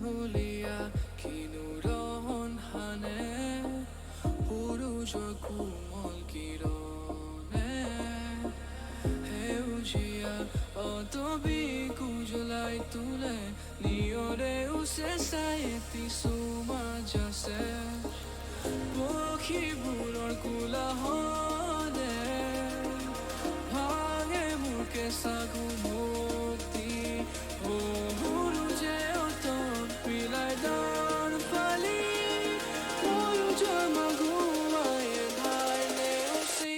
holia kinuron hane purujo kumol kirone heujia otobi kujulai tule niore use saeti suma jase pokhi buror kula hone bhange muke sagu mukti o huruje oton pilai dan pali purujo magua e bhai ne usi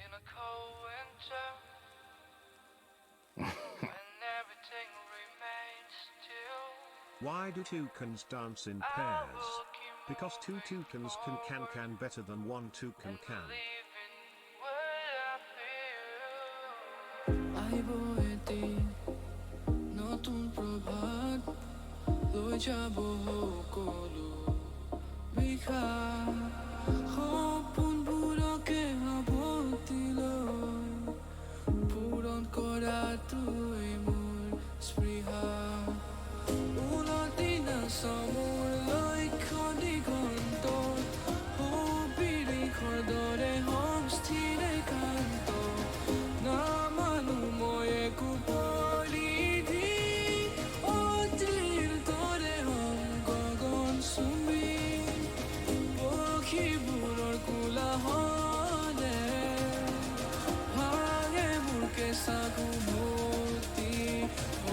in a cold winter when everything remains still. Why do toucans dance in I pairs? will keep Because two moving toucans forward can better than one toucan and can. believe in what I feel. আইবো এদিন নতুন প্রভাত লৈ যাব সকলো বিষাদ সপোনবোৰকে সাৱটি লৈ পূৰণ কৰাটোৱেই মোৰ স্পৃহা উলটি নাচমৰ লক্ষ্য দিগন্ত সবিৰিখৰ দৰে সংস্থিৰ একান্ত নামানো মই একো পৰিধি অতিৰ দৰে হম গগন চুমি পক্ষীবোৰৰ কোলাহলে ভাঙে মোৰ কেঁচা ঘুমতি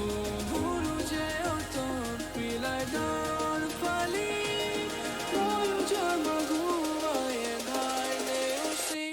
অ সৰুজে অতত পিলাই ডাল পালি প্ৰয়োজন মগুৱাই ঘাই নেওচি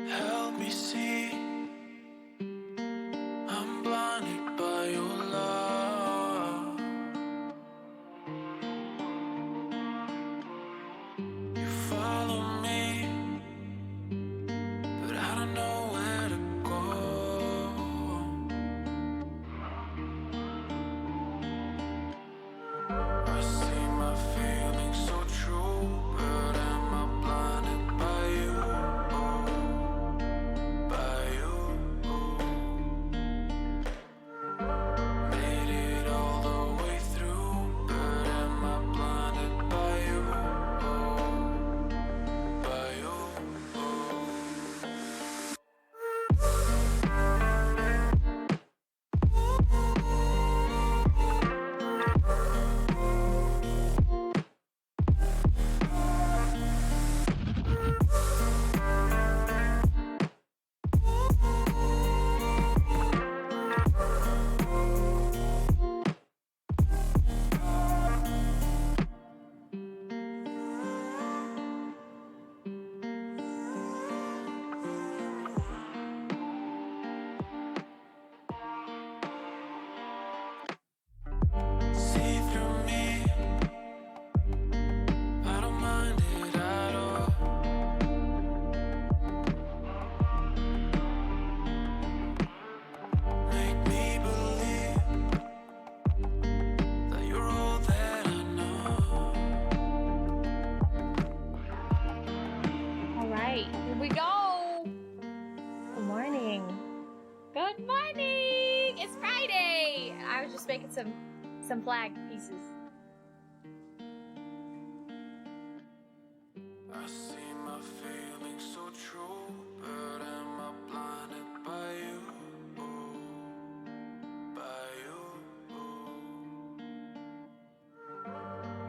Help me see, I'm blinded by your love. You follow me, but I don't know where to go. I see my feelings so true, but am I blinded by you? By you. Made it all the way through, but am I blinded by you? By you. See through me, I don't mind it at all. Make me believe that you're all that I know. All right, here we go. Good morning. Good morning. It's Friday. I was just making some flag pieces. I see my feelings so true, but am I blinded by you? By you.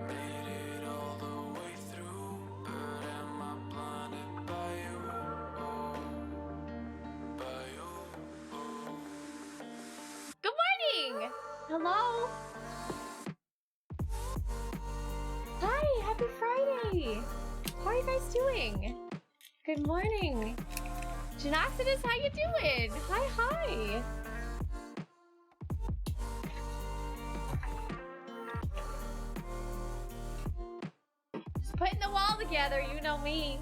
Made it all the way through, but am I blinded by you? By you. Good morning! Hello? Hi, happy Friday! How are you guys doing? Good morning. Janoxidus, how you doing? Hi. Just putting the wall together, you know me.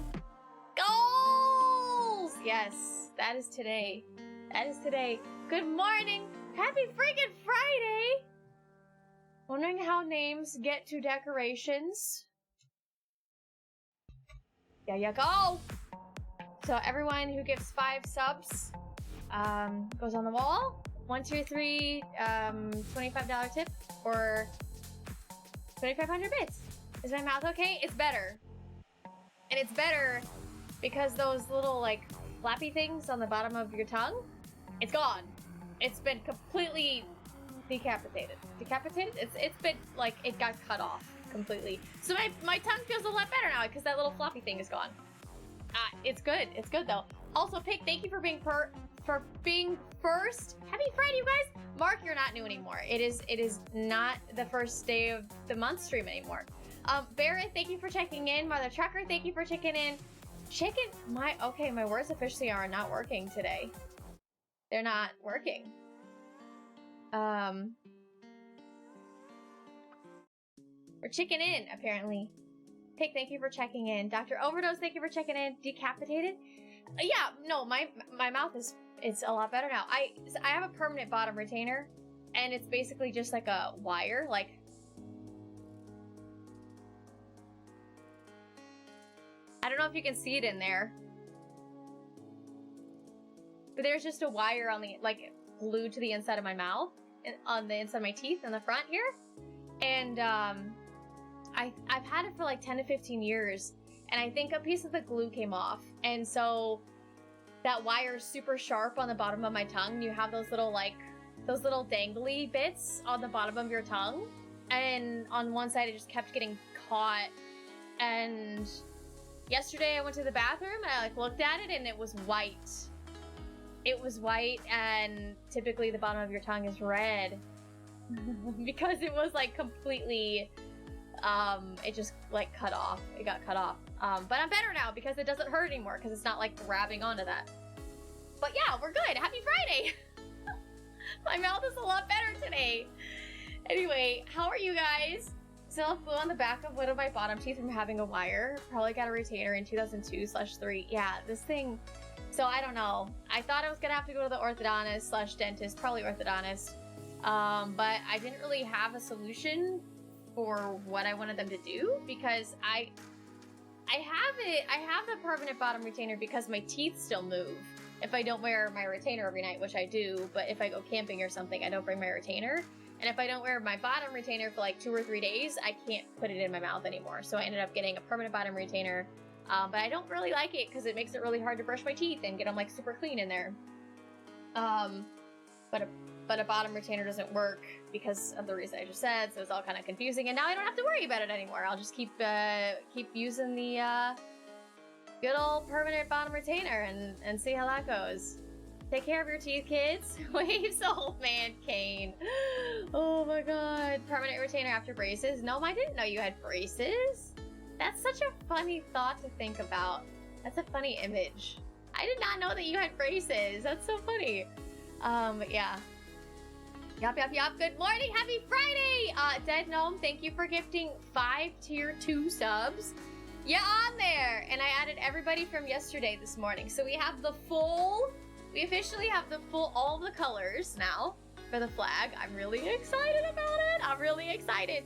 Goals! Yes, that is today. That is today. Good morning. Happy freaking Friday! Wondering how names get to decorations. There you go. So everyone who gives 5 subs goes on the wall. 1, 2, 3, $25 tip or 2,500 bits. Is my mouth okay? It's better. And it's better because those little like flappy things on the bottom of your tongue, it's gone. It's been completely decapitated. Decapitated? It's been like it got cut off completely. So my tongue feels a lot better now because that little floppy thing is gone. It's good. It's good though. Also, Pick, thank you for being first. Happy Friday, you guys. Mark, you're not new anymore. It is not the first day of the month stream anymore. Barrett, thank you for checking in. Mother Trucker, thank you for checking in. My words officially are not working today. They're not working. We're checking in, apparently. Pick, thank you for checking in. Dr. Overdose, thank you for checking in. Decapitated? Yeah, no, my mouth it's a lot better now. I have a permanent bottom retainer, and it's basically just like a wire, like... I don't know if you can see it in there. But there's just a wire on the, like, glued to the inside of my mouth, on the inside of my teeth in the front here. And, I've had it for like 10 to 15 years, and I think a piece of the glue came off, and so that wire is super sharp on the bottom of my tongue. You have those little dangly bits on the bottom of your tongue, and on one side it just kept getting caught. And yesterday I went to the bathroom and I like looked at it and it was white. It was white, and typically the bottom of your tongue is red because it was like completely it just like cut off. It got cut off. But I'm better now because it doesn't hurt anymore because it's not like grabbing onto that. But yeah, we're good. Happy Friday. My mouth is a lot better today. Anyway, how are you guys? Still have glue on the back of one of my bottom teeth from having a wire. Probably got a retainer in 2002/3. Yeah, this thing. So I don't know. I thought I was gonna have to go to the orthodontist/dentist, probably orthodontist. But I didn't really have a solution for what I wanted them to do because I have the permanent bottom retainer because my teeth still move if I don't wear my retainer every night, which I do. But if I go camping or something, I don't bring my retainer. And if I don't wear my bottom retainer for like 2 or 3 days, I can't put it in my mouth anymore. So I ended up getting a permanent bottom retainer. But I don't really like it because it makes it really hard to brush my teeth and get them like super clean in there. But a bottom retainer doesn't work because of the reason I just said, so it's all kind of confusing. And now I don't have to worry about it anymore. I'll just keep using the good old permanent bottom retainer and see how that goes. Take care of your teeth, kids. Waves old man Kane. Oh my god. Permanent retainer after braces. No, I didn't know you had braces. That's such a funny thought to think about. That's a funny image. I did not know that you had braces. That's so funny. Yeah. Yup. Good morning. Happy Friday. Dead Gnome, thank you for gifting 5 tier 2 subs. Yeah, on there. And I added everybody from yesterday this morning. So we officially have the full, all the colors now for the flag. I'm really excited about it. I'm really excited.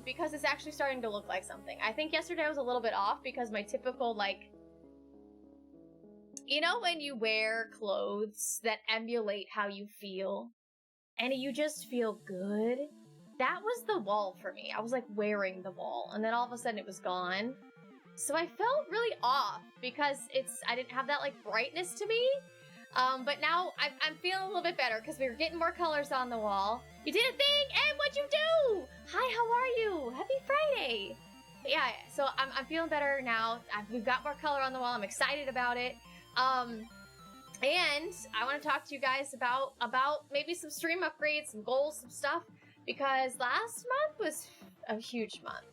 Because it's actually starting to look like something. I think yesterday I was a little bit off because my typical, like, you know when you wear clothes that emulate how you feel? And you just feel good? That was the wall for me. I was like wearing the wall, and then all of a sudden it was gone. So I felt really off. because I didn't have that like brightness to me. But now I'm feeling a little bit better because we're getting more colors on the wall. You did a thing, and what'd you do? Hi, how are you? Happy Friday. Yeah, so I'm feeling better now. We've got more color on the wall. I'm excited about it. And I want to talk to you guys about maybe some stream upgrades, some goals, some stuff, because last month was a huge month.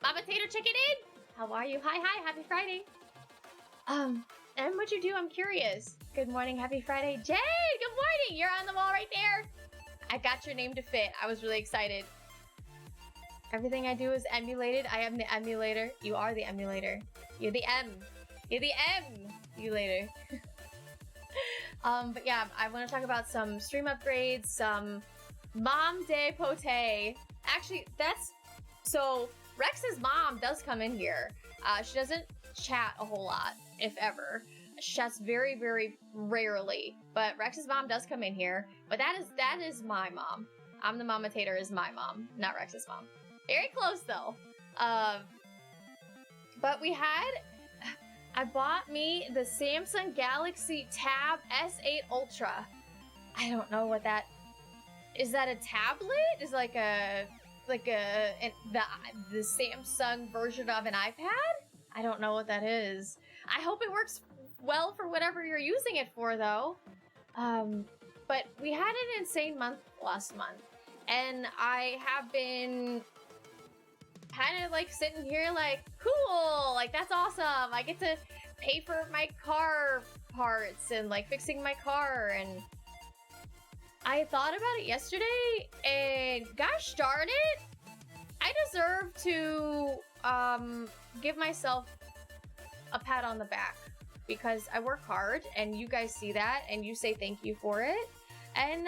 Mama Tater Chicken in! How are you? Hi, happy Friday. And what'd you do? I'm curious. Good morning, happy Friday. Jay, good morning! You're on the wall right there. I got your name to fit. I was really excited. Everything I do is emulated. I am the emulator. You are the emulator. You're the M. You're the emulator. But yeah, I want to talk about some stream upgrades, some mom de pote. Actually, so Rex's mom does come in here. She doesn't chat a whole lot, if ever. She chats very, very rarely. But Rex's mom does come in here. But that is my mom. I'm the Mama Tater is my mom, not Rex's mom. Very close though. But I bought me the Samsung Galaxy Tab S8 Ultra. I don't know what that is. That a tablet? Is like the Samsung version of an iPad? I don't know what that is. I hope it works well for whatever you're using it for though. But we had an insane month last month, and I have been kind of like sitting here like, cool, like that's awesome. I get to pay for my car parts and like fixing my car, and I thought about it yesterday, and gosh darn it, I deserve to give myself a pat on the back because I work hard, and you guys see that, and you say thank you for it. And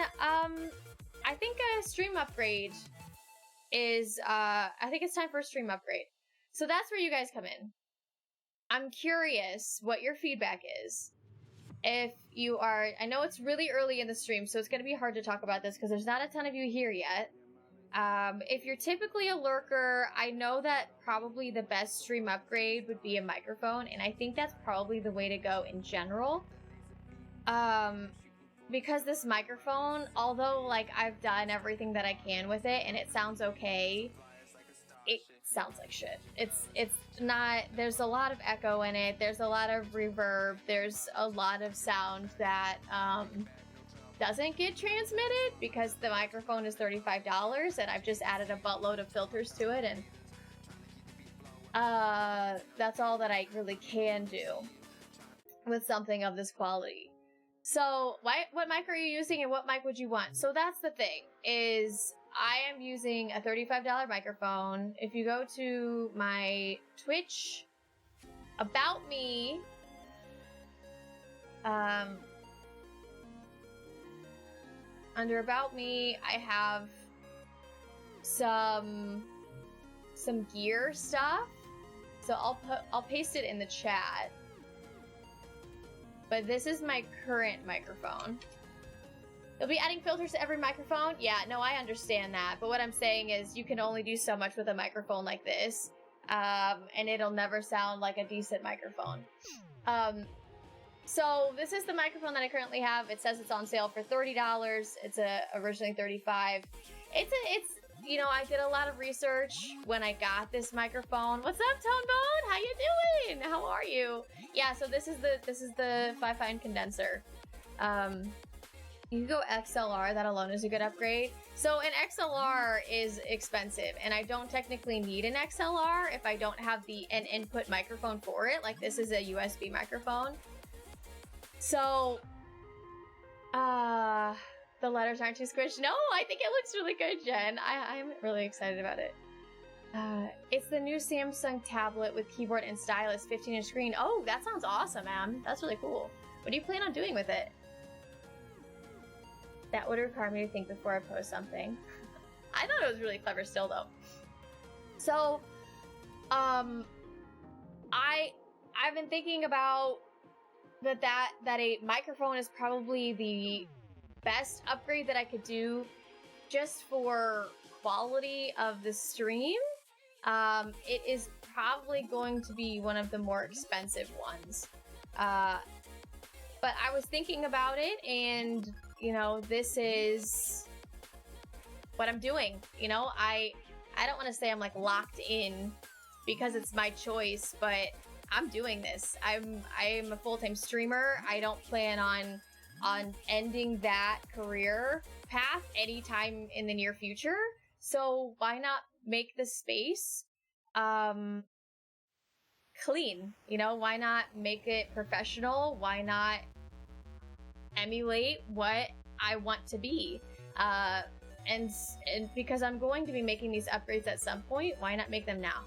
I think a stream upgrade is I think it's time for a stream upgrade. So that's where you guys come in. I'm curious what your feedback is. If you are, I know it's really early in the stream, so it's going to be hard to talk about this because there's not a ton of you here yet. If you're typically a lurker, I know that probably the best stream upgrade would be a microphone, and I think that's probably the way to go in general. Because this microphone, although like I've done everything that I can with it and it sounds okay, it sounds like shit. It's not, there's a lot of echo in it, there's a lot of reverb, there's a lot of sound that doesn't get transmitted because the microphone is $35 and I've just added a buttload of filters to it, and that's all that I really can do with something of this quality. So what mic are you using, and what mic would you want? So that's the thing, is I am using a $35 microphone. If you go to my Twitch About Me, under About Me, I have some gear stuff. So I'll paste it in the chat. But this is my current microphone. You'll be adding filters to every microphone? Yeah, no, I understand that. But what I'm saying is you can only do so much with a microphone like this. And it'll never sound like a decent microphone. So this is the microphone that I currently have. It says it's on sale for $30. It's originally $35. It's you know, I did a lot of research when I got this microphone. What's up, Tonebone? How you doing? How are you? Yeah, so this is the 5-fine condenser. You can go XLR. That alone is a good upgrade. So an XLR is expensive, and I don't technically need an XLR if I don't have an input microphone for it. Like this is a USB microphone. So, the letters aren't too squished. No, I think it looks really good, Jen. I'm really excited about it. It's the new Samsung tablet with keyboard and stylus, 15-inch screen. Oh, that sounds awesome, man. That's really cool. What do you plan on doing with it? That would require me to think before I post something. I thought it was really clever still, though. So, I've been thinking about that a microphone is probably the best upgrade that I could do just for quality of the stream. It is probably going to be one of the more expensive ones. But I was thinking about it, and you know, this is what I'm doing. You know, I don't want to say I'm like locked in because it's my choice, but I'm doing this. I'm a full-time streamer. I don't plan on ending that career path anytime in the near future. So why not make the space clean? You know, why not make it professional? Why not emulate what I want to be? And because I'm going to be making these upgrades at some point, why not make them now?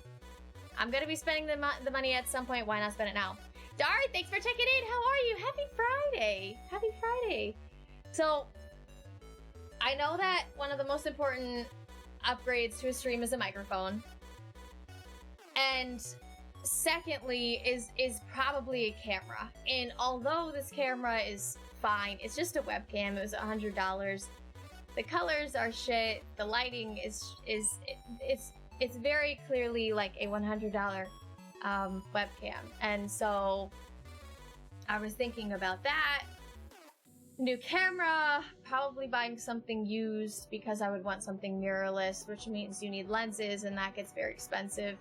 I'm gonna be spending the money at some point. Why not spend it now? Dari, thanks for checking in. How are you? Happy Friday. Happy Friday. So, I know that one of the most important upgrades to a stream is a microphone. And secondly is probably a camera. And although this camera is fine, it's just a webcam. It was $100. The colors are shit. The lighting it's very clearly like a $100 webcam. And so I was thinking about that. New camera, probably buying something used because I would want something mirrorless, which means you need lenses and that gets very expensive.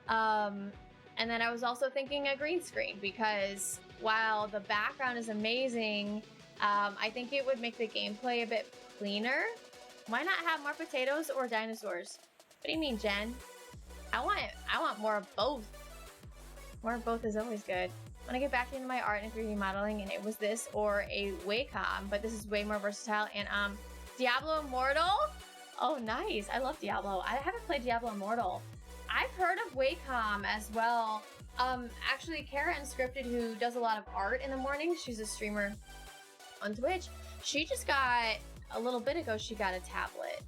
And then I was also thinking a green screen because while the background is amazing, I think it would make the gameplay a bit cleaner. Why not have more potatoes or dinosaurs? What do you mean, Jen? I want more of both. More of both is always good. When I get back into my art and 3D modeling, and it was this or a Wacom, but this is way more versatile. And Diablo Immortal. Oh, nice! I love Diablo. I haven't played Diablo Immortal. I've heard of Wacom as well. Actually, Kara Unscripted, who does a lot of art in the morning, she's a streamer on Twitch. She just got a little bit ago. She got a tablet.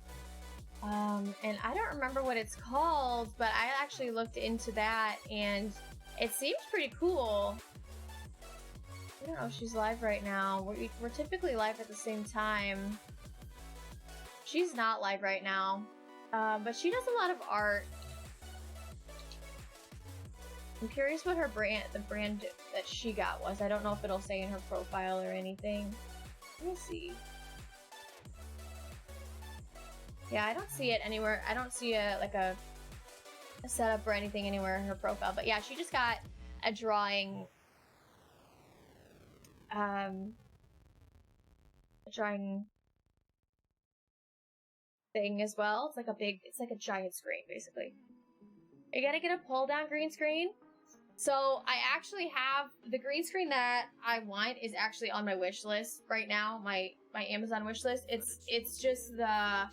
And I don't remember what it's called, but I actually looked into that and it seems pretty cool. I don't know if she's live right now. We're typically live at the same time. She's not live right now, but she does a lot of art. I'm curious what the brand that she got was. I don't know if it'll say in her profile or anything. Let me see. Yeah, I don't see it anywhere. I don't see a setup or anything anywhere in her profile. But yeah, she just got a drawing thing as well. It's like a giant screen basically. You gotta get a pull down green screen. So I actually have the green screen that I want is actually on my wish list right now. My Amazon wish list. It's just the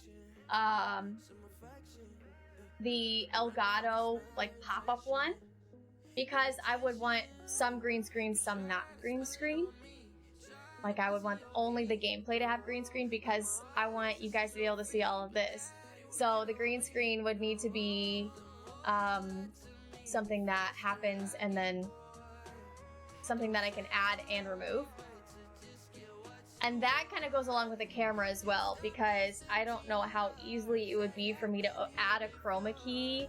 Elgato like pop-up one because I would want some green screen, some not green screen. Like I would want only the gameplay to have green screen because I want you guys to be able to see all of this. So the green screen would need to be something that happens and then something that I can add and remove. And that kind of goes along with the camera as well, because I don't know how easily it would be for me to add a chroma key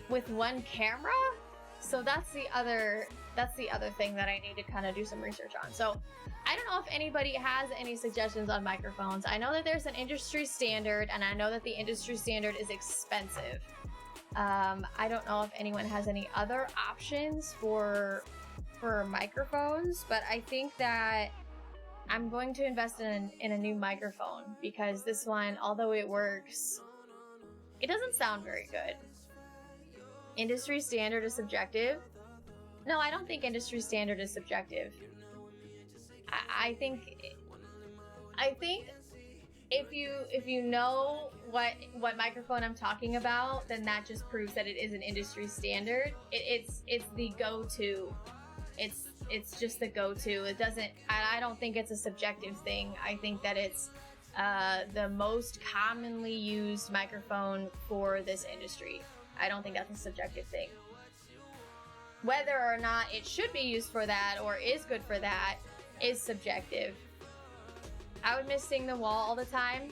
with one camera. So that's the other thing that I need to kind of do some research on. So I don't know if anybody has any suggestions on microphones. I know that there's an industry standard, and I know that the industry standard is expensive. I don't know if anyone has any other options for microphones, but I think that I'm going to invest in a new microphone because this one, although it works, it doesn't sound very good. Industry standard is subjective. No, I don't think industry standard is subjective. I think if you know what microphone I'm talking about, then that just proves that it is an industry standard. It's the go-to. It's just the go-to. It doesn't. I don't think it's a subjective thing. I think that it's the most commonly used microphone for this industry. I don't think that's a subjective thing. Whether or not it should be used for that or is good for that is subjective. I would miss seeing the wall all the time.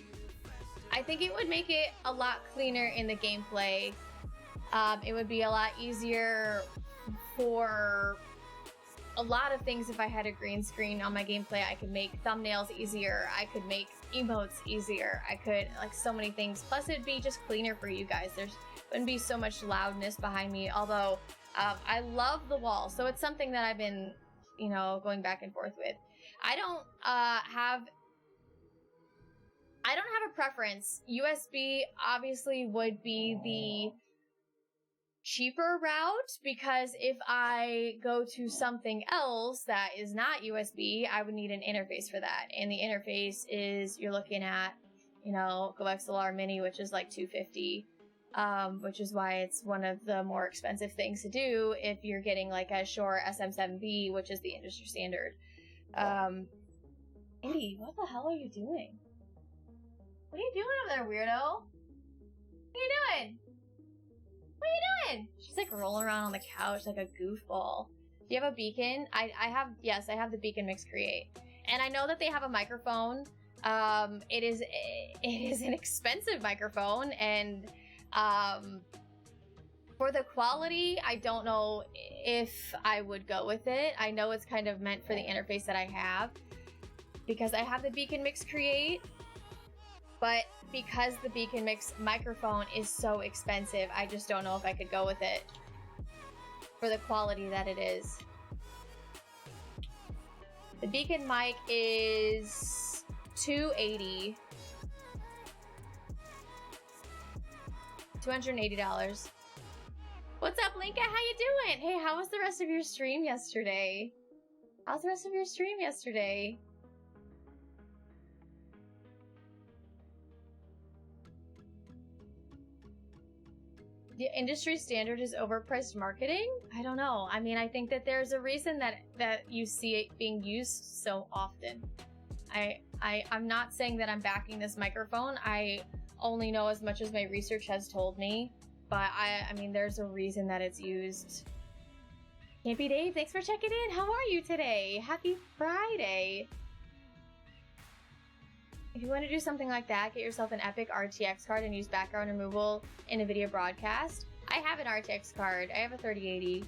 I think it would make it a lot cleaner in the gameplay. It would be a lot easier for a lot of things if I had a green screen on my gameplay. I could make thumbnails easier. I could make emotes easier. I could, like, so many things. Plus, it'd be just cleaner for you guys. There's wouldn't be so much loudness behind me. Although, I love the wall, so it's something that I've been, you know, going back and forth with. I don't have a preference. USB obviously would be the cheaper route, because if I go to something else that is not USB, I would need an interface for that. And the interface is, you're looking at, you know, GoXLR Mini, which is like $250, which is why it's one of the more expensive things to do if you're getting like a Shure SM7B, which is the industry standard. Indy, what the hell are you doing? What are you doing over there, weirdo? What are you doing? What are you doing? She's like rolling around on the couch like a goofball. Do you have a beacon? I have the Beacon Mix Create. And I know that they have a microphone. It is an expensive microphone, and for the quality, I don't know if I would go with it. I know it's kind of meant for the interface that I have, because I have the Beacon Mix Create. But because the Beacon Mix microphone is so expensive, I just don't know if I could go with it for the quality that it is. The Beacon mic is $280. $280. What's up, Linka? How you doing? Hey, how was the rest of your stream yesterday? How's the rest of your stream yesterday? The industry standard is overpriced marketing? I don't know. I mean, I think that there's a reason that you see it being used so often. I'm not saying that I'm backing this microphone. I only know as much as my research has told me, but I mean, there's a reason that it's used. Campy Dave, thanks for checking in. How are you today? Happy Friday. If you want to do something like that, get yourself an Epic RTX card and use background removal in a video broadcast. I have an RTX card. I have a 3080.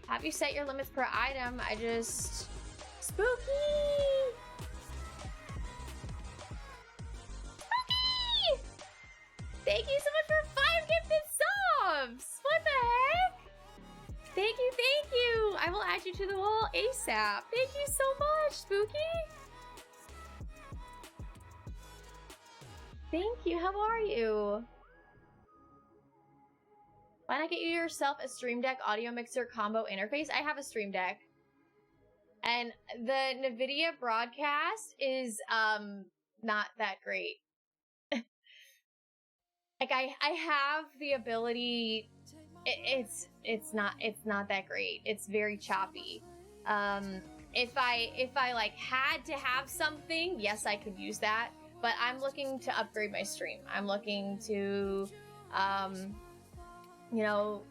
Have you set your limits per item? I just... Spooky! Spooky! Thank you so much for 5 gifted subs! What the heck? Thank you, thank you! I will add you to the wall ASAP. Thank you so much, Spooky! Thank you, how are you? Why not get yourself a Stream Deck audio mixer combo interface? I have a Stream Deck. And the NVIDIA broadcast is not that great. Like I have the ability, it's not that great. It's very choppy. If I like had to have something, yes, I could use that. But I'm looking to upgrade my stream. I'm looking to, you know,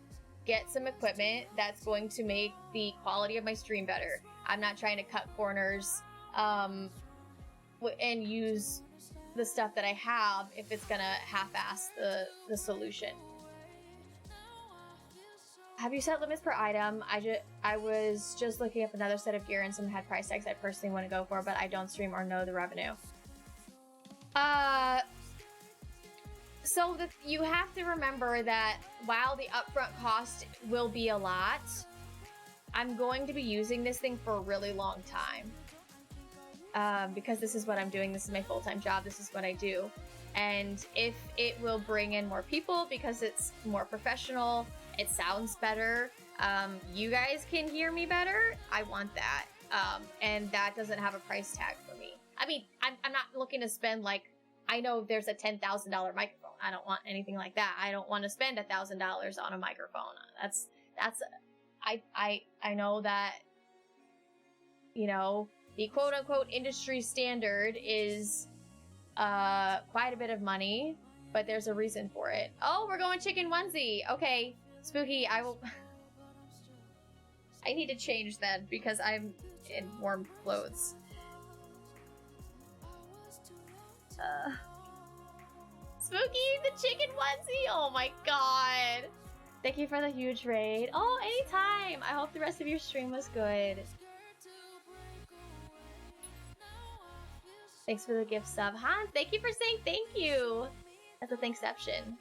get some equipment that's going to make the quality of my stream better. I'm not trying to cut corners and use the stuff that I have if it's gonna half-ass the solution. Have you set limits per item? I was just looking up another set of gear and some had price tags I personally want to go for, but I don't stream or know the revenue. So you have to remember that while the upfront cost will be a lot, I'm going to be using this thing for a really long time. Because this is what I'm doing. This is my full-time job. This is what I do. And if it will bring in more people because it's more professional, it sounds better, you guys can hear me better, I want that. And that doesn't have a price tag for me. I mean, I'm not looking to spend, like, I know there's a $10,000 microphone. I don't want anything like that. I don't want to spend $1,000 on a microphone. I know that, you know, the quote-unquote industry standard is quite a bit of money, but there's a reason for it. Oh, we're going chicken onesie. Okay, Spooky, I need to change that because I'm in warm clothes. Spooky, the chicken onesie. Oh my god. Thank you for the huge raid. Oh, anytime. I hope the rest of your stream was good. Thanks for the gift sub. Hans, thank you for saying thank you. That's a thankception.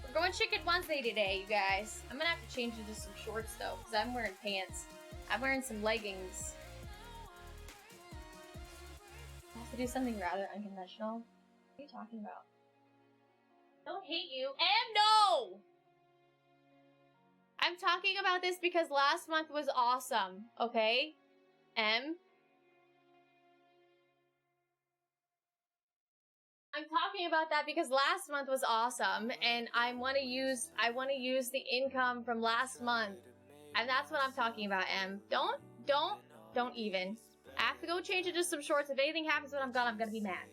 We're going chicken Wednesday today, you guys. I'm gonna have to change into some shorts though, because I'm wearing pants. I'm wearing some leggings. I have to do something rather unconventional. What are you talking about? Don't hate you. No! I'm talking about this because last month was awesome, okay? I'm talking about that because last month was awesome, and I want to use the income from last month, and that's what I'm talking about. Don't even. I have to go change into some shorts. If anything happens when I'm gone, I'm gonna be mad.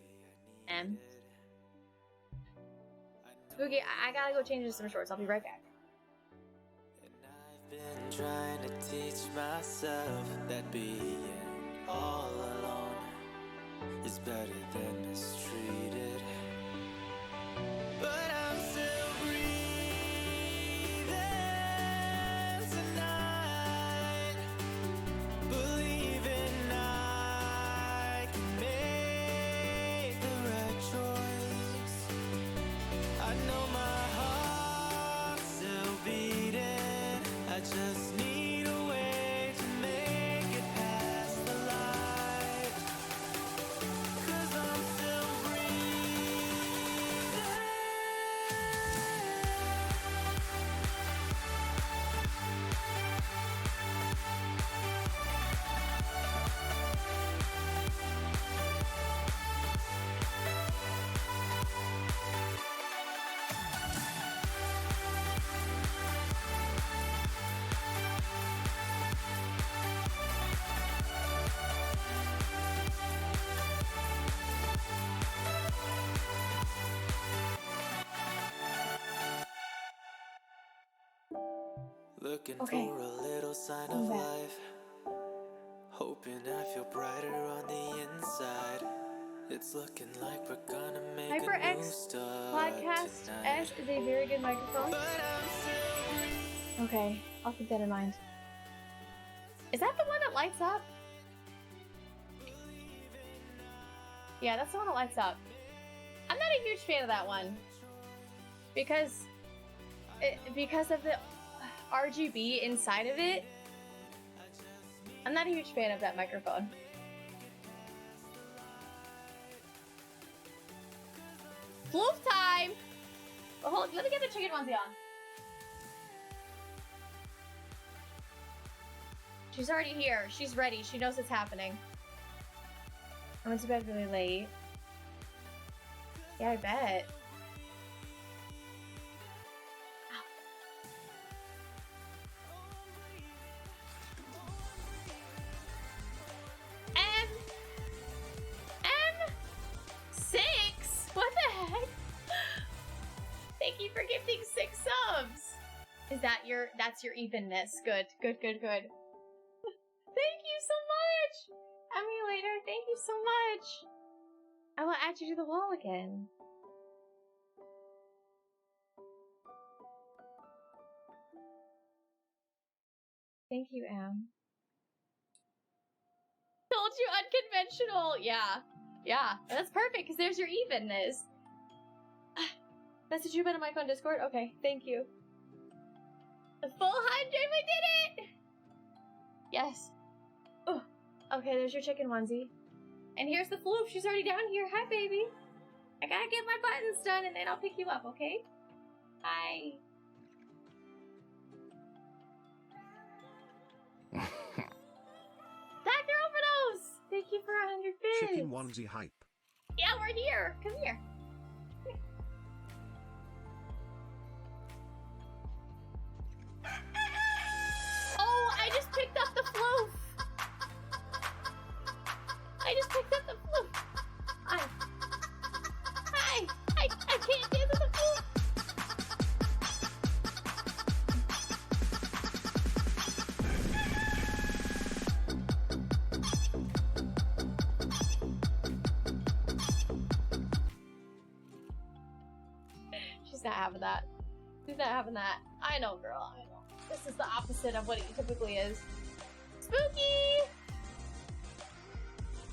Spooky, I gotta go change into some shorts. I'll be right back. And I've been trying to teach myself that being all alone is better than mistreated. But I'm still breathing tonight, believing I can make the right choice. I know my heart's still beating. I just need a way to make it past the light. 'Cause I'm still breathing. Looking Okay. for a little sign I'm of back. life, hoping I feel brighter on the inside. It's looking like we're gonna make a new HyperX start Podcast tonight. S is a very good microphone. But I'm still breathing. Okay, I'll keep that in mind. Is that the one that lights up? Yeah, that's the one that lights up. I'm not a huge fan of that one because of the RGB inside of it. I'm not a huge fan of that microphone. Floof time! Oh, hold, let me get the chicken onesie on. She's already here. She's ready. She knows it's happening. I went to bed really late. Yeah, I bet. M6? What the heck? Thank you for gifting 6 subs. Is that that's your evenness? Good. Thank you so much. Emulator, thank you so much. I will add you to the wall again. Thank you, Em. Told you unconventional. Yeah, that's perfect because there's your evenness. Message you about a mic on Discord? Okay, thank you. The full 100, we did it! Yes. Oh, okay, there's your chicken onesie. And here's the floof, she's already down here. Hi, baby. I gotta get my buttons done and then I'll pick you up, okay? Hi. Dr. Overdose! Thank you for 100 bits. Chicken onesie hype. Yeah, we're here. Come here. Oh, I just picked up the floof. not having that. She's not having that. I know, girl. I know. This is the opposite of what it typically is. Spooky!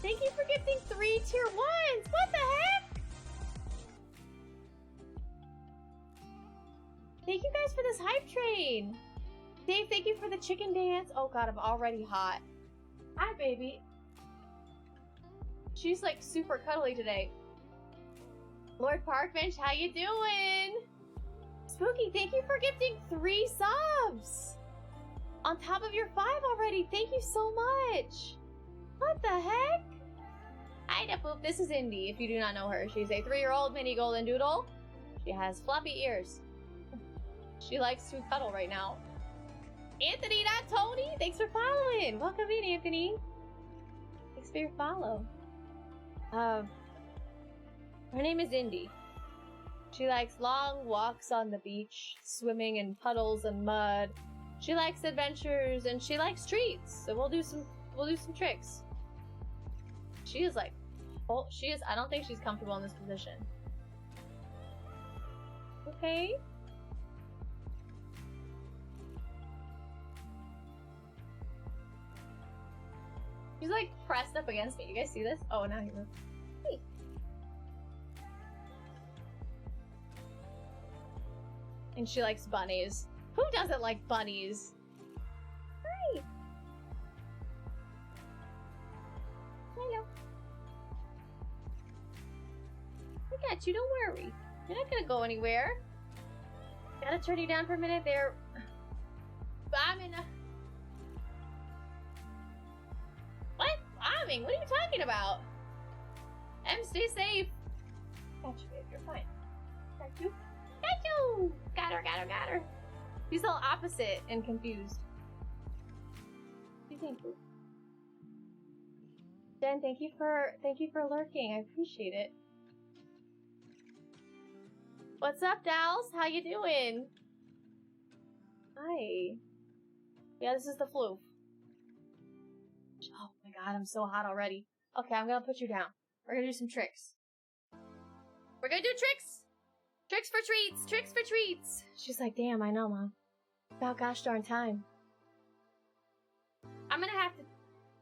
Thank you for gifting 3 tier 1s! What the heck? Thank you guys for this hype train! Dave, thank you for the chicken dance. Oh god, I'm already hot. Hi, baby. She's like super cuddly today. Lord Parkbench, how you doing? Spooky, thank you for gifting 3 subs! On top of your 5 already, thank you so much! What the heck? Hi, Poop. This is Indy, if you do not know her. She's a 3-year-old mini golden doodle. She has floppy ears. She likes to cuddle right now. Anthony, not Tony! Thanks for following! Welcome in, Anthony. Thanks for your follow. Her name is Indy. She likes long walks on the beach, swimming in puddles and mud. She likes adventures and she likes treats. So we'll do some tricks. She is like, oh, she is. I don't think she's comfortable in this position. Okay. She's like pressed up against me. You guys see this? Oh, now you're. Hey. And she likes bunnies. Who doesn't like bunnies? Hi. Hello. I got you, don't worry. You're not gonna go anywhere. Gotta turn you down for a minute there. Bombing. What? Bombing? What are you talking about? Stay safe. Got you, babe. You're fine. Got you. Got you! Got her. She's all opposite and confused. What do you think? Jen, thank you for lurking. I appreciate it. What's up, dolls? How you doing? Hi. Yeah, this is the floof. Oh my god, I'm so hot already. Okay, I'm gonna put you down. We're gonna do some tricks. We're gonna do tricks! Tricks for treats! Tricks for treats! She's like, damn, I know, Mom. About gosh darn time. I'm gonna have to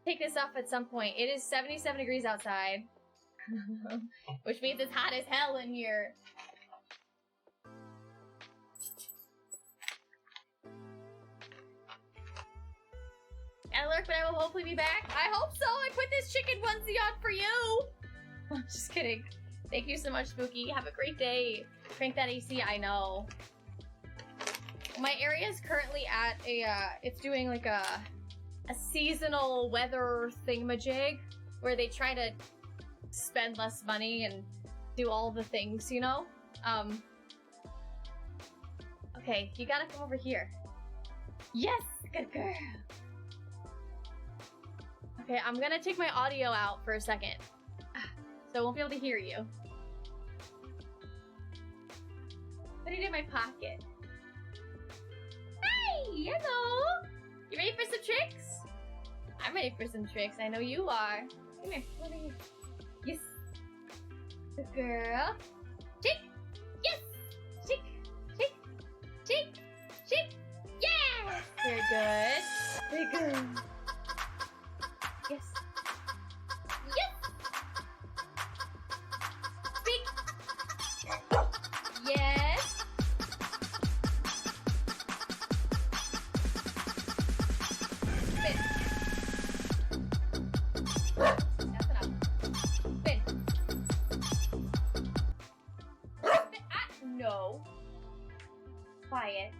take this off at some point. It is 77 degrees outside. Which means it's hot as hell in here. I lurk, but I will hopefully be back. I hope so! I put this chicken onesie on for you! I'm just kidding. Thank you so much, Spooky. Have a great day. Crank that AC, I know. My area is currently at a, it's doing like a seasonal weather thingamajig where they try to spend less money and do all the things, you know? Okay, you gotta come over here. Yes, good girl. Okay, I'm gonna take my audio out for a second. So I won't be able to hear you. Put it in my pocket. Hi! Hello! You ready for some tricks? I'm ready for some tricks. I know you are. Come here. Over here. Yes. Good girl. Shake! Yes! Shake! Shake! Shake! Shake! Yes! Very good. Very good. Yes. Yes! Speak! Yes! Spin. That's enough. Spin. Spin. Ah, no. Quiet.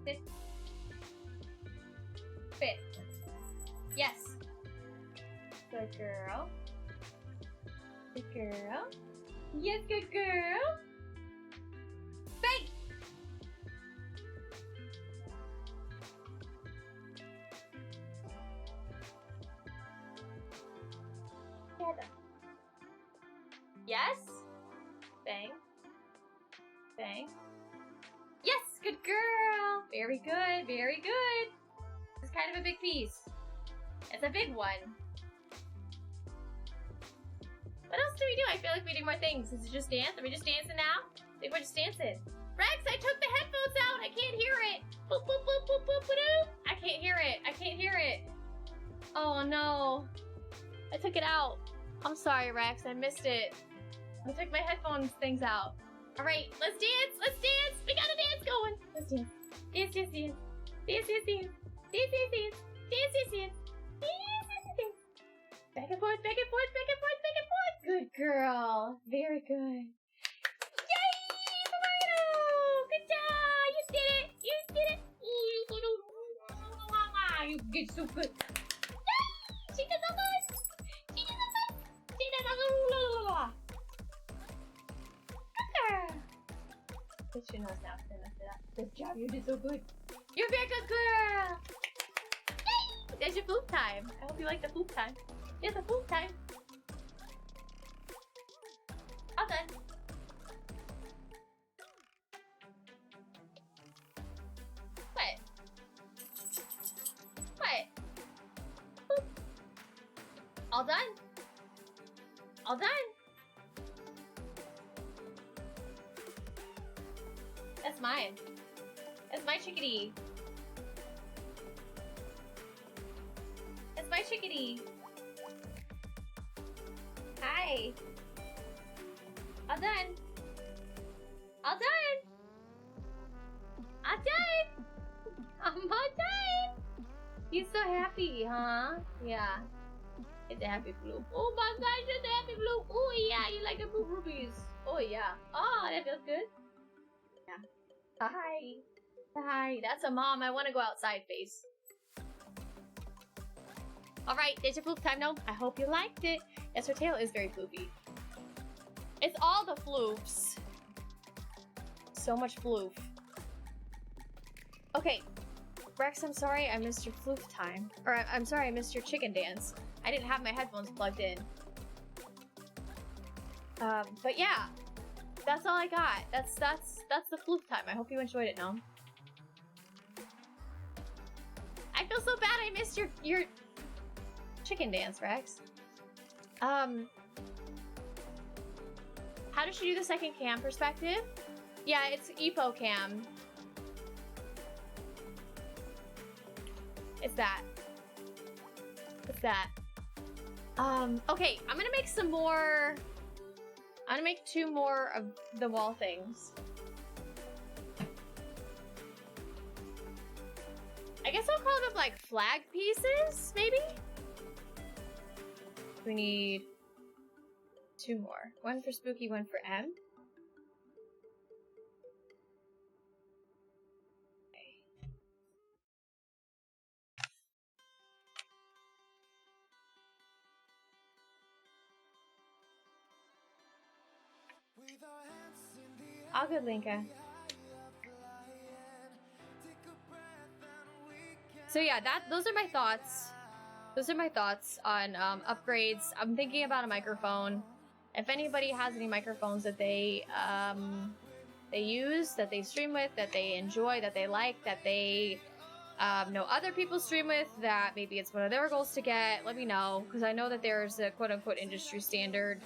Sit. Spin. Yes. Good girl. Good girl. Yes, good girl. Bang! Together. Yes. Bang. Bang. Yes, good girl. Very good, very good. It's kind of a big piece. It's a big one. What else do we do? I feel like we do more things. Is it just dance? Are we just dancing now? I think we're just dancing. Rex, I took the headphones out. I can't hear it. Boop, boop, boop, boop, boop, boop. I can't hear it. I can't hear it. Oh no. I took it out. I'm sorry, Rex. I missed it. I took my headphones things out. All right, let's dance. Let's dance. We got a dance going. Let's dance. Dance, dance, dance. Dance, dance, dance. Dance, dance, dance. Dance, dance, dance. Dance, dance, dance. Back and forth, back and forth, back and forth, back and forth. Good girl. Very good. Yay, Marino! Good job. You did it. You did it. You did so good. She did so good. She did so good. She did so good. Good. She knows now. Good job. You did so good. You're a very good girl. Yay! There's your food time. I hope you like the food time. There's the food time. All done. What? What? Boop. All done? All done? That's mine. That's my chickadee. That's my chickadee. Hi. All done. All done. All done. I'm all done. He's so happy, huh? Yeah. It's a happy blue. Oh my gosh, it's a happy blue. Oh yeah, you like the blue rubies. Oh yeah. Oh, that feels good. Yeah. Hi. Hi. That's a mom. I want to go outside face. All right, there's your floof time. No, I hope you liked it. Yes, her tail is very floofy. It's all the floofs. So much floof. Okay, Rex, I'm sorry I missed your floof time. Or I'm sorry I missed your chicken dance. I didn't have my headphones plugged in. But yeah, that's all I got. That's the floof time. I hope you enjoyed it, Gnome. I feel so bad I missed your chicken dance, Rex. How does she do the second cam perspective? Yeah, it's EPO cam. It's that. It's that. Okay, I'm gonna make some more. I'm gonna make 2 more of the wall things. I guess I'll call them like flag pieces, maybe? We need 2 more. 1 for Spooky, 1 for M. Okay. All good, Linka. So yeah, those are my thoughts. Those are my thoughts on upgrades. I'm thinking about a microphone. If anybody has any microphones that they use, that they stream with, that they enjoy, that they like, that they know other people stream with, that maybe it's one of their goals to get, let me know, because I know that there's a quote-unquote industry standard,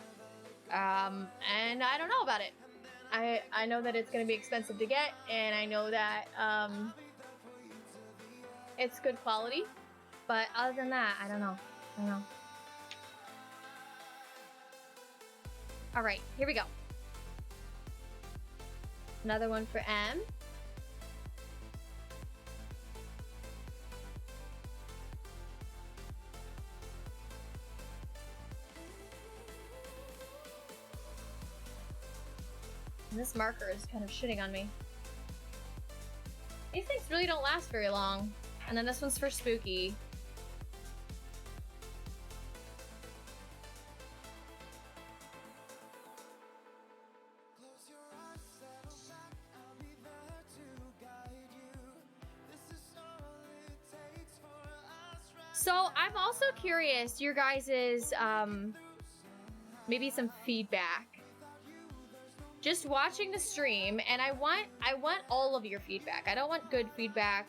and I don't know about it. I know that it's going to be expensive to get, and I know that it's good quality, but other than that, I don't know. All right, here we go. Another one for M. And this marker is kind of shitting on me. These things really don't last very long. And then this one's for Spooky. So I'm also curious, your guys's maybe some feedback. Just watching the stream, and I want all of your feedback. I don't want good feedback.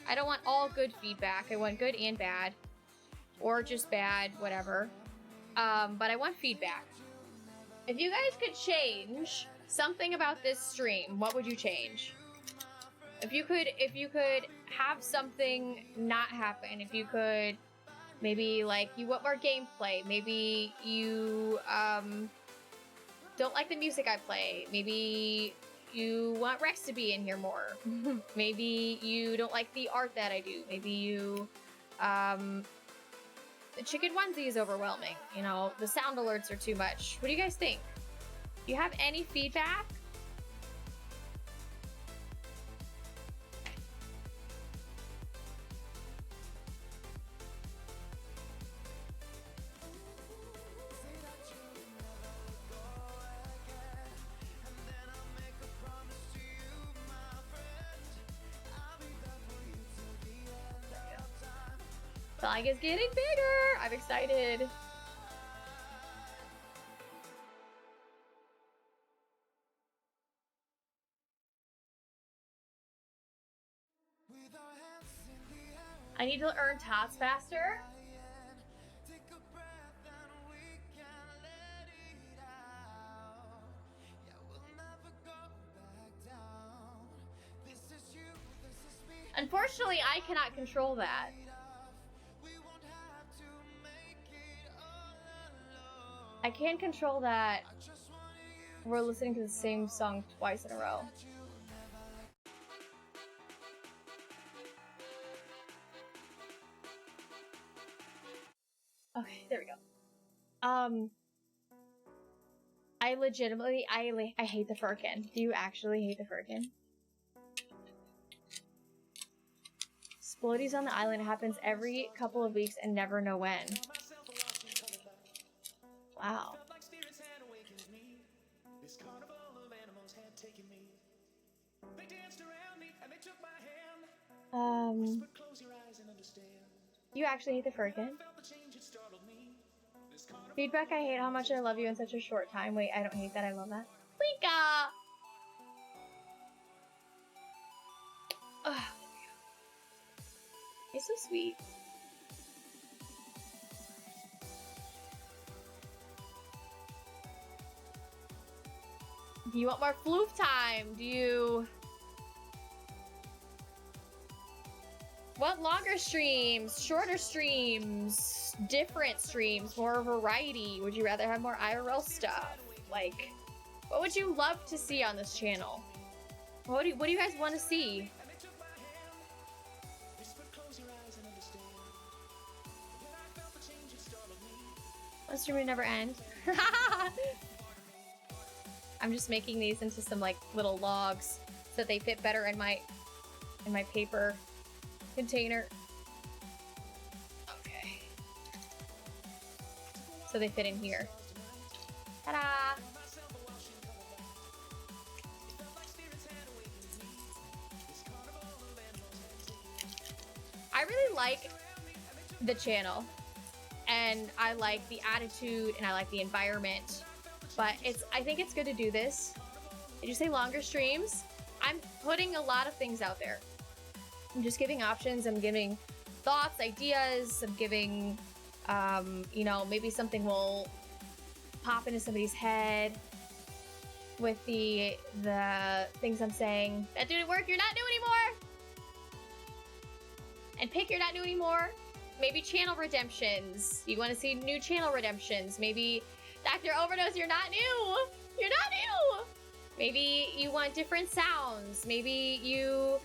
I don't want all good feedback. I want good and bad, or just bad, whatever. But I want feedback. If you guys could change something about this stream, what would you change? If you could have something not happen, if you could maybe like you want more gameplay, maybe you don't like the music I play, maybe you want Rex to be in here more, maybe you don't like the art that I do, maybe you the chicken onesie is overwhelming, you know, the sound alerts are too much. What do you guys think? Do you have any feedback? The flag is getting bigger. I'm excited. I need to earn tots faster. Unfortunately, I cannot control that. I can control that we're listening to the same song twice in a row. Okay, there we go. I legitimately, I hate the Furkin. Do you actually hate the Furkin? Splodies on the island happens every couple of weeks and never know when. Wow. You actually hate the Furkin? Feedback, I hate how much I love you in such a short time. Wait, I don't hate that, I love that. Lika! Ugh. It's so sweet. Do you want more floof time? Do you want longer streams, shorter streams, different streams, more variety? Would you rather have more IRL stuff? Like, what would you love to see on this channel? What do you guys want to see? One stream would never end. I'm just making these into some like little logs so that they fit better in my paper container. Okay. So they fit in here. Ta-da! I really like the channel and I like the attitude and I like the environment. But I think it's good to do this. Did you say longer streams? I'm putting a lot of things out there. I'm just giving options. I'm giving thoughts, ideas. I'm giving, you know, maybe something will pop into somebody's head with the things I'm saying. That didn't work. You're not new anymore. And pick you're not new anymore. Maybe channel redemptions. You want to see new channel redemptions. Maybe Dr. Overdose, you're not new! You're not new! Maybe you want different sounds. Maybe you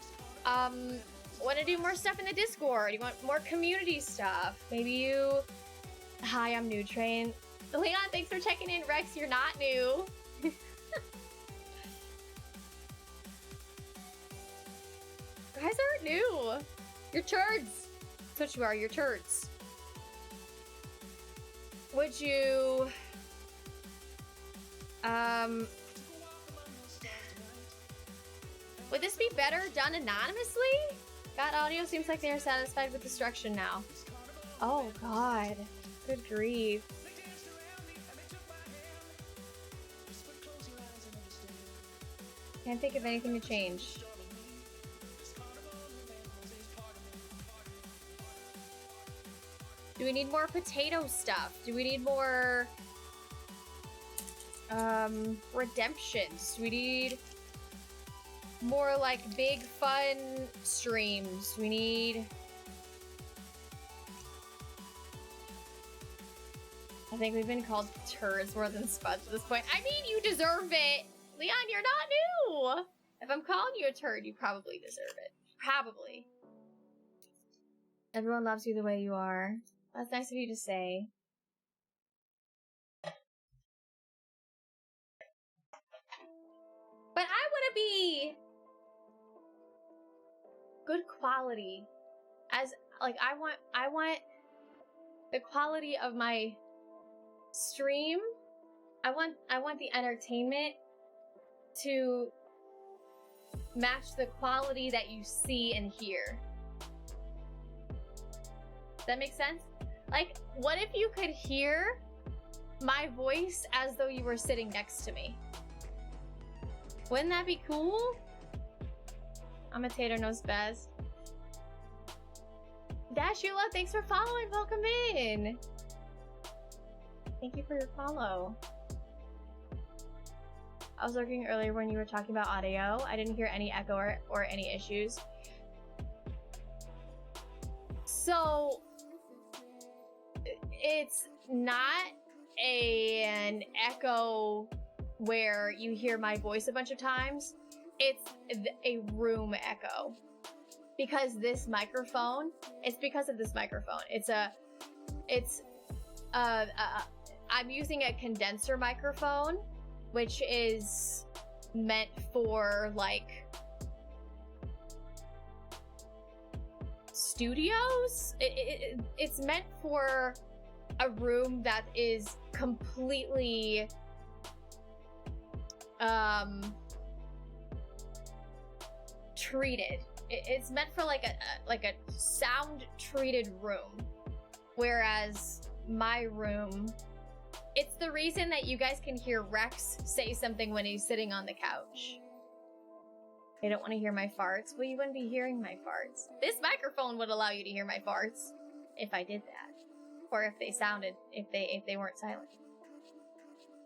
want to do more stuff in the Discord. You want more community stuff. Maybe you... Hi, I'm New Train. Leon, thanks for checking in. Rex, you're not new. You guys aren't new. You're turds. That's what you are, you're turds. Would you... would this be better done anonymously? God Audio seems like they are satisfied with destruction now. Oh god. Good grief. Can't think of anything to change. Do we need more potato stuff? Do we need more... Redemptions. We need more like big fun streams. We need... I think we've been called turds more than spuds at this point. I mean, you deserve it! Leon, you're not new! If I'm calling you a turd, you probably deserve it. Probably. Everyone loves you the way you are. That's nice of you to say. But I want to be good quality. As, like, I want the quality of my stream. I want the entertainment to match the quality that you see and hear. Does that make sense? Like, what if you could hear my voice as though you were sitting next to me? Wouldn't that be cool? I'm a tater knows best. Dashula, thanks for following. Welcome in. Thank you for your follow. I was looking earlier when you were talking about audio. I didn't hear any echo or any issues. So, it's not an echo where you hear my voice a bunch of times. It's a room echo. Because this microphone, it's because of this microphone. I'm using a condenser microphone, which is meant for, like, studios? It's meant for a room that is completely, treated. It's meant for, like a sound-treated room. Whereas my room... It's the reason that you guys can hear Rex say something when he's sitting on the couch. They don't want to hear my farts. Well, you wouldn't be hearing my farts. This microphone would allow you to hear my farts if I did that. Or if they sounded, if they weren't silent.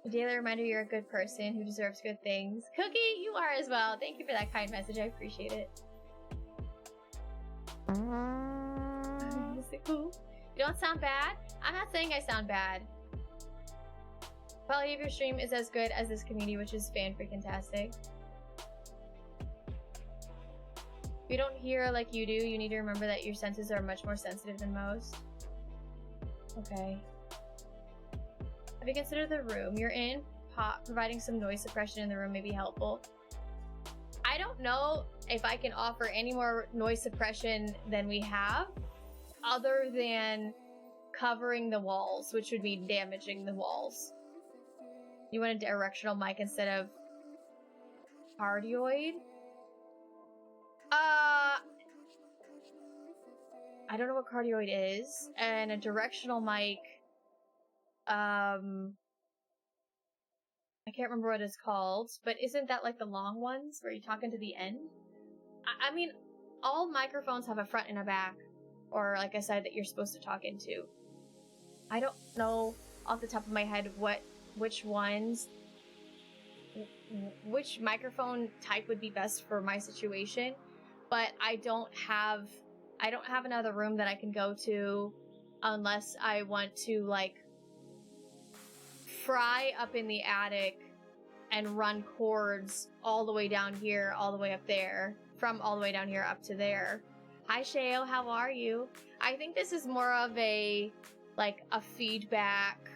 A daily reminder you're a good person who deserves good things. Cookie, you are as well. Thank you for that kind message. I appreciate it. Is it cool? You don't sound bad? I'm not saying I sound bad. Quality of your stream is as good as this community, which is fan-freaking-tastic. If you don't hear like you do, you need to remember that your senses are much more sensitive than most. Okay. Have you considered the room you're in? Providing some noise suppression in the room may be helpful. I don't know if I can offer any more noise suppression than we have, other than covering the walls, which would be damaging the walls. You want a directional mic instead of cardioid? I don't know what cardioid is, and a directional mic, I can't remember what it's called, but isn't that like the long ones where you talk into the end? I mean, all microphones have a front and a back, or like a side that you're supposed to talk into. I don't know off the top of my head which microphone type would be best for my situation, but I don't have another room that I can go to unless I want to, like, fry up in the attic and run cords all the way down here, all the way up there, from all the way down here up to there. Hi Shayo, how are you? I think this is more of a, like, a feedback,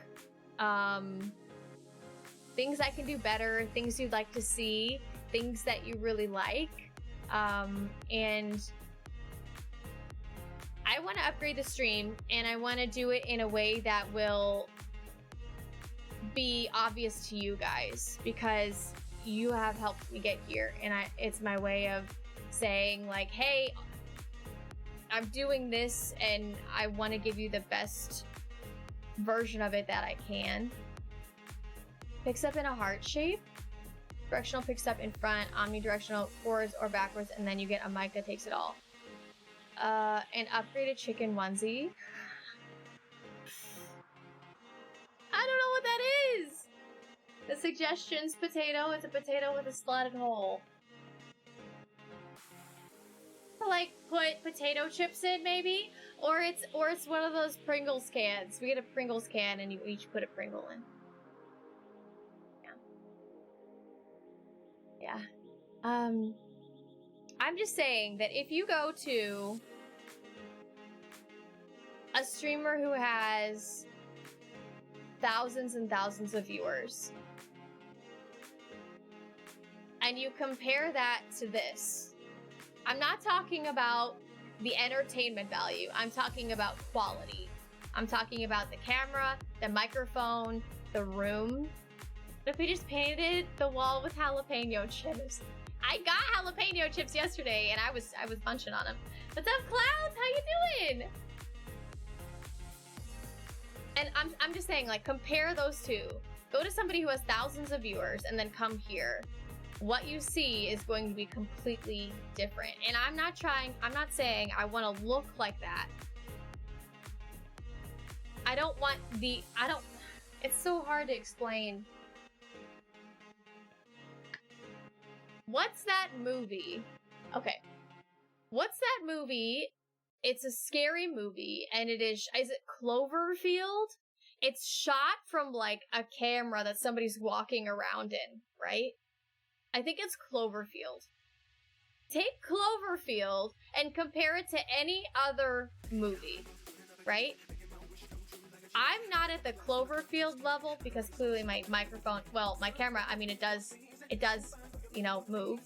things I can do better, things you'd like to see, things that you really like, and I want to upgrade the stream, and I want to do it in a way that will be obvious to you guys, because you have helped me get here, and it's my way of saying, like, hey, I'm doing this, and I want to give you the best version of it that I can. Picks up in a heart shape. Directional picks up in front, omnidirectional forwards or backwards, and then you get a mic that takes it all. An upgraded chicken onesie. I don't know what that is. The suggestion's potato. It's a potato with a slotted hole. Like put potato chips in maybe, or it's one of those Pringles cans. We get a Pringles can and you each put a Pringle in. Yeah. I'm just saying that if you go to a streamer who has thousands and thousands of viewers and you compare that to this, I'm not talking about the entertainment value. I'm talking about quality. I'm talking about the camera, the microphone, the room. If we just painted the wall with jalapeno chips. I got jalapeno chips yesterday and I was munching on them. What's up, Clouds? How you doing? And I'm just saying, like, compare those two. Go to somebody who has thousands of viewers and then come here. What you see is going to be completely different. And I'm not saying I want to look like that. It's so hard to explain. What's that movie? Okay. What's that movie? It's a scary movie, and is it Cloverfield? It's shot from, like, a camera that somebody's walking around in, right? I think it's Cloverfield. Take Cloverfield and compare it to any other movie, right? I'm not at the Cloverfield level because clearly my microphone, well, my camera, I mean, it does, you know, move.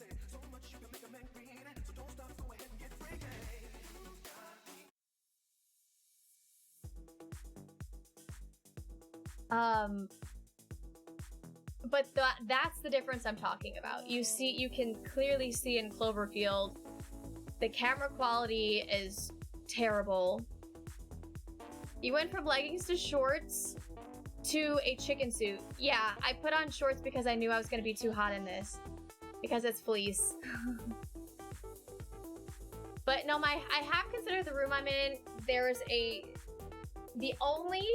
But that's the difference I'm talking about. You can clearly see in Cloverfield, the camera quality is terrible. You went from leggings to shorts to a chicken suit. Yeah, I put on shorts because I knew I was going to be too hot in this. Because it's fleece. But no, I have considered the room I'm in. There's the only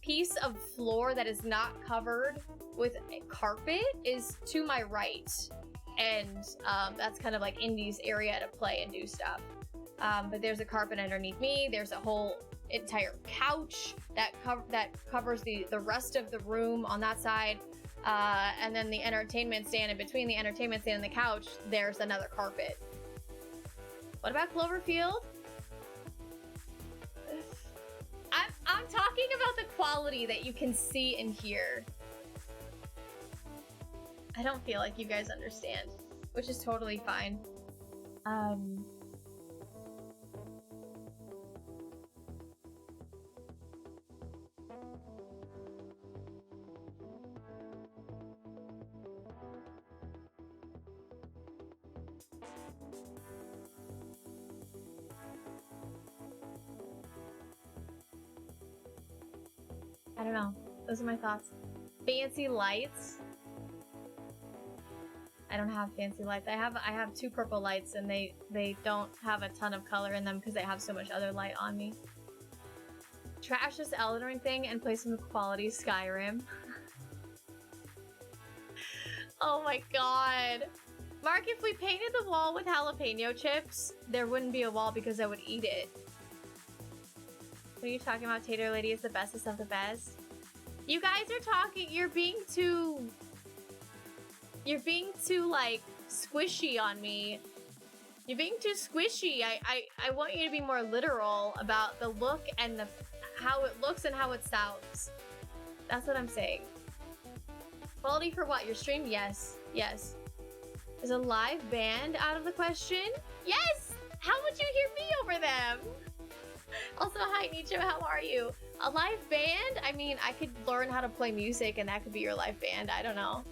piece of floor that is not covered with a carpet is to my right. And that's kind of like Indy's area to play and do stuff. But there's a carpet underneath me. There's a whole entire couch that covers the rest of the room on that side. And then the entertainment stand, and between the entertainment stand and the couch, there's another carpet. What about Cloverfield? I'm talking about the quality that you can see and hear. I don't feel like you guys understand, which is totally fine. I don't know. Those are my thoughts. Fancy lights. I don't have fancy lights. I have two purple lights and they don't have a ton of color in them because they have so much other light on me. Trash this Elden Ring thing and play some quality Skyrim. Oh my god. Mark, if we painted the wall with jalapeno chips, there wouldn't be a wall because I would eat it. What are you talking about? Tater Lady is the bestest of the best. You guys are talking, you're being too like squishy on me. You're being too squishy. I want you to be more literal about the look and how it looks and how it sounds. That's what I'm saying. Quality for what? Your stream? Yes. Yes. Is a live band out of the question? Yes! How would you hear me over them? Also, hi Nietzsche, how are you? A live band? I mean, I could learn how to play music and that could be your live band. I don't know.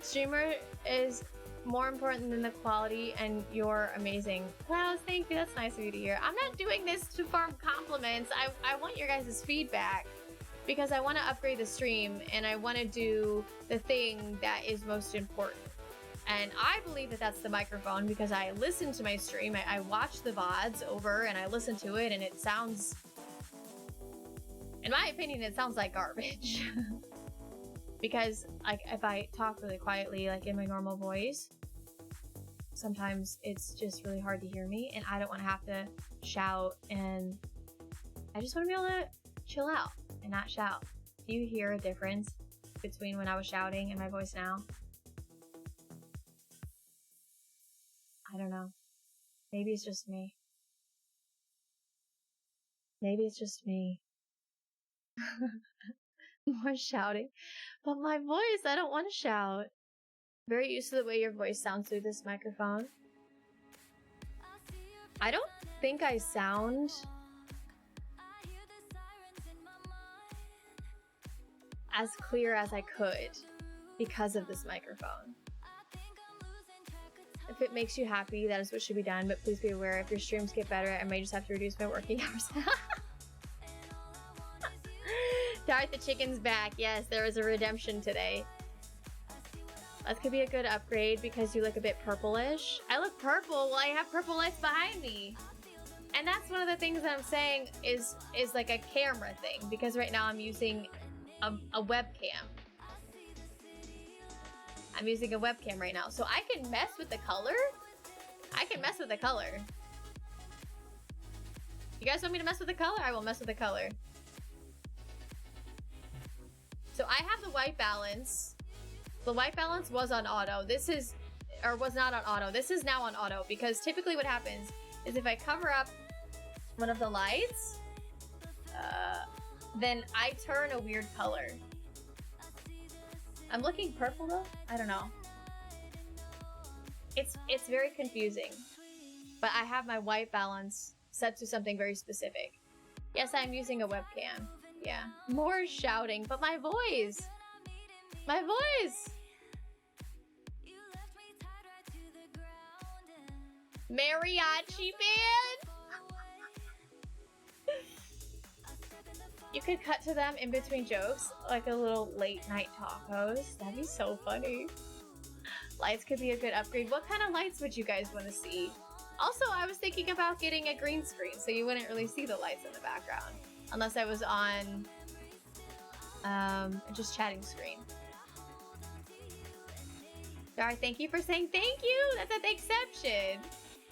Streamer is more important than the quality and you're amazing. Well, thank you. That's nice of you to hear. I'm not doing this to farm compliments. I want your guys' feedback because I want to upgrade the stream and I want to do the thing that is most important. And I believe that that's the microphone because I listen to my stream. I watch the VODs over and I listen to it and it sounds, in my opinion, it sounds like garbage. Because like if I talk really quietly, like in my normal voice, sometimes it's just really hard to hear me, and I don't want to have to shout, and I just want to be able to chill out and not shout. Do you hear a difference between when I was shouting and my voice now? I don't know. Maybe it's just me. Maybe it's just me. More shouting. But my voice, I don't want to shout. Very used to the way your voice sounds through this microphone. I don't think I sound as clear as I could because of this microphone. If it makes you happy, that is what should be done, but please be aware if your streams get better, I may just have to reduce my working hours. Darth the chicken's back. Yes, there was a redemption today. That could be a good upgrade because you look a bit purplish. I look purple. Well, I have purple lights behind me. And that's one of the things that I'm saying is like a camera thing, because right now I'm using a webcam. I'm using a webcam right now, so I can mess with the color. I can mess with the color. You guys want me to mess with the color? I will mess with the color. So I have the white balance. The white balance was on auto. This is, or was not on auto. This is now on auto, because typically what happens is if I cover up one of the lights, then I turn a weird color. I'm looking purple though? I don't know. It's very confusing. But I have my white balance set to something very specific. Yes, I'm using a webcam. Yeah. More shouting, but my voice! My voice! Mariachi band? You could cut to them in between jokes, like a little late night tacos. That'd be so funny. Lights could be a good upgrade. What kind of lights would you guys want to see? Also, I was thinking about getting a green screen so you wouldn't really see the lights in the background. Unless I was on just chatting screen. Dar, thank you for saying thank you! That's an exception!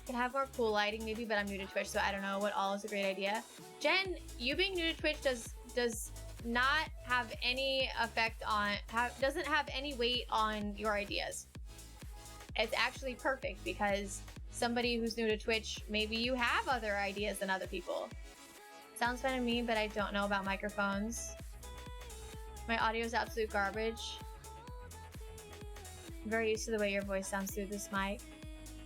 Could have more cool lighting maybe, but I'm new to Twitch, so I don't know what all is a great idea. Jen, you being new to Twitch does not have any effect on, doesn't have any weight on your ideas. It's actually perfect because somebody who's new to Twitch, maybe you have other ideas than other people. Sounds fun to me, but I don't know about microphones. My audio is absolute garbage. I'm very used to the way your voice sounds through this mic.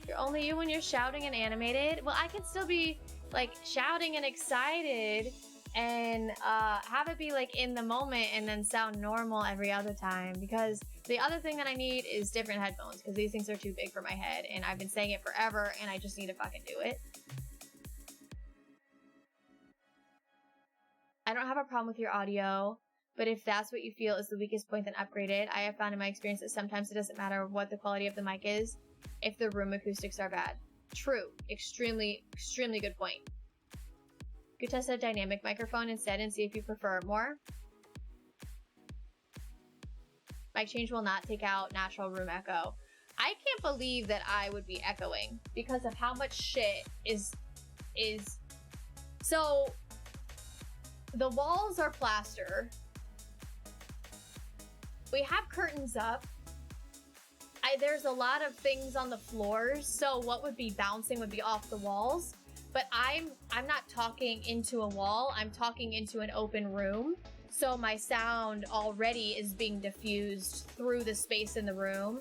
You're only you when you're shouting and animated. Well, I can still be like shouting and excited and have it be like in the moment and then sound normal every other time, because the other thing that I need is different headphones, because these things are too big for my head and I've been saying it forever and I just need to fucking do it. I don't have a problem with your audio, but if that's what you feel is the weakest point, then upgrade it. I have found in my experience that sometimes it doesn't matter what the quality of the mic is if the room acoustics are bad. True. Extremely, extremely good point. You could test a dynamic microphone instead and see if you prefer it more. Mic change will not take out natural room echo. I can't believe that I would be echoing because of how much shit is... So, the walls are plaster. We have curtains up. There's a lot of things on the floors, so what would be bouncing would be off the walls. But I'm not talking into a wall, I'm talking into an open room. So my sound already is being diffused through the space in the room.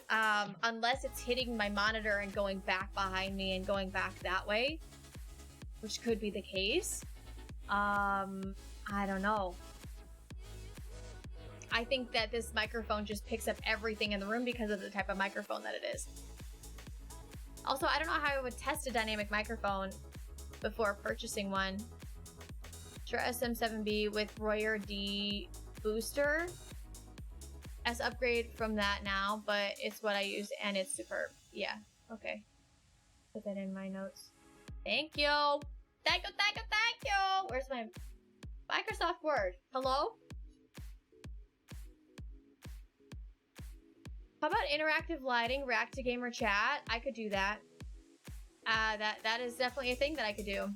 Unless it's hitting my monitor and going back behind me and going back that way, which could be the case. I don't know. I think that this microphone just picks up everything in the room because of the type of microphone that it is. Also, I don't know how I would test a dynamic microphone before purchasing one. Sure, SM7B with Royer D booster. S upgrade from that now, but it's what I use and it's superb. Yeah, okay. Put that in my notes. Thank you! Thank you, thank you, thank you! Where's my Microsoft Word? Hello? How about interactive lighting, react to gamer chat? I could do that. That is definitely a thing that I could do.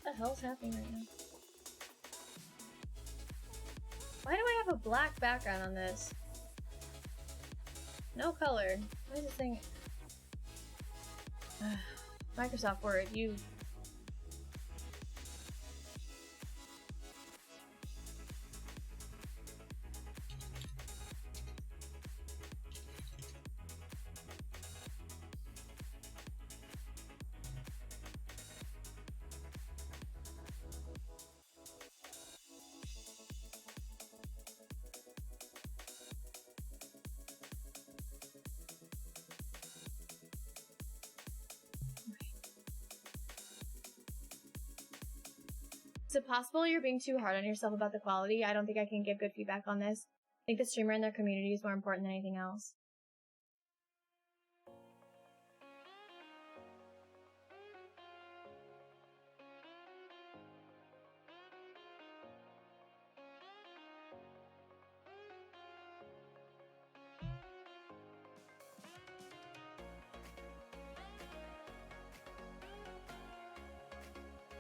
What the hell's happening right now? Why do I have a black background on this? No color. What is this thing? Microsoft Word, you... Is it possible you're being too hard on yourself about the quality? I don't think I can give good feedback on this. I think the streamer and their community is more important than anything else.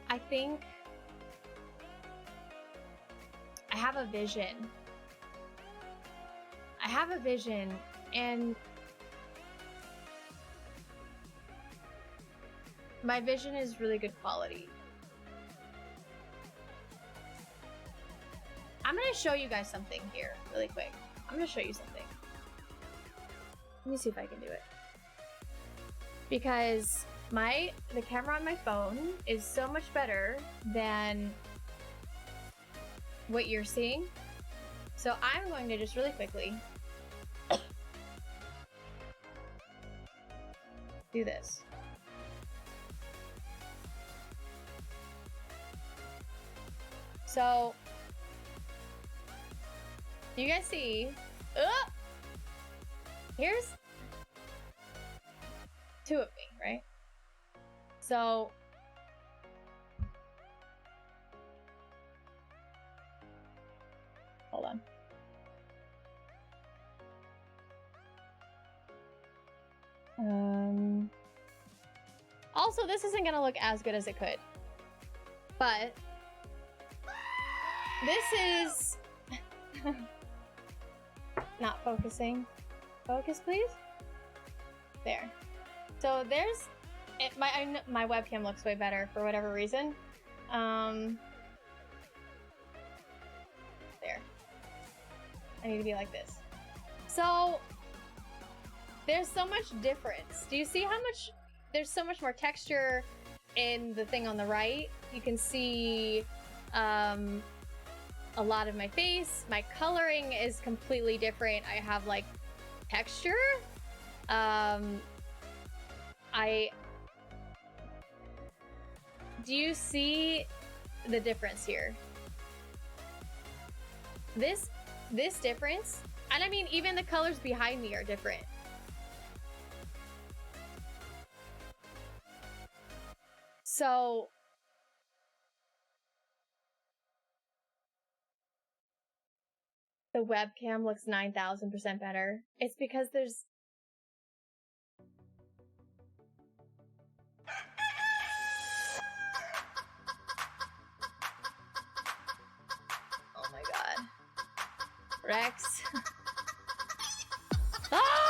I think I have a vision. I have a vision, and my vision is really good quality. I'm gonna show you guys something here really quick. I'm gonna show you something. Let me see if I can do it. Because the camera on my phone is so much better than what you're seeing. So I'm going to just really quickly do this. So you guys see, here's two of me, right? So hold on. Also, this isn't gonna look as good as it could, but this is not focusing. Focus, please. There. So there's it. My webcam looks way better for whatever reason. There. I need to be like this. So there's so much difference. Do you see how much? There's so much more texture in the thing on the right. You can see a lot of my face. My coloring is completely different. I have like texture. Do you see the difference here? This difference, and I mean even the colors behind me are different. So the webcam looks 9,000% better. It's because there's oh my god. Rex. Ah!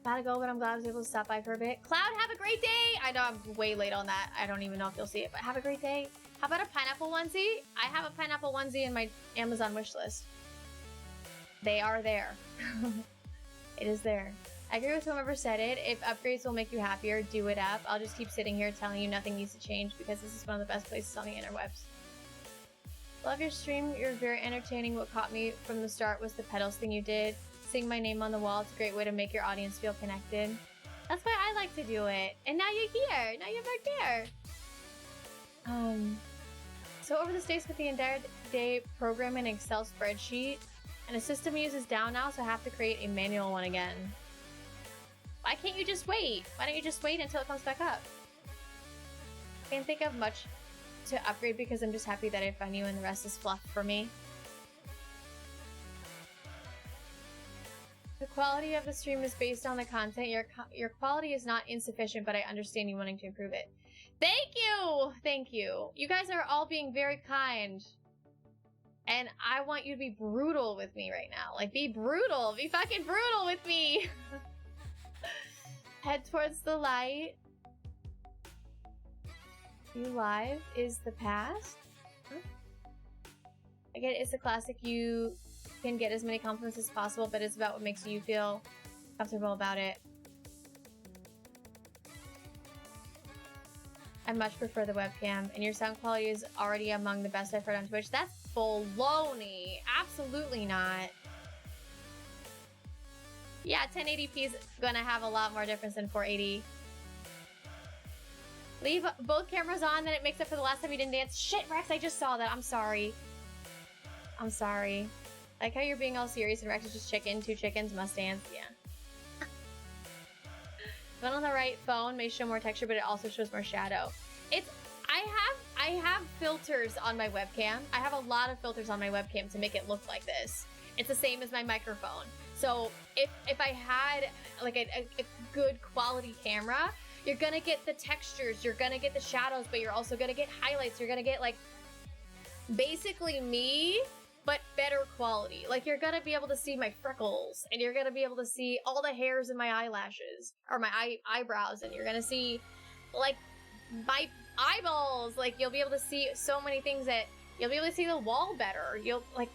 Gotta go, but I'm glad I was able to stop by for a bit. Cloud, have a great day! I know I'm way late on that. I don't even know if you'll see it, but have a great day. How about a pineapple onesie? I have a pineapple onesie in my Amazon wish list. They are there. It is there. I agree with whoever said it. If upgrades will make you happier, do it up. I'll just keep sitting here telling you nothing needs to change because this is one of the best places on the interwebs. Love your stream. You're very entertaining. What caught me from the start was the pedals thing you did. Seeing my name on the wall, it's a great way to make your audience feel connected. That's why I like to do it. And now you're here. Now you're back there. So over the days with the entire day program an Excel spreadsheet, and a system uses down now, so I have to create a manual one again. Why can't you just wait? Why don't you just wait until it comes back up? Can't think of much to upgrade because I'm just happy that I found you and the rest is fluff for me. The quality of the stream is based on the content. Your quality is not insufficient, but I understand you wanting to improve it. Thank you! Thank you. You guys are all being very kind. And I want you to be brutal with me right now. Like, be brutal. Be fucking brutal with me. Head towards the light. You live is the past. Huh? I get it, it's a classic. You can get as many compliments as possible, but it's about what makes you feel comfortable about it. I much prefer the webcam, and your sound quality is already among the best I've heard on Twitch. That's baloney. Absolutely not. Yeah, 1080p is gonna have a lot more difference than 480. Leave both cameras on, then it makes up for the last time you didn't dance. Shit, Rex, I just saw that. I'm sorry. I'm sorry. Like how you're being all serious and Rex is just chicken. 2 chickens must dance. Yeah. One on the right phone may show more texture, but it also shows more shadow. I have filters on my webcam. I have a lot of filters on my webcam to make it look like this. It's the same as my microphone. So if I had like a good quality camera, you're gonna get the textures, you're gonna get the shadows, but you're also gonna get highlights. You're gonna get like basically me, but better quality. Like you're gonna be able to see my freckles, and you're gonna be able to see all the hairs in my eyelashes or my eyebrows, and you're gonna see like my eyeballs. Like you'll be able to see so many things that you'll be able to see the wall better. You'll like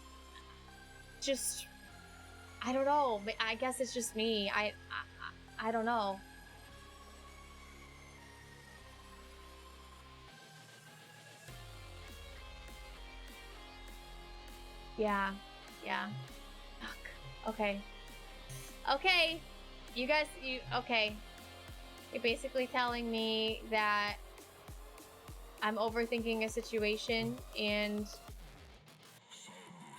just I don't know. I guess it's just me. I don't know. Yeah. Fuck. Okay. Okay. You guys, okay. You're basically telling me that I'm overthinking a situation and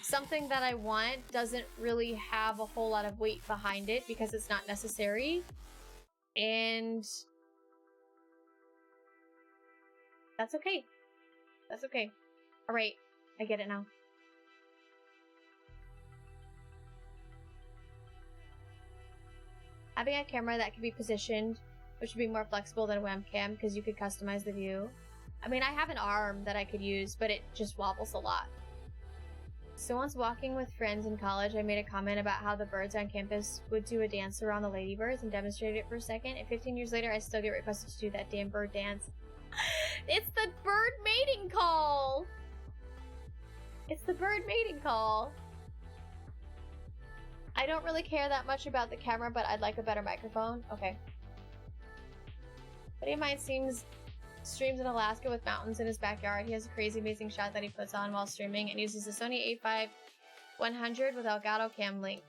something that I want doesn't really have a whole lot of weight behind it because it's not necessary. And that's okay. That's okay. All right. I get it now. Having a camera that can be positioned, which would be more flexible than a webcam because you could customize the view. I mean, I have an arm that I could use, but it just wobbles a lot. So once walking with friends in college, I made a comment about how the birds on campus would do a dance around the ladybirds and demonstrated it for a second. And 15 years later, I still get requested to do that damn bird dance. It's the bird mating call! It's the bird mating call. I don't really care that much about the camera, but I'd like a better microphone. Okay. A buddy of mine streams in Alaska with mountains in his backyard. He has a crazy amazing shot that he puts on while streaming and uses a Sony a5100 with Elgato Cam Link.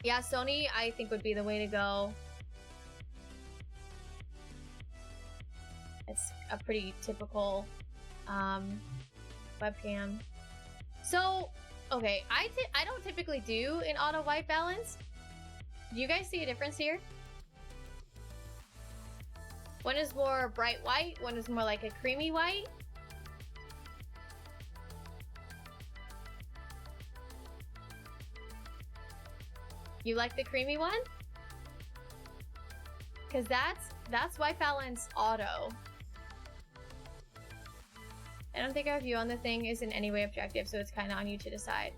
Yeah, Sony I think would be the way to go. It's a pretty typical webcam. So, okay, I don't typically do an auto white balance. Do you guys see a difference here? One is more bright white, one is more like a creamy white. You like the creamy one? Cause that's white balance auto. I don't think our view on the thing is in any way objective, so it's kind of on you to decide.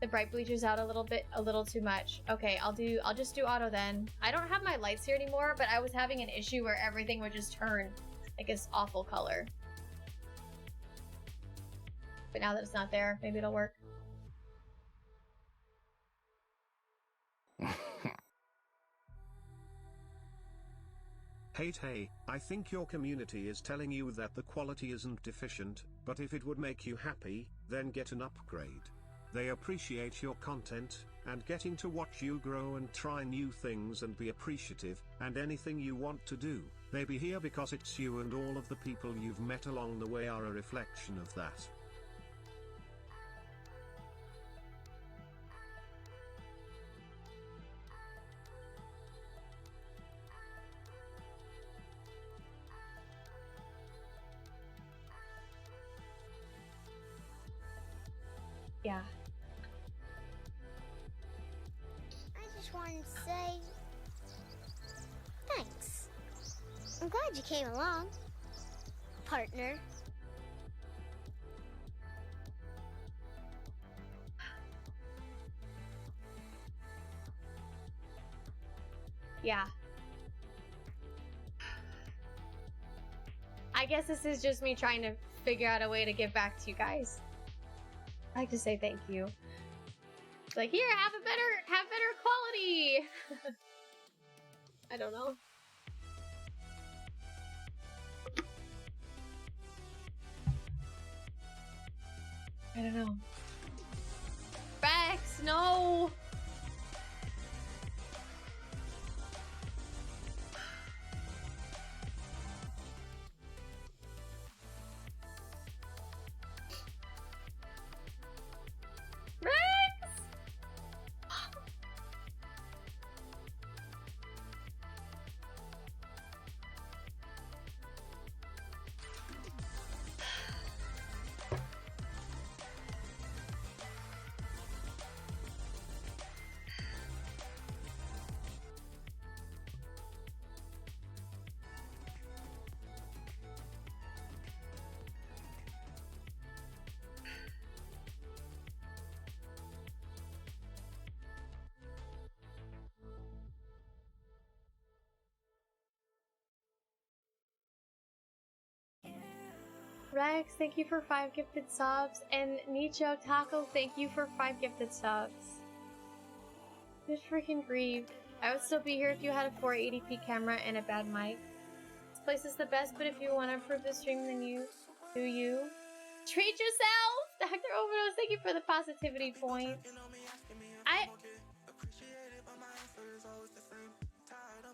The bright bleacher's out a little too much. Okay, I'll just do auto then. I don't have my lights here anymore, but I was having an issue where everything would just turn like this awful color. But now that it's not there, maybe it'll work. Hey, I think your community is telling you that the quality isn't deficient, but if it would make you happy, then get an upgrade. They appreciate your content, and getting to watch you grow and try new things and be appreciative, and anything you want to do, they be here because it's you, and all of the people you've met along the way are a reflection of that. Yeah. I just wanted to say thanks. I'm glad you came along, partner. Yeah. I guess this is just me trying to figure out a way to give back to you guys. I'd like to say thank you. It's like, here, have better quality. I don't know. I don't know. Rex, no. Rex! Rex, thank you for 5 gifted subs. And Nicho Taco, thank you for 5 gifted subs. Good freaking grief. I would still be here if you had a 480p camera and a bad mic. This place is the best, but if you want to improve the stream, then you do you. Treat yourself! Dr. Overdose, thank you for the positivity points.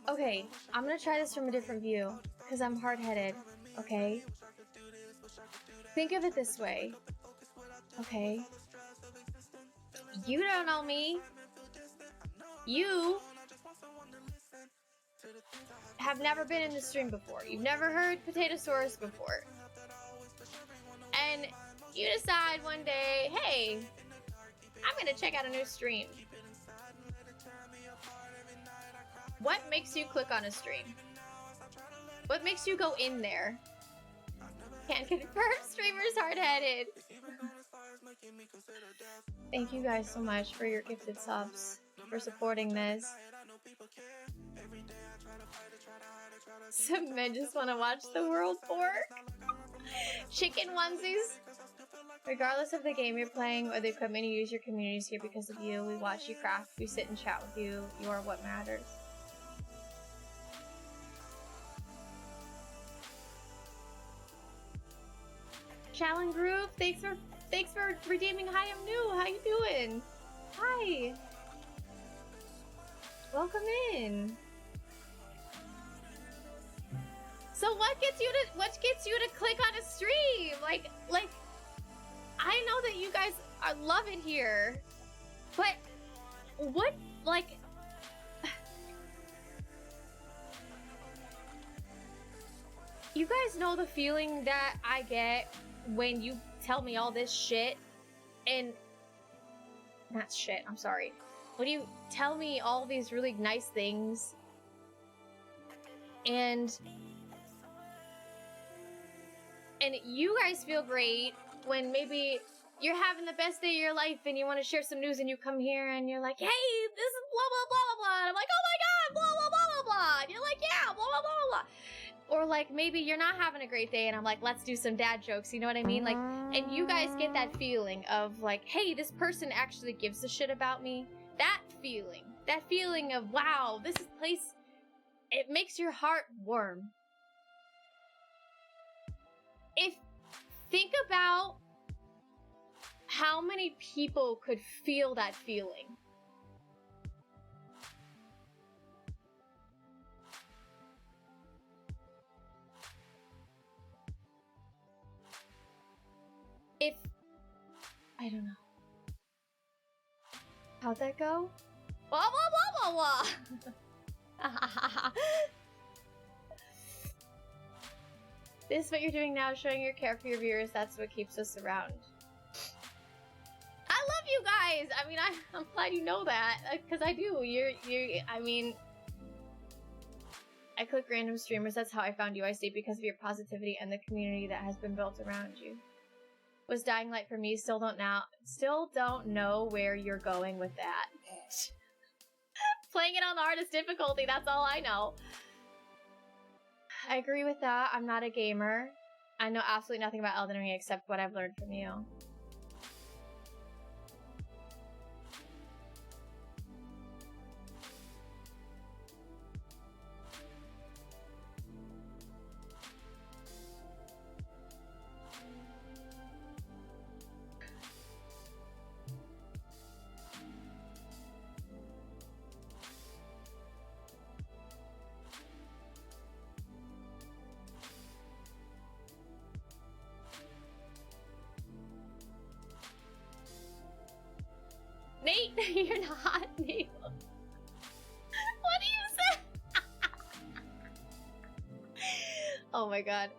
Okay, I'm gonna try this from a different view, because I'm hard-headed, okay? Think of it this way, okay? You don't know me. You have never been in the stream before. You've never heard Potatosaurus before. And you decide one day, hey, I'm gonna check out a new stream. What makes you click on a stream? What makes you go in there? Can't confirm, streamer's hard-headed. Thank you guys so much for your gifted subs, for supporting this. Some men just want to watch the world pork. Chicken onesies. Regardless of the game you're playing or the equipment you use, your community is here because of you. We watch you craft, we sit and chat with you. You are what matters. Challenge group, thanks for redeeming. Hi, I'm new. How you doing? Hi. Welcome in. So what gets you to click on a stream? Like I know that you guys love it here, but what, like, you guys know the feeling that I get when you tell me all this shit and not shit, I'm sorry. When you tell me all these really nice things and you guys feel great when maybe you're having the best day of your life and you want to share some news and you come here and you're like, hey, this is blah, blah, blah, blah, blah. And I'm like, oh my God, blah, blah, blah, blah, blah. And you're like, yeah, blah, blah, blah, blah, blah. Or like maybe you're not having a great day and I'm like, let's do some dad jokes, you know what I mean? Like, and you guys get that feeling of like, hey, this person actually gives a shit about me. That feeling of, wow, this place, it makes your heart warm. Think about how many people could feel that feeling. I don't know. How'd that go? Blah, blah, blah, blah, blah. This is what you're doing now, showing your care for your viewers. That's what keeps us around. I love you guys. I mean, I'm glad you know that, because I do. I mean, I click random streamers. That's how I found you. I see because of your positivity and the community that has been built around you. Was Dying Light for me. Still don't know where you're going with that. Playing it on the hardest difficulty. That's all I know. I agree with that. I'm not a gamer. I know absolutely nothing about Elden Ring except what I've learned from you. Nate, you're not Nate. What do you say? Oh my god.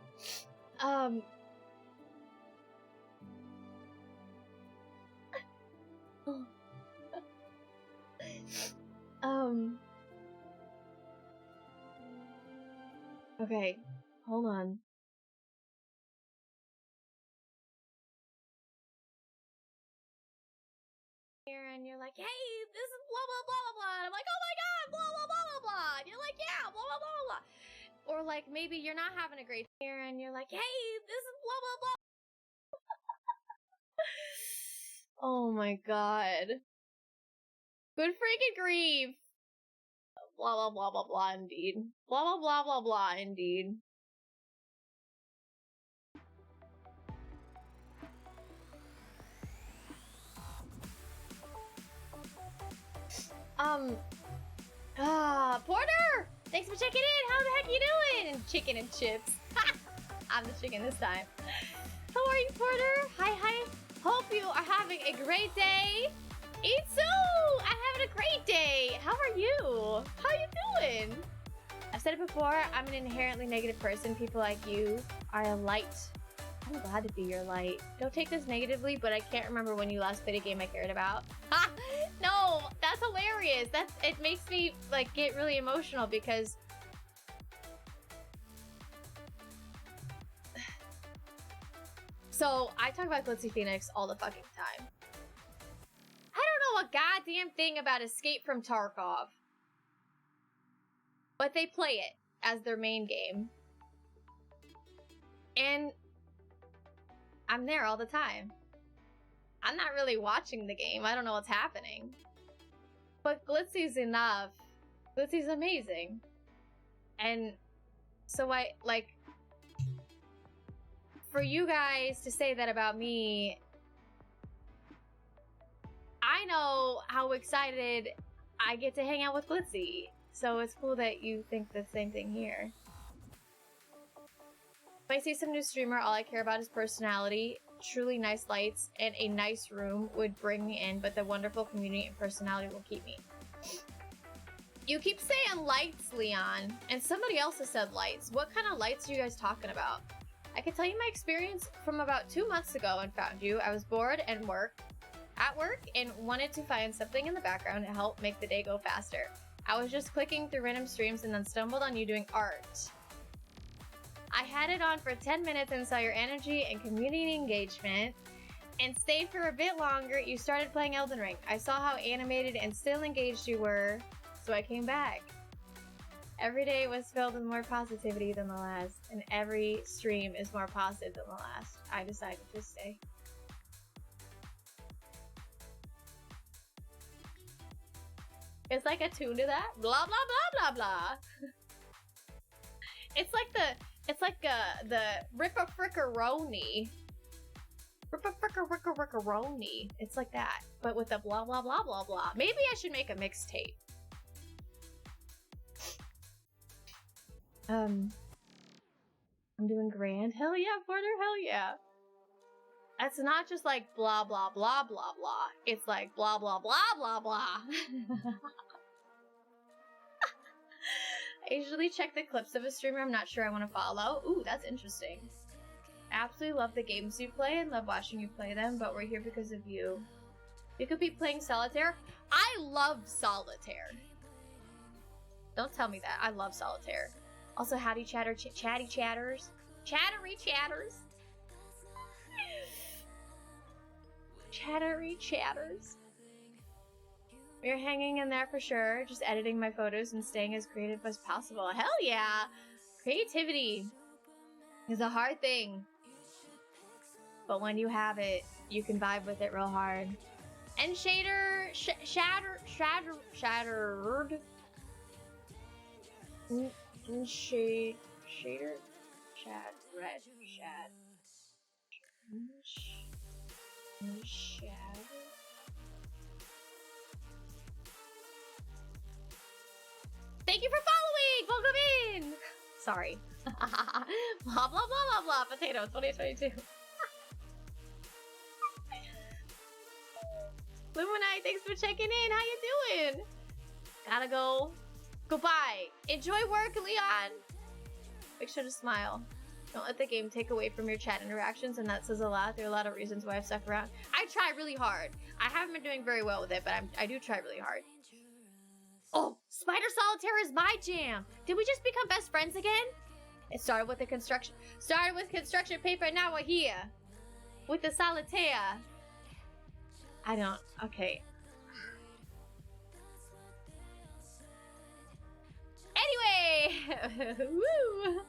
Okay, hold on. And you're like, hey, this is blah blah blah blah blah. And I'm like, oh my god, blah blah blah blah blah. And you're like, yeah, blah blah blah blah blah. Or like maybe you're not having a great day and you're like, hey, this is blah blah blah. Oh my god. Good freaking grief. Blah blah blah blah blah indeed. Blah blah blah blah blah indeed. Porter! Thanks for checking in! How the heck you doing? Chicken and chips. I'm the chicken this time. How are you, Porter? Hi. Hope you are having a great day. Itsu! I'm having a great day. How are you? How you doing? I've said it before, I'm an inherently negative person. People like you are a light. I'm glad to be your light. Don't take this negatively, but I can't remember when you last played a game I cared about. Ha! No, that's hilarious. It makes me like get really emotional because so I talk about Glitzy Phoenix all the fucking time. I don't know a goddamn thing about Escape from Tarkov, but they play it as their main game, and I'm there all the time. I'm not really watching the game. I don't know what's happening. But Glitzy's enough. Glitzy's amazing. And so I, like, for you guys to say that about me, I know how excited I get to hang out with Glitzy. So it's cool that you think the same thing here. If I see some new streamer, all I care about is personality. Truly nice lights and a nice room would bring me in, but the wonderful community and personality will keep me. You keep saying lights, Leon, and somebody else has said lights. What kind of lights are you guys talking about? I can tell you my experience from about 2 months ago and found you. I was bored and at work and wanted to find something in the background to help make the day go faster. I was just clicking through random streams and then stumbled on you doing art. I had it on for 10 minutes and saw your energy and community engagement and stayed for a bit longer. You started playing Elden Ring. I saw how animated and still engaged you were, so I came back. Every day was filled with more positivity than the last, and every stream is more positive than the last. I decided to stay. It's like a tune to that. Blah blah blah blah blah. It's like the Ripper Frickaroni. Ripper Frickaroni. It's like that, but with the blah blah blah blah blah. Maybe I should make a mixtape. I'm doing grand. Hell yeah, Porter. Hell yeah. It's not just like blah blah blah blah blah. It's like blah blah blah blah blah. I usually check the clips of a streamer I'm not sure I want to follow. Ooh, that's interesting. Absolutely love the games you play and love watching you play them, but we're here because of you. You could be playing solitaire. I love solitaire. Don't tell me that. I love solitaire. Also, howdy chatter, chatty chatters. Chattery chatters. Chattery chatters. We're hanging in there for sure. Just editing my photos and staying as creative as possible. Hell yeah! Creativity is a hard thing. But when you have it, you can vibe with it real hard. And shattered. Shatter. Shader. Shad. Red. Shad. Shad. Thank you for following! Welcome in! Sorry. Blah, blah, blah, blah, blah. Potato 2022. Luminite, thanks for checking in. How you doing? Gotta go. Goodbye. Enjoy work, Leon. Make sure to smile. Don't let the game take away from your chat interactions, and that says a lot. There are a lot of reasons why I've stuck around. I try really hard. I haven't been doing very well with it, but I do try really hard. Oh, Spider Solitaire is my jam. Did we just become best friends again? It started with construction paper, and now we're here with the Solitaire. I don't. Okay. Anyway, woo.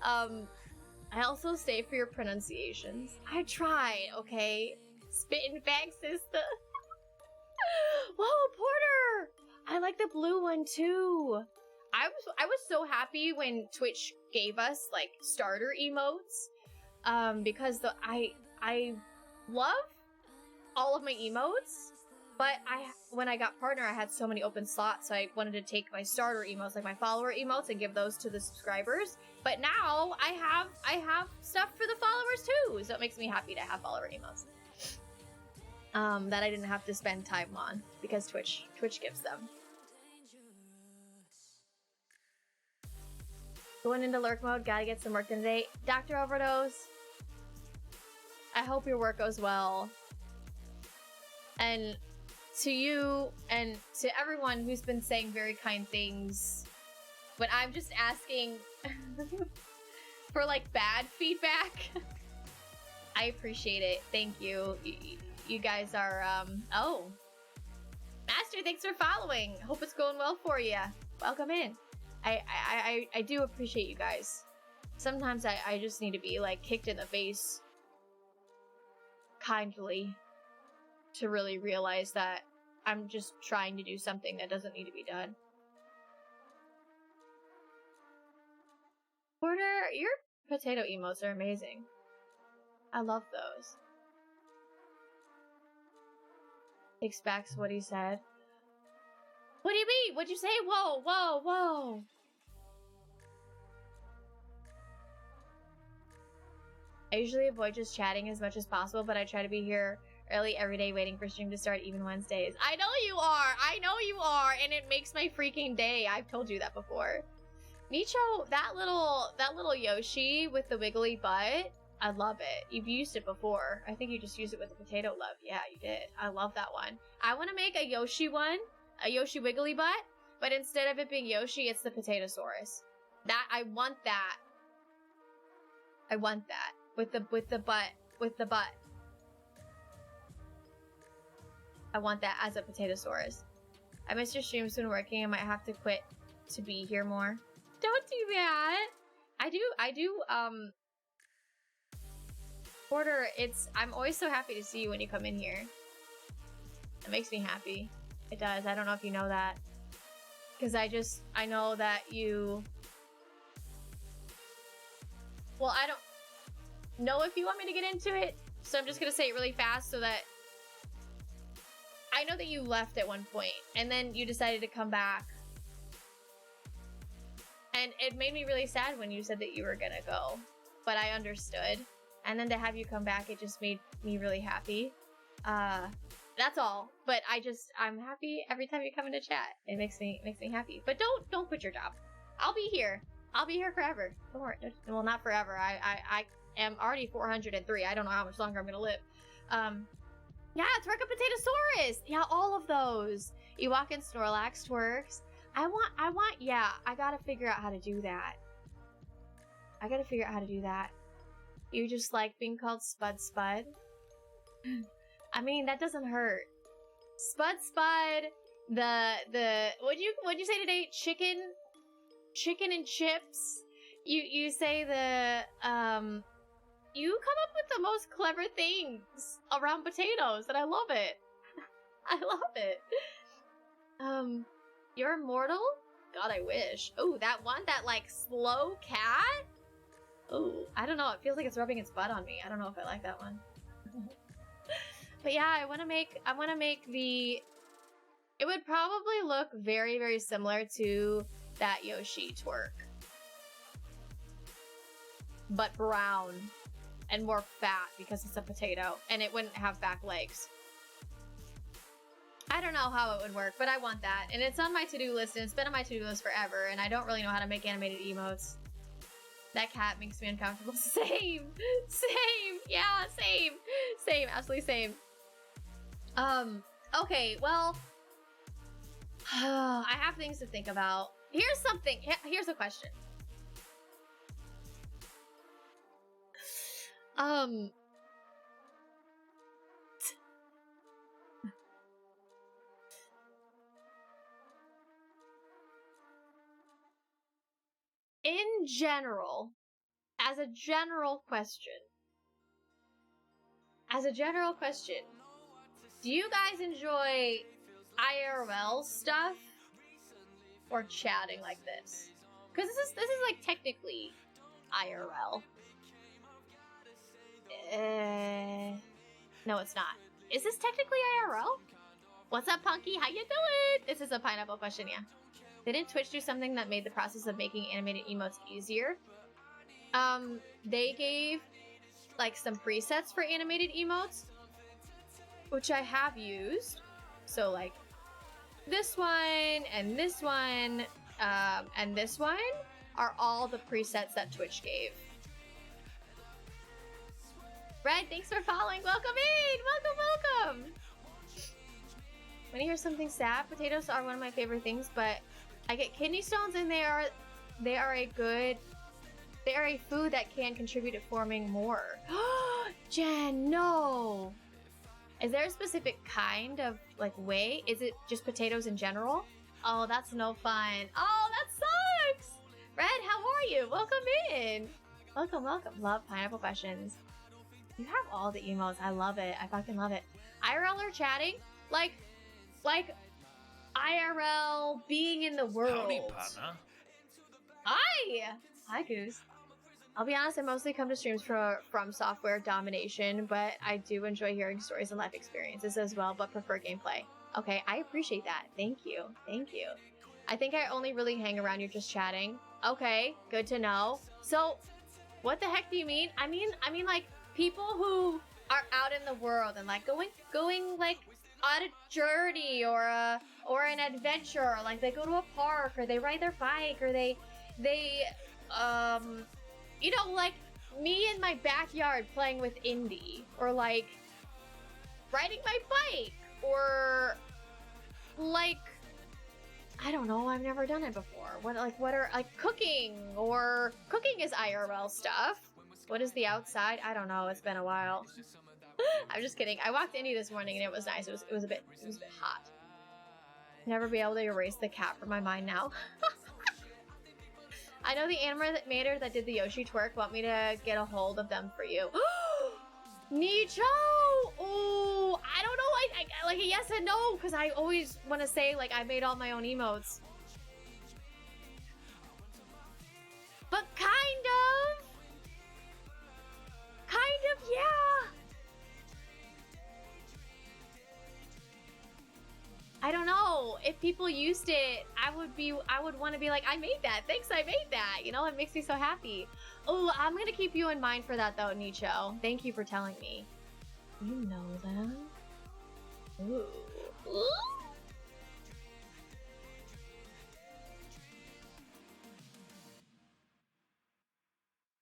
I also stay for your pronunciations. I tried, okay? Spitting back, sister. Whoa, Porter! I like the blue one too. I was so happy when Twitch gave us like starter emotes, because I love all of my emotes, but when I got partner, I had so many open slots, so I wanted to take my starter emotes, like my follower emotes, and give those to the subscribers. But now I have stuff for the followers too, so it makes me happy to have follower emotes. That I didn't have to spend time on because Twitch gives them. Going into lurk mode, gotta get some work done today. Dr. Overdose, I hope your work goes well. And to you and to everyone who's been saying very kind things, but I'm just asking for like bad feedback. I appreciate it. Thank you. You guys are, oh. Master, thanks for following. Hope it's going well for you. Welcome in. I do appreciate you guys. Sometimes I just need to be like kicked in the face kindly to really realize that I'm just trying to do something that doesn't need to be done. Porter, your potato emotes are amazing. I love those. Takes back what he said. What do you mean? What'd you say? Whoa, whoa, whoa. I usually avoid just chatting as much as possible, but I try to be here early every day waiting for stream to start, even Wednesdays. I know you are, and it makes my freaking day. I've told you that before. Micho, that little Yoshi with the wiggly butt, I love it. You've used it before. I think you just used it with the potato love. Yeah, you did. I love that one. I want to make a Yoshi one, a Yoshi wiggly butt, but instead of it being Yoshi, it's the Potatosaurus. I want that. I want that. With the butt. I want that as a Potatosaurus. I missed your streams when working. I might have to quit to be here more. Don't do that. I do, Porter, I'm always so happy to see you when you come in here. It makes me happy. It does. I don't know if you know that. Because I know that you... Well, I don't know if you want me to get into it, so I'm just gonna say it really fast so that... I know that you left at one point, and then you decided to come back. And it made me really sad when you said that you were gonna go. But I understood. And then to have you come back, it just made me really happy. That's all. But I'm happy every time you come into chat. It makes me happy. But don't quit your job. I'll be here. I'll be here forever. Don't worry. Well, not forever. I am already 403. I don't know how much longer I'm gonna live. Yeah, it's Twerk Potatosaurus. Yeah, all of those. Ewok and Snorlax twerks. Yeah, I gotta figure out how to do that. You just like being called Spud Spud? I mean, that doesn't hurt. Spud Spud, what'd you say today? Chicken and chips? You say you come up with the most clever things around potatoes, and I love it. I love it. You're immortal? God, I wish. Oh, that like slow cat? Oh, I don't know. It feels like it's rubbing its butt on me. I don't know if I like that one. But yeah, I want to make the... It would probably look very, very similar to that Yoshi twerk. But brown and more fat because it's a potato, and it wouldn't have back legs. I don't know how it would work, but I want that. And it's on my to-do list, and it's been on my to-do list forever, and I don't really know how to make animated emotes. That cat makes me uncomfortable. Same! Yeah, same, absolutely same. Okay, well... I have things to think about. Here's a question. In general, as a general question, do you guys enjoy IRL stuff or chatting like this? Because this is like technically IRL. No, it's not. Is this technically IRL? What's up, Punky? How you doing? This is a pineapple question, yeah. Didn't Twitch do something that made the process of making animated emotes easier? They gave like some presets for animated emotes, which I have used. So like this one and this one and this one are all the presets that Twitch gave. Red, thanks for following. Welcome in. Welcome. When you hear something sad, potatoes are one of my favorite things, but I get kidney stones, and they are a food that can contribute to forming more. Jen, no. Is there a specific kind of like way? Is it just potatoes in general? Oh, that's no fun. Oh, that sucks. Red, how are you? Welcome in. Welcome. Love pineapple questions. You have all the emotes. I love it. I fucking love it. IRL or chatting? Like IRL being in the world. Howdy, partner. Hi, Goose. I'll be honest, I mostly come to streams from software domination, but I do enjoy hearing stories and life experiences as well, but prefer gameplay. Okay, I appreciate that. Thank you. I think I only really hang around you just chatting. Okay, good to know. So, what the heck do you mean? I mean like people who are out in the world and like going like on a journey or an adventure, like they go to a park or they ride their bike or they you know, like me in my backyard playing with Indy, or like riding my bike, or like I don't know, I've never done it before. What are cooking, or cooking is IRL stuff. What is the outside? I don't know, it's been a while. I'm just kidding. I walked Indy this morning and it was nice. It was a bit hot. Never be able to erase the cat from my mind now. I know the animator that did the Yoshi twerk want me to get a hold of them for you. Nicho! Oh, I don't know. I like a yes and no because I always want to say like I made all my own emotes. But kind of. Kind of, yeah. I don't know. If people used it, I would want to be like, I made that. Thanks, I made that. You know, it makes me so happy. Oh, I'm gonna keep you in mind for that though, Nicho. Thank you for telling me. You know them. Ooh. Ooh.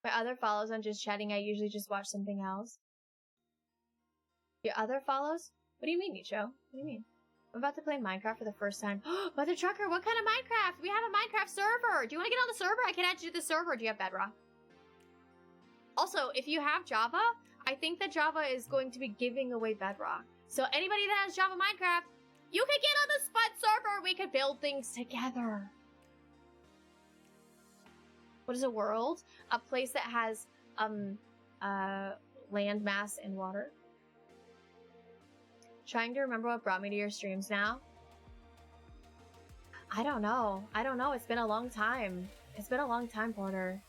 My other follows on just chatting, I usually just watch something else. Your other follows? What do you mean, Nicho? What do you mean? I'm about to play Minecraft for the first time. Mother Trucker, what kind of Minecraft? We have a Minecraft server. Do you want to get on the server? I can add you to the server. Do you have Bedrock? Also, if you have Java, I think that Java is going to be giving away Bedrock. So anybody that has Java Minecraft, you can get on the Spud server. We could build things together. What is a world? A place that has land mass and water. Trying to remember what brought me to your streams now. I don't know. It's been a long time. It's been a long time, Porter.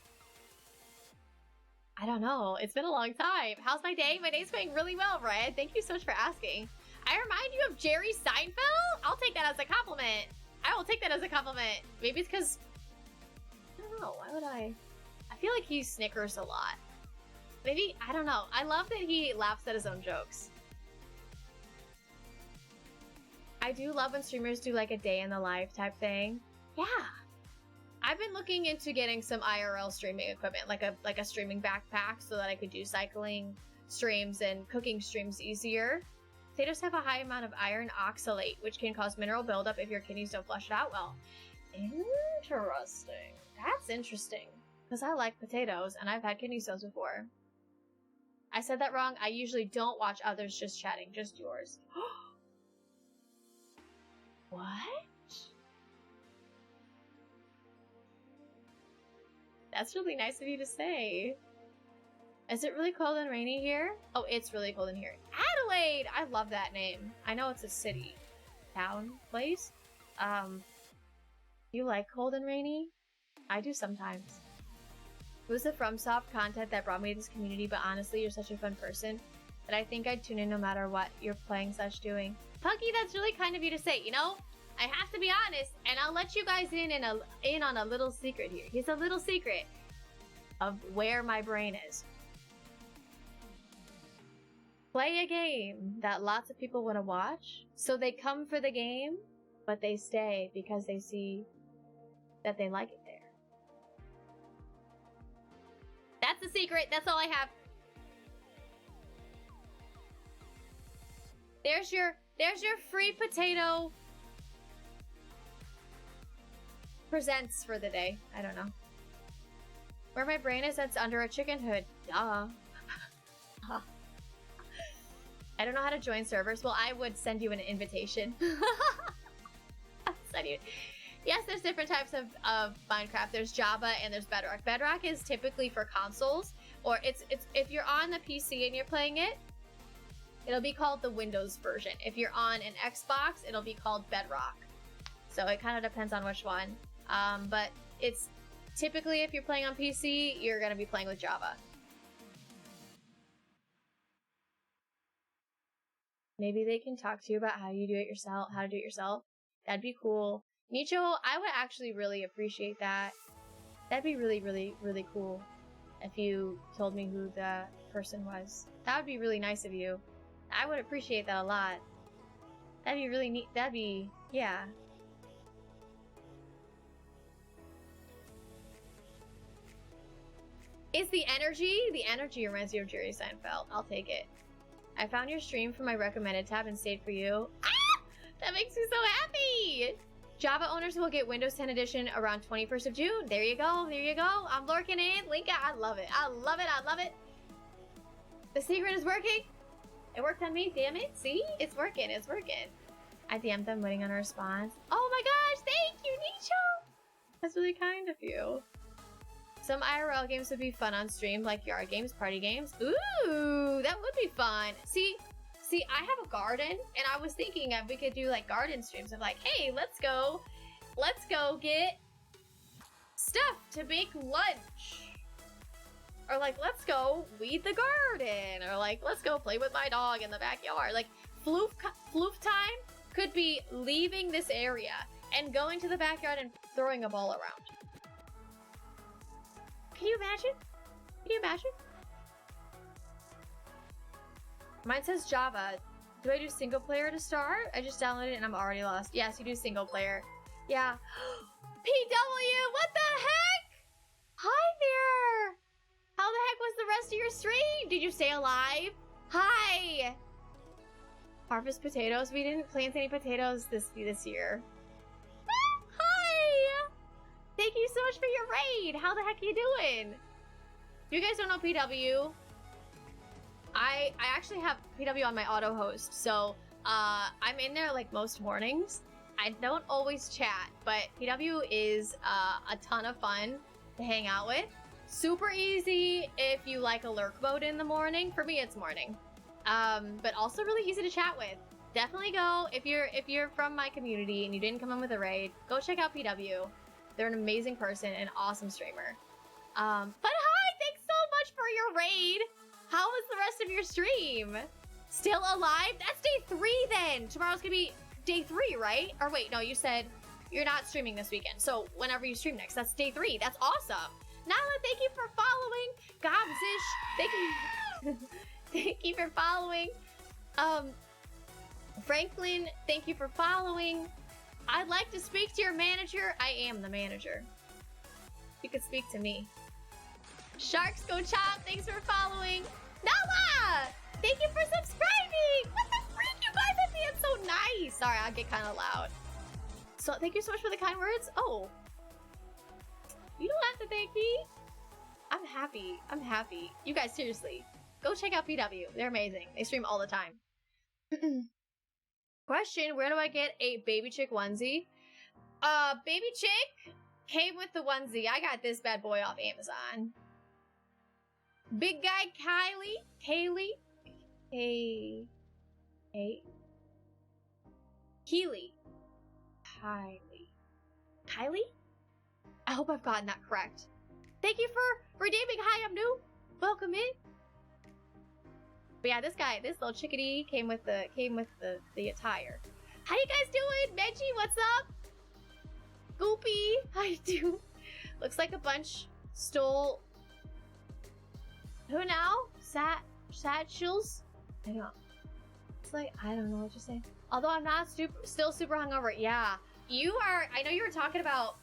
I don't know. It's been a long time. How's my day? My day's going really well, Red. Thank you so much for asking. I remind you of Jerry Seinfeld? I'll take that as a compliment. I will take that as a compliment. Maybe it's because... I don't know. Why would I? I feel like he snickers a lot. Maybe, I don't know. I love that he laughs at his own jokes. I do love when streamers do like a day in the life type thing. Yeah. I've been looking into getting some IRL streaming equipment, like a streaming backpack so that I could do cycling streams and cooking streams easier. Potatoes have a high amount of iron oxalate, which can cause mineral buildup if your kidneys don't flush it out well. Interesting. That's interesting. Because I like potatoes, and I've had kidney stones before. I said that wrong. I usually don't watch others just chatting, just yours. What? That's really nice of you to say. Is it really cold and rainy here? Oh, it's really cold in here. Adelaide! I love that name. I know it's a city. Town? Place? You like cold and rainy? I do sometimes. It was the FromSoft content that brought me to this community, but honestly, you're such a fun person that I think I'd tune in no matter what you're playing / doing. Punky, that's really kind of you to say, you know? I have to be honest, and I'll let you guys in on a little secret here. Here's a little secret of where my brain is. Play a game that lots of people want to watch, so they come for the game, but they stay because they see that they like it there. That's the secret. That's all I have. There's your free potato presents for the day. I don't know. Where my brain is, that's under a chicken hood. Duh. I don't know how to join servers. Well, I would send you an invitation. Send you. Yes, there's different types of Minecraft. There's Java and there's Bedrock. Bedrock is typically for consoles, or it's if you're on the PC and you're playing it, it'll be called the Windows version. If you're on an Xbox, it'll be called Bedrock. So it kind of depends on which one. But it's typically if you're playing on PC, you're gonna be playing with Java. Maybe they can talk to you about how to do it yourself. That'd be cool. Nicho, I would actually really appreciate that. That'd be really, really, really cool if you told me who the person was. That would be really nice of you. I would appreciate that a lot. That'd be really neat. That'd be, yeah. Is the energy? The energy reminds me of Jerry Seinfeld. I'll take it. I found your stream from my recommended tab and stayed for you. Ah! That makes me so happy! Java owners will get Windows 10 edition around 21st of June. There you go. There you go. I'm lurking in. Linka, I love it. I love it. I love it. The secret is working. It worked on me. Damn it. See? It's working. It's working. I DM'd them waiting on a response. Oh my gosh. Thank you, Nicho. That's really kind of you. Some IRL games would be fun on stream, like yard games, party games. Ooh, that would be fun. See, I have a garden, and I was thinking that we could do like garden streams of like, hey, let's go get stuff to make lunch. Or like, let's go weed the garden. Or like, let's go play with my dog in the backyard. Like, floof time could be leaving this area and going to the backyard and throwing a ball around. Can you imagine? Can you imagine? Mine says Java. Do I do single player to start? I just downloaded it and I'm already lost. Yes, you do single player. Yeah. PW, what the heck? Hi there. How the heck was the rest of your stream? Did you stay alive? Hi. Harvest potatoes. We didn't plant any potatoes this year. Hi. Thank you so much for your raid. How the heck are you doing? If you guys don't know PW, I actually have PW on my auto host, so I'm in there like most mornings. I don't always chat, but PW is a ton of fun to hang out with. Super easy if you like a lurk mode in the morning. For me, it's morning. But also really easy to chat with. Definitely go if you're from my community and you didn't come in with a raid. Go check out PW. They're an amazing person and awesome streamer. But hi, thanks so much for your raid. How was the rest of your stream? Still alive? That's day 3 then. Tomorrow's gonna be day 3, right? Or wait, no, you said you're not streaming this weekend. So whenever you stream next, that's day 3. That's awesome. Nala, thank you for following. Gobzish, thank you. Thank you for following. Franklin, thank you for following. I'd like to speak to your manager. I am the manager. You could speak to me. Sharks go chop, thanks for following. Nala! Thank you for subscribing! What the freak, you guys are being so nice! Sorry, I'll get kind of loud. So, thank you so much for the kind words. Oh. You don't have to thank me. I'm happy. I'm happy. You guys, seriously. Go check out PW. They're amazing. They stream all the time. Question, where do I get a baby chick onesie? Baby chick came with the onesie. I got this bad boy off Amazon. Big guy Kaylee, Kylie? I hope I've gotten that correct. Thank you for redeeming. Hi, I'm new. Welcome in. But yeah, this little chickadee came with the attire. How you guys doing? Menchie, what's up? Goopy, how you doing? Looks like a bunch stole. Who now? Satchels? I don't know. It's like, I don't know what you're saying. Although I'm not still super hungover. Yeah, you are. I know you were talking about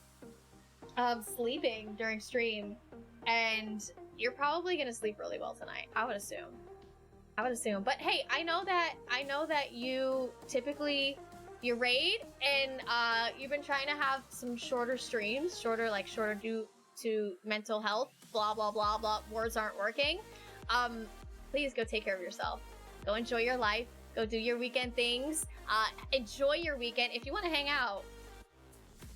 sleeping during stream, and you're probably gonna sleep really well tonight. I would assume. But hey, I know that you typically you raid, and you've been trying to have some shorter streams, shorter due to mental health. Blah blah blah blah. Words aren't working. Please go take care of yourself. Go enjoy your life. Go do your weekend things. Enjoy your weekend. If you want to hang out,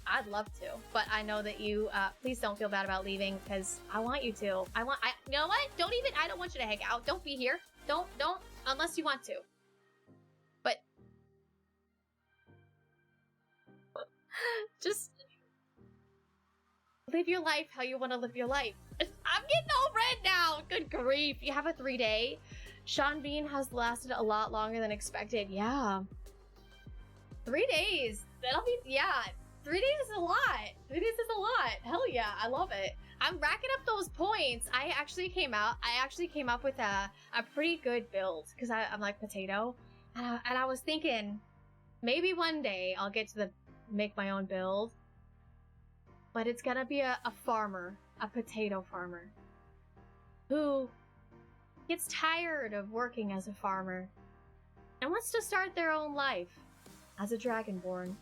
I'd love to. But I know that you. Please don't feel bad about leaving, because I want you to. You know what? I don't want you to hang out. Don't be here. Don't, unless you want to. But just live your life how you want to live your life. I'm getting all red now. Good grief. You have a 3-day. Sean Bean has lasted a lot longer than expected. Yeah. 3 days. That'll be, yeah. 3 days is a lot. 3 days is a lot. Hell yeah. I love it. I'm racking up those points. I actually came up with a pretty good build, because I'm like potato, and I was thinking maybe one day I'll get to make my own build, but it's gonna be a farmer, a potato farmer, who gets tired of working as a farmer and wants to start their own life as a dragonborn.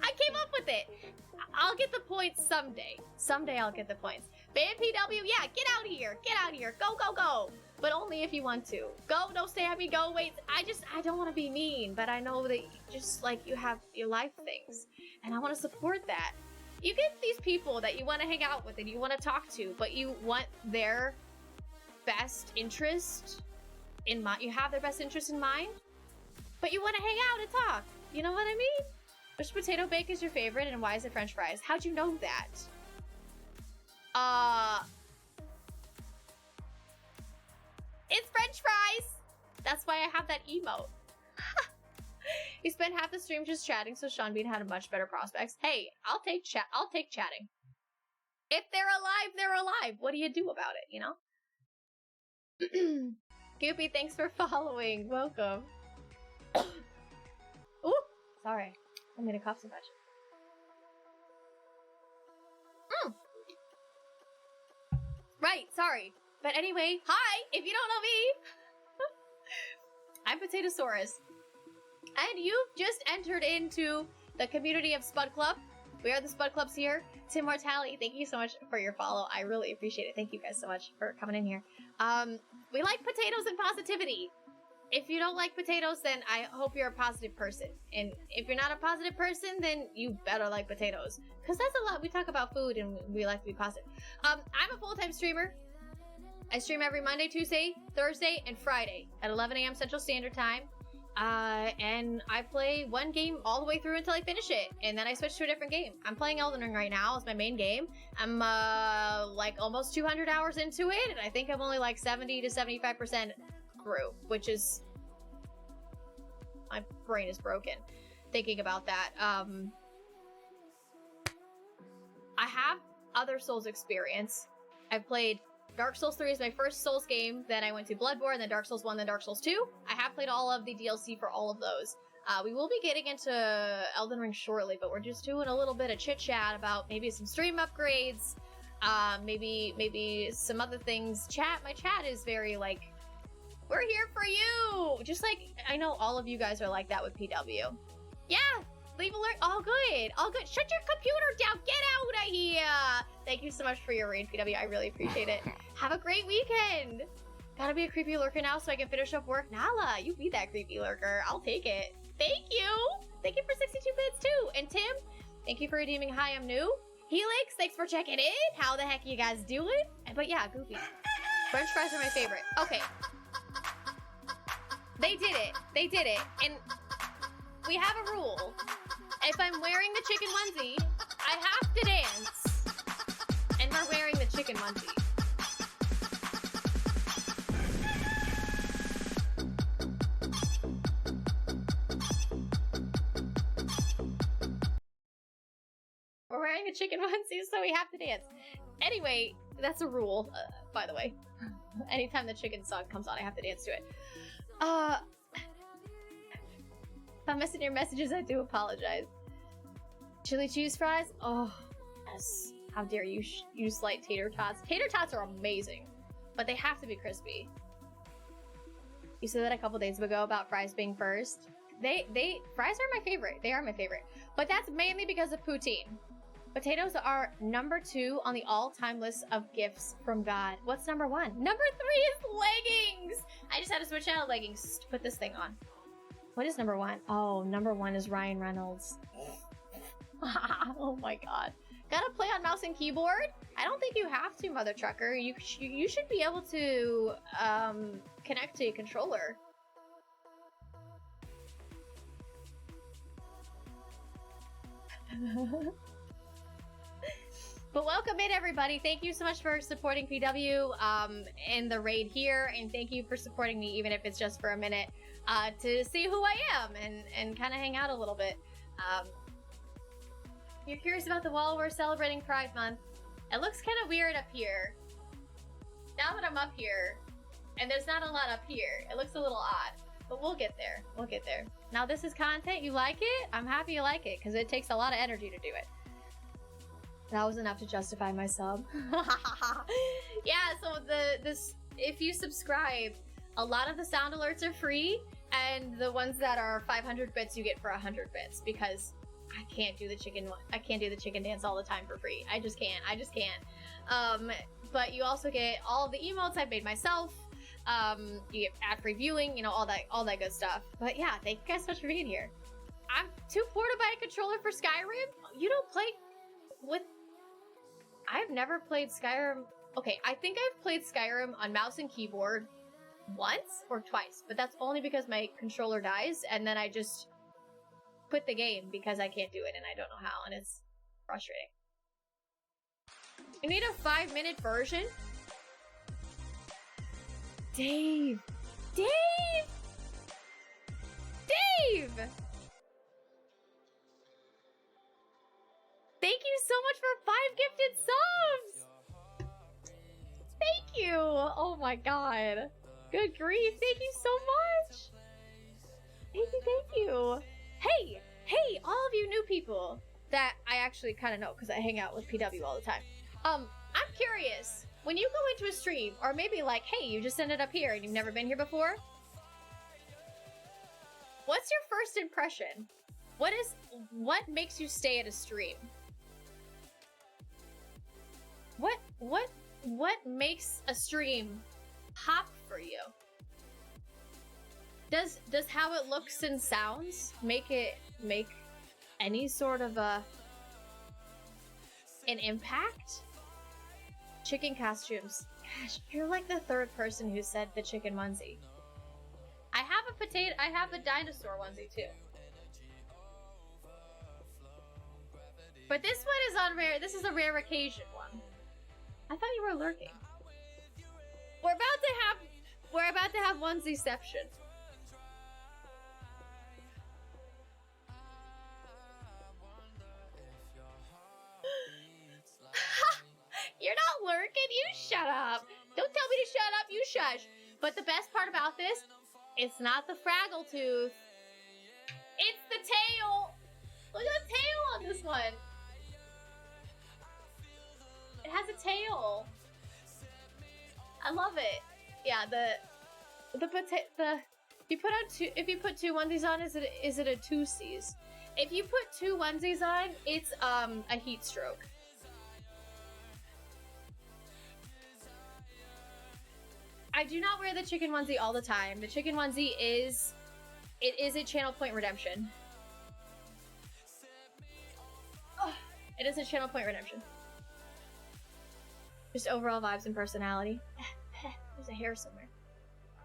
I came up with it. I'll get the points someday. Someday I'll get the points. Ban PW, yeah, get out of here. Get out of here. Go, go, go. But only if you want to. Go, don't stay at me, go, wait. I don't want to be mean, but I know that just like you have your life things, and I want to support that. you get these people that you want to hang out with and you want to talk to, but you want their best interest in mind. You have their best interest in mind, but you want to hang out and talk. You know what I mean? Which potato bake is your favorite and why is it French fries? How'd you know that? It's French fries! That's why I have that emote. He spent half the stream just chatting, so Sean Bean had a much better prospects. Hey, I'll take chatting. If they're alive, they're alive. What do you do about it, you know? Goopy, thanks for following. Welcome. Ooh, sorry. I'm gonna cough so much. Right, sorry. But anyway, hi, if you don't know me. I'm Potatosaurus. And you've just entered into the community of Spud Club. We are the Spud Clubs here. Tim Mortality, thank you so much for your follow. I really appreciate it. Thank you guys so much for coming in here. We like potatoes and positivity. If you don't like potatoes, then I hope you're a positive person. And if you're not a positive person, then you better like potatoes. Because that's a lot. We talk about food and we like to be positive. I'm a full-time streamer. I stream every Monday, Tuesday, Thursday, and Friday at 11 a.m. Central Standard Time. And I play one game all the way through until I finish it. And then I switch to a different game. I'm playing Elden Ring right now. It's my main game. I'm like almost 200 hours into it. And I think I'm only like 70 to 75% through, which is... my brain is broken thinking about that. I have other Souls experience. I've played Dark Souls 3 is my first Souls game, then I went to Bloodborne, then Dark Souls 1, then Dark Souls 2. I have played all of the DLC for all of those. We will be getting into Elden Ring shortly, but we're just doing a little bit of chit-chat about maybe some stream upgrades, maybe some other things. My chat is very, like, we're here for you! Just like, I know all of you guys are like that with PW. Yeah! Leave alert. All good. All good. Shut your computer down. Get out of here. Thank you so much for your raid, PW. I really appreciate it. Have a great weekend. Gotta be a creepy lurker now so I can finish up work. Nala, you be that creepy lurker. I'll take it. Thank you. Thank you for 62 bits too. And Tim, thank you for redeeming Hi, I'm New. Helix, thanks for checking in. How the heck you guys doing? But yeah, Goofy. French fries are my favorite. Okay. They did it. They did it. And we have a rule. If I'm wearing the chicken onesie, I have to dance. And we're wearing the chicken onesie. We're wearing the chicken onesie, so we have to dance. Anyway, that's a rule, by the way. Anytime the chicken song comes on, I have to dance to it. If I'm missing your messages, I do apologize. Chili cheese fries? Oh, yes. How dare you use slight tater tots. Tater tots are amazing, but they have to be crispy. You said that a couple days ago about fries being first. Fries are my favorite. They are my favorite. But that's mainly because of poutine. Potatoes are number 2 on the all-time list of gifts from God. What's number 1? Number 3 is leggings! I just had to switch out of leggings to put this thing on. What is number 1? Oh, number 1 is Ryan Reynolds. Oh my god. Gotta play on mouse and keyboard? I don't think you have to, Mother Trucker. You should be able to connect to a controller. But welcome in, everybody. Thank you so much for supporting PW in the raid here, and thank you for supporting me, even if it's just for a minute, to see who I am and kind of hang out a little bit. You're curious about the wall? We're celebrating Pride Month. It looks kind of weird up here. Now that I'm up here, and there's not a lot up here, it looks a little odd. But we'll get there. We'll get there. Now this is content. You like it? I'm happy you like it, because it takes a lot of energy to do it. That was enough to justify my sub. Yeah, so if you subscribe, a lot of the sound alerts are free, and the ones that are 500 bits you get for 100 bits, because I can't do the chicken dance all the time for free. I just can't. But you also get all of the emotes I've made myself. You get ad-free viewing, you know, all that good stuff. But yeah, thank you guys so much for being here. I'm too poor to buy a controller for Skyrim. You don't play with... I've never played Skyrim... Okay, I think I've played Skyrim on mouse and keyboard once or twice, but that's only because my controller dies, and then I just quit the game because I can't do it and I don't know how, and it's frustrating. You need a 5-minute version? Dave! Dave! Dave! Thank you so much for 5 gifted subs! Thank you! Oh my god. Good grief, thank you so much! Thank you. Hey! Hey, all of you new people that I actually kind of know because I hang out with PW all the time. I'm curious, when you go into a stream, or maybe like, hey, you just ended up here and you've never been here before, what's your first impression? What makes you stay at a stream? What makes a stream hop for you? Does how it looks and sounds make any sort of an impact? Chicken costumes. Gosh, you're like the 3rd person who said the chicken onesie. I have a dinosaur onesie too. But this one is on rare. This is a rare occasion one. I thought you were lurking. We're about to have onesieception. You're not lurking. You shut up. Don't tell me to shut up. You shush. But the best part about this, it's not the Fraggle Tooth. It's the tail. Look at the tail on this one. It has a tail. I love it. Yeah, if you put 2 onesies on, is it a 2Cs? If you put 2 onesies on, it's a heat stroke. I do not wear the chicken onesie all the time. The chicken onesie is a channel point redemption. Oh, it is a channel point redemption. Just overall vibes and personality. There's a hair somewhere.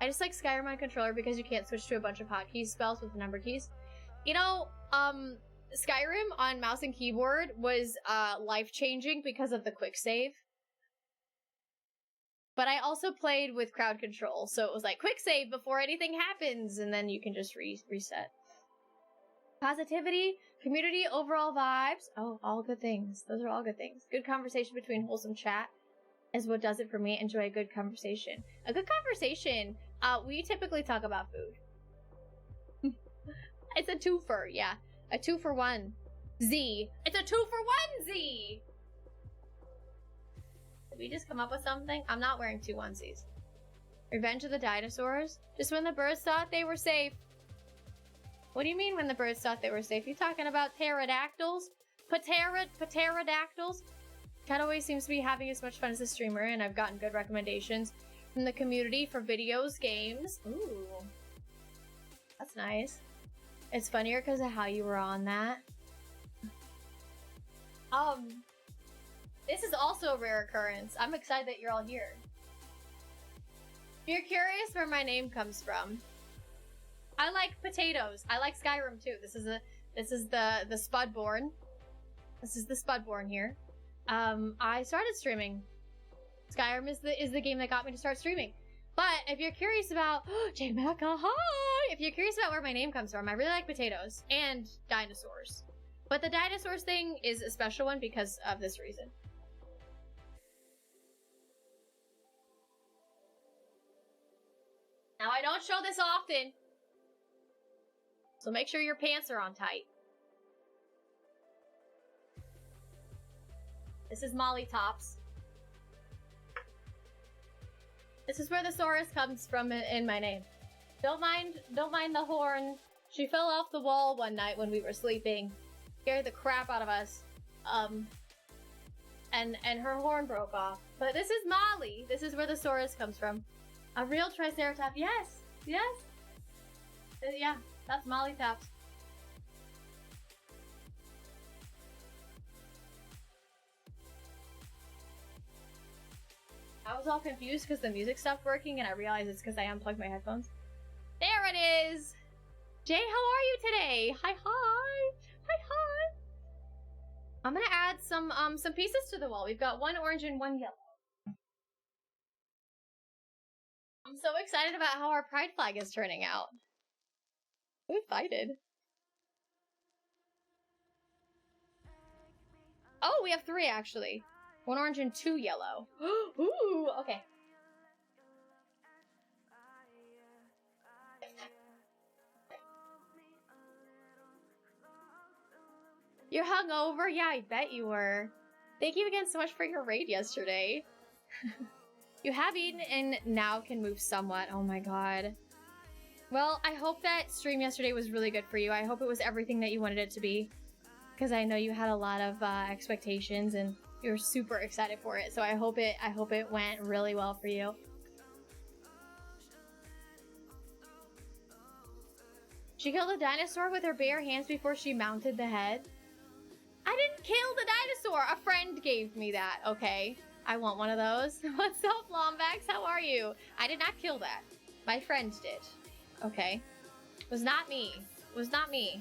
I just like Skyrim on controller because you can't switch to a bunch of hotkey spells with the number keys. You know, Skyrim on mouse and keyboard was life-changing because of the quick save. But I also played with crowd control, so it was like quick save before anything happens, and then you can just reset. Positivity, community, overall vibes. Oh, all good things. Those are all good things. Good conversation between wholesome chat is what does it for me. Enjoy a good conversation. A good conversation, we typically talk about food. It's a twofer, yeah. A 2-for-1. Z. It's a 2-for-1 Z! Did we just come up with something? I'm not wearing 2 onesies. Revenge of the Dinosaurs? Just when the birds thought they were safe. What do you mean when the birds thought they were safe? You talking about pterodactyls? Pterodactyls? Cat always seems to be having as much fun as a streamer, and I've gotten good recommendations from the community for videos, games. Ooh. That's nice. It's funnier because of how you were on that. This is also a rare occurrence. I'm excited that you're all here. If you're curious where my name comes from, I like potatoes. I like Skyrim too. This is the Spudborn. This is the Spudborn here. I started streaming. Skyrim is the game that got me to start streaming. But if you're curious about J-Maca, hi! If you're curious about where my name comes from, I really like potatoes and dinosaurs. But the dinosaurs thing is a special one because of this reason. Now I don't show this often, so make sure your pants are on tight. This is Molly Tops. This is where the Saurus comes from in my name. Don't mind the horn. She fell off the wall one night when we were sleeping. Scared the crap out of us. And her horn broke off. But this is Molly. This is where the Saurus comes from. A real Triceratops. Yes. Yes. Yeah, that's Molly Tops. was all confused because the music stopped working, and I realized it's because I unplugged my headphones. There it is! Jay, how are you today? Hi, hi! Hi, hi! I'm gonna add some pieces to the wall. We've got one orange and one yellow. I'm so excited about how our pride flag is turning out. I'm excited. Oh, we have 3 actually. 1 orange and 2 yellow. Ooh, okay. You're hungover? Yeah, I bet you were. Thank you again so much for your raid yesterday. You have eaten and now can move somewhat. Oh my god. Well, I hope that stream yesterday was really good for you. I hope it was everything that you wanted it to be. Because I know you had a lot of expectations and you were super excited for it. So I hope it went really well for you. She killed a dinosaur with her bare hands before she mounted the head. I didn't kill the dinosaur. A friend gave me that. Okay. I want one of those. What's up, Lombax? How are you? I did not kill that. My friend did. Okay. It was not me. It was not me.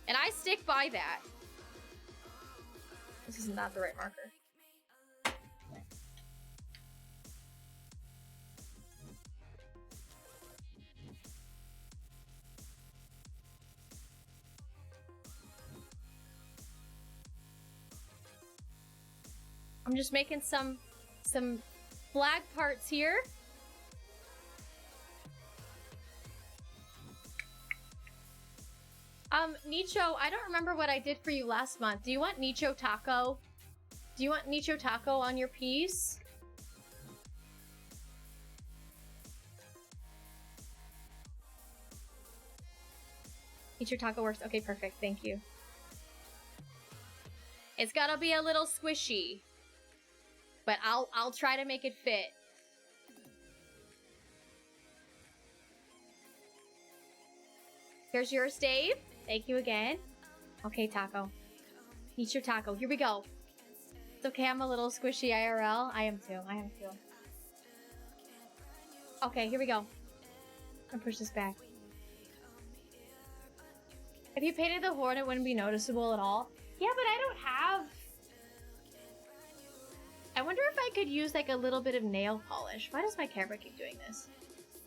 And I stick by that. This is not the right marker. I'm just making some flag parts here. Nicho, I don't remember what I did for you last month. Do you want Nicho Taco? Do you want Nicho Taco on your piece? Nicho Taco works. Okay, perfect. Thank you. It's gotta be a little squishy. But I'll try to make it fit. Here's yours, Dave. Thank you again. Okay, Taco. Eat your taco. Here we go. It's okay, I'm a little squishy IRL. I am too. I am too. Okay, here we go. I'm gonna push this back. If you painted the horn, it wouldn't be noticeable at all. Yeah, but I don't have... I wonder if I could use like a little bit of nail polish. Why does my camera keep doing this?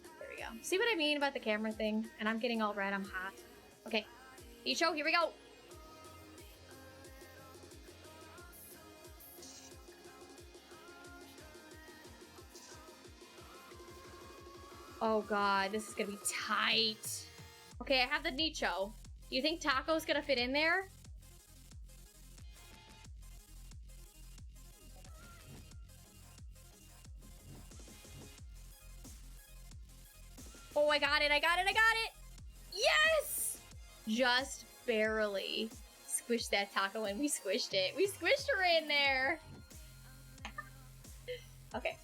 There we go. See what I mean about the camera thing? And I'm getting all red, I'm hot. Okay. Icho, here we go. Oh god, this is gonna be tight. Okay, I have the Nicho. Do you think Taco's gonna fit in there? Oh, I got it, I got it, I got it! Yes! Just barely squished that taco and we squished it. We squished her in there! Okay.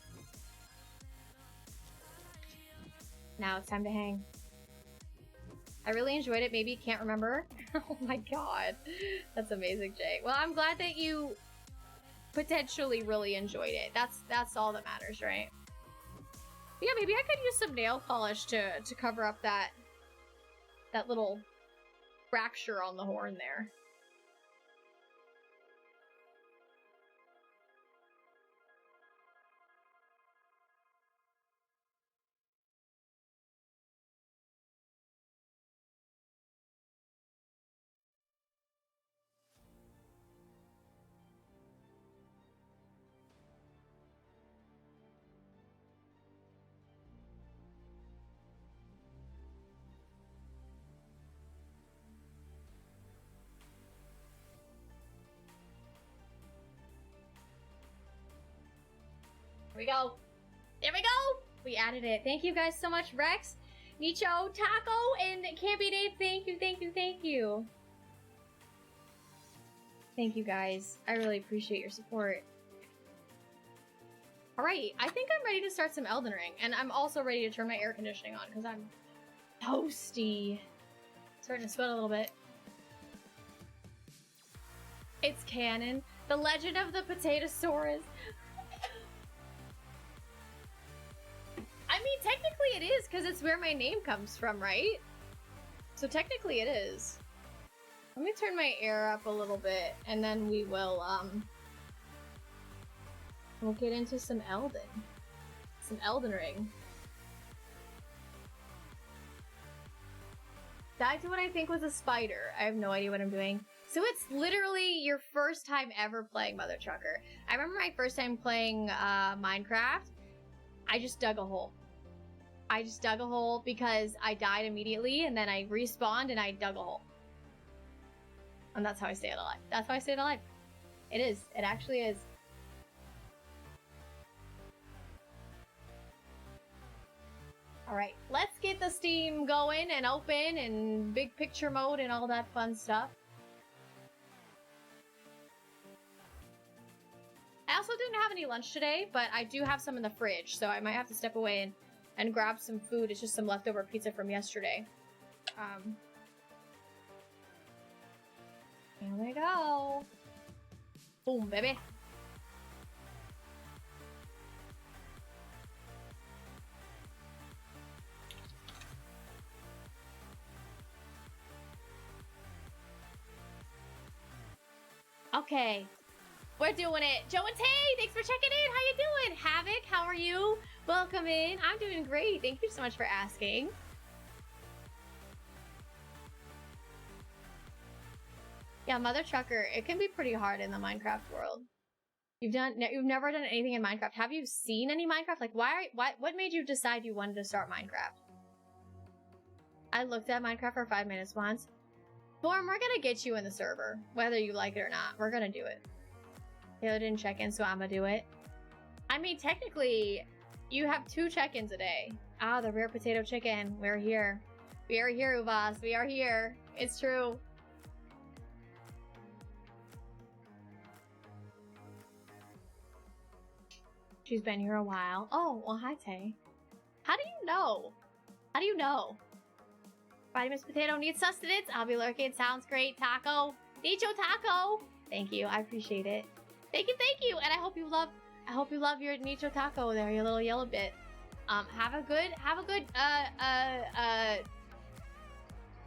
Now it's time to hang. I really enjoyed it, maybe you can't remember. Oh my god. That's amazing, Jay. Well, I'm glad that you potentially really enjoyed it. That's all that matters, right? Yeah, maybe I could use some nail polish to cover up that little fracture on the horn there. Here we go. There we go. We added it. Thank you guys so much, Rex, Nicho, Taco, and Campy Dave. Thank you, thank you, thank you. Thank you guys. I really appreciate your support. Alright, I think I'm ready to start some Elden Ring, and I'm also ready to turn my air conditioning on because I'm toasty. Starting to sweat a little bit. It's canon. The Legend of the Potatosaurus. I mean, technically it is, because it's where my name comes from, right? So technically it is. Let me turn my air up a little bit, and then we will, we'll get into some Elden Ring. Died to what I think was a spider. I have no idea what I'm doing. So it's literally your first time ever playing Mother Trucker. I remember my first time playing Minecraft. I just dug a hole. I just dug a hole because I died immediately, and then I respawned and I dug a hole. And that's how I stayed alive. That's how I stayed alive. It is. It actually is. Alright, let's get the Steam going and open and big picture mode and all that fun stuff. I also didn't have any lunch today, but I do have some in the fridge, so I might have to step away and grab some food. It's just some leftover pizza from yesterday. Here we go. Boom, baby. Okay, we're doing it. Joe and Tay, thanks for checking in. How you doing? Havoc, how are you? Welcome in. I'm doing great. Thank you so much for asking. Yeah, Mother Trucker, it can be pretty hard in the Minecraft world. You've never done anything in Minecraft. Have you seen any Minecraft? Like, what made you decide you wanted to start Minecraft? I looked at Minecraft for 5 minutes once. Storm, we're gonna get you in the server, whether you like it or not. We're gonna do it. Taylor didn't check in, so I'm gonna do it. I mean, technically, you have 2 check-ins a day. Ah, the rare potato chicken. We're here. We are here, Uvas. We are here. It's true. She's been here a while. Oh, well, hi, Tay. How do you know? How do you know? Friday Miss Potato needs sustenance. I'll be lurking. Sounds great. Taco. Nicho Taco. Thank you. I appreciate it. Thank you. And I hope you love your Nicho Taco there, your little yellow bit. Have a good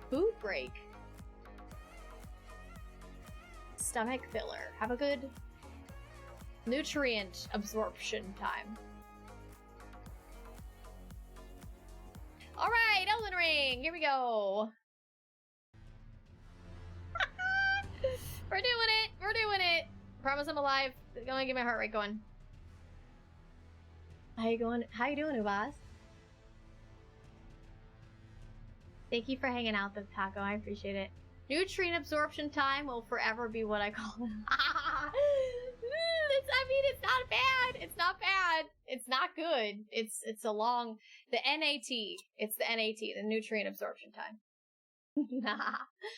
food break. Stomach filler. Have a good nutrient absorption time. Alright, Elden Ring! Here we go! We're doing it! We're doing it! Promise I'm alive. Gonna get my heart rate going. How you doing, Ubas? Thank you for hanging out, the taco. I appreciate it. Nutrient absorption time will forever be what I call it. It's not bad. It's not bad. It's not good. It's a long... The NAT. It's the NAT, the nutrient absorption time.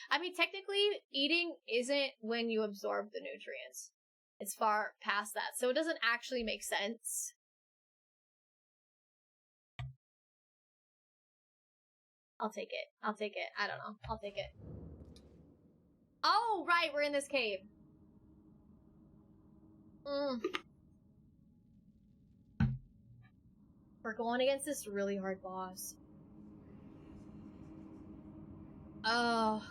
I mean, technically, eating isn't when you absorb the nutrients. It's far past that. So it doesn't actually make sense. I'll take it. I'll take it. I don't know. I'll take it. Oh, right. We're in this cave. We're going against this really hard boss. Oh.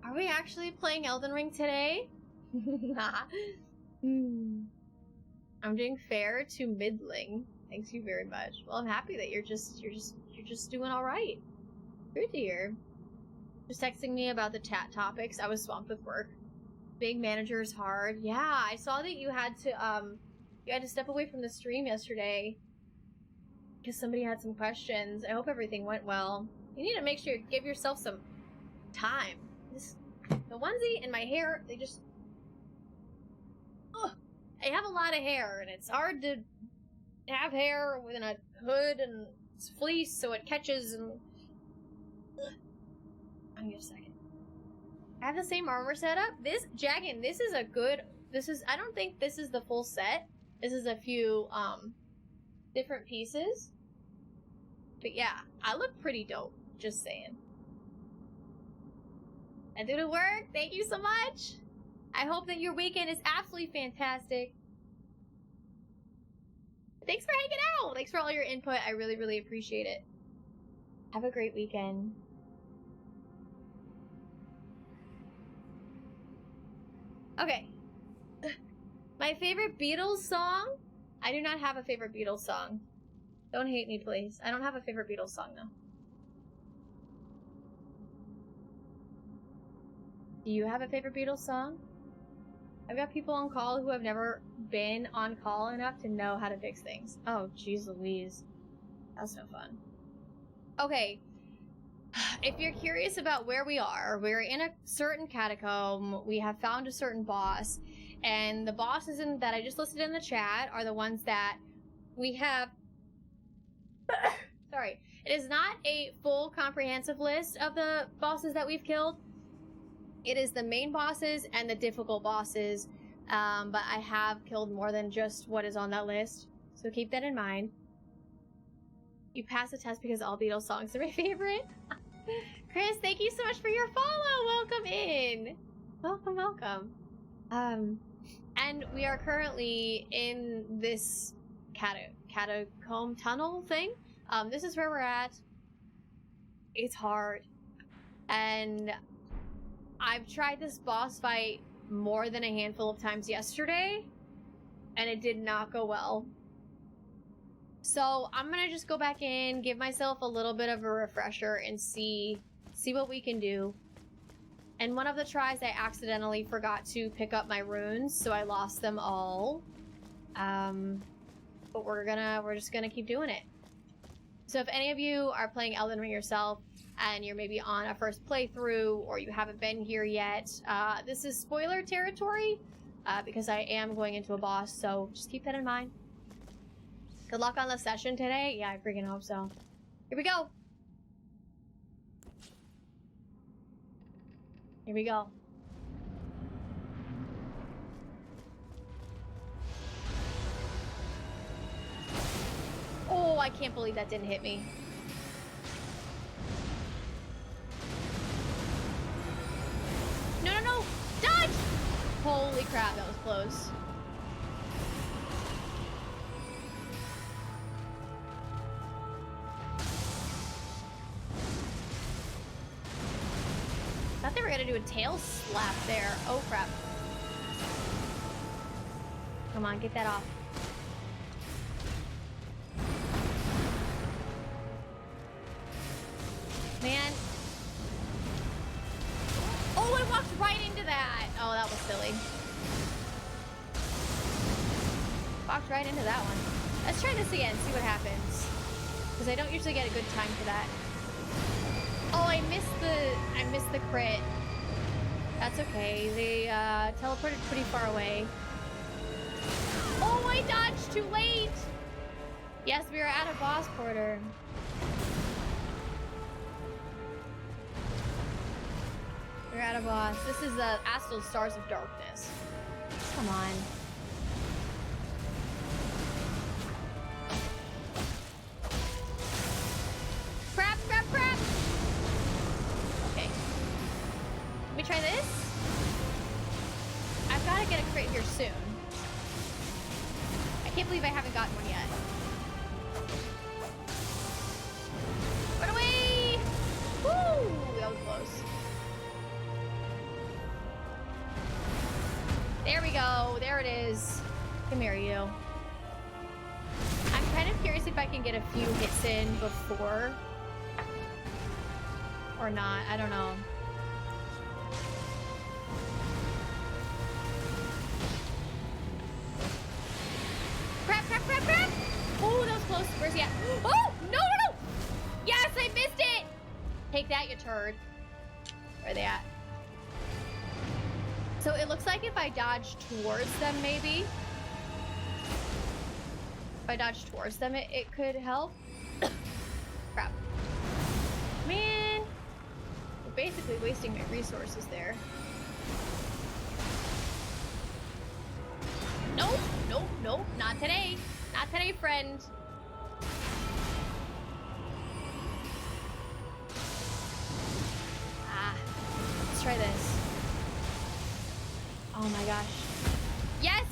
Are we actually playing Elden Ring today? I'm doing fair to middling. Thank you very much. Well, I'm happy that you're just doing all right. Good to hear. Just texting me about the chat topics. I was swamped with work. Being manager is hard. Yeah, I saw that you had to step away from the stream yesterday because somebody had some questions. I hope everything went well. You need to make sure you give yourself some time. The onesie and my hair, they just... Ugh. I have a lot of hair, and it's hard to have hair within a hood, and it's fleece, so it catches, and... Ugh. I'll give a second. I have the same armor setup. Jaggin, this is a good... I don't think this is the full set. This is a few, different pieces. But yeah, I look pretty dope. Just saying. I do the work. Thank you so much. I hope that your weekend is absolutely fantastic. Thanks for hanging out. Thanks for all your input. I really, really appreciate it. Have a great weekend. Okay. My favorite Beatles song? I do not have a favorite Beatles song. Don't hate me, please. I don't have a favorite Beatles song, though. Do you have a favorite Beatles song? I've got people on call who have never been on call enough to know how to fix things. Oh, jeez Louise. That's no fun. Okay. If you're curious about where we are, we're in a certain catacomb. We have found a certain boss. And the bosses that I just listed in the chat are the ones that we have... Sorry. It is not a full comprehensive list of the bosses that we've killed. It is the main bosses and the difficult bosses, but I have killed more than just what is on that list, so keep that in mind. You passed the test because all Beatles songs are my favorite. Chris, thank you so much for your follow! Welcome in! Welcome, welcome. And we are currently in this catacomb tunnel thing. This is where we're at. It's hard. And I've tried this boss fight more than a handful of times yesterday, and it did not go well. So I'm gonna just go back in, give myself a little bit of a refresher, and see what we can do. And one of the tries, I accidentally forgot to pick up my runes, so I lost them all. But we're just gonna keep doing it. So if any of you are playing Elden Ring yourself, and you're maybe on a first playthrough, or you haven't been here yet, this is spoiler territory, because I am going into a boss, so just keep that in mind. Good luck on the session today. Yeah, I freaking hope so. Here we go. Here we go. Oh, I can't believe that didn't hit me. No, no, no! Dodge! Holy crap, that was close. I thought they were gonna do a tail slap there. Oh crap. Come on, get that off. Man. Oh, I walked right into that. Oh, that was silly. Walked right into that one. Let's try this again, see what happens. Because I don't usually get a good time for that. Oh, I missed the crit. That's okay. They teleported pretty far away. Oh, I dodged too late. Yes, we are at a boss quarter. We're at a boss. This is the Astral Stars of Darkness. Come on. Crap, crap, crap! Okay. Let me try this. I've got to get a crit here soon. I can't believe I haven't gotten one yet. Run away! Woo! That was close. There we go. There it is. Come here, you. I'm kind of curious if I can get a few hits in before. Or not. I don't know. Crap, crap, crap, crap! Oh, that was close. Where's he at? Oh! No, no, no! Yes, I missed it! Take that, you turd. Where are they at? So it looks like if I dodge towards them, maybe. If I dodge towards them, it could help. Crap. Man. We're basically wasting my resources there. Nope, nope, nope. Not today. Not today, friend. Ah. Let's try this. Oh Oh my gosh. Yes!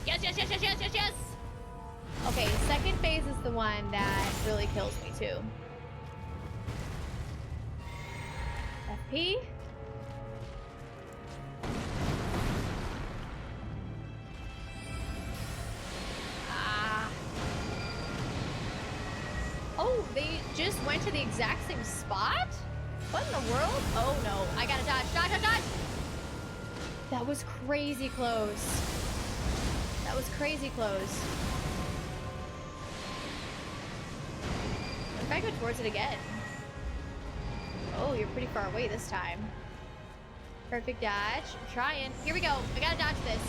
Yes, yes, yes, yes, yes, yes, yes! Okay, second phase is the one that really kills me too. FP? Ah. Oh, they just went to the exact same spot? What in the world? Oh no, I gotta dodge, dodge, dodge, dodge! That was crazy close. That was crazy close. What if I go towards it again? Oh, you're pretty far away this time. Perfect dodge. I'm trying. Here we go. I gotta dodge this.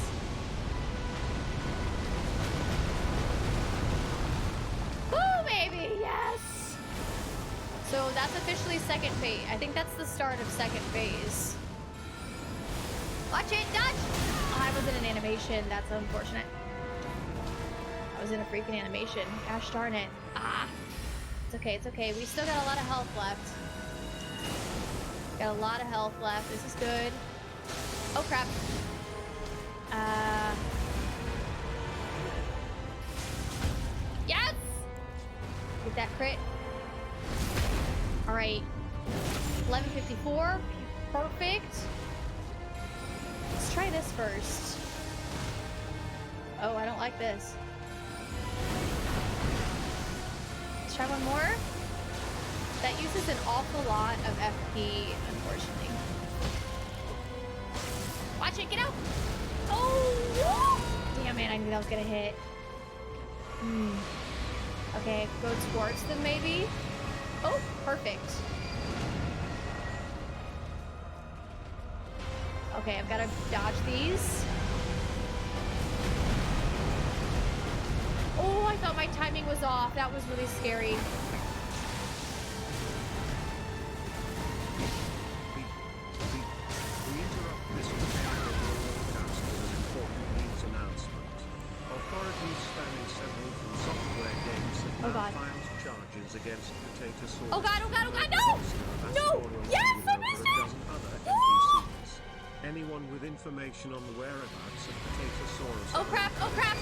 Woo, baby! Yes! So that's officially second phase. I think that's the start of second phase. Watch it, dodge! Oh, I was in an animation. That's unfortunate. I was in a freaking animation. Gosh darn it. Ah! It's okay, it's okay. We still got a lot of health left. Got a lot of health left. This is good. Oh, crap. Yes! Get that crit. All right. 1154. Perfect. Let's try this first. Oh, I don't like this. Let's try one more. That uses an awful lot of FP, unfortunately. Watch it, get out! Oh! Damn it, I knew that was gonna hit. Okay, go towards them maybe. Oh, perfect. Okay, I've got to dodge these. Oh, I thought my timing was off. That was really scary. We interrupt this broadcast with an important news announcement. Authorities spanning several from software games have now filed charges against Potato Saurus. Oh god, oh god, oh god, no! No! Yes, I missed it! Anyone with information on the whereabouts of Potato Saurus. Oh crap, oh crap!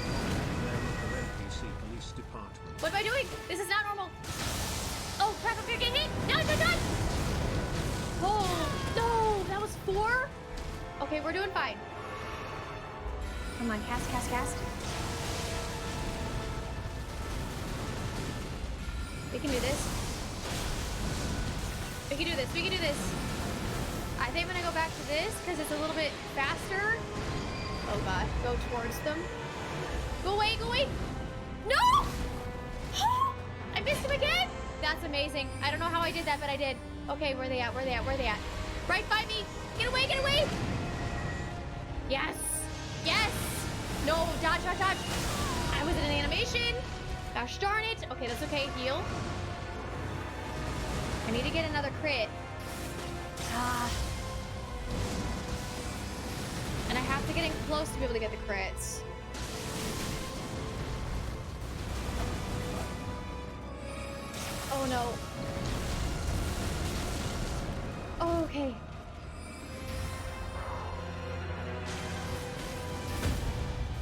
Their NPC police department. What am I doing? This is not normal. Oh crap, I'm gonna get hit! No, no, no! Oh, no! That was 4? Okay, we're doing fine. Come on, cast, cast, cast. We can do this. We can do this, we can do this. I think I'm gonna go back to this because it's a little bit faster. Oh god, go towards them. Go away, go away! No! I missed him again! That's amazing. I don't know how I did that, but I did. Okay, where are they at? Where are they at? Where are they at? Right by me! Get away, get away! Yes! Yes! No, dodge, dodge, dodge! I was in an animation! Gosh darn it! Okay, that's okay. Heal. I need to get another crit. And I have to get in close to be able to get the crits. Oh no. Oh, okay.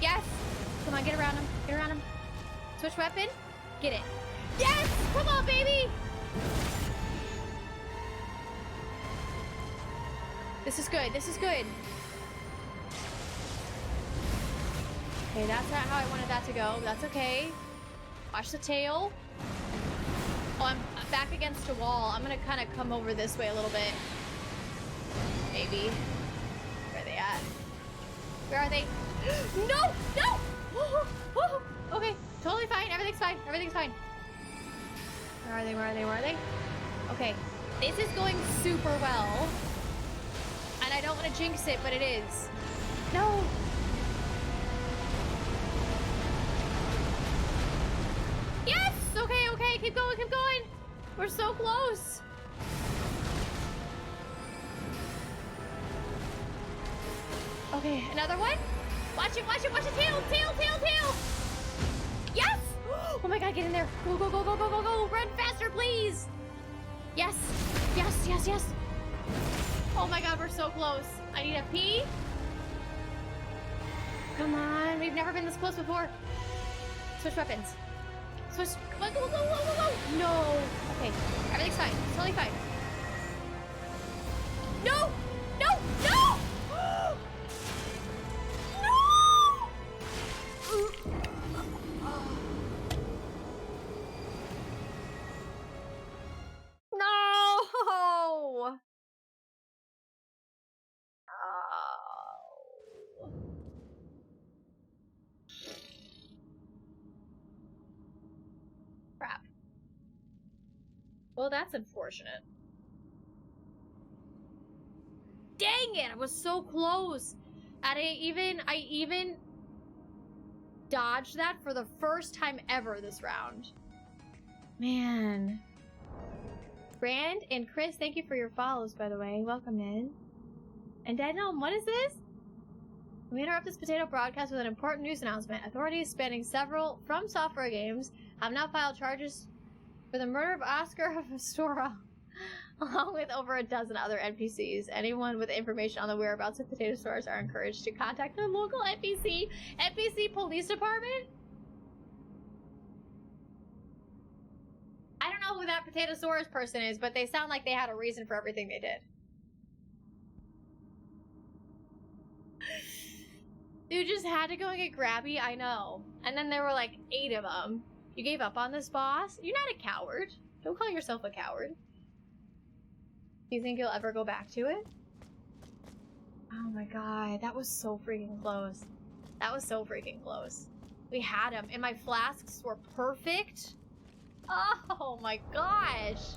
Yes! Come on, get around him. Get around him. Switch weapon. Get it. Yes! Come on, baby! This is good. This is good. Okay, that's not how I wanted that to go. That's okay. Watch the tail. Oh, I'm back against a wall. I'm gonna kind of come over this way a little bit. Maybe. Where are they at? Where are they? No! No! Woo-hoo, woo-hoo. Okay, totally fine. Everything's fine. Everything's fine. Where are they? Where are they? Where are they? Okay, this is going super well. And I don't want to jinx it, but it is. No! Yes! Okay, okay, keep going, keep going! We're so close! Okay, another one? Watch it, watch it, watch it! Tail, tail, tail, tail! Yes! Oh my god, get in there! Go, go, go, go, go, go, go! Run faster, please! Yes! Yes, yes, yes! Oh my god, we're so close. I need a P. Come on, we've never been this close before. Switch weapons. Switch. Go, go, go, go, go, go. No. Okay, everything's fine. It's totally fine. No! No! No! No! No! Oh. Crap. Well, that's unfortunate. Dang it! I was so close. And I even dodged that for the first time ever this round. Man. Brand and Chris, thank you for your follows, by the way. Welcome in. And Deadnome, what is this? We interrupt this potato broadcast with an important news announcement. Authorities spanning several From Software games have now filed charges for the murder of Oscar Astora, along with over a dozen other NPCs. Anyone with information on the whereabouts of potato stores are encouraged to contact their local NPC police department. I don't know who that Potatosaurus person is, but they sound like they had a reason for everything they did. You just had to go and get Grabby, I know. And then there were like 8 of them. You gave up on this boss? You're not a coward. Don't call yourself a coward. Do you think you'll ever go back to it? Oh my god, that was so freaking close. That was so freaking close. We had him, and my flasks were perfect. Oh my gosh.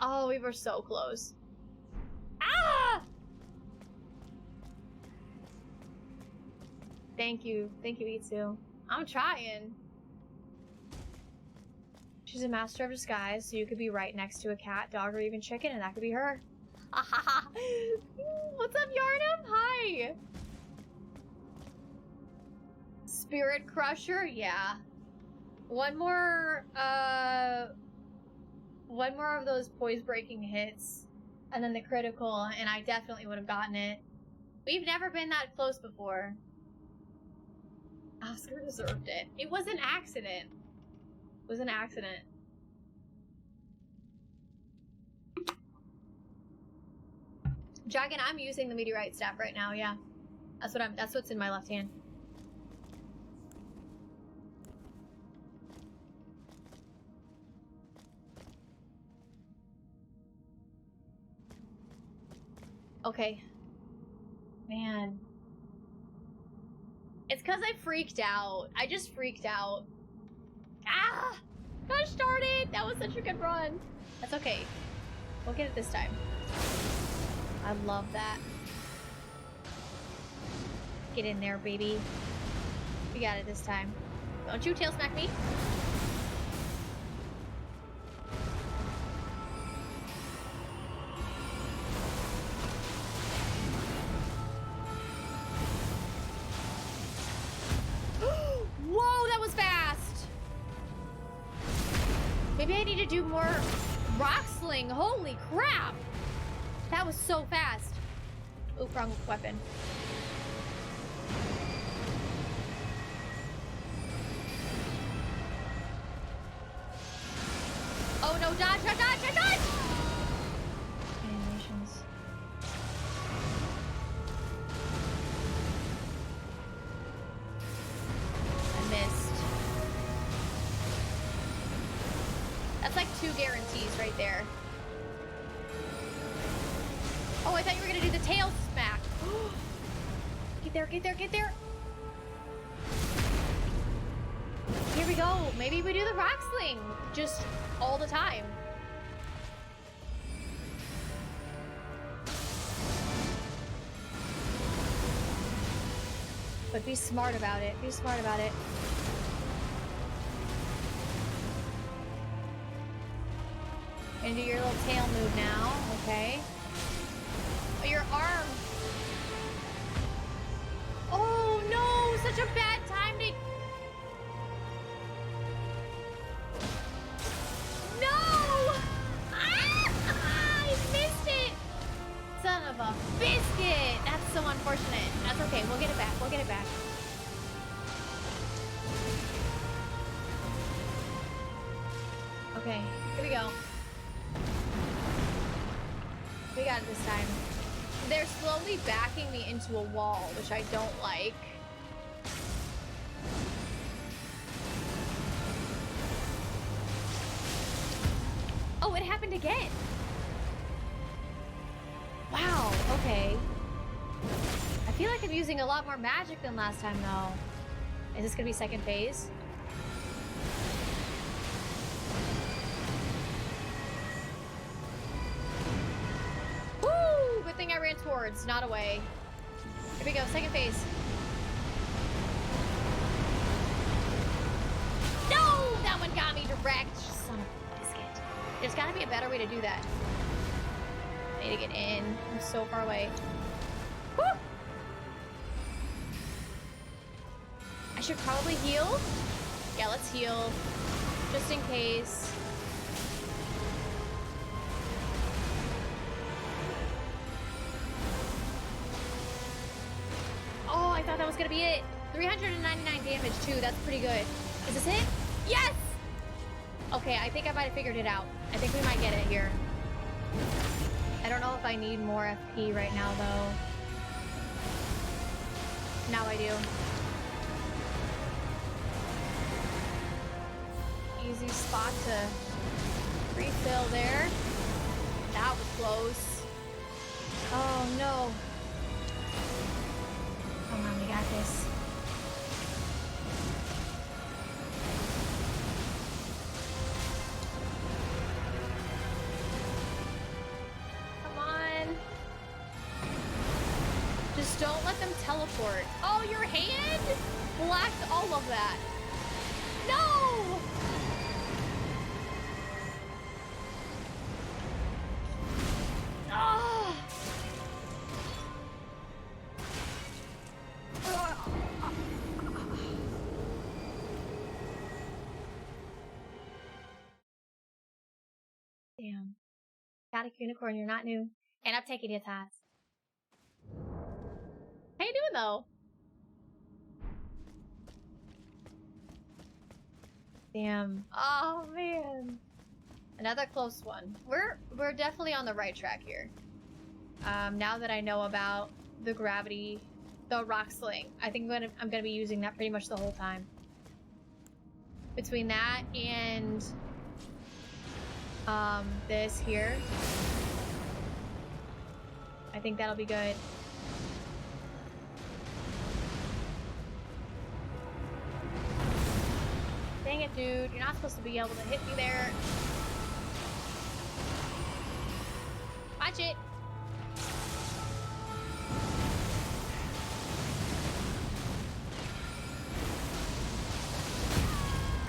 Oh, we were so close. Ah! Thank you, Itsu. I'm trying. She's a master of disguise, so you could be right next to a cat, dog, or even chicken, and that could be her. What's up, Yarnum? Hi. Spirit Crusher? Yeah. One more of those poise-breaking hits, and then the critical, and I definitely would have gotten it. We've never been that close before. Oscar deserved it. It was an accident. It was an accident. Dragon, I'm using the meteorite staff right now, yeah. That's what's in my left hand. Okay. Man. It's because I freaked out. I just freaked out. Ah! Gosh darn it! That was such a good run. That's okay. We'll get it this time. I love that. Get in there, baby. We got it this time. Don't you tail smack me. Whoa, that was fast! Maybe I need to do more rock sling. Holy crap! That was so fast. Oop, wrong weapon. Oh no, dodge, dodge, dodge, dodge! Animations. I missed. That's like 2 guarantees right there. Oh, I thought you were gonna do the tail smack. Get there, get there, get there. Here we go. Maybe we do the rock sling just all the time. But be smart about it. Be smart about it. And do your little tail move now, okay? Oh, your arm. Oh no, such a bad time to... No! Ah! I missed it! Son of a biscuit! Okay, here we go. We got it this time. They're slowly backing me into a wall, which I don't like. Oh, it happened again. Wow, okay. I feel like I'm using a lot more magic than last time, though. Is this gonna be second phase? Woo! Good thing I ran towards, not away. Here we go, second phase. No! That one got me direct. Son of a biscuit. There's gotta be a better way to do that. I need to get in. I'm so far away. Woo! I should probably heal. Yeah, let's heal. Just in case. Oh, I thought that was gonna be it. 399 damage too, that's pretty good. Is this it? Yes! Okay, I think I might have figured it out. I think we might get it here. I don't know if I need more FP right now though. Now I do. Easy spot to refill there. That was close. Oh no. Come on, we got this. Come on. Just don't let them teleport. Oh, your hand blocked all of that. No! Ah! Damn. Got a unicorn, you're not new. And I'm taking your task. How you doing though? Damn. Oh man. Another close one. We're definitely on the right track here. Now that I know about the gravity, the rock sling, I think I'm gonna be using that pretty much the whole time. Between that and this here, I think that'll be good. Dang it, dude. You're not supposed to be able to hit me there. Watch it.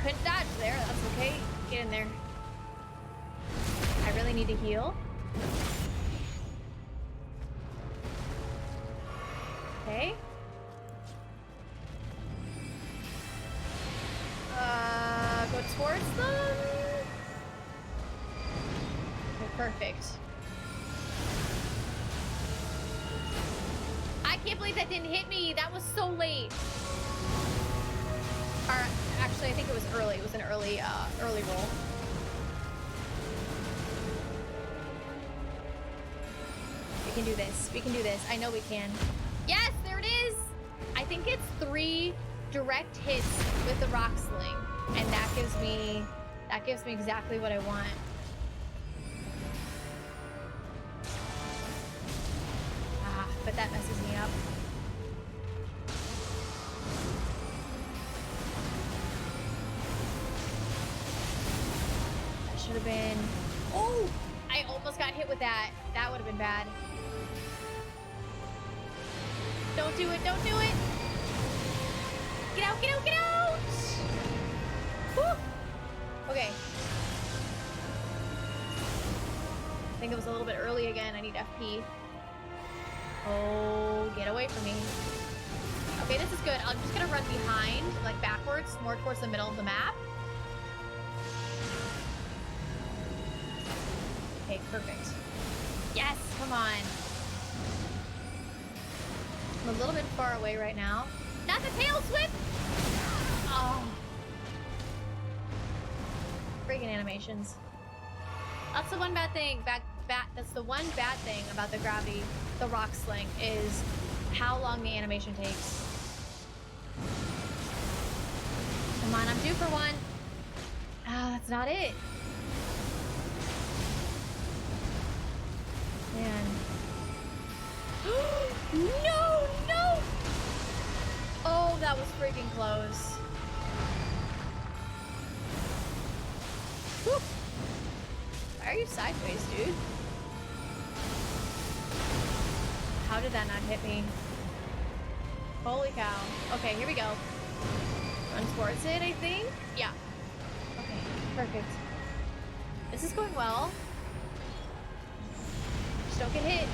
Couldn't dodge there. That's okay. Get in there. I really need to heal. Okay. Go towards them. Okay, perfect. I can't believe that didn't hit me. That was so late. Or actually, I think it was early. It was an early roll. We can do this. We can do this. I know we can. Yes, there it is. I think it's 3 direct hits with the rock sling, and that gives me exactly what I want. Ah, but that messes me up. That should have been. Oh, I almost got hit with that. That would have been bad. Don't do it. Don't do it. Get out, get out, get out! Woo! Okay. I think it was a little bit early again. I need FP. Oh, get away from me. Okay, this is good. I'm just gonna run behind, like backwards, more towards the middle of the map. Okay, perfect. Yes, come on. I'm a little bit far away right now. Not the tail whip! Oh. freaking animations. That's the one bad thing. That's the one bad thing about the gravity, the rock sling, is how long the animation takes. Come on, I'm due for one. Ah, that's not it. Man. No, no! Oh, that was freaking close. Whew. Why are you sideways, dude? How did that not hit me? Holy cow. Okay, here we go. Run towards it, I think? Yeah. Okay, perfect. This is going well. Just don't get hit.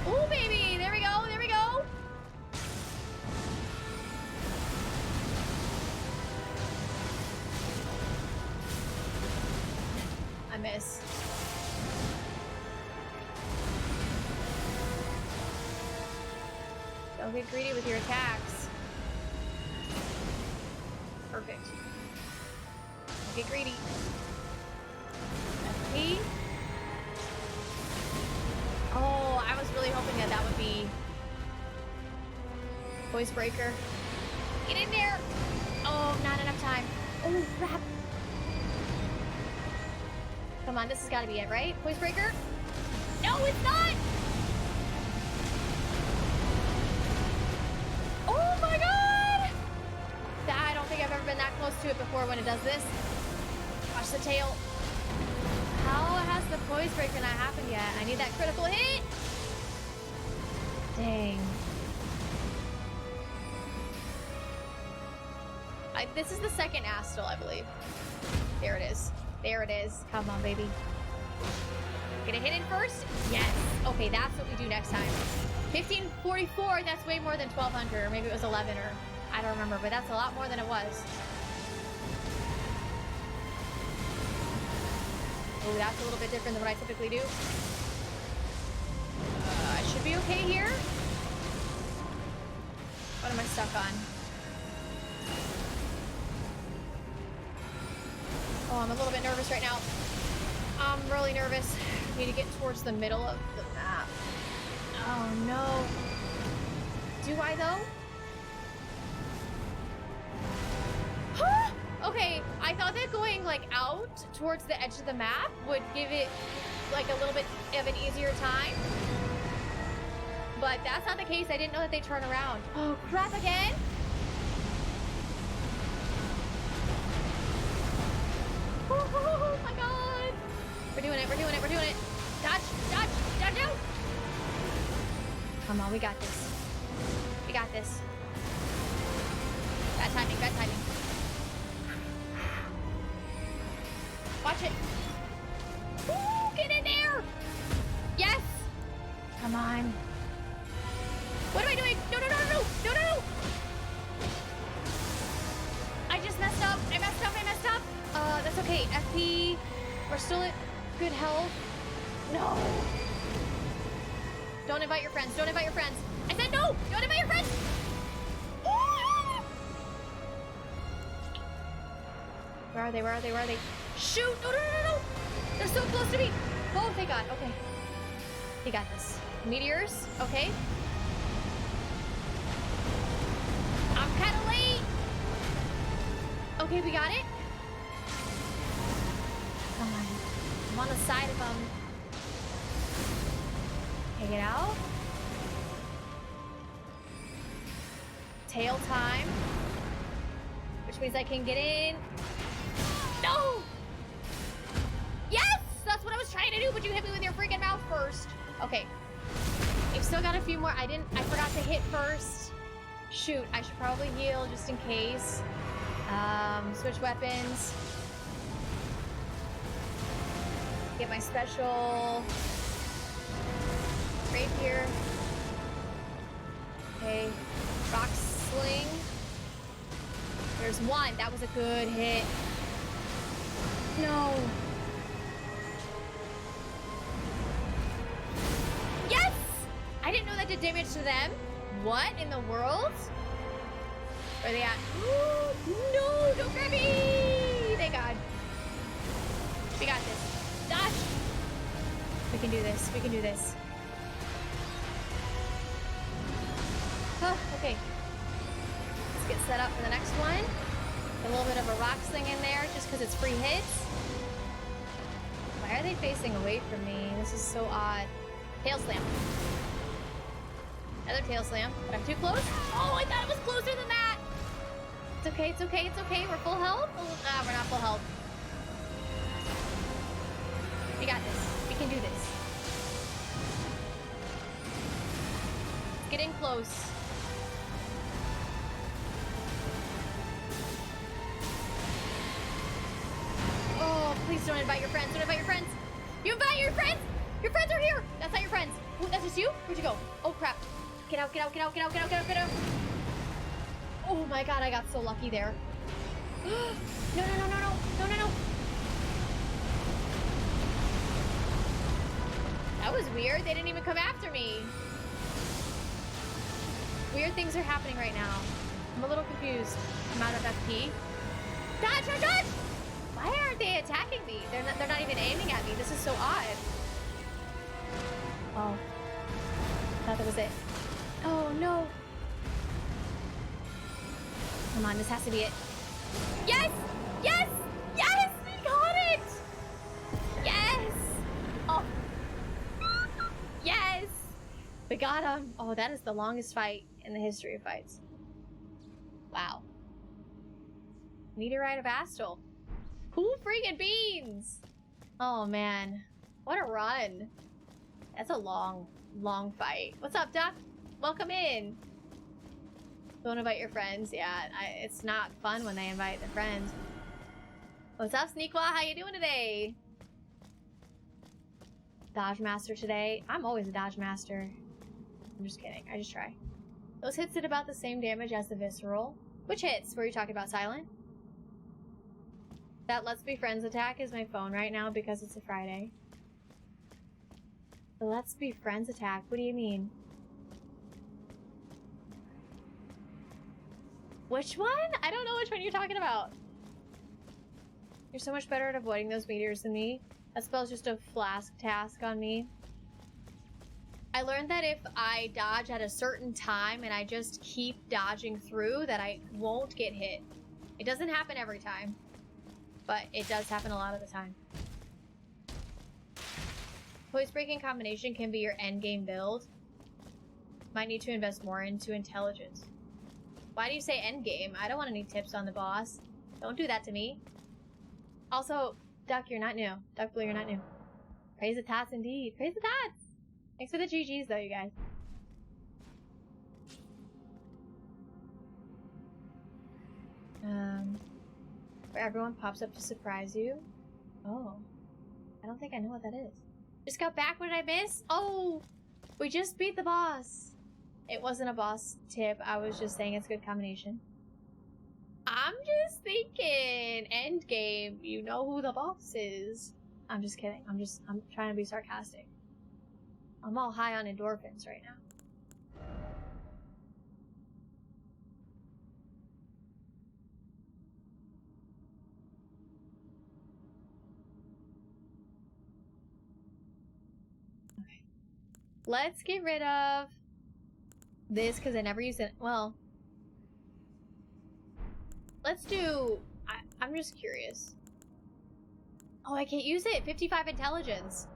Ooh, baby! There we go, there we go! I miss. Don't get greedy with your attacks. Perfect. Don't get greedy. FP. Oh, I was really hoping that that would be voice breaker. Get in there! Oh, not enough time. Oh, crap. Come on, this has got to be it, right? Voice breaker? No, it's not! Oh my god! I don't think I've ever been that close to it before when it does this. Watch the tail. How has the voice breaker not happened yet? I need that critical hit! Dang. This is the second Astal, I believe. There it is. There it is. Come on, baby. Get a hit in first? Yes. Okay, that's what we do next time. 1544, that's way more than 1200. Or maybe it was 11, or I don't remember, but that's a lot more than it was. Oh, that's a little bit different than what I typically do. I should be okay here. What am I stuck on? Oh, I'm a little bit nervous right now. I'm really nervous. I need to get towards the middle of the map. Oh no. Do I though? Huh? Okay, I thought that going like out towards the edge of the map would give it like a little bit of an easier time. But that's not the case. I didn't know that they turn around. Oh crap again? Oh my god. We're doing it, we're doing it, we're doing it. Dodge, dodge, dodge out. Come on, we got this. We got this. Bad timing, bad timing. Watch it. Ooh, get in there. Yes. Come on. What am I doing? No, no, no, no, no, no, no. I just messed up. I messed up, I messed up. That's okay. FP, we're still at good health. No. Don't invite your friends. Don't invite your friends. I said no. Don't invite your friends. Where are they? Where are they? Where are they? Shoot! No, no, no, no, no. They're so close to me. Oh, thank God. Okay. He got this. Meteors. Okay. I'm kind of late. Okay, we got it. Come on. I'm on the side of them. Take it out. Tail time. Which means I can get in. No! Yes! That's what I was trying to do, but you hit me with your freaking mouth first. Okay. We've still got a few more. I forgot to hit first. Shoot, I should probably heal just in case. Switch weapons. Get my special rapier. Okay, rock sling. There's one. That was a good hit. No. Yes! I didn't know that did damage to them. What in the world? Where are they at? No, don't grab me! Thank God. We got this. Dodge! We can do this. We can do this. Oh, okay. Let's get set up for the next one. A little bit of a rock sling in there just because it's free hits. Why are they facing away from me? This is so odd. Tail slam. Another tail slam, but I'm too close. Oh, I thought it was closer than that. It's okay, it's okay, it's okay. We're full health. Oh, we're not full health. We got this. We can do this. It's getting close. Oh, please don't invite your friends. Don't invite your friends. You invite your friends. Your friends are here. That's not your friends. Ooh, that's just you? Where'd you go? Oh, crap. Get out, get out, get out, get out, get out, get out, get out. Oh my God, I got so lucky there. No, no, no, no, no, no, no, no. That was weird. They didn't even come after me. Weird things are happening right now. I'm a little confused. I'm out of FP. Dodge, dodge, dodge! Why aren't they attacking me? They're not even aiming at me. This is so odd. Oh. I thought that was it. Oh, no. Come on, this has to be it. Yes! Yes! Yes! We got it! Yes! Oh. Yes! We got him. Oh, that is the longest fight in the history of fights. Wow. Meteorite of Astel. Cool freaking beans! Oh, man. What a run. That's a long, long fight. What's up, Duck? Welcome in. Don't invite your friends. Yeah, it's not fun when they invite their friends. What's up, Sneakwa? How you doing today? Dodge master today. I'm always a dodge master. I'm just kidding. I just try. Those hits did about the same damage as the visceral. Which hits were you talking about, Silent? That Let's Be Friends attack is my phone right now because it's a Friday. The Let's Be Friends attack? What do you mean? Which one? I don't know which one you're talking about. You're so much better at avoiding those meteors than me. That spell's just a flask task on me. I learned that if I dodge at a certain time and I just keep dodging through, that I won't get hit. It doesn't happen every time, but it does happen a lot of the time. Poise breaking combination can be your endgame build. Might need to invest more into intelligence. Why do you say endgame? I don't want any tips on the boss. Don't do that to me. Also, Duck, you're not new. Duck Blue, you're not new. Praise the tots indeed. Praise the tots! Thanks for the GGs though, you guys. Where everyone pops up to surprise you. Oh. I don't think I know what that is. Just got back, what did I miss? Oh! We just beat the boss. It wasn't a boss tip, I was just saying it's a good combination. I'm just thinking, endgame, you know who the boss is. I'm just kidding, I'm trying to be sarcastic. I'm all high on endorphins right now. Okay. Let's get rid of this because I never use it. Well, let's do... I'm just curious. Oh, I can't use it. 55 intelligence.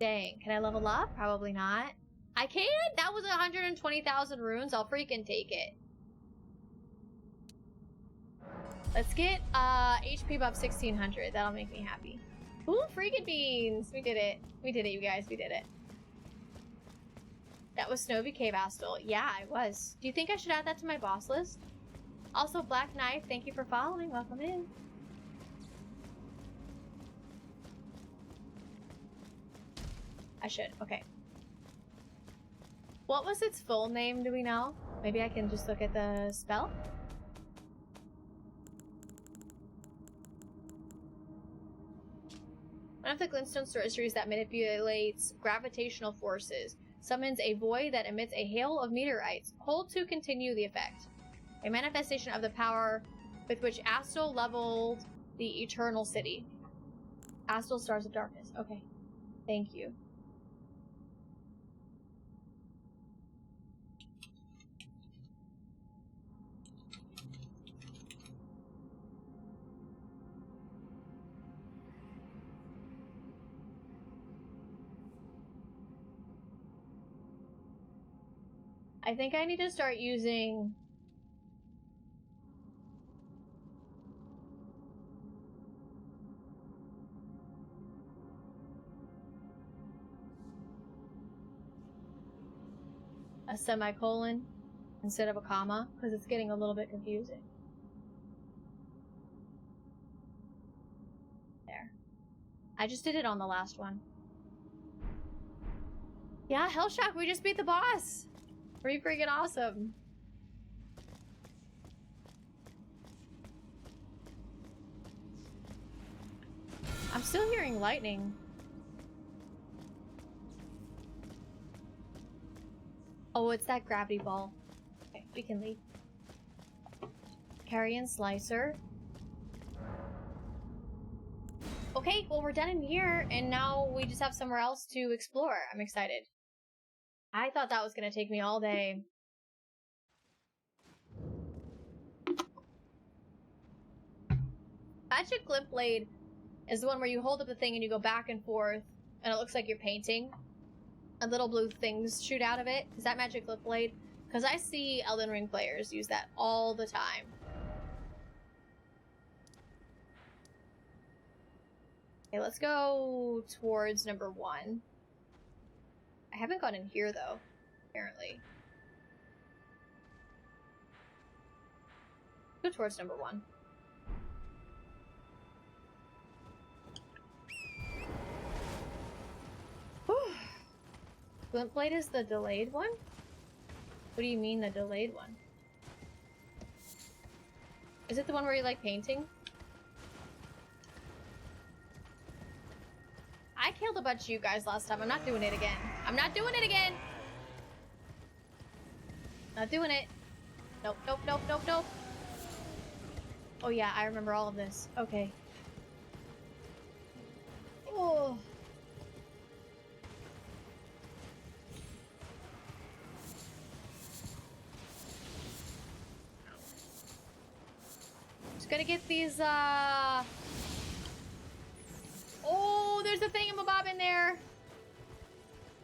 Dang. Can I level up? Probably not. I can? That was 120,000 runes. I'll freaking take it. Let's get HP above 1600. That'll make me happy. Ooh, freaking beans. We did it. We did it, you guys. We did it. That was Snowy Cave Astel. Yeah, I was. Do you think I should add that to my boss list? Also, Black Knife, thank you for following. Welcome in. I should. Okay. What was its full name, do we know? Maybe I can just look at the spell? One of the glintstone sorceries that manipulates gravitational forces summons a void that emits a hail of meteorites. Hold to continue the effect. A manifestation of the power with which Astal leveled the Eternal City. Astal Stars of Darkness. Okay. Thank you. I think I need to start using a semicolon instead of a comma, because it's getting a little bit confusing. There. I just did it on the last one. Yeah, Hellshock, we just beat the boss! Pretty freaking awesome. I'm still hearing lightning. Oh, it's that gravity ball. Okay, we can leave. Carrion Slicer. Okay, well we're done in here, and now we just have somewhere else to explore. I'm excited. I thought that was gonna take me all day. Magic Glint Blade is the one where you hold up the thing and you go back and forth, and it looks like you're painting. And little blue things shoot out of it. Is that Magic Glint Blade? Because I see Elden Ring players use that all the time. Okay, let's go towards number 1. I haven't gone in here, though, apparently. Go towards number 1. Glint Blade is the delayed one? What do you mean, the delayed one? Is it the one where you like painting? I killed a bunch of you guys last time. I'm not doing it again. I'm not doing it again! Not doing it. Nope, nope, nope, nope, nope. Oh yeah, I remember all of this. Okay. Oh. Just gotta get these, Oh, there's a thingamabob in there!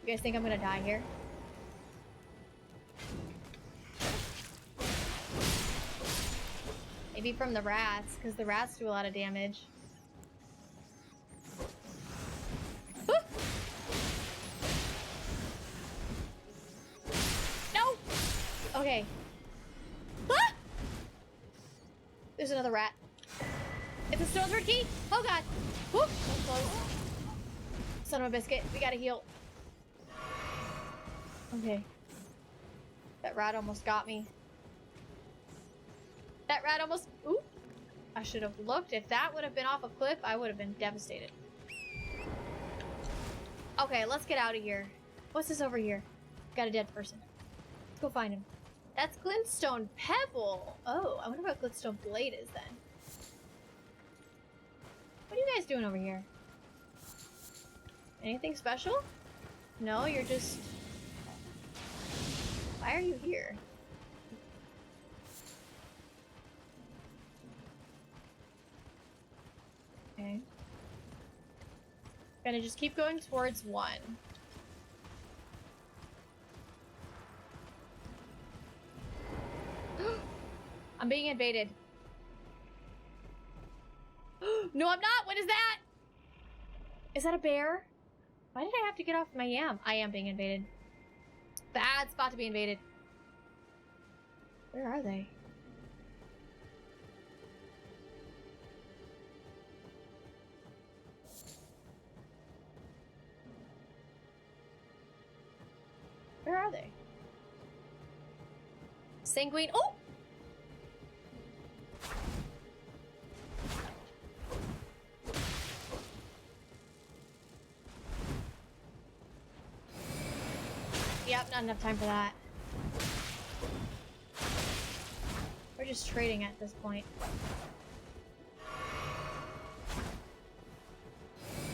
You guys think I'm gonna die here? Maybe from the rats, because the rats do a lot of damage. Woo! No! Okay. Ah! There's another rat. It's a Stonesword key? Oh god! Whoop! So close. Son of a biscuit, we gotta heal. Okay. That rat almost got me. That rat almost... Ooh! I should have looked. If that would have been off a cliff, I would have been devastated. Okay, let's get out of here. What's this over here? Got a dead person. Let's go find him. That's Glintstone Pebble. Oh, I wonder what Glintstone Blade is then. What are you guys doing over here? Anything special? No, you're just... Why are you here? Okay. Gonna just keep going towards 1. I'm being invaded. No, I'm not! What is that? Is that a bear? Why did I have to get off my yam? I am being invaded. Bad spot to be invaded. Where are they? Where are they? Sanguine. Oh! Yep, not enough time for that. just trading at this point.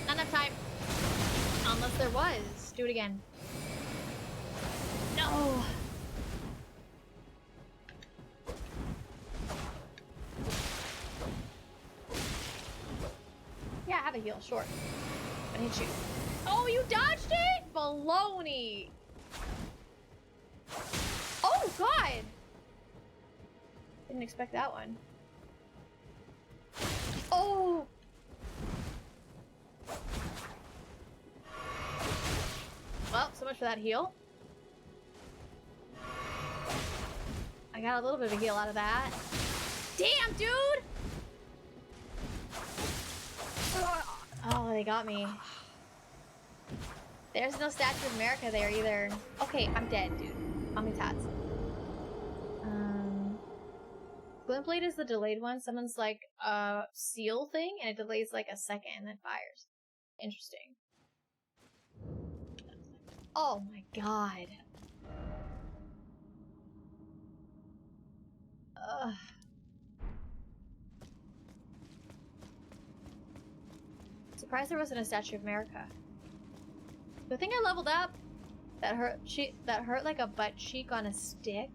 Not enough time. Unless there was. Do it again. No! Yeah, I have a heal, sure. I hit you. Oh, you dodged it? Baloney! Oh, God! Didn't expect that one. Oh! Well, so much for that heal. I got a little bit of a heal out of that. Damn, dude! Oh, they got me. There's no Statue of America there either. Okay, I'm dead, dude. On my tats. Glintblade is the delayed one. Someone's like a seal thing, and it delays like a second and then fires. Interesting. Oh my god. Ugh. Surprised there wasn't a Statue of America. Good thing I leveled up. That hurt like a butt cheek on a stick.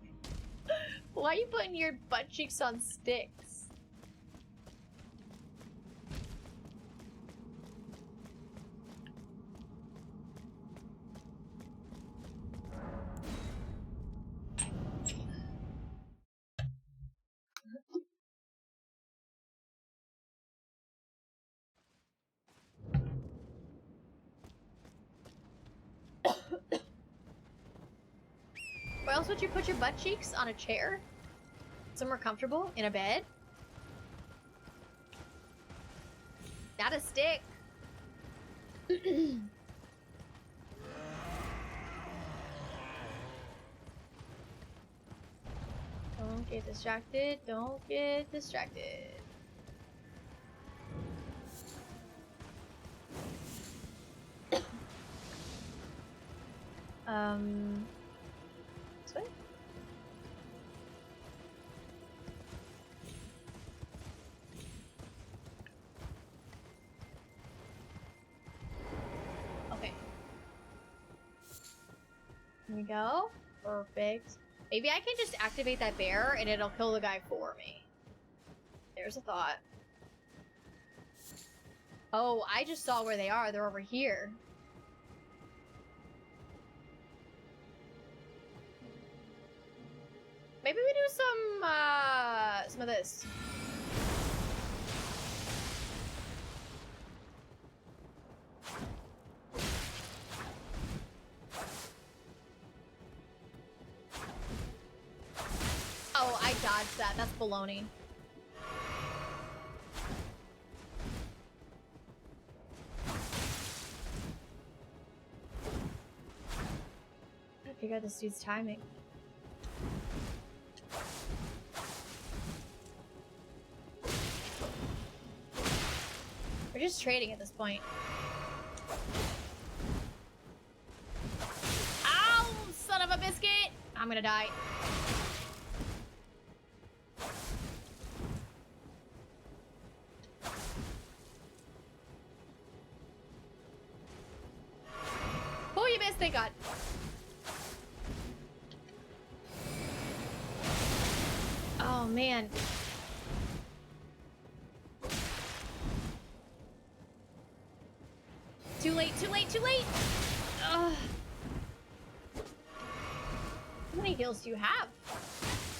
Why are you putting your butt cheeks on sticks? Why else would you put your butt cheeks on a chair? Somewhere comfortable? In a bed? Not a stick. Don't get distracted. Don't get distracted. This way? Okay. Here we go. Perfect. Maybe I can just activate that bear and it'll kill the guy for me. There's a thought. Oh, I just saw where they are. They're over here. Maybe we do some of this. Oh, I dodged that. That's baloney. I figure out this dude's timing. We're just trading at this point. Ow, son of a biscuit! I'm gonna die. Oh, you missed, thank God. Oh, man. Too late, too late, too late! Ugh. How many heals do you have?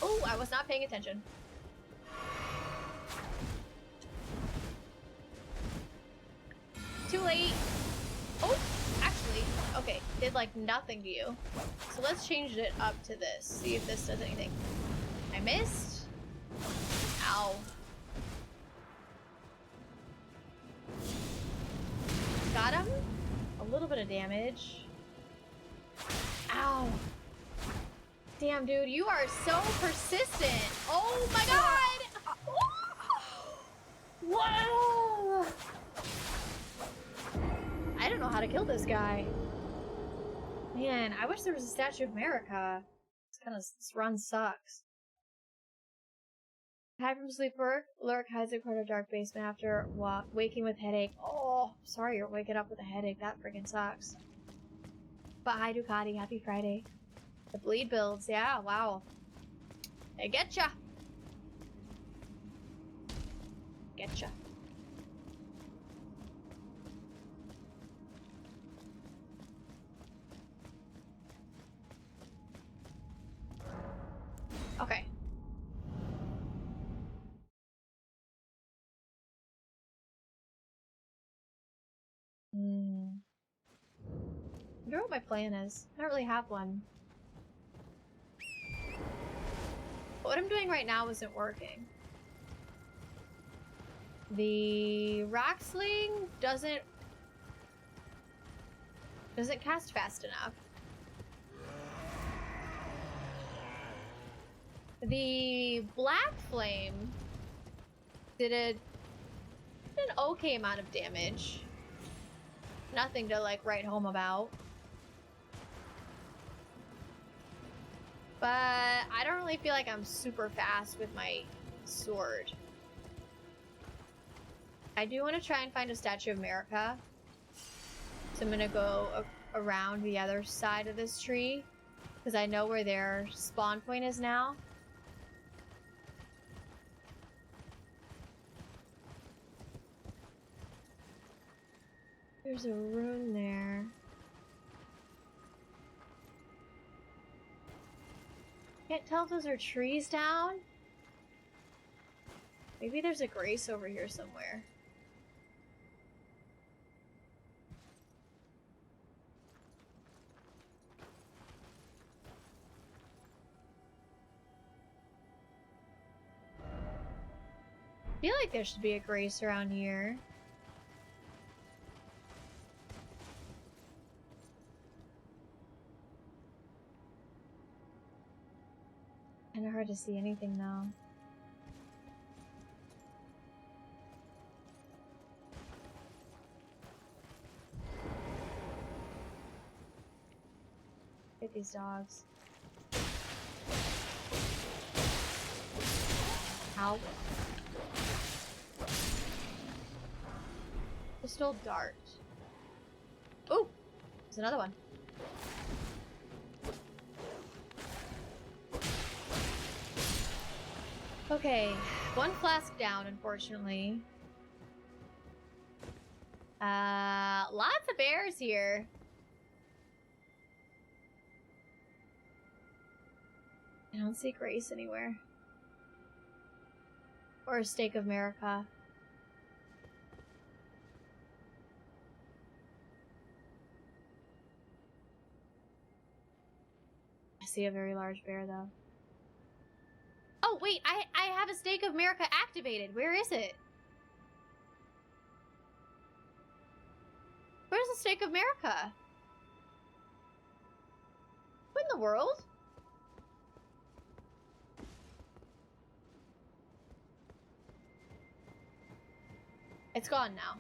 Oh, I was not paying attention. Too late. Oh, actually, okay, did like nothing to you. So let's change it up to this. See if this does anything. I missed. Ow. Got him. A little bit of damage. Ow. Damn, dude, you are so persistent. Oh my god! Whoa! I don't know how to kill this guy. Man, I wish there was a Statue of America. This run sucks. Hide from sleep work. Lurk hides in corner dark basement after waking with headache. Oh, sorry you're waking up with a headache. That freaking sucks. But hi Ducati, happy Friday. The bleed builds, yeah, wow. They getcha. Getcha. Okay. I wonder what my plan is. I don't really have one. But what I'm doing right now isn't working. The rock sling doesn't cast fast enough. The black flame did an okay amount of damage. Nothing to like write home about. But I don't really feel like I'm super fast with my sword. I do want to try and find a Statue of America. So I'm gonna go around the other side of this tree. Because I know where their spawn point is now. There's a rune there. Can't tell if those are trees down. Maybe there's a grace over here somewhere. I feel like there should be a grace around here. Kinda hard to see anything though. Get these dogs. Ow. Crystal dart. Ooh! There's another one. Okay, one flask down, unfortunately. Lots of bears here. I don't see Grace anywhere. Or a Stake of America. I see a very large bear, though. Oh, wait, I have a Stake of America activated. Where is it? Where's the Stake of America? What in the world? It's gone now.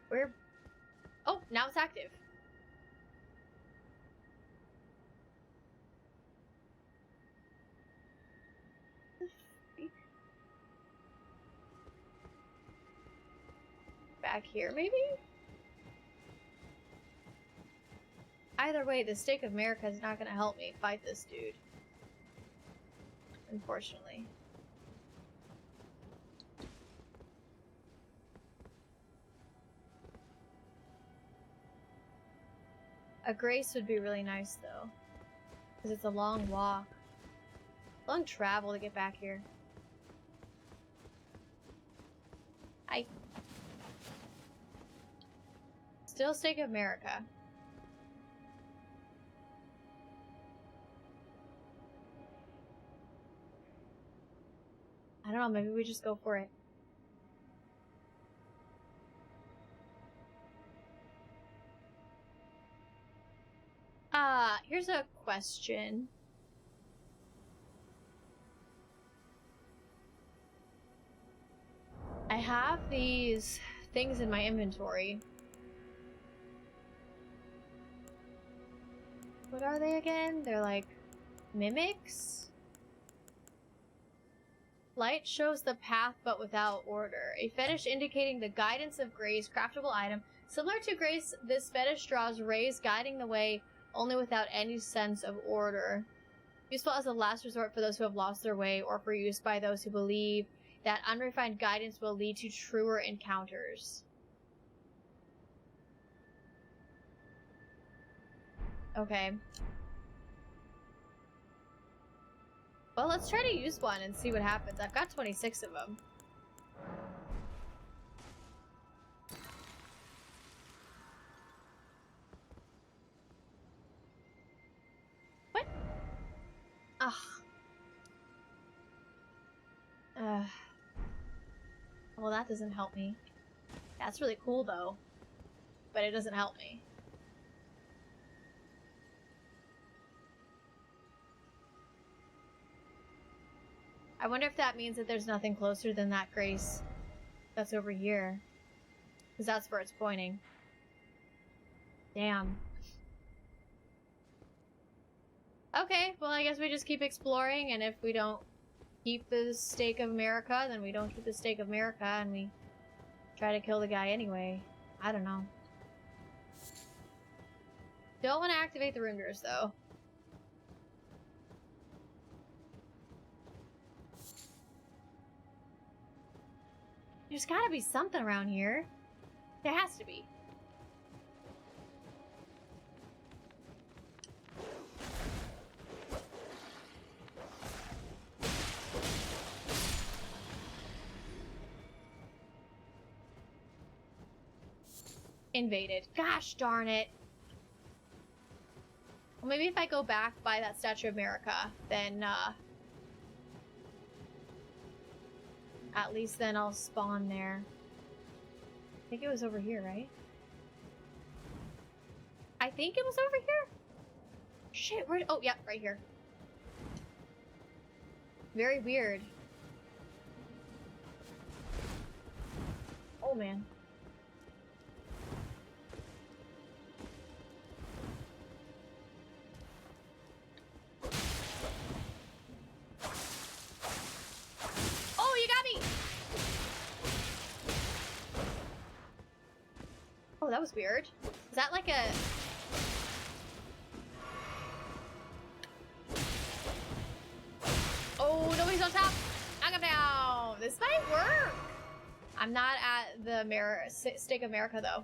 Where? Oh, now it's active. Back here, maybe? Either way, the Stake of America is not gonna help me fight this dude. Unfortunately. A grace would be really nice, though. Because it's a long walk. Long travel to get back here. Hi. Still Stake of America. I don't know, maybe we just go for it. Here's a question. I have these things in my inventory. What are they again? They're like mimics? Light shows the path but without order. A fetish indicating the guidance of grace, craftable item. Similar to grace, this fetish draws rays guiding the way only without any sense of order. Useful as a last resort for those who have lost their way, or for use by those who believe that unrefined guidance will lead to truer encounters. Okay. Well, let's try to use one and see what happens. I've got 26 of them. What? Ugh. Well, that doesn't help me. That's really cool, though. But it doesn't help me. I wonder if that means that there's nothing closer than that grace that's over here. Because that's where it's pointing. Damn. Okay, well I guess we just keep exploring, and if we don't keep the stake of America, then we don't keep the stake of America, and we try to kill the guy anyway. I don't know. Don't want to activate the rune doors, though. There's gotta be something around here. There has to be. Invaded. Gosh darn it. Well, maybe if I go back by that Statue of America, then, at least then I'll spawn there. I think it was over here, right? I think it was over here? Shit, where? Oh, yeah, right here. Very weird. Oh, man. Oh, you got me! Oh, that was weird. Is that like a... Oh, no, he's on top! Knock him down! This might work! I'm not at the Stake of America, though.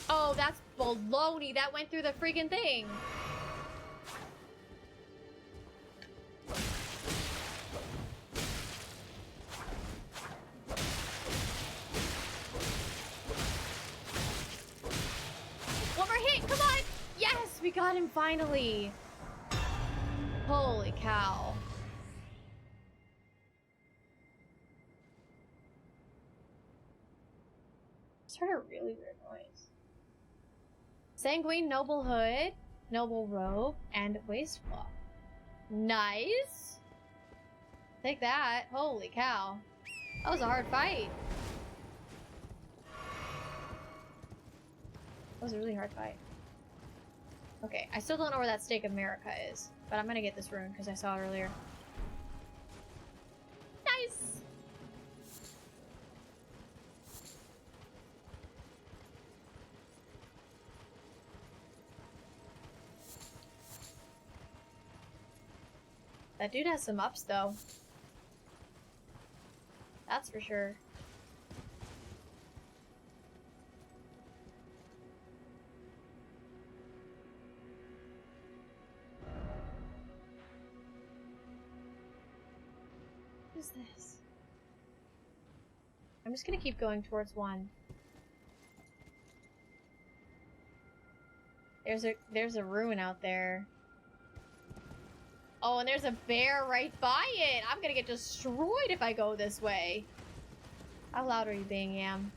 Oh, that's baloney! That went through the freaking thing! One more hit! Come on! Yes! We got him finally! Holy cow. Just heard a really weird noise. Sanguine Noble Hood, Noble Robe, and Waist Fluff. Nice! Take that. Holy cow. That was a hard fight. That was a really hard fight. Okay, I still don't know where that Stake of America is, but I'm gonna get this rune because I saw it earlier. Nice! That dude has some ups, though. That's for sure. What is this? I'm just gonna keep going towards one. There's a ruin out there. Oh, and there's a bear right by it! I'm gonna get destroyed if I go this way. How loud are you being, Yam?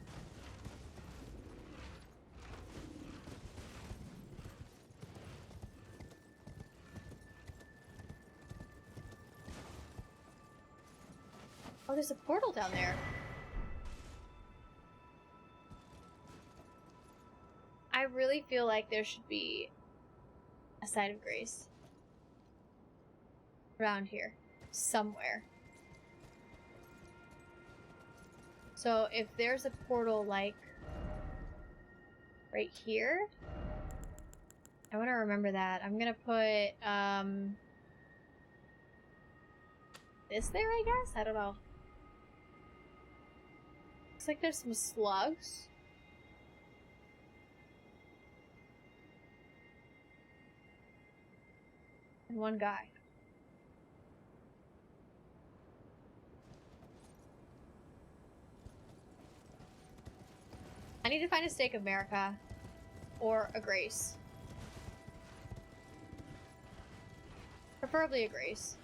Oh, there's a portal down there. I really feel like there should be a site of grace around here. somewhere. So if there's a portal like right here, I want to remember that. I'm gonna put this there, I guess? I don't know. Looks like there's some slugs. And one guy. I need to find a Stake of America. Or a Grace. Preferably a Grace.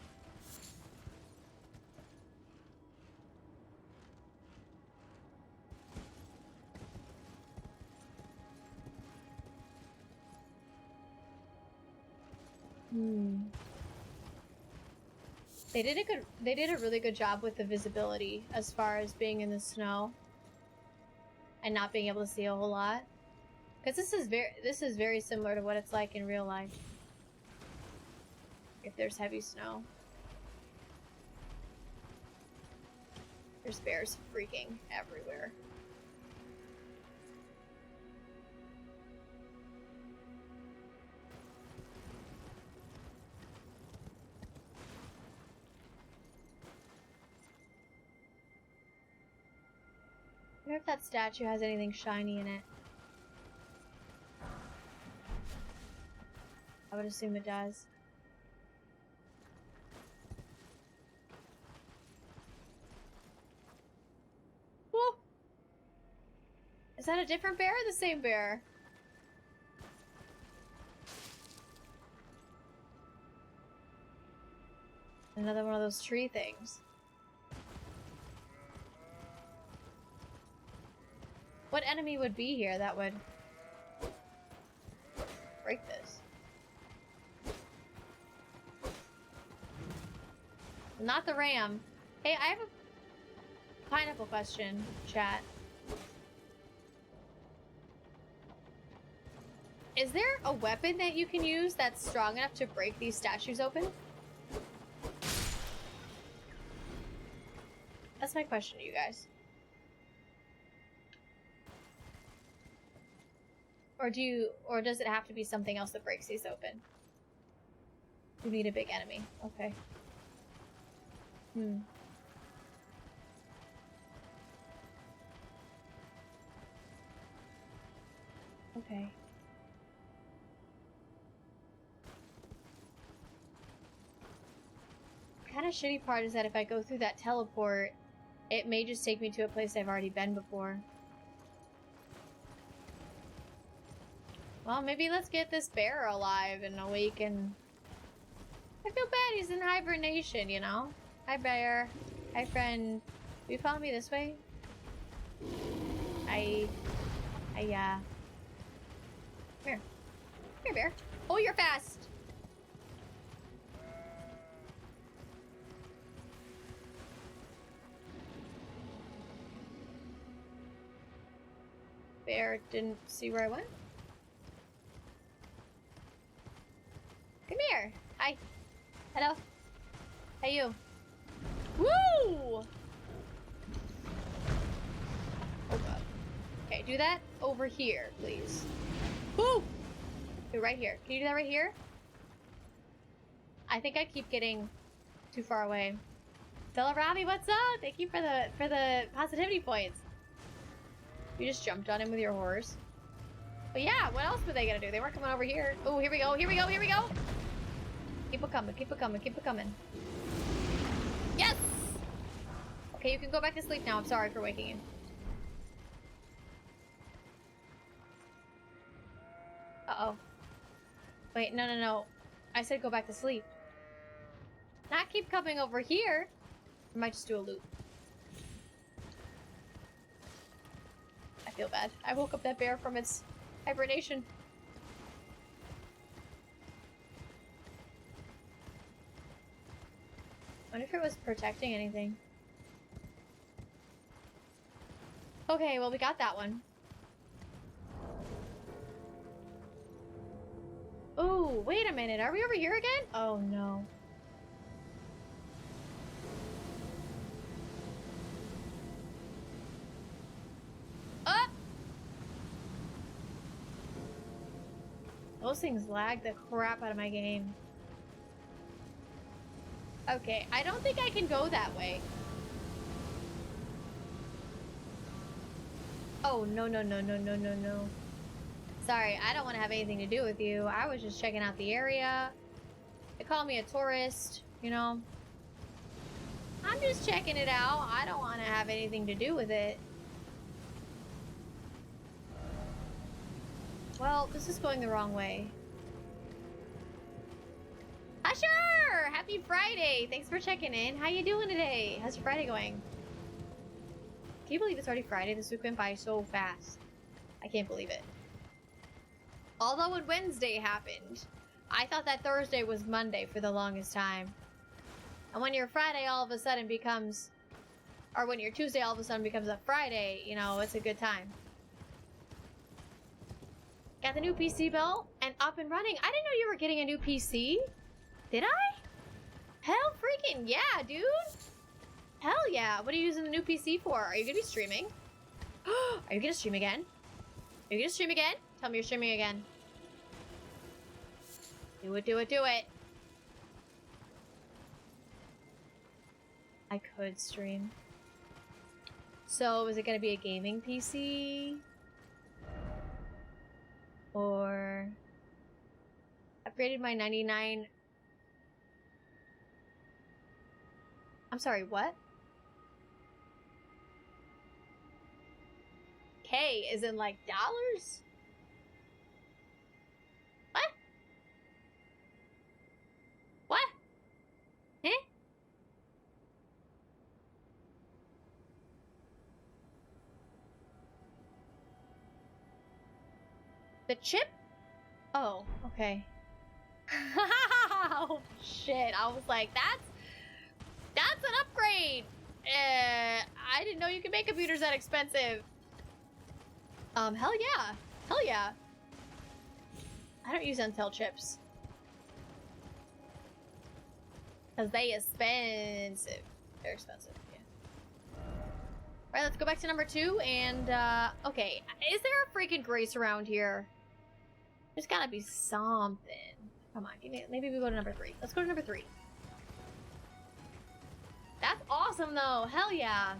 They did a really good job with the visibility as far as being in the snow and not being able to see a whole lot. Because this is very similar to what it's like in real life. If there's heavy snow. There's bears freaking everywhere. I wonder if that statue has anything shiny in it. I would assume it does. Whoa! Is that a different bear or the same bear? Another one of those tree things. What enemy would be here that would break this? Not the ram. Hey, I have a pineapple question, chat. Is there a weapon that you can use that's strong enough to break these statues open? That's my question to you guys. Or does it have to be something else that breaks these open? You need a big enemy. Okay. Okay. Kind of shitty part is that if I go through that teleport, it may just take me to a place I've already been before. Well, maybe let's get this bear alive and awake and... I feel bad, he's in hibernation, you know? Hi, bear. Hi, friend. Will you follow me this way? Come here. Come here, bear. Oh, you're fast! Bear didn't see where I went. Come here. Hi. Hello. Hey, you. Woo! Oh, God. Okay, do that over here, please. Woo! Okay, right here. Can you do that right here? I think I keep getting too far away. Stella Robbie, what's up? Thank you for the positivity points. You just jumped on him with your horse. But yeah, what else were they gonna do? They weren't coming over here. Oh, here we go, here we go, here we go! Keep it coming, keep it coming, keep it coming. Yes! Okay, you can go back to sleep now. I'm sorry for waking you. Uh-oh. Wait, no, no, no. I said go back to sleep. Not keep coming over here. I might just do a loop. I feel bad. I woke up that bear from its hibernation. I wonder if it was protecting anything. Okay, well, we got that one. Oh, wait a minute. Are we over here again? Oh, no. Those things lag the crap out of my game. Okay, I don't think I can go that way. Oh, no, no, no, no, no, no, no. Sorry, I don't want to have anything to do with you. I was just checking out the area. They call me a tourist, you know. I'm just checking it out. I don't want to have anything to do with it. Well, this is going the wrong way. Usher! Happy Friday! Thanks for checking in. How you doing today? How's your Friday going? Can you believe it's already Friday? This week went by so fast. I can't believe it. Although when Wednesday happened, I thought that Thursday was Monday for the longest time. And when your Friday all of a sudden becomes... Or when your Tuesday all of a sudden becomes a Friday, you know, it's a good time. Got the new PC built and up and running. I didn't know you were getting a new PC. Did I? Hell freaking yeah, dude. Hell yeah. What are you using the new PC for? Are you going to be streaming? Are you going to stream again? Are you going to stream again? Tell me you're streaming again. Do it, do it, do it. I could stream. So, is it going to be a gaming PC? Or... Upgraded my 99... I'm sorry, what? K is in like dollars? What? What? Eh? The chip? Oh, okay. Oh, shit. I was like, that's an upgrade. I didn't know you could make computers that expensive. Hell yeah. Hell yeah. I don't use Intel chips. Because they expensive. They're expensive, yeah. Alright, let's go back to number 2 and, okay. Is there a freaking grace around here? There's gotta be something. Come on, maybe we go to number 3. Let's go to number 3. That's awesome, though. Hell yeah.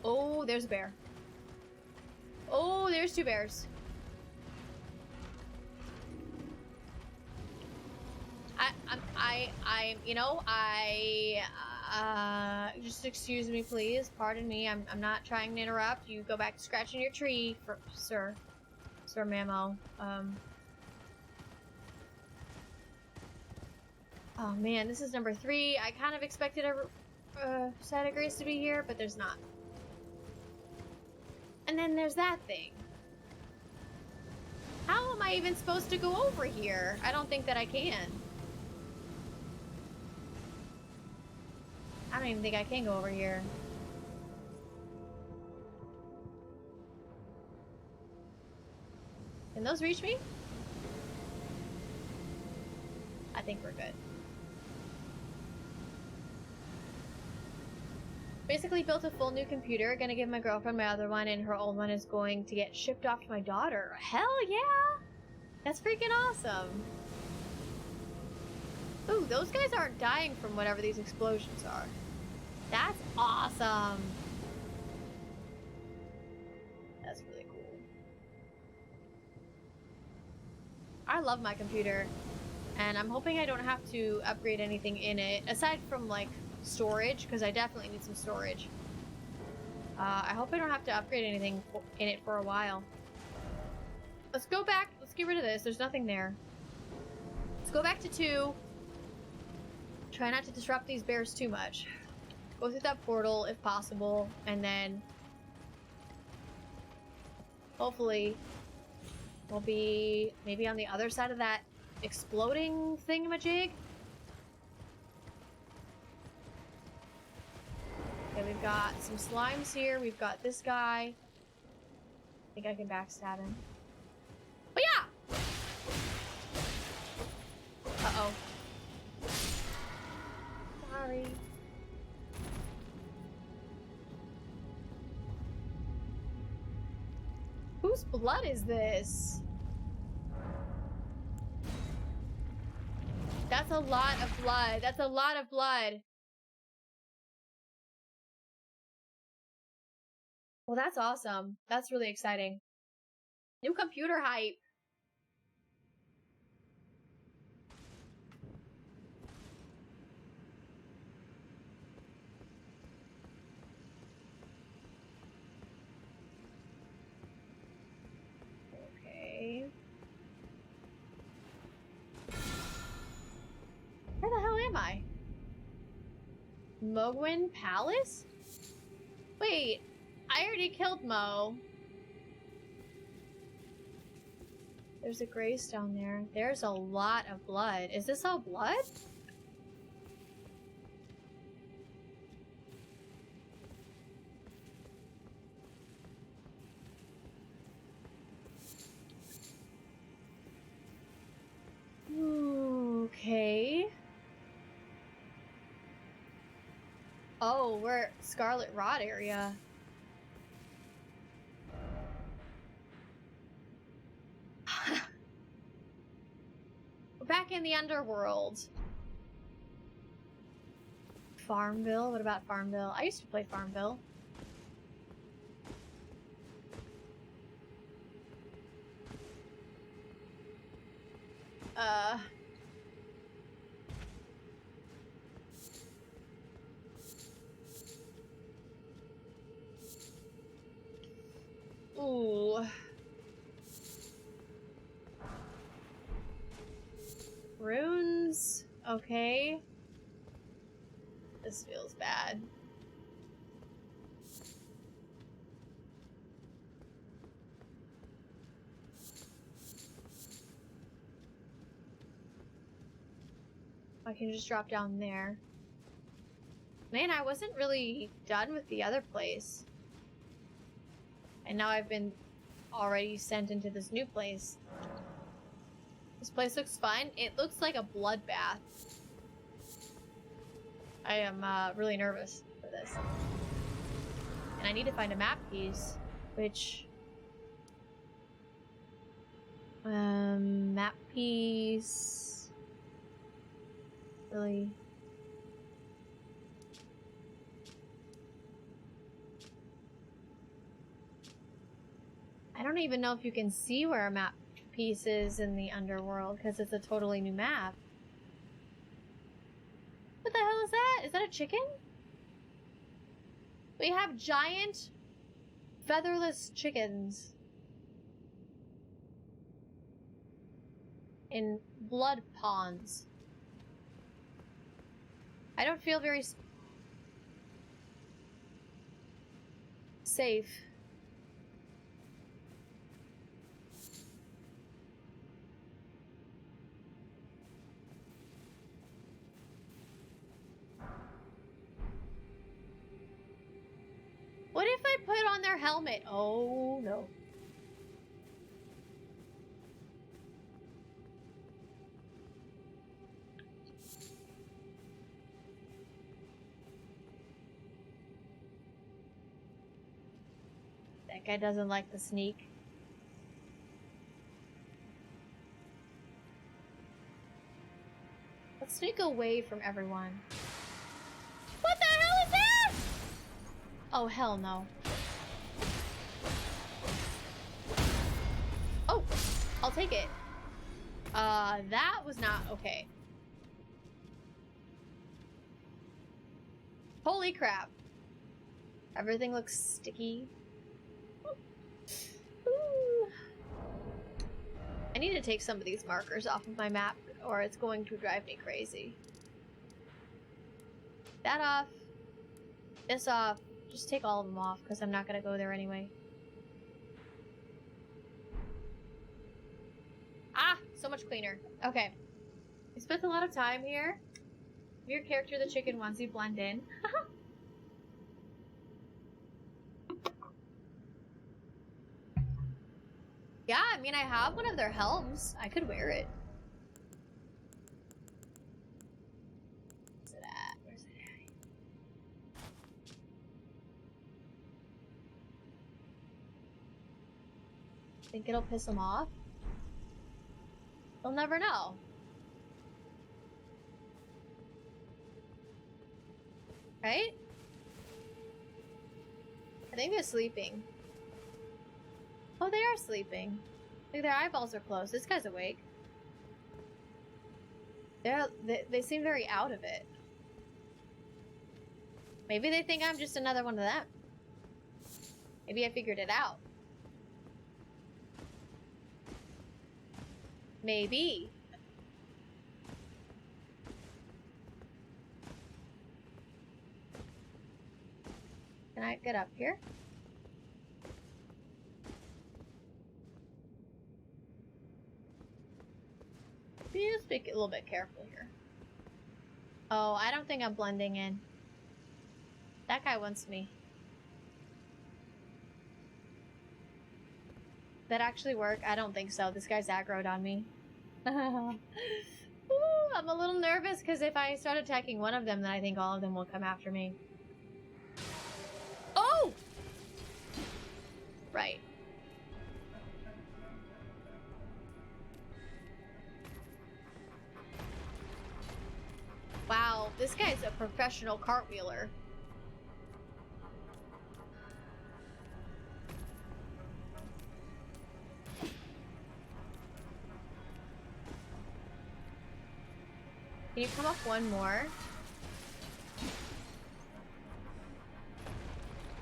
Oh, there's a bear. Oh, there's 2 bears. Just excuse me, please. Pardon me. I'm not trying to interrupt. You go back to scratching your tree, sir. Sir Mamo. Oh man, this is number 3. I kind of expected a side of grace to be here, but there's not. And then there's that thing. How am I even supposed to go over here? I don't think that I can. I don't even think I can go over here. Can those reach me? I think we're good. Basically built a full new computer, gonna give my girlfriend my other one, and her old one is going to get shipped off to my daughter. Hell yeah! That's freaking awesome. Ooh, those guys aren't dying from whatever these explosions are. That's awesome. That's really cool. I love my computer, and I'm hoping I don't have to upgrade anything in it, aside from, like, storage, because I definitely need some storage. I hope I don't have to upgrade anything in it for a while. Let's go back. Let's get rid of this. There's nothing there. Let's go back to 2. Try not to disrupt these bears too much. Go through that portal if possible, and then hopefully we'll be maybe on the other side of that exploding thingamajig. Okay, we've got some slimes here. We've got this guy. I think I can backstab him. Oh yeah! Uh-oh. Sorry. Whose blood is this? a lot of blood. That's a lot of blood. Well, that's awesome. That's really exciting. New computer hype. Okay. Where the hell am I? Mogwin Palace? Wait, I already killed Mo. There's a gravestone there. There's a lot of blood. Is this all blood? Okay. Oh, we're Scarlet Rot area. We're back in the underworld. Farmville? What about Farmville? I used to play Farmville. Ooh. Runes? Okay. This feels bad. I can just drop down there. Man, I wasn't really done with the other place. And now I've been already sent into this new place. This place looks fun. It looks like a bloodbath. I am really nervous for this. And I need to find a map piece, which... map piece... Really... I don't even know if you can see where a map piece is in the underworld, because it's a totally new map. What the hell is that? Is that a chicken? We have giant, featherless chickens. In blood ponds. I don't feel very safe. What if I put on their helmet? Oh no. That guy doesn't like the sneak. Let's sneak away from everyone. What the hell is that? Oh, hell no. Oh, I'll take it. That was not okay. Holy crap. Everything looks sticky. Ooh. I need to take some of these markers off of my map, or it's going to drive me crazy. That off. This off. Just take all of them off, because I'm not going to go there anyway. Ah! So much cleaner. Okay. We spent a lot of time here. Your character, the chicken, wants you blend in. Yeah, I mean, I have one of their helms. I could wear it. Where's it at? Where's it at? Think it'll piss them off? They'll never know. Right? I think they're sleeping. Oh, they are sleeping. Look, their eyeballs are closed. This guy's awake. They seem very out of it. Maybe they think I'm just another one of them. Maybe I figured it out. Maybe. Can I get up here? Just be a little bit careful here. Oh, I don't think I'm blending in. That guy wants me. That actually work? I don't think so. This guy's aggroed on me. Ooh, I'm a little nervous because if I start attacking one of them, then I think all of them will come after me. Oh! Right. Wow, this guy's a professional cartwheeler. Can you come up one more?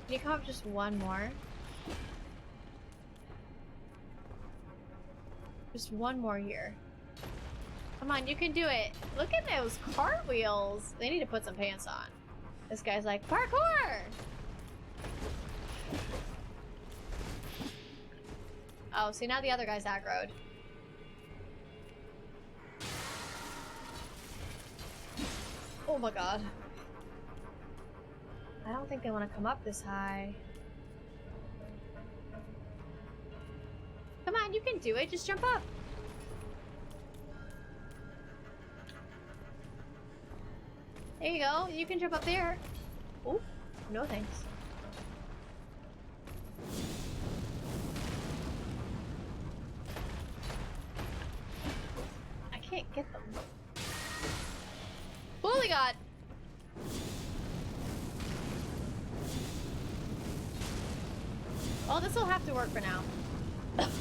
Can you come up just one more? Just one more here. Come on, you can do it. Look at those cartwheels. They need to put some pants on. This guy's like, parkour! Oh, see, now the other guy's aggroed. Oh my god. I don't think they want to come up this high. Come on, you can do it. Just jump up. There you go. You can jump up there. Oh, no thanks. I can't get them. Holy god! Well, this will have to work for now. Because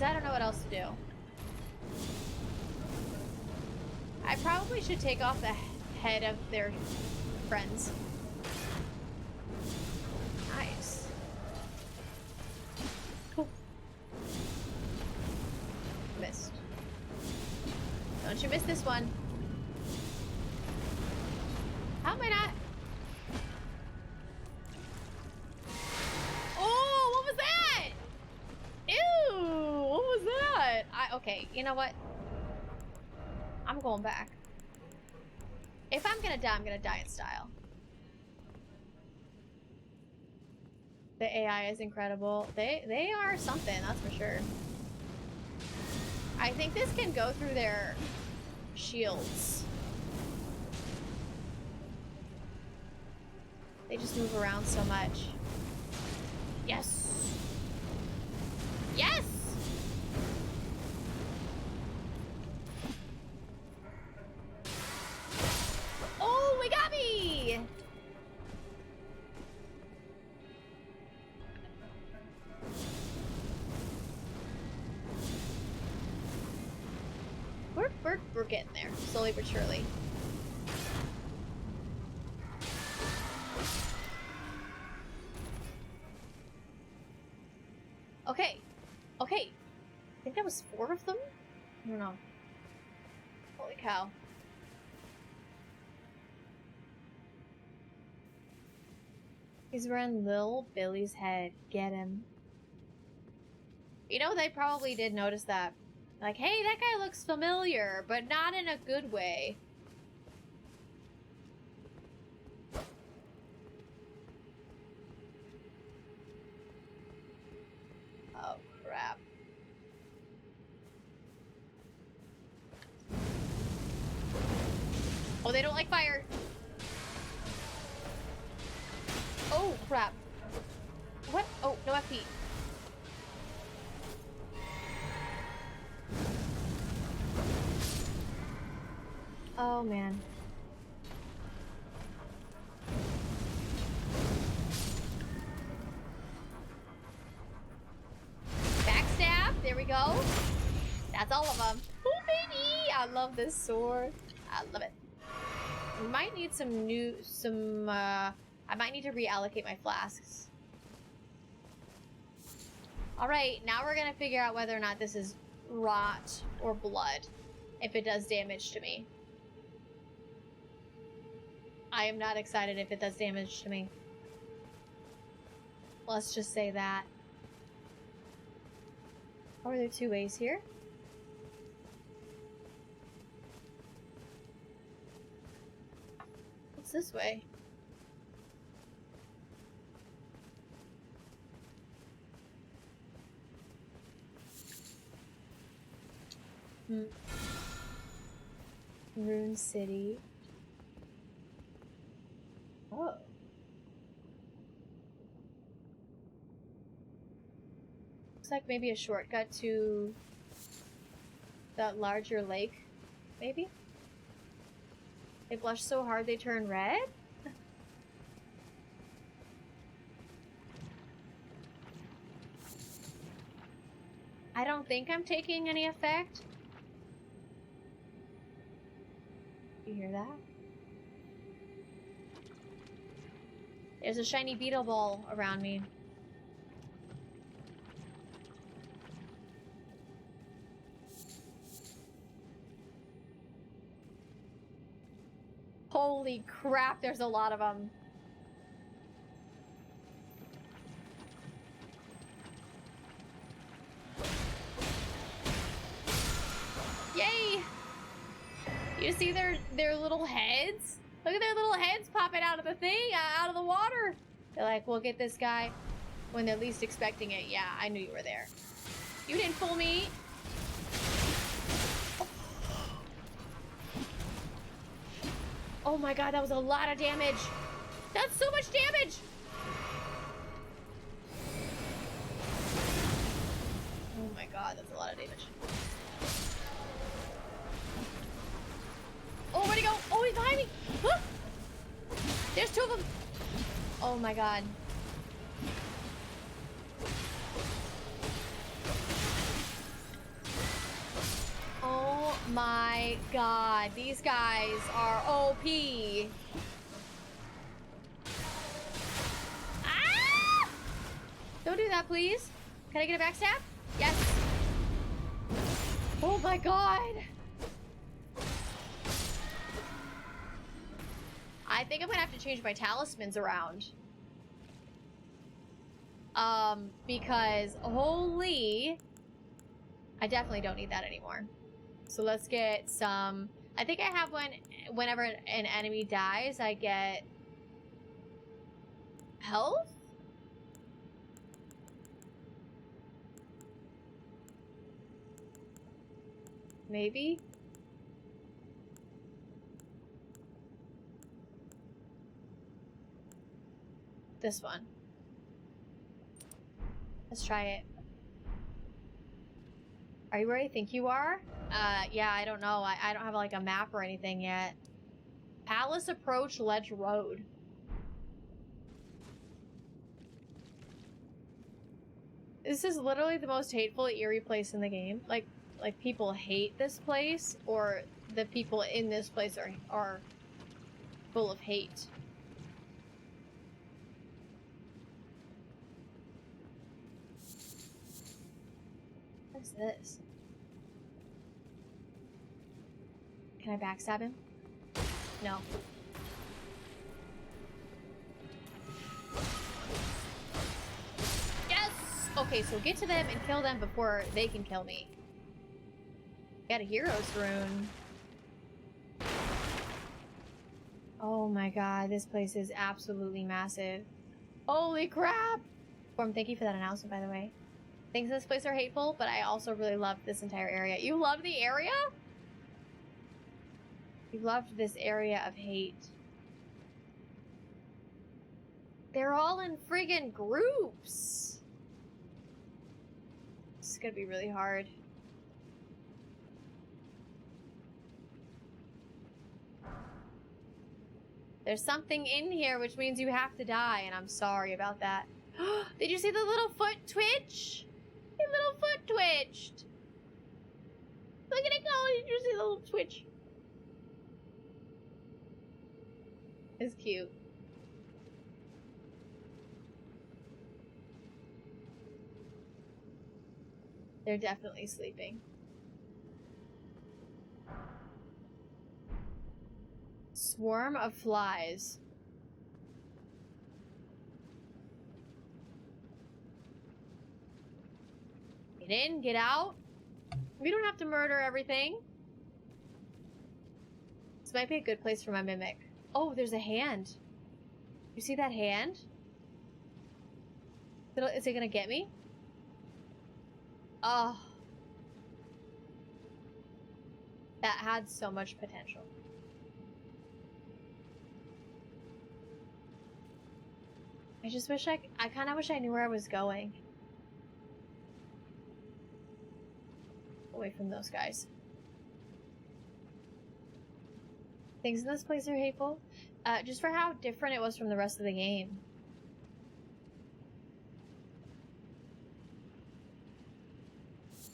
I don't know what else to do. I probably should take off the head of their friends. Nice. Cool. Missed. Don't you miss this one. How am I not? Oh, what was that? Ew, what was that? Okay, you know what? I'm going back. If I'm gonna die in style. The AI is incredible. They are something, that's for sure. I think this can go through their shields. They just move around so much. Yes! Yes! Oh, we got me! We're getting there, slowly but surely. Okay. Okay. I think that was 4 of them? I don't know. Holy cow. He's wearing Lil Billy's head. Get him. You know, they probably did notice that. Like, hey, that guy looks familiar, but not in a good way. Oh, crap. Oh, they don't like fire. Oh, crap. What? Oh, no FP. Oh, man. go. That's all of them. Oh, baby! I love this sword. I love it. We might need I might need to reallocate my flasks. Alright, now we're gonna figure out whether or not this is rot or blood. If it does damage to me. I am not excited if it does damage to me. Let's just say that. Are there two ways here? What's this way? Rune City. Oh. Looks like maybe a shortcut to that larger lake, maybe? They blush so hard they turn red? I don't think I'm taking any effect. You hear that? There's a shiny beetle ball around me. Holy crap, there's a lot of them. Yay! You see their little heads? Look at their little heads popping out of the thing, out of the water. They're like, we'll get this guy when they're least expecting it. Yeah, I knew you were there. You didn't fool me. Oh my god, that was a lot of damage. That's so much damage. Oh my god, that's a lot of damage. Oh, where'd he go? Oh, he's behind me. Huh? There's two of them. Oh my god. Oh my god. These guys are OP. Ah! Don't do that, please. Can I get a backstab? Yes. Oh my god. I think I'm gonna have to change my talismans around. Because holy, I definitely don't need that anymore. So let's get some, I think I have one, whenever an enemy dies, I get health? Maybe? This one. Let's try it. Are you where I think you are? Yeah, I don't know. I don't have like a map or anything yet. Palace Approach Ledge Road. This is literally the most hateful, eerie place in the game. Like people hate this place, or the people in this place are full of hate. What's this? Can I backstab him? No. Yes! Okay, so get to them and kill them before they can kill me. Got a hero's rune. Oh my god, this place is absolutely massive. Holy crap! Form, thank you for that announcement, by the way. Things in this place are hateful, but I also really love this entire area. You love the area? You loved this area of hate. They're all in friggin' groups. This is gonna be really hard. There's something in here, which means you have to die, and I'm sorry about that. Did you see the little foot twitch? His little foot twitched. Look at it go. Did you see the little twitch? It's cute. They're definitely sleeping. Swarm of flies. Get in, get out. We don't have to murder everything. This might be a good place for my mimic. Oh, there's a hand. You see that hand? Is it gonna get me? Oh. That had so much potential. I just wish I kind of wish I knew where I was going. Away from those guys. Things in this place are hateful. Just for how different it was from the rest of the game.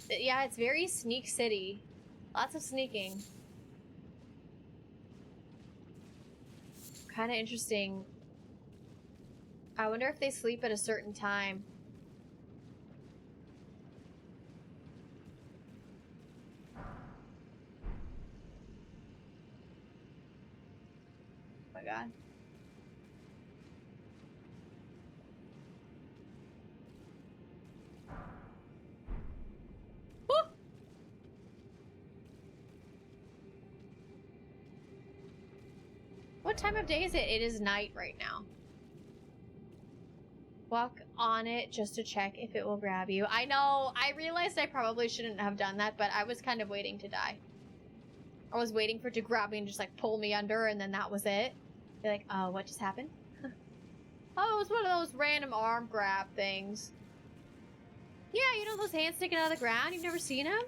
Yeah, it's very Sneak City. Lots of sneaking. Kind of interesting. I wonder if they sleep at a certain time. Oh my god. Woo! What time of day is it? It is night right now. Walk on it just to check if it will grab you. I know, I realized I probably shouldn't have done that, but I was kind of waiting to die. I was waiting for it to grab me and just like pull me under, and then that was it. Be like, oh, what just happened? Oh, it was one of those random arm grab things. Yeah, you know those hands sticking out of the ground? You've never seen them?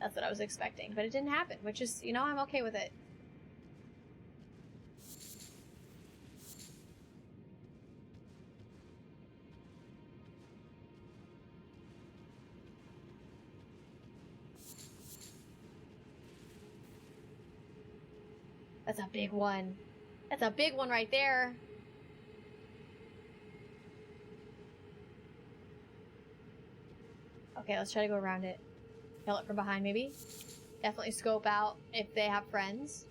That's what I was expecting, but it didn't happen, which is, you know, I'm okay with it. That's a big one. That's a big one right there. Okay, let's try to go around it. Kill it from behind, maybe. Definitely scope out if they have friends.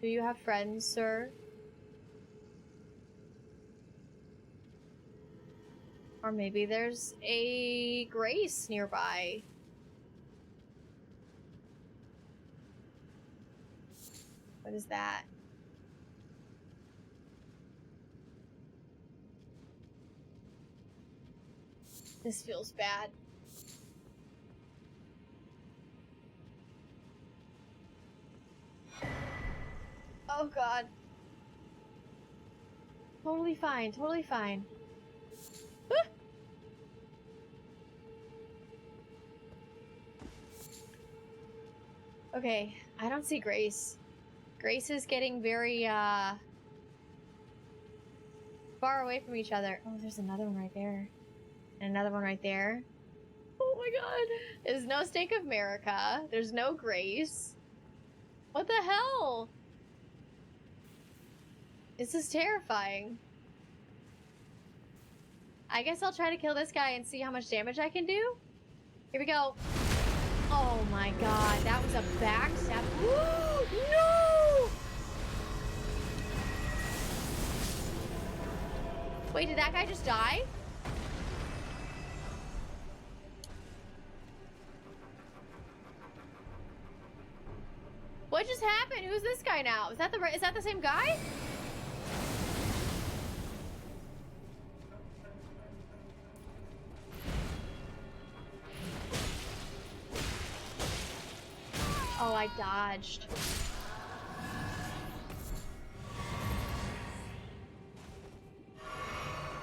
Do you have friends, sir? Or maybe there's a Grace nearby. What is that? This feels bad. Oh god. Totally fine, totally fine. Ah! Okay, I don't see Grace. Grace is getting very, far away from each other. Oh, there's another one right there. And another one right there. Oh my god. There's no Stake of America. There's no Grace. What the hell? This is terrifying. I guess I'll try to kill this guy and see how much damage I can do. Here we go. Oh my god, that was a backstab. No! Wait, did that guy just die? What just happened? Who's this guy now? Is that the same guy? Oh, I dodged.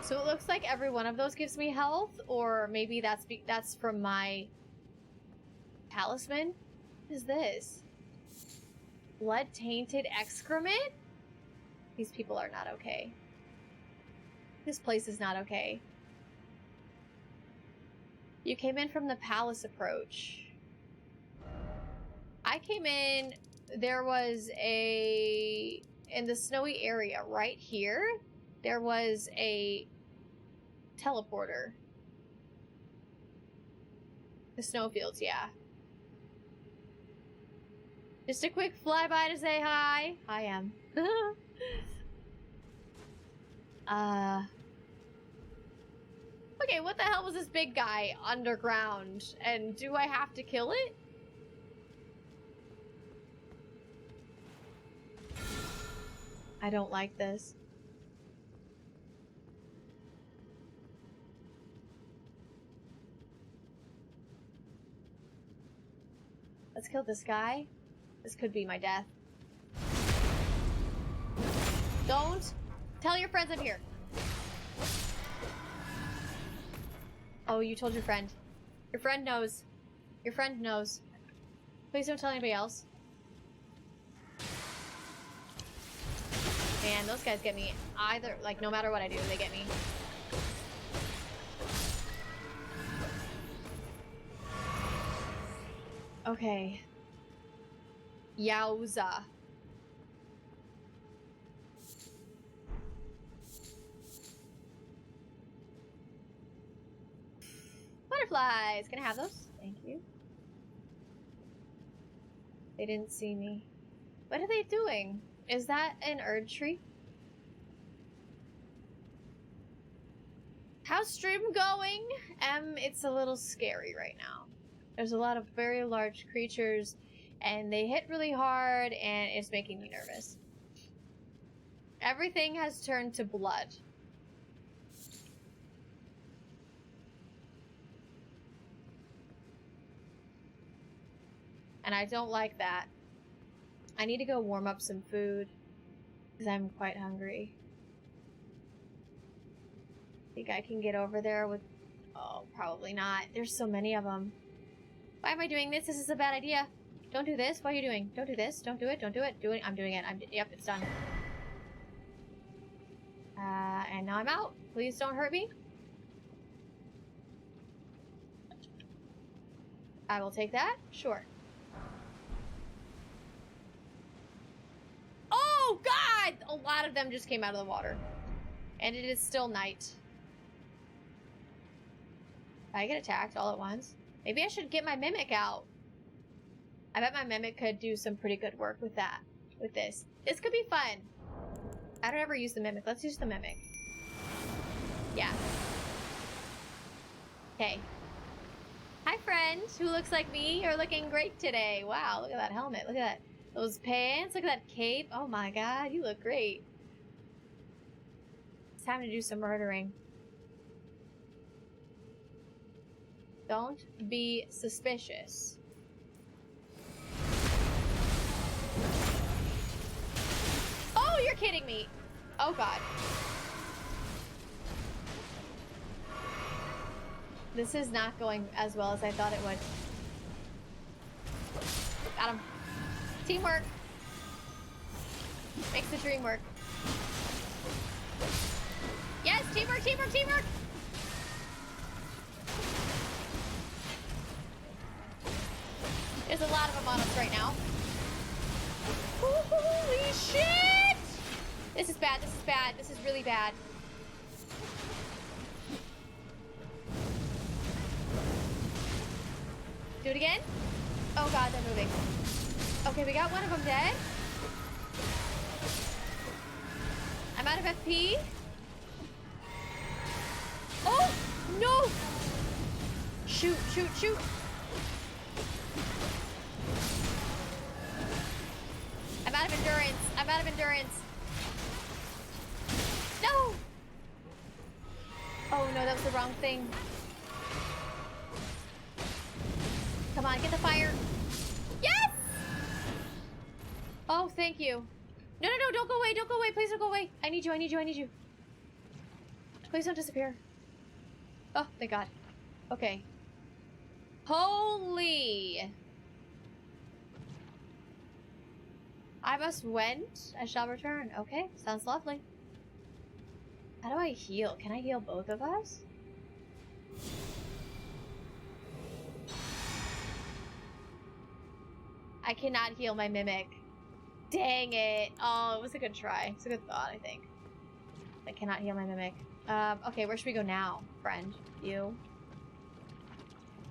So it looks like every one of those gives me health, or maybe that's from my talisman. What is this? Blood-tainted excrement? These people are not okay. This place is not okay. You came in from the palace approach. I came in, there was in the snowy area right here, there was a teleporter. The snowfields, yeah. Just a quick flyby to say hi. I am. Okay, what the hell was this big guy underground? And do I have to kill it? I don't like this. Let's kill this guy. This could be my death. Don't tell your friends I'm here. Oh, you told your friend. Your friend knows. Your friend knows. Please don't tell anybody else. Man, those guys get me either, like, no matter what I do, they get me. Okay. Yowza. Butterflies! Can I have those? Thank you. They didn't see me. What are they doing? Is that an Erd tree? How's stream going? It's a little scary right now. There's a lot of very large creatures, and they hit really hard, and it's making me nervous. Everything has turned to blood. And I don't like that. I need to go warm up some food, because I'm quite hungry. Think I can get over there with... Oh, probably not. There's so many of them. Why am I doing this? This is a bad idea. Don't do this. What are you doing? Don't do this. Don't do it. Don't do it. I'm doing it. Yep, it's done. And now I'm out. Please don't hurt me. I will take that. Sure. Oh, God! A lot of them just came out of the water. And it is still night. I get attacked all at once. Maybe I should get my Mimic out. I bet my Mimic could do some pretty good work with that. With this. This could be fun. I don't ever use the Mimic. Let's use the Mimic. Yeah. Okay. Hi, friend who looks like me. You're looking great today. Wow, look at that helmet. Look at that. Those pants. Look at that cape. Oh my god, you look great. It's time to do some murdering. Don't be suspicious. Oh, you're kidding me. Oh god. This is not going as well as I thought it would. Got him. Teamwork. Makes the dream work. Yes, teamwork, teamwork, teamwork! There's a lot of them on us right now. Holy shit! This is bad, this is bad, this is really bad. Do it again? Oh god, they're moving. Okay, we got one of them dead. I'm out of FP. Oh, no! Shoot, shoot, shoot. I'm out of endurance. I'm out of endurance. No! Oh no, that was the wrong thing. Come on, get the fire. Yes! Oh, thank you. No, no, no, don't go away, don't go away. Please don't go away. I need you, I need you, I need you. Please don't disappear. Oh, thank God. Okay. Holy. I must went. I shall return. Okay, sounds lovely. How do I heal? Can I heal both of us? I cannot heal my mimic. Dang it. Oh, it was a good try. It's a good thought, I think. I cannot heal my mimic. Okay, where should we go now, friend? You?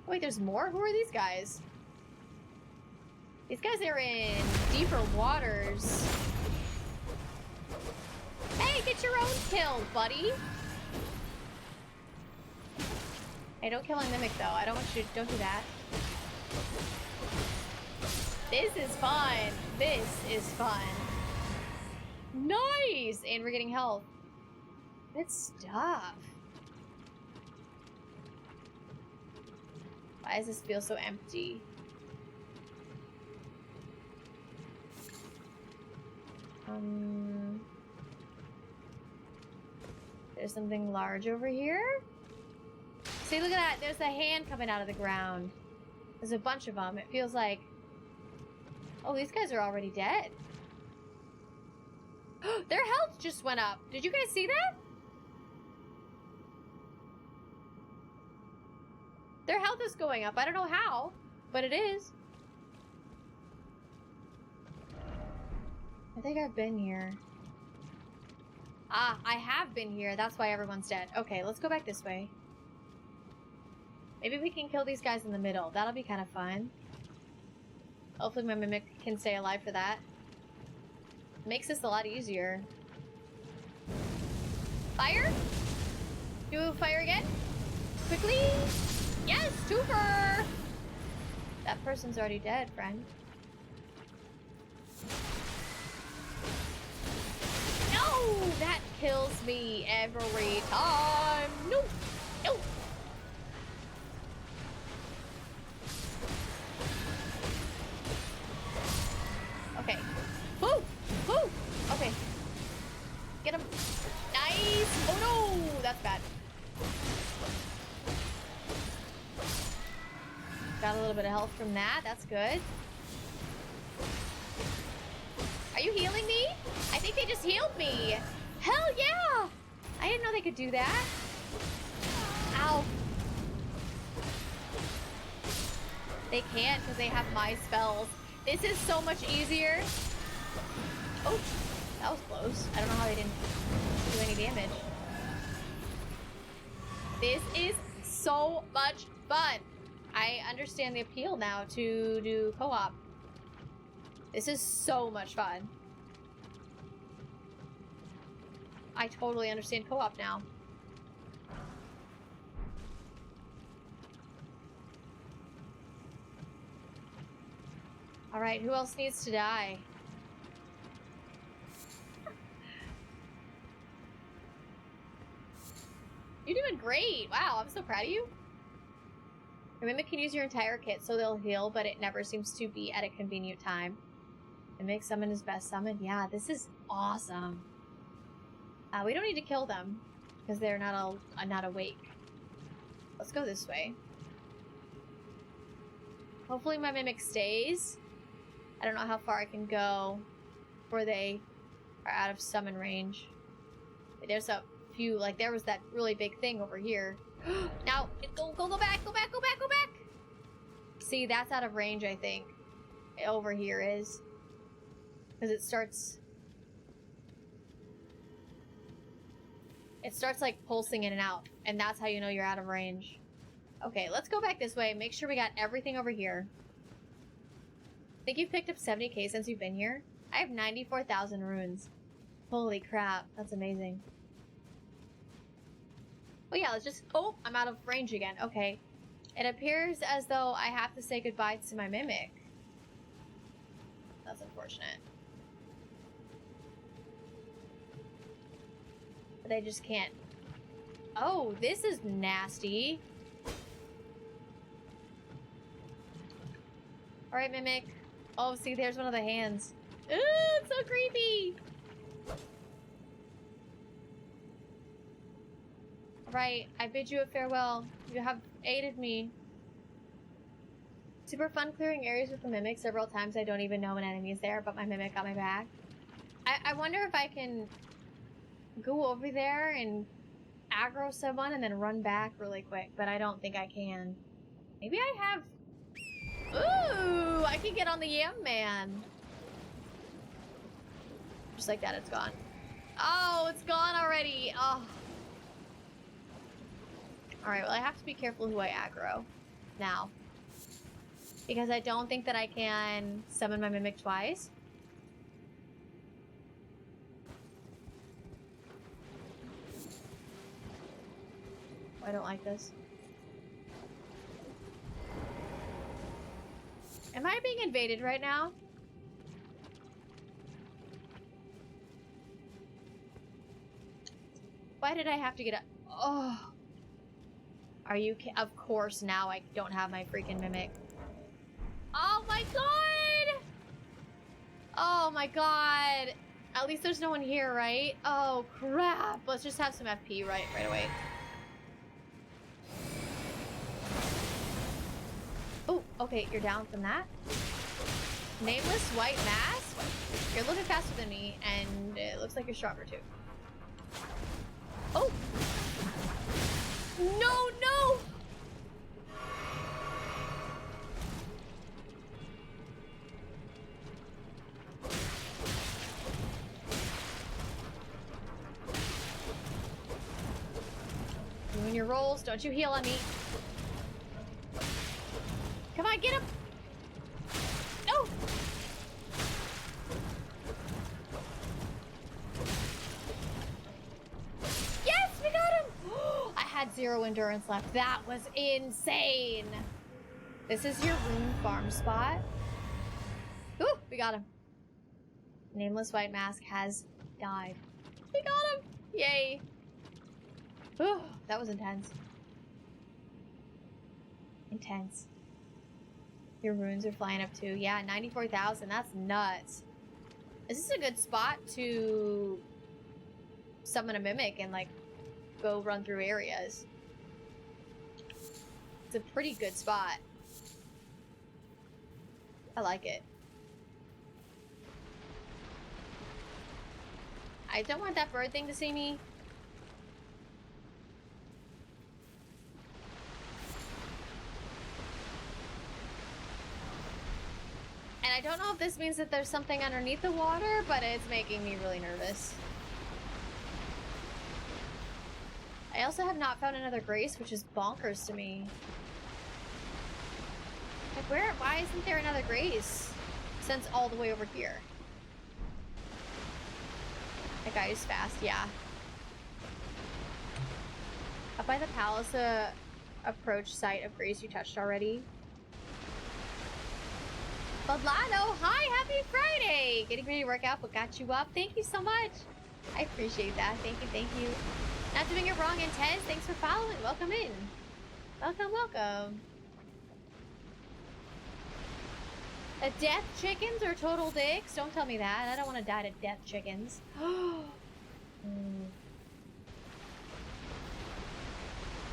Oh, wait, there's more? Who are these guys? These guys are in deeper waters. Hey, get your own kill, buddy. Hey, don't kill my mimic, though. I don't want you to... Don't do that. This is fun. This is fun. Nice! And we're getting health. Good stuff. Why does this feel so empty? There's something large over here. See, look at that. There's a hand coming out of the ground. There's a bunch of them. It feels like... Oh, these guys are already dead. Their health just went up. Did you guys see that? Their health is going up. I don't know how, but it is. I think I've been here. Ah, I have been here. That's why everyone's dead. Okay, let's go back this way. Maybe we can kill these guys in the middle. That'll be kind of fun. Hopefully my mimic can stay alive for that. Makes this a lot easier. Fire? Do fire again? Quickly? Yes, twofer! That person's already dead, friend. No! That kills me every time. No! No! Okay. Woo! Woo! Okay. Get him. Nice! Oh no! That's bad. Got a little bit of health from that. That's good. Are you healing me? I think they just healed me. Hell yeah! I didn't know they could do that. Ow. They can't because they have my spells. This is so much easier. Oh, that was close. I don't know how they didn't do any damage. This is so much fun. I understand the appeal now to do co-op. This is so much fun. I totally understand co-op now. Alright, who else needs to die? You're doing great! Wow, I'm so proud of you. Your mimic can use your entire kit so they'll heal, but it never seems to be at a convenient time. Mimic summon is best summon. Yeah, this is awesome. We don't need to kill them because they're not awake. Let's go this way. Hopefully my mimic stays. I don't know how far I can go before they are out of summon range. There's a few, like there was that really big thing over here. Now, go back, go back, go back, go back! See, that's out of range, I think. Over here is. Because it starts like pulsing in and out. And that's how you know you're out of range. Okay, let's go back this way. Make sure we got everything over here. I think you've picked up 70k since you've been here. I have 94,000 runes. Holy crap, that's amazing. Oh yeah, let's just... Oh, I'm out of range again. Okay. It appears as though I have to say goodbye to my mimic. That's unfortunate. But I just can't... Oh, this is nasty. Alright, mimic. Oh, see, there's one of the hands. Ooh, it's so creepy! Right, I bid you a farewell. You have aided me. Super fun clearing areas with the mimic. Several times I don't even know an enemy is there, but my mimic got my back. I wonder if I can go over there and aggro someone and then run back really quick, but I don't think I can. Maybe I have... Ooh, I can get on the Yam Man. Just like that, it's gone. Oh, it's gone already. Oh. Alright, well, I have to be careful who I aggro now. Because I don't think that I can summon my Mimic twice. I don't like this. Am I being invaded right now? Why did I have to get up? Oh. Are you of course now I don't have my freaking Mimic. Oh my god! Oh my god. At least there's no one here, right? Oh crap. Let's just have some FP right away. Oh, okay, you're down from that. Nameless white mask? You're a little bit faster than me, and it looks like you're stronger too. Oh! No, no! Doing your rolls, don't you heal on me. Come on, get him! No! Yes, we got him! I had 0 endurance left. That was insane. This is your rune farm spot. Ooh, we got him. Nameless White Mask has died. We got him! Yay. Ooh, that was intense. Intense. Your runes are flying up too. Yeah, 94,000. That's nuts. This is a good spot to summon a Mimic and, like, go run through areas. It's a pretty good spot. I like it. I don't want that bird thing to see me. And I don't know if this means that there's something underneath the water, but it's making me really nervous. I also have not found another Grace, which is bonkers to me. Like, why isn't there another Grace? Since all the way over here. That guy is fast, yeah. Up by the palace, approach site of Grace you touched already. Badlano, hi, happy Friday! Getting ready to work out, what got you up? Thank you so much. I appreciate that. Thank you, thank you. Not doing it wrong, Intense. Thanks for following. Welcome in. Welcome, welcome. A death chickens or total dicks? Don't tell me that. I don't want to die to death chickens.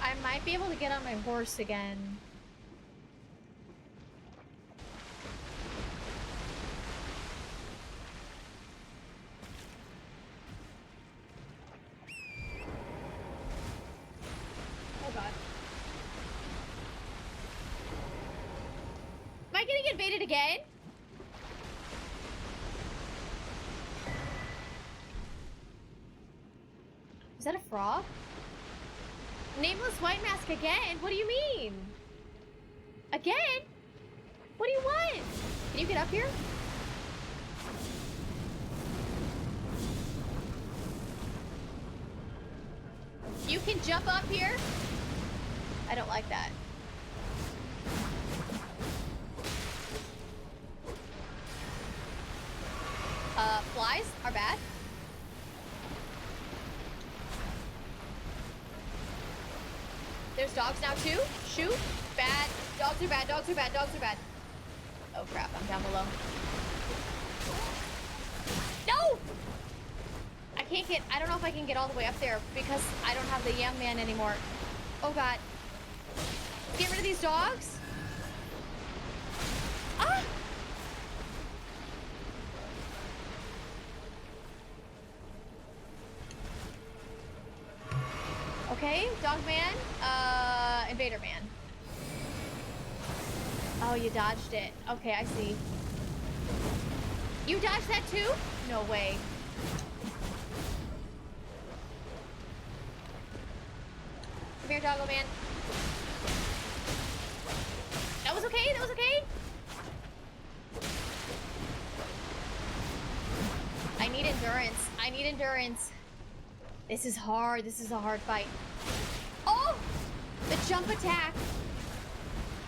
I might be able to get on my horse again. Oh god. Am I getting invaded again? Is that a frog? Nameless White Mask again? What do you mean? Again? What do you want? Can you get up here? You can jump up here? I don't like that. Flies are bad. There's dogs now too. Shoot. Bad. Dogs are bad. Dogs are bad. Dogs are bad. Oh crap, I'm down below. No! I can't get, I don't know if I can get all the way up there because I don't have the Yam Man anymore. Oh god. Get rid of these dogs. Ah! Okay, Dogman, Invader Man. Oh, you dodged it. Okay, I see. You dodged that too? No way. Come here, Doggo Man. That was okay, that was okay. I need endurance. I need endurance. This is hard. This is a hard fight. Oh! The jump attack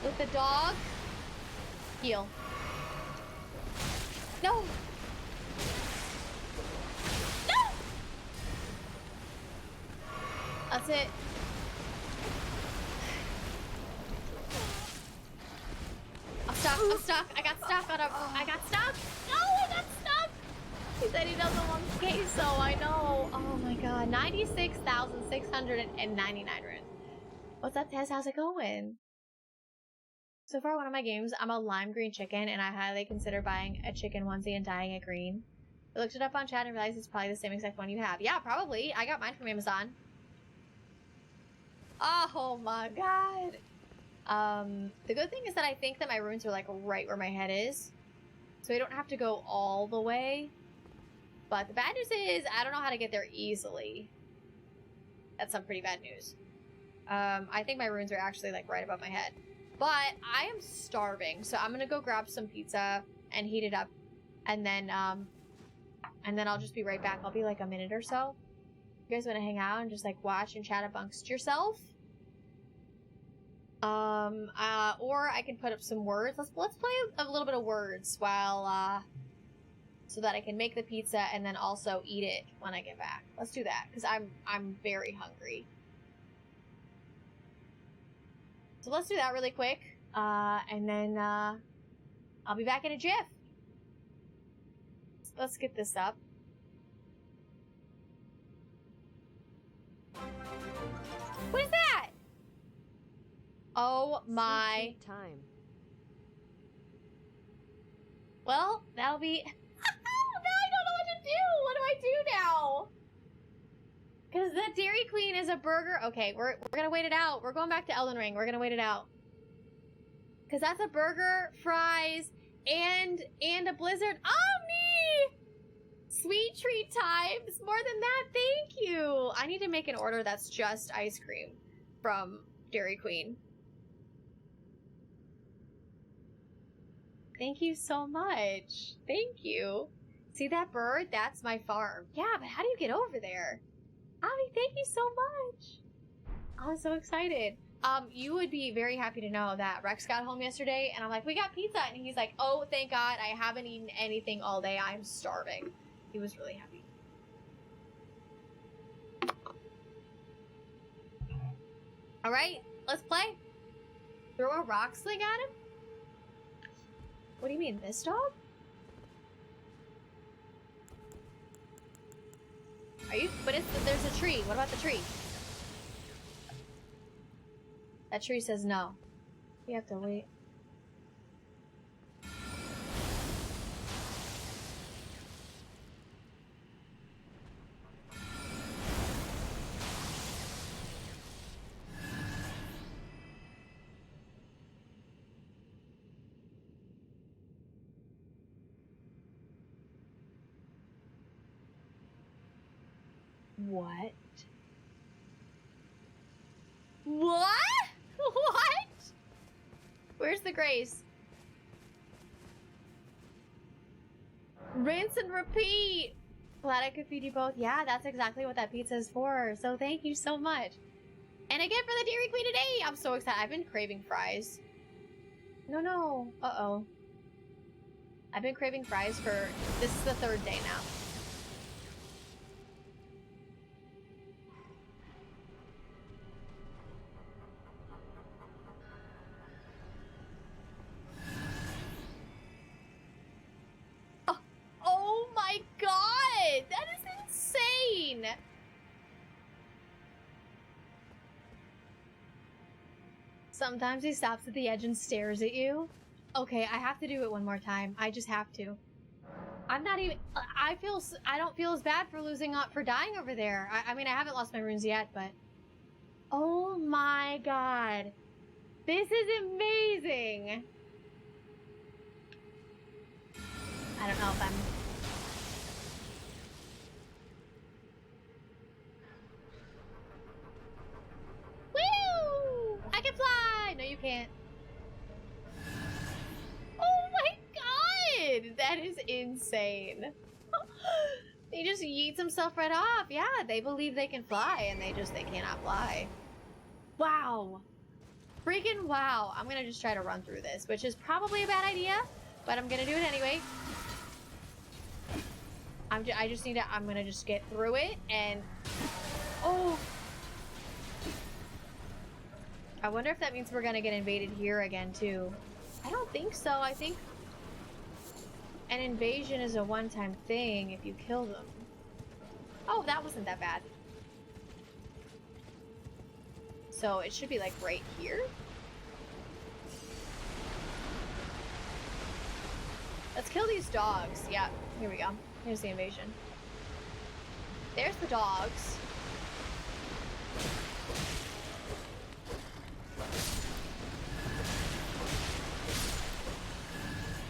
with the dog. Heal. No! No! That's it. I'm stuck. I'm stuck. I got stuck on a... I got stuck. No, I got stuck. He said he doesn't want queso. I know. Oh my god. 96,699 runes. What's up, Tess? How's it going? So far, one of my games, I'm a lime green chicken, and I highly consider buying a chicken onesie and dyeing it green. I looked it up on chat and realized it's probably the same exact one you have. Yeah, probably. I got mine from Amazon. Oh my god. The good thing is that I think that my runes are like right where my head is. So I don't have to go all the way. But the bad news is I don't know how to get there easily. That's some pretty bad news. I think my runes are actually like right above my head. But I am starving, so I'm gonna go grab some pizza and heat it up, and then I'll just be right back. I'll be like a minute or so. You guys wanna hang out and just like watch and chat amongst yourself? Or I can put up some words. Let's play a little bit of words while so that I can make the pizza and then also eat it when I get back. Let's do that because I'm very hungry. So let's do that really quick, and then I'll be back in a jiff. Let's get this up. What is that? Oh my... time. Well, that'll be... Now I don't know what to do! What do I do now? Because the Dairy Queen is a burger. Okay, we're gonna wait it out. We're going back to Elden Ring. We're gonna wait it out. Because that's a burger, fries, and a blizzard. Omni! Sweet treat times. More than that, thank you. I need to make an order that's just ice cream from Dairy Queen. Thank you so much. Thank you. See that bird? That's my farm. Yeah, but how do you get over there? Abby, thank you so much. I'm so excited. You would be very happy to know that Rex got home yesterday, and I'm like, we got pizza, and he's like, oh, thank God, I haven't eaten anything all day. I'm starving. He was really happy. All right, let's play. Throw a rock sling at him? What do you mean, this dog? Are you? But there's a tree. What about the tree? That tree says no. We have to wait. What? What? What? Where's the grace? Rinse and repeat. Glad I could feed you both. Yeah, that's exactly what that pizza is for. So thank you so much. And again for the Dairy Queen today. I'm so excited. I've been craving fries. No. Uh-oh. I've been craving fries for... This is the third day now. Oh my god! That is insane! Sometimes he stops at the edge and stares at you. Okay, I have to do it one more time. I just have to. I'm not even... I don't feel as bad for losing up, for dying over there. I mean, I haven't lost my runes yet, but... Oh my god. This is amazing. I don't know if I'm... Woo! I can fly! No, you can't. Oh my god! That is insane. He just yeets himself right off. Yeah, they believe they can fly and they cannot fly. Wow. Freaking wow. I'm gonna just try to run through this, which is probably a bad idea, but I'm gonna do it anyway. I'm gonna just get through it and... Oh! I wonder if that means we're gonna get invaded here again, too. I don't think so. I think an invasion is a one-time thing if you kill them. Oh, that wasn't that bad. So it should be like right here. Let's kill these dogs. Yeah, here we go. Here's the invasion. There's the dogs.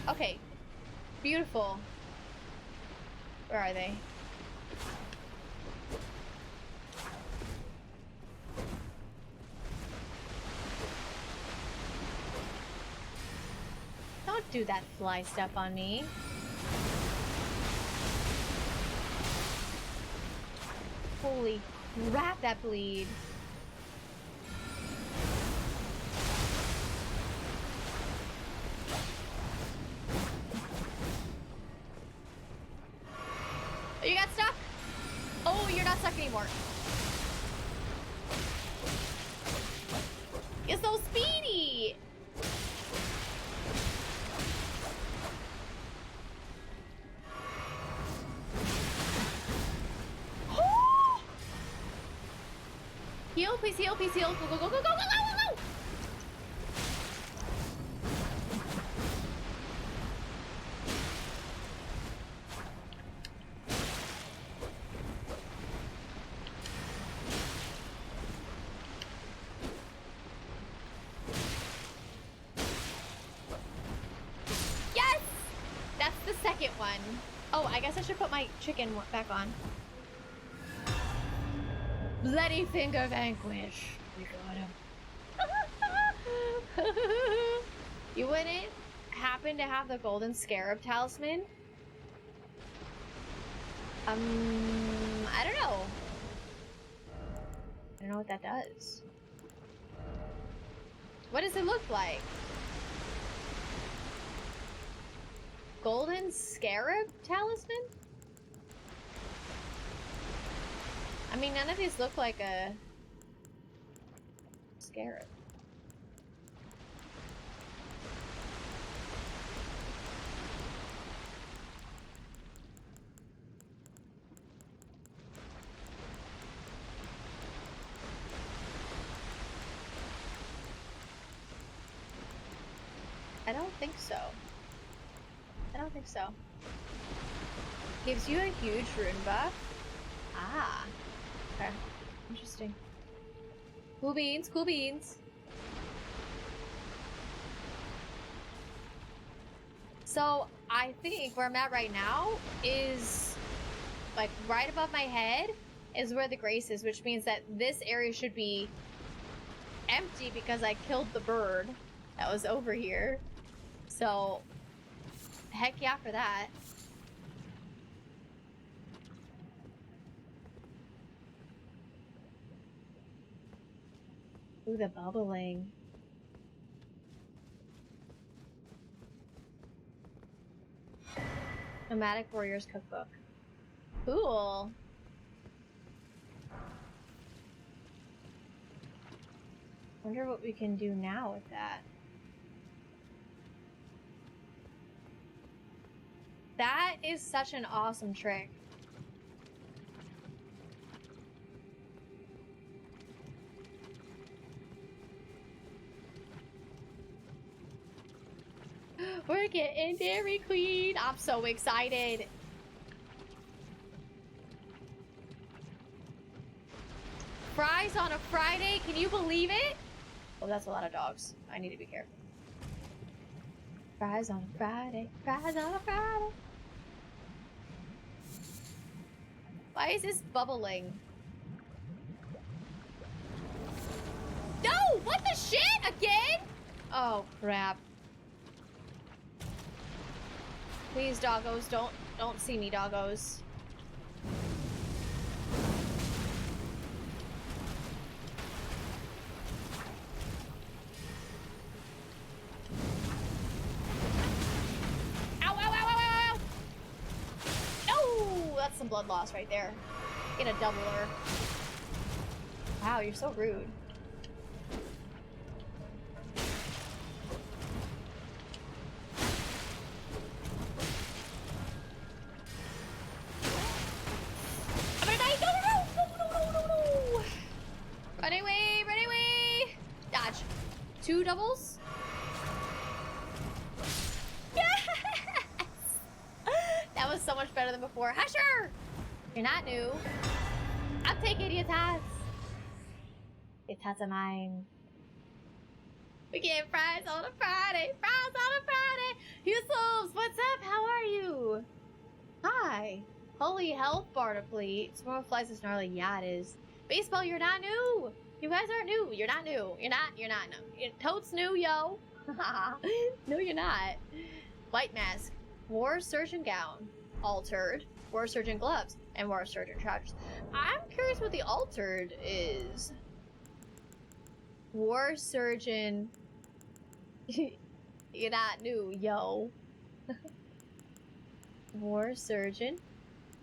Okay. Beautiful. Where are they? Don't do that fly stuff on me. Holy crap, that bleed. Oh, you got stuck? Oh, you're not stuck anymore. You're so speedy! Heal, please heal, please heal. Go, go, go, go, go, go, go, go, go! Yes! That's the second one. Oh, I guess I should put my chicken back on. Bloody finger vanquish. We got him. You wouldn't happen to have the golden scarab talisman? I don't know. I don't know what that does. What does it look like? Golden scarab talisman? I mean, none of these look like a scarab. I don't think so. I don't think so. Gives you a huge rune buff. Ah. Okay. Interesting. Cool beans, cool beans. So, I think where I'm at right now is, like, right above my head is where the grace is, which means that this area should be empty because I killed the bird that was over here. So, heck yeah for that. Ooh, the bubbling. Nomadic Warriors Cookbook. Cool. Wonder what we can do now with that. That is such an awesome trick. We're getting Dairy Queen. I'm so excited. Fries on a Friday? Can you believe it? Oh, that's a lot of dogs. I need to be careful. Fries on a Friday. Fries on a Friday. Why is this bubbling? No! What the shit? Again? Oh, crap. Please, doggos, don't see me, doggos. Ow, ow, ow, ow, ow, ow! No! That's some blood loss right there. Get a doubler. Wow, you're so rude. I'm gonna die! No! Run away! Run away! Dodge. 2 doubles? Yes! That was so much better than before. Husher! You're not new. I'm taking your tats. Your tats are mine. We get fries on a Friday. Fries on a Friday. Yusuf, what's up? How are you? Hi. Holy health bar to fleet. Small flies is gnarly. Yeah, it is. Baseball, you're not new. You guys aren't new. You're not new. You're not new. Totes new, yo. No, you're not. White mask. War surgeon gown. Altered. War surgeon gloves. And war surgeon trousers. I'm curious what the altered is. War surgeon. You're not new, yo. War surgeon.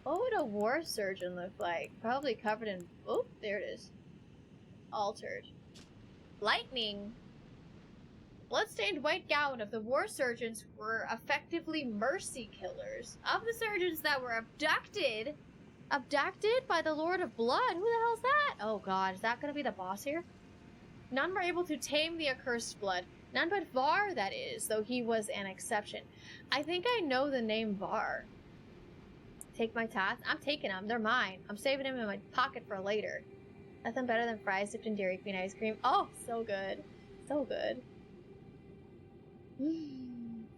What would a war surgeon look like? Probably covered in. Oh, there it is. Altered. Lightning. Bloodstained white gown of the war surgeons were effectively mercy killers. Of the surgeons that were abducted by the Lord of Blood. Who the hell's that? Oh god, is that gonna be the boss here? None were able to tame the accursed blood. None but Var, that is, though he was an exception. I think I know the name Var. Take my tots? I'm taking them. They're mine. I'm saving them in my pocket for later. Nothing better than fries dipped in Dairy Queen ice cream. Oh, so good. So good.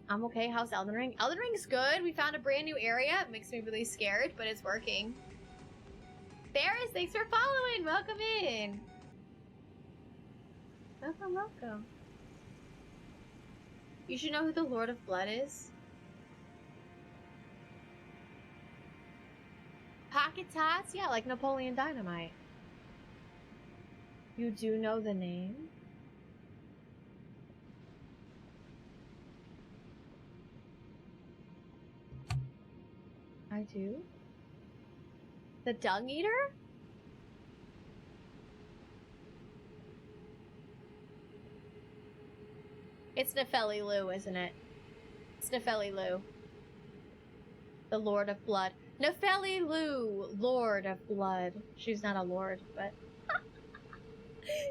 I'm okay. How's Elden Ring? Elden Ring's good. We found a brand new area. It makes me really scared, but it's working. Ferris, thanks for following. Welcome in. Welcome, welcome. You should know who the Lord of Blood is. Pocket tots? Yeah, like Napoleon Dynamite. You do know the name? I do? The Dung Eater? It's Nefeli Lu, isn't it? It's Nefeli Lu. The Lord of Blood. Nefeli Lu, Lord of Blood. She's not a lord, but...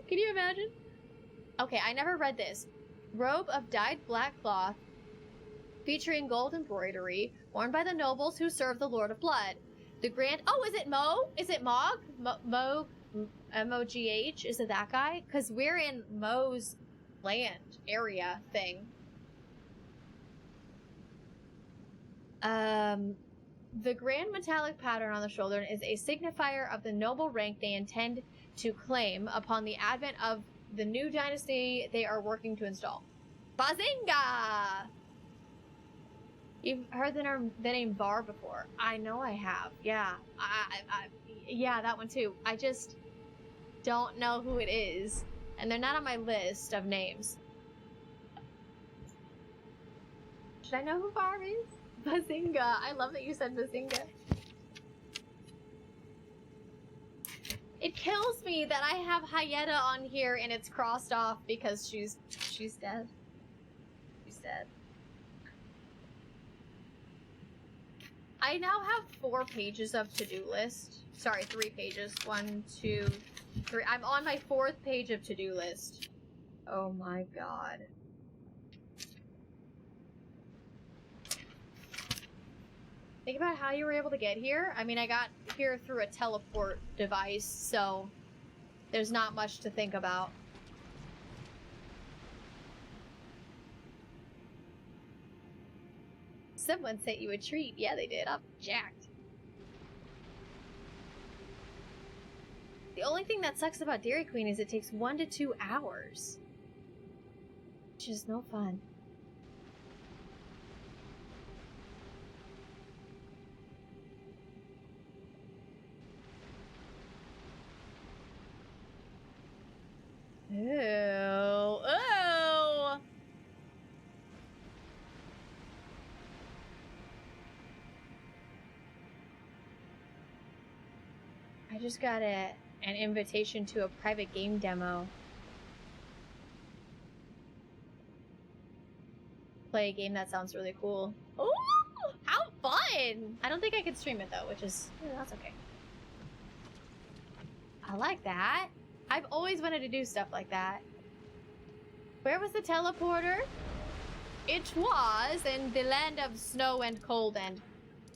Can you imagine? Okay, I never read this. Robe of dyed black cloth featuring gold embroidery worn by the nobles who serve the Lord of Blood. The grand... Oh, is it Mo? Is it Mog? Mo... M-O-G-H? Is it that guy? Because we're in Mo's land area thing. The grand metallic pattern on the shoulder is a signifier of the noble rank they intend to claim upon the advent of the new dynasty they are working to install. Bazinga! You've heard the name Var before. I know I have. Yeah. Yeah, that one too. I just don't know who it is. And they're not on my list of names. Should I know who Var is? Bazinga. I love that you said Bazinga. It kills me that I have Hayeta on here and it's crossed off because she's dead. She's dead. I now have 4 pages of to-do list. Sorry, 3 pages. 1, 2, 3. I'm on my 4th page of to-do list. Oh my god. Think about how you were able to get here. I mean, I got here through a teleport device, so there's not much to think about. Someone sent you a treat. Yeah, they did. I'm jacked. The only thing that sucks about Dairy Queen is it takes 1 to 2 hours. Which is no fun. Ew. Ew! I just got an invitation to a private game demo. Play a game that sounds really cool. Ooh! How fun! I don't think I could stream it though, which is... that's okay. I like that. I've always wanted to do stuff like that. Where was the teleporter? It was in the land of snow and cold and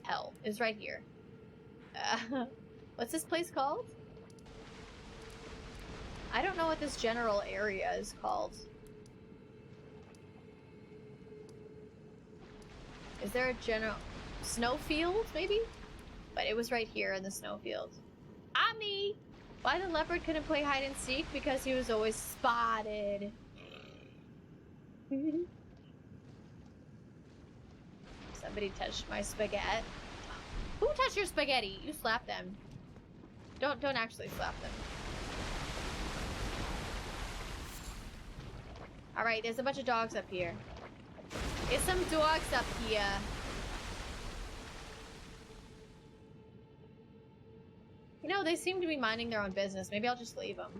hell. It's right here. What's this place called? I don't know what this general area is called. Is there a general... snowfield, maybe? But it was right here in the snowfield. Omni! Why the leopard couldn't play hide and seek? Because he was always spotted. Somebody touched my spaghetti. Who touched your spaghetti? You slapped them. Don't actually slap them. Alright, there's a bunch of dogs up here. There's some dogs up here. You know, they seem to be minding their own business. Maybe I'll just leave them.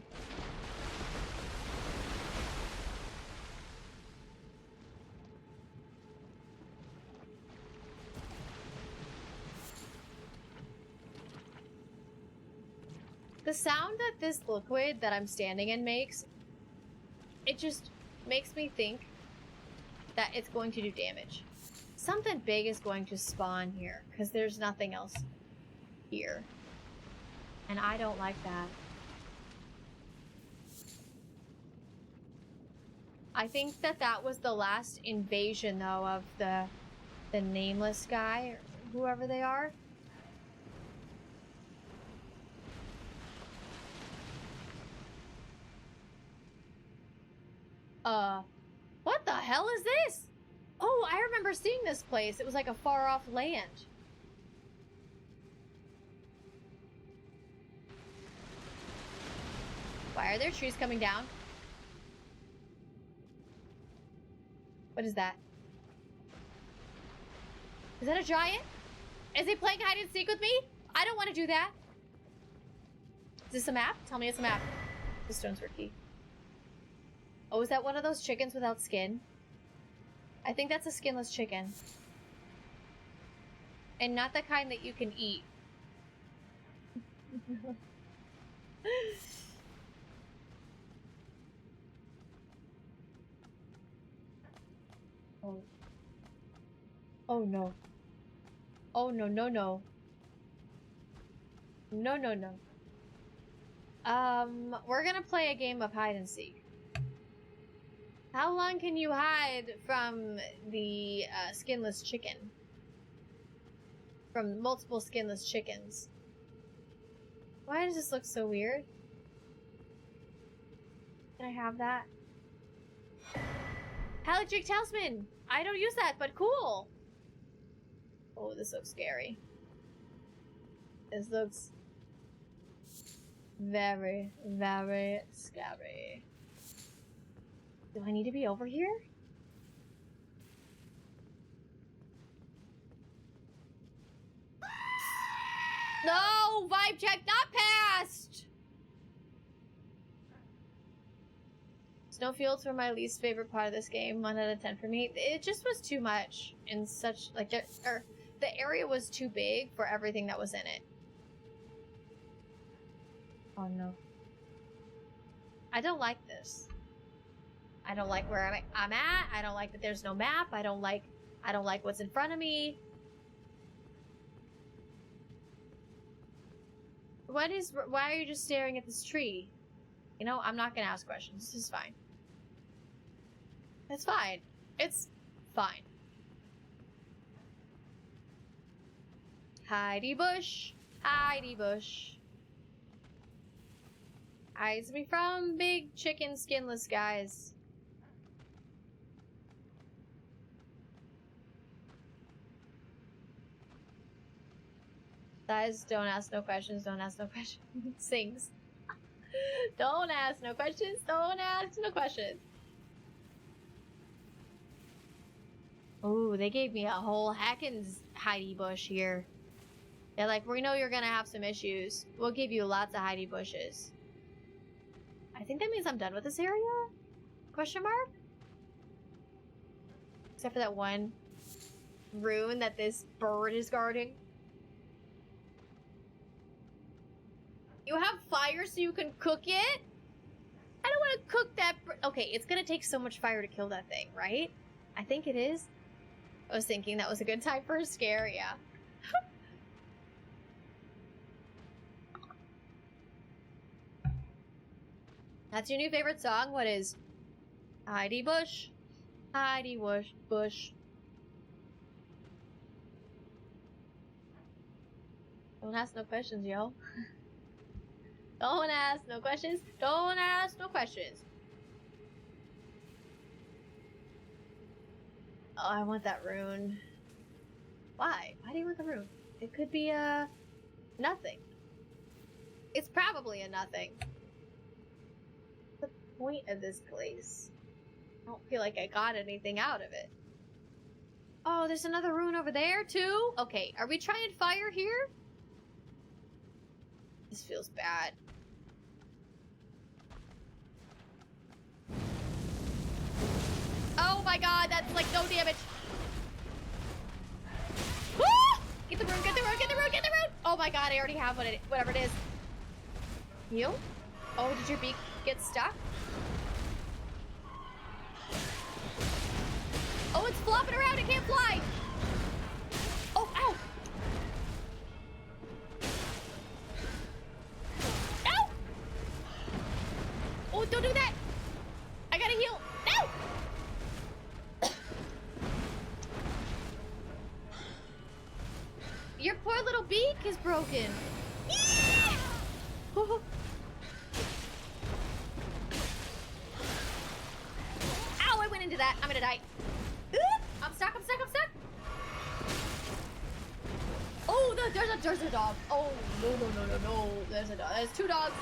The sound that this liquid that I'm standing in makes, it just makes me think that it's going to do damage. Something big is going to spawn here, because there's nothing else here. And I don't like that. I think that that was the last invasion, though, of the nameless guy, or whoever they are. What the hell is this? Oh, I remember seeing this place. It was like a far-off land. Why are there trees coming down? What is that? Is that a giant? Is he playing hide and seek with me? I don't want to do that. Is this a map? Tell me it's a map. The stones were key. Oh, is that one of those chickens without skin? I think that's a skinless chicken. And not the kind that you can eat. Oh. Oh no. Oh no, no, no. No, no, no. We're gonna play a game of hide and seek. How long can you hide from the skinless chicken? From multiple skinless chickens. Why does this look so weird? Can I have that? Electric Talisman! I don't use that, but cool! Oh, this looks scary. This looks very, very scary. Do I need to be over here? No! Vibe check not passed! Snowfields were my least favorite part of this game. 1 out of 10 for me. It just was too much in such, like, the area was too big for everything that was in it. Oh no. I don't like this. I don't like where I'm at. I don't like that there's no map. I don't like what's in front of me. Why are you just staring at this tree? You know, I'm not gonna ask questions. This is fine. It's fine. It's fine. Heidi Bush. Heidi Bush. Hides me from big chicken skinless guys. Guys, don't ask no questions, don't ask no questions. Sings. Don't ask no questions, don't ask no questions. Ooh, they gave me a whole Hackens Heidi Bush here. They're like, we know you're gonna have some issues. We'll give you lots of Heidi Bushes. I think that means I'm done with this area? Question mark? Except for that one rune that this bird is guarding. You have fire so you can cook it? I don't want to cook that. Okay, it's gonna take so much fire to kill that thing, right? I think it is. I was thinking that was a good time for a scare, yeah. That's your new favorite song? What is? Heidi Bush. Heidi Bush. Bush. Don't ask no questions, yo. Don't ask no questions. Don't ask no questions. Oh, I want that rune. Why? Why do you want the rune? It could be nothing. It's probably a nothing. What's the point of this place? I don't feel like I got anything out of it. Oh, there's another rune over there too? Okay, are we trying fire here? This feels bad. Oh my god, that's like no damage. Ah! Get the rune, get the rune, get the rune, get the rune! Oh my god, I already have whatever it is. You? Oh, did your beak get stuck? Oh, it's flopping around, it can't fly! Oh, ow! Ow! Oh, don't do that! I gotta heal! No! Your poor little beak is broken. Ow, I went into that. I'm gonna die. I'm stuck, I'm stuck, I'm stuck. Oh, there's a dog. Oh, no. There's a dog. There's two dogs.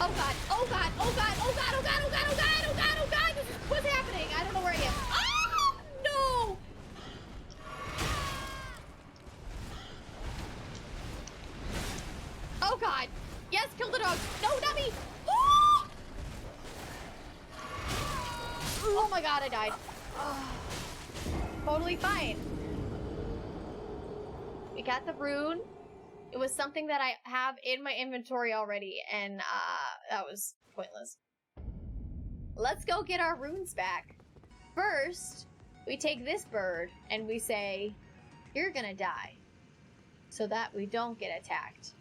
Oh god, oh god, oh god, oh god, oh god, oh god, oh god, oh god, oh god. What's happening? I don't know where I am. Oh, no. Oh god! Yes, kill the dog! No, not me! Oh, oh my god, I died. Oh. Totally fine. We got the rune. It was something that I have in my inventory already, and that was pointless. Let's go get our runes back. First, we take this bird and we say, you're gonna die, so that we don't get attacked.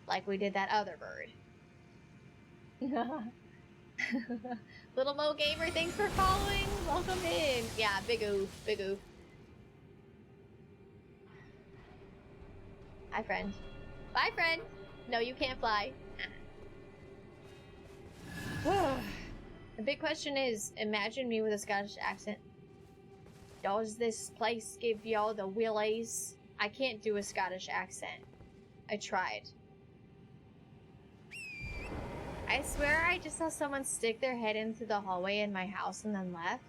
Like we did that other bird. Little Mo Gamer, thanks for following. Welcome in. Yeah, big oof, big oof. Hi, friend. Bye, friend. No, you can't fly. The big question is, imagine me with a Scottish accent. Does this place give y'all the willies? I can't do a Scottish accent. I tried. I swear I just saw someone stick their head into the hallway in my house and then left.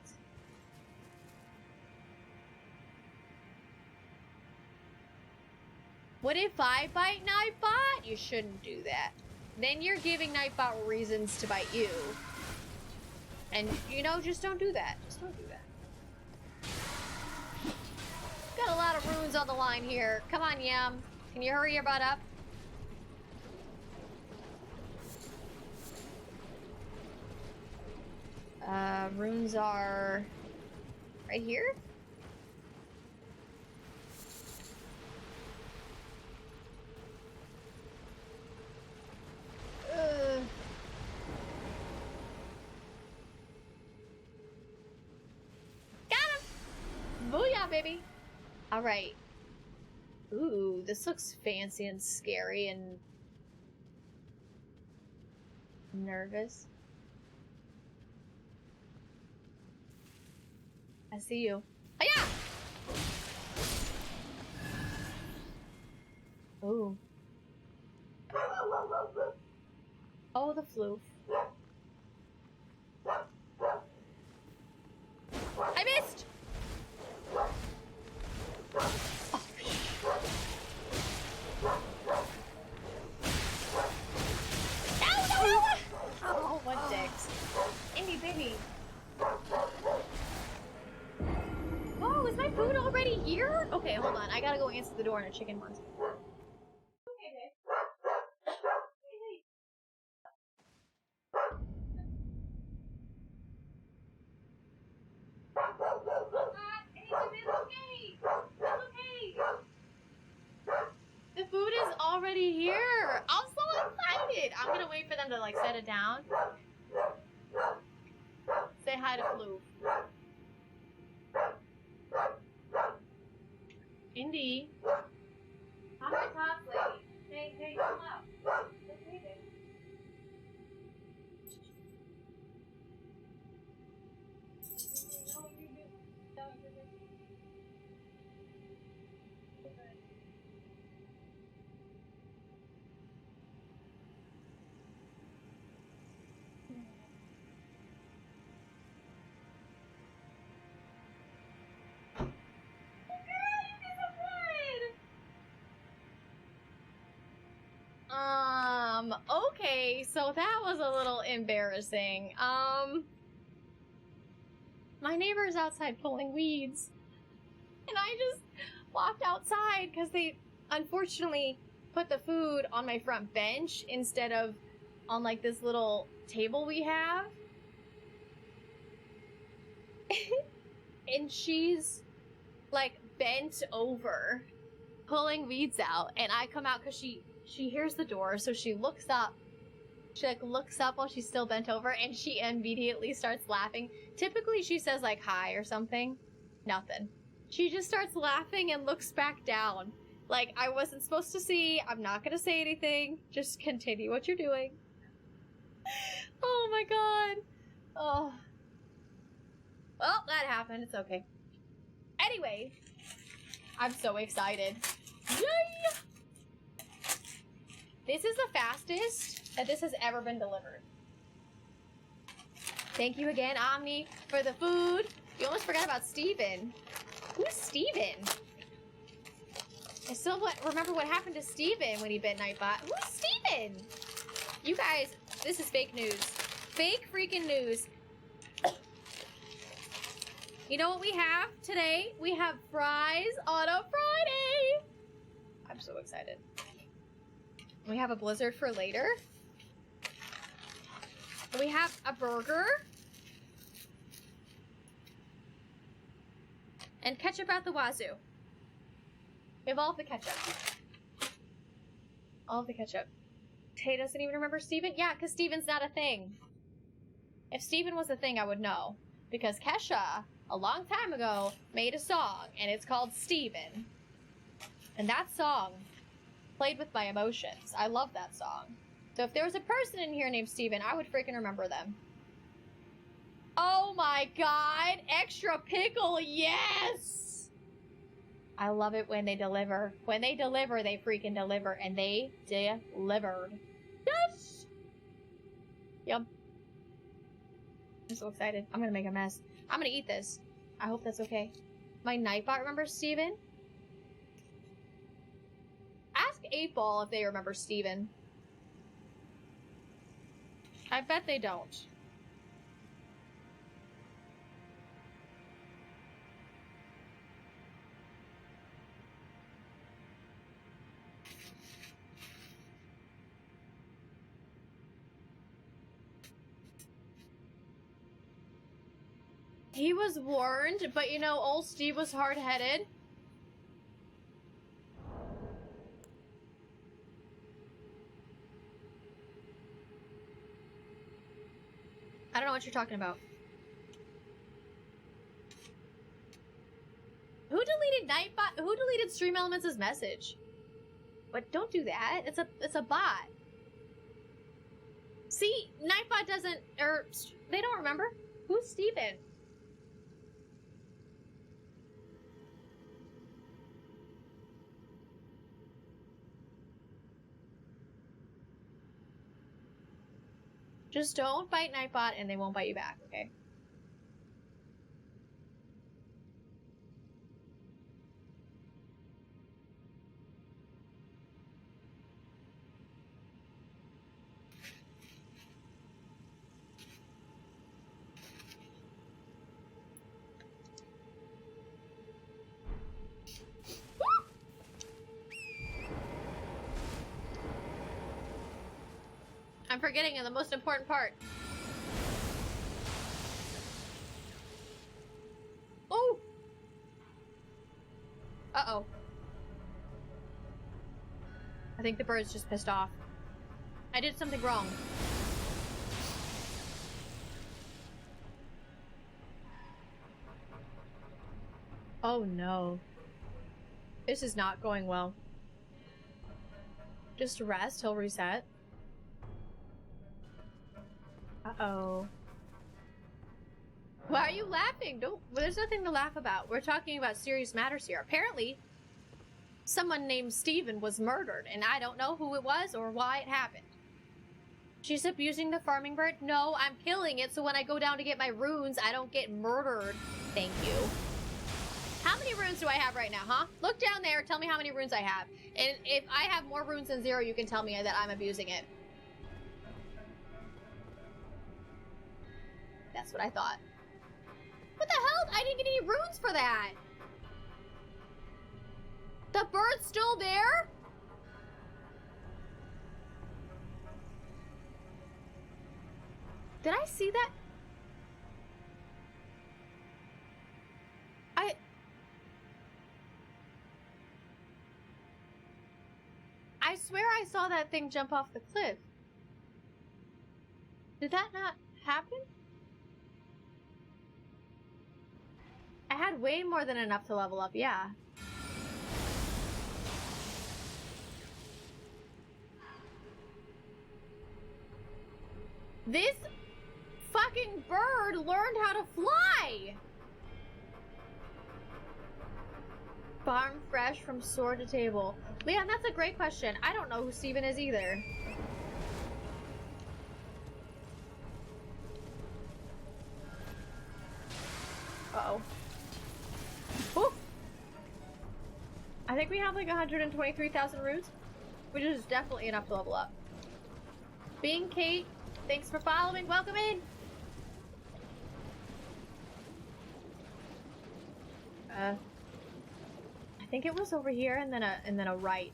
What if I bite Nightbot? You shouldn't do that. Then you're giving Nightbot reasons to bite you. And, you know, just don't do that. Just don't do that. Got a lot of runes on the line here. Come on, Yam. Can you hurry your butt up? Runes are right here. on, baby. All right. Ooh, this looks fancy and scary and nervous. I see you. Hiya! Ooh. Oh, the floof. I missed! Oh, no! Oh, one dicks. Indy, baby. Oh, is my food already here? Okay, hold on. I gotta go answer the door in a chicken once. Okay, babe. The food is already here. I'm so excited. I'm gonna wait for them to like set it down. Say hi to Floo. Indy. I'm my top lady. Hey, come out. Okay, babe. Okay, so that was a little embarrassing. My neighbor's outside pulling weeds. And I just walked outside because they unfortunately put the food on my front bench instead of on like this little table we have. And she's like bent over pulling weeds out, and I come out because she hears the door, so she looks up. She like looks up while she's still bent over, and she immediately starts laughing. Typically she says like hi or something. Nothing. She just starts laughing and looks back down. Like, I wasn't supposed to see. I'm not gonna say anything. Just continue what you're doing. Oh my god. Oh. Well, that happened. It's okay. Anyway, I'm so excited. Yay! This is the fastest that this has ever been delivered. Thank you again, Omni, for the food. You almost forgot about Steven. Who's Steven? I still remember what happened to Steven when he bit Nightbot. Who's Steven? You guys, this is fake news. Fake freaking news. You know what we have today? We have fries on a Friday. I'm so excited. We have a blizzard for later. We have a burger. And ketchup out the wazoo. We have all of the ketchup. All of the ketchup. Tay doesn't even remember Steven? Yeah, because Steven's not a thing. If Steven was a thing, I would know. Because Kesha, a long time ago, made a song, and it's called Steven. And that song played with my emotions. I love that song. So if there was a person in here named Steven, I would freaking remember them. Oh my god! Extra pickle, yes! I love it when they deliver. When they deliver, they freaking deliver. And they delivered. Yes! Yum. I'm so excited. I'm gonna make a mess. I'm gonna eat this. I hope that's okay. My Nightbot remembers Steven? Ask 8-Ball if they remember Steven. I bet they don't. He was warned, but you know, old Steve was hard-headed. I don't know what you're talking about. Who who deleted Stream Elements' message? But don't do that. It's a bot. See, Nightbot doesn't, or they don't remember. Who's Steven? Just don't bite Nightbot and they won't bite you back, okay? I'm forgetting the most important part. Oh! Uh-oh. I think the bird's just pissed off. I did something wrong. Oh no. This is not going well. Just rest, he'll reset. Uh-oh. Why are you laughing? There's nothing to laugh about. We're talking about serious matters here. Apparently, someone named Steven was murdered, and I don't know who it was or why it happened. She's abusing the farming bird? No, I'm killing it so when I go down to get my runes, I don't get murdered. Thank you. How many runes do I have right now, huh? Look down there, tell me how many runes I have. And if I have more runes than 0, you can tell me that I'm abusing it. That's what I thought. What the hell? I didn't get any runes for that. The bird's still there? Did I see that? I swear I saw that thing jump off the cliff. Did that not happen? I had way more than enough to level up, yeah. This fucking bird learned how to fly! Farm fresh from sword to table. Leon, that's a great question. I don't know who Steven is either. Uh-oh. Ooh. I think we have like 123,000 runes, which is definitely enough to level up. Being Kate, thanks for following. Welcome in. I think it was over here and then a right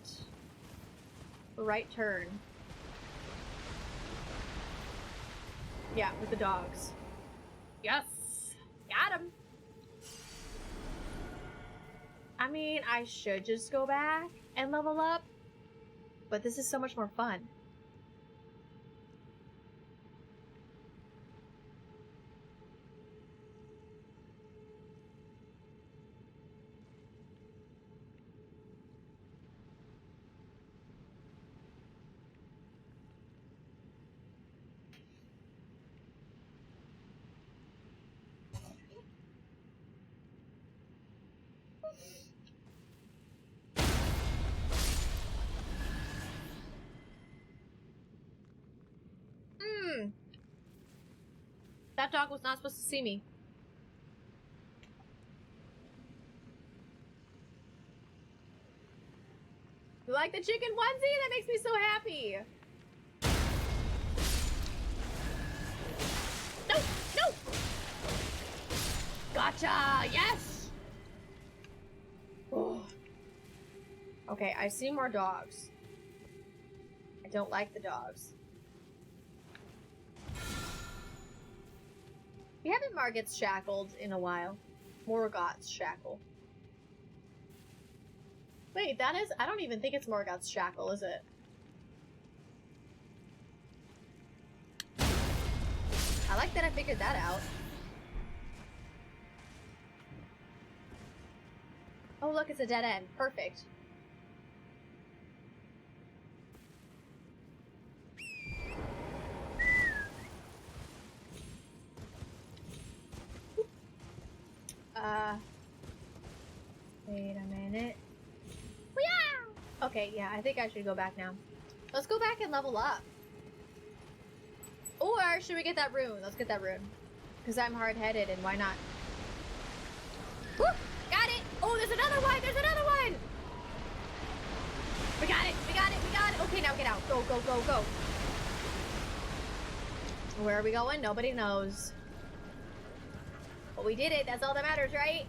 turn. Yeah, with the dogs. Yes, got him. I mean, I should just go back and level up, but this is so much more fun. That dog was not supposed to see me. You like the chicken onesie? That makes me so happy. No! No! Gotcha! Yes! Oh. Okay, I see more dogs. I don't like the dogs. We haven't Margot's shackled in a while. Morgoth's shackle. Wait, that is... I don't even think it's Morgoth's shackle, is it? I like that I figured that out. Oh, look, it's a dead end. Perfect. Wait a minute. Yeah! Okay, yeah, I think I should go back now. Let's go back and level up. Or should we get that rune? Let's get that rune. Because I'm hard-headed, and why not? Woo! Got it! Oh, there's another one! There's another one! We got it! We got it! We got it! Okay, now get out. Go, go, go, go. Where are we going? Nobody knows. But we did it. That's all that matters, right?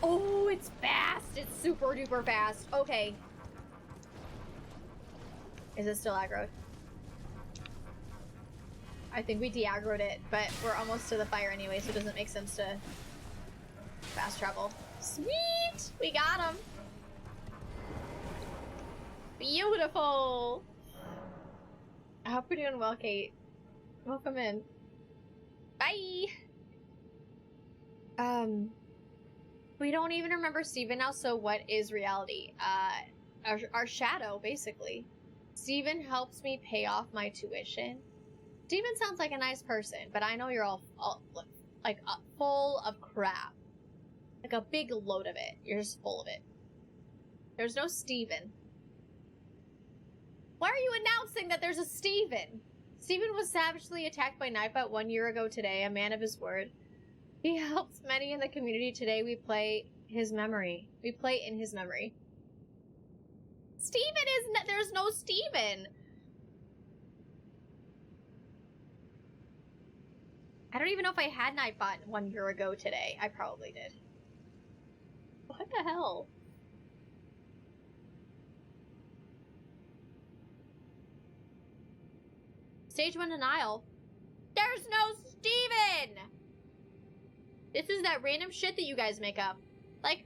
Oh, it's fast. It's super duper fast. Okay. Is it still aggroed? I think we de-aggroed it, but we're almost to the fire anyway, so it doesn't make sense to fast travel. Sweet! We got him. Beautiful. I hope you're doing well, Kate. Welcome in. Bye! We don't even remember Steven now, so what is reality? Our shadow, basically. Steven helps me pay off my tuition. Steven sounds like a nice person, but I know you're all like full of crap. Like a big load of it. You're just full of it. There's no Steven. Why are you announcing that there's a Steven? Steven was savagely attacked by Nightbot 1 year ago today, a man of his word. He helps many in the community today. We play his memory. We play in his memory. Steven is there's no Steven. I don't even know if I had Nightbot 1 year ago today. I probably did. What the hell? Stage 1 denial. There's no Steven! This is that random shit that you guys make up. Like,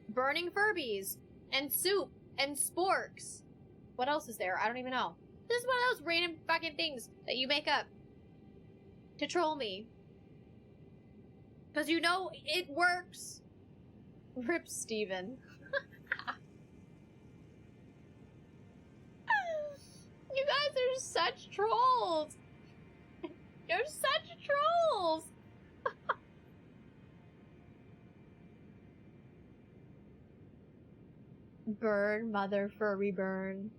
burning Furbies, and soup, and sporks. What else is there? I don't even know. This is one of those random fucking things that you make up to troll me. Because you know it works. Rip Steven. You guys are such trolls. You're such trolls. Burn, mother furry burn.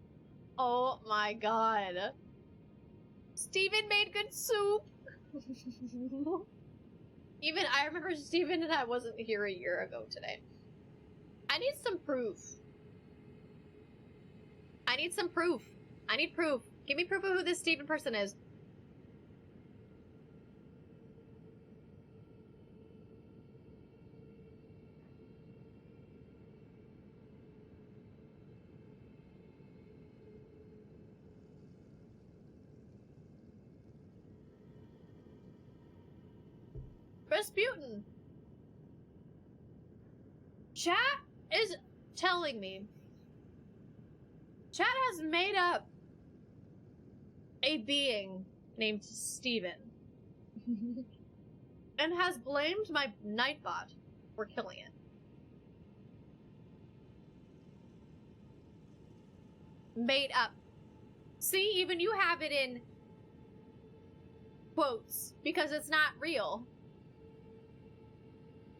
Oh my god. Steven made good soup. Even I remember Steven and I wasn't here a year ago today. I need some proof. I need some proof. I need proof. Give me proof of who this Steven person is. Rasputin. Chat is telling me. Chat has made up a being named Steven. And has blamed my Nightbot for killing it. Made up. See, even you have it in quotes because it's not real.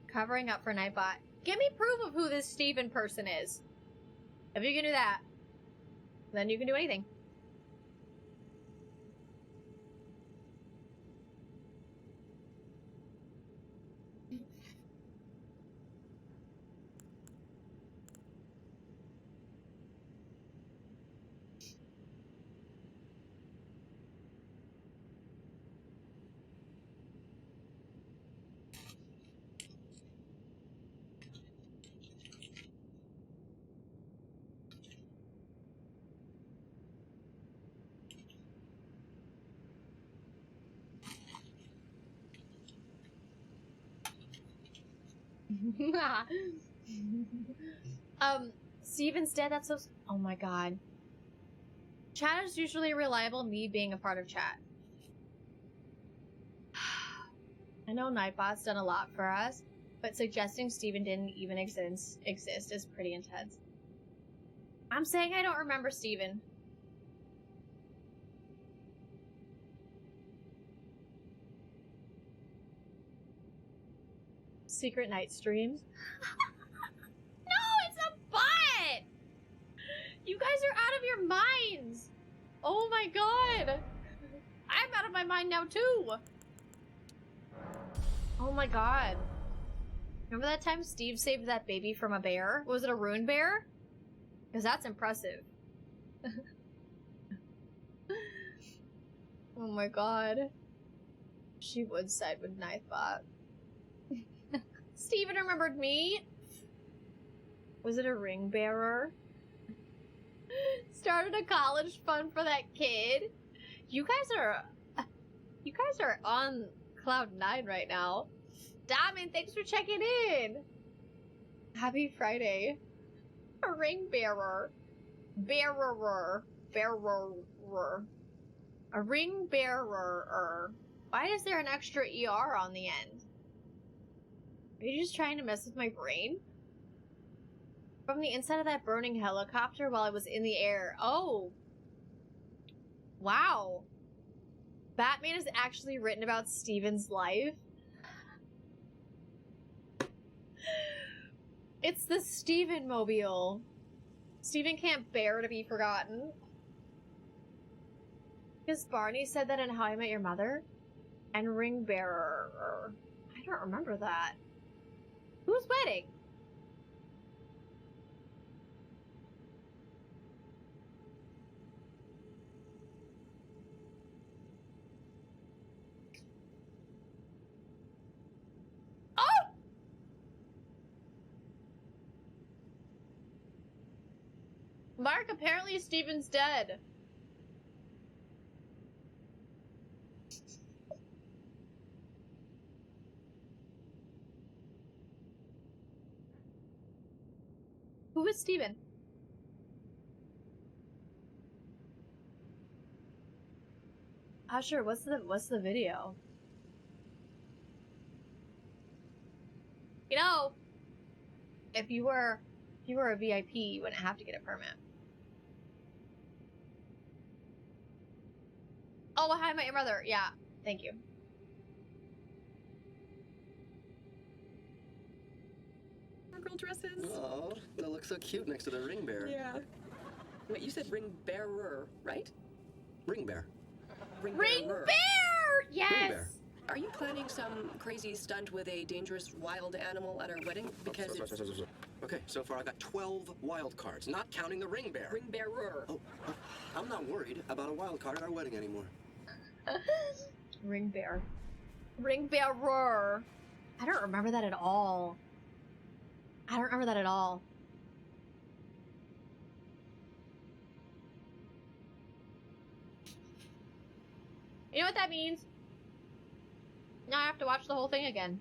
Covering up for Nightbot. Give me proof of who this Steven person is. If you can do that, then you can do anything. Steven's dead. That's so. Oh my god. Chat is usually reliable. Me being a part of chat. I know Nightbot's done a lot for us, but suggesting Steven didn't even exist is pretty intense. I'm saying I don't remember Steven. Secret night streams? No, it's a bot! You guys are out of your minds! Oh my god! I'm out of my mind now too! Oh my god. Remember that time Steve saved that baby from a bear? Was it a rune bear? Because that's impressive. Oh my god. She would side with Nightbot. Steven remembered me? Was it a ring bearer? Started a college fund for that kid? You guys are on cloud 9 right now. Diamond, thanks for checking in. Happy Friday. A ring bearer. Bearer. A ring bearer. Why is there an extra ER on the end? Are you just trying to mess with my brain? From the inside of that burning helicopter while I was in the air. Oh. Wow. Batman has actually written about Steven's life. It's the Steven mobile. Steven can't bear to be forgotten. Because Barney said that in How I Met Your Mother? And ring bearer. I don't remember that. Whose wedding? Oh! Mark, apparently Steven's dead. Who is Steven? Sure, what's the video? You know, if you were a VIP, you wouldn't have to get a permit. Oh, Hi, I Met Your Mother. Yeah, thank you. Girl dresses. Oh, that looks so cute next to the ring bear. Yeah. Wait, you said ring bearer, right? Ring bear. Ring Bear! Yes! Ring bear. Are you planning some crazy stunt with a dangerous wild animal at our wedding? Because it's Okay, so far I got 12 wild cards, not counting the ring bear. ring bearer. Oh, I'm not worried about a wild card at our wedding anymore. Ring bear. Ring bearer. I don't remember that at all. I don't remember that at all. You know what that means? Now I have to watch the whole thing again.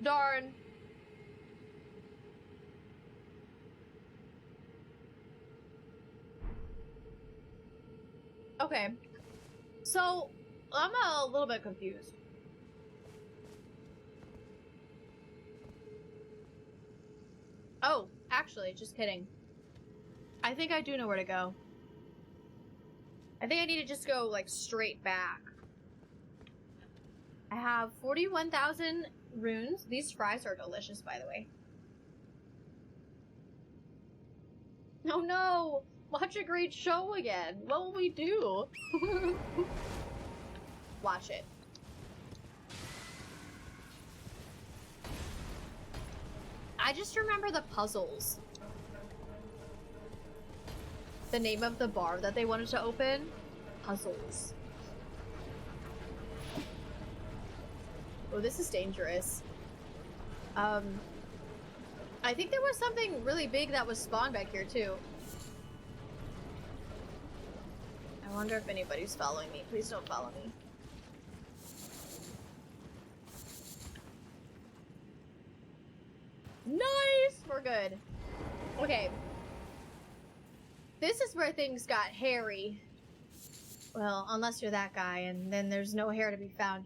Darn. Okay. So, I'm a little bit confused. Oh, actually, just kidding. I think I do know where to go. I think I need to just go, like, straight back. I have 41,000 runes. These fries are delicious, by the way. Oh no! Watch a great show again. What will we do? Watch it. I just remember the puzzles. The name of the bar that they wanted to open? Puzzles. Oh, this is dangerous. I think there was something really big that was spawned back here, too. I wonder if anybody's following me. Please don't follow me. Nice! We're good. Okay. This is where things got hairy. Well, unless you're that guy, and then there's no hair to be found.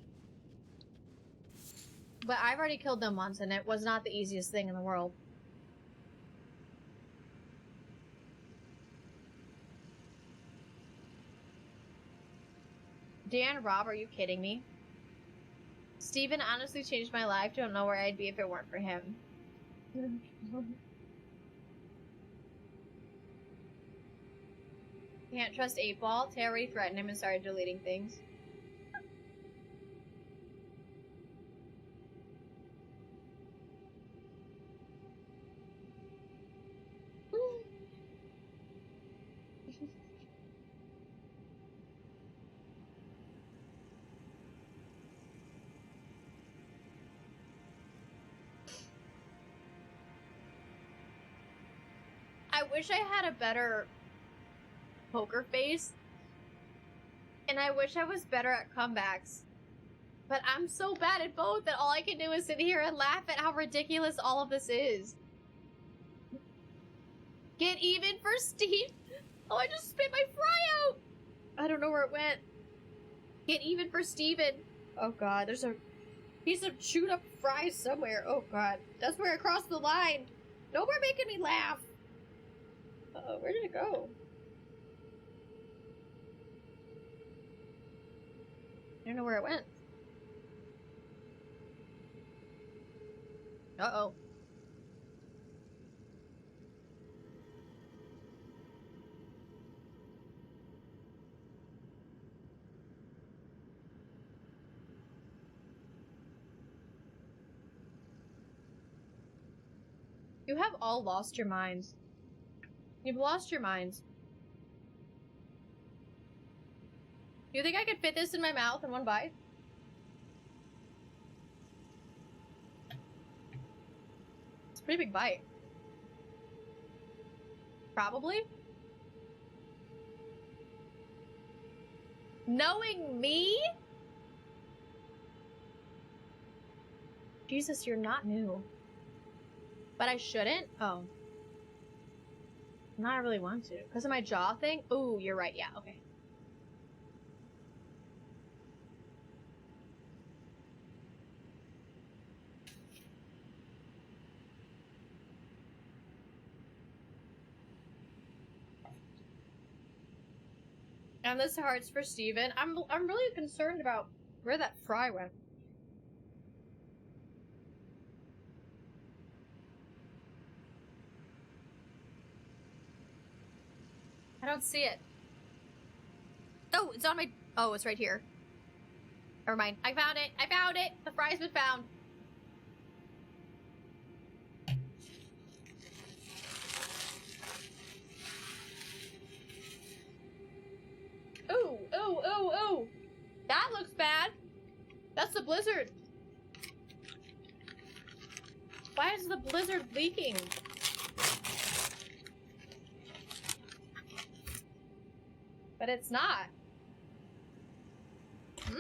But I've already killed them once, and it was not the easiest thing in the world. Dan, Rob, are you kidding me? Steven honestly changed my life. Don't know where I'd be if it weren't for him. Can't trust 8-Ball. Tay already threatened him and started deleting things. I wish I had a better poker face. And I wish I was better at comebacks. But I'm so bad at both that all I can do is sit here and laugh at how ridiculous all of this is. Get even for Steve. Oh, I just spit my fry out. I don't know where it went. Get even for Steven. Oh god, there's a piece of chewed up fries somewhere. Oh god, that's where it crossed the line. No more making me laugh. Uh-oh, where did it go? I don't know where it went. Uh-oh. You have all lost your minds. You've lost your minds. You think I could fit this in my mouth in one bite? It's a pretty big bite. Probably. Knowing me? Jesus, you're not new. But I shouldn't? Oh. Not I really want to. Because of my jaw thing? Ooh, you're right. Yeah, okay. And this hurts for Steven. I'm really concerned about where that fry went. I don't see it. Oh, it's on my... Oh, it's right here. Never mind. I found it. I found it. The fry's been found. Ooh, ooh, ooh, ooh. That looks bad. That's the blizzard. Why is the blizzard leaking? But it's not. Hmm?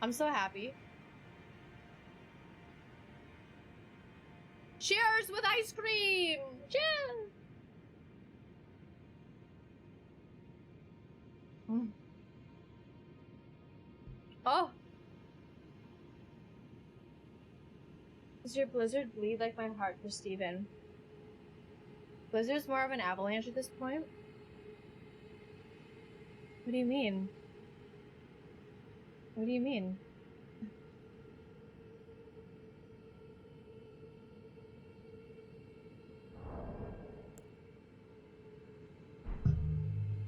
I'm so happy. Cheers with ice cream! Cheers! Mm. Oh! Does your blizzard bleed like my heart for Steven? Blizzard's more of an avalanche at this point? What do you mean? What do you mean?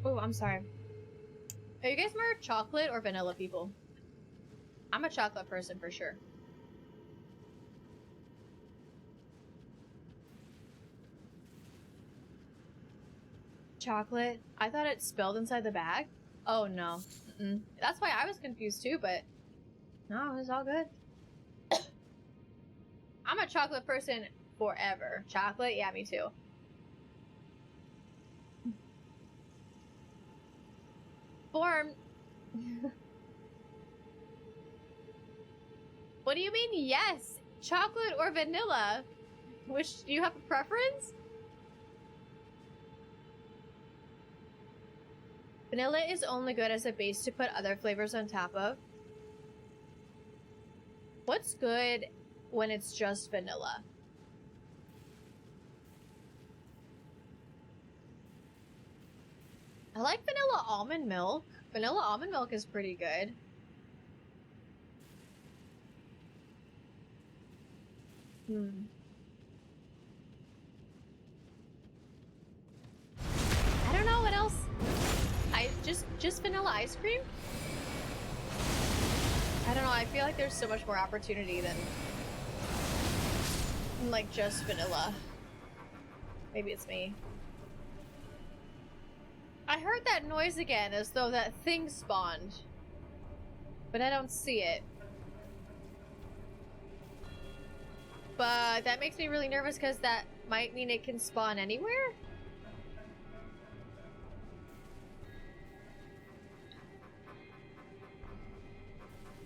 Oh, I'm sorry. Are you guys more chocolate or vanilla people? I'm a chocolate person for sure. Chocolate? I thought it spilled inside the bag? Oh no. Mm-mm. That's why I was confused too, but no, it's all good. I'm a chocolate person forever. Chocolate? Yeah, me too. Form. What do you mean yes? Chocolate or vanilla? Which, do you have a preference? Vanilla is only good as a base to put other flavors on top of. What's good when it's just vanilla? I like vanilla almond milk. Vanilla almond milk is pretty good. I don't know what else. Just vanilla ice cream? I don't know, I feel like there's so much more opportunity than like just vanilla. Maybe it's me. I heard that noise again, as though that thing spawned. But I don't see it. But that makes me really nervous because that might mean it can spawn anywhere?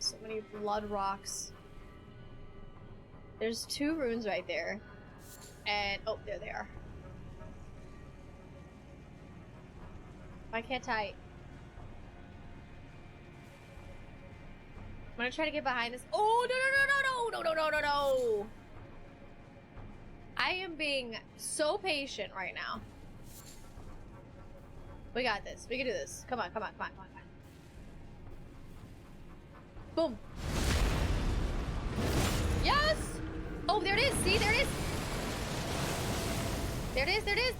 So many blood rocks. There's 2 runes right there. And, oh, there they are. Why can't I? I'm gonna try to get behind this. Oh, no. I am being so patient right now. We got this. We can do this. Come on. Boom. Yes! Oh, there it is. See, there it is. There it is.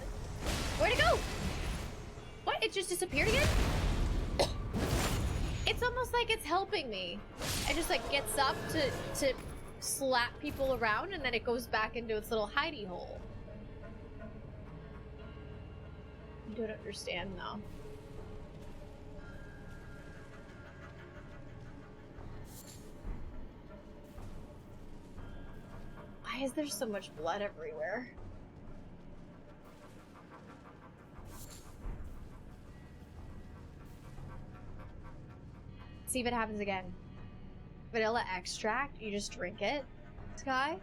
Where'd it go? What? It just disappeared again? It's almost like it's helping me. It just like gets up to slap people around and then it goes back into its little hidey hole. I don't understand though. Why is there so much blood everywhere? See if it happens again. Vanilla extract, you just drink it, Sky?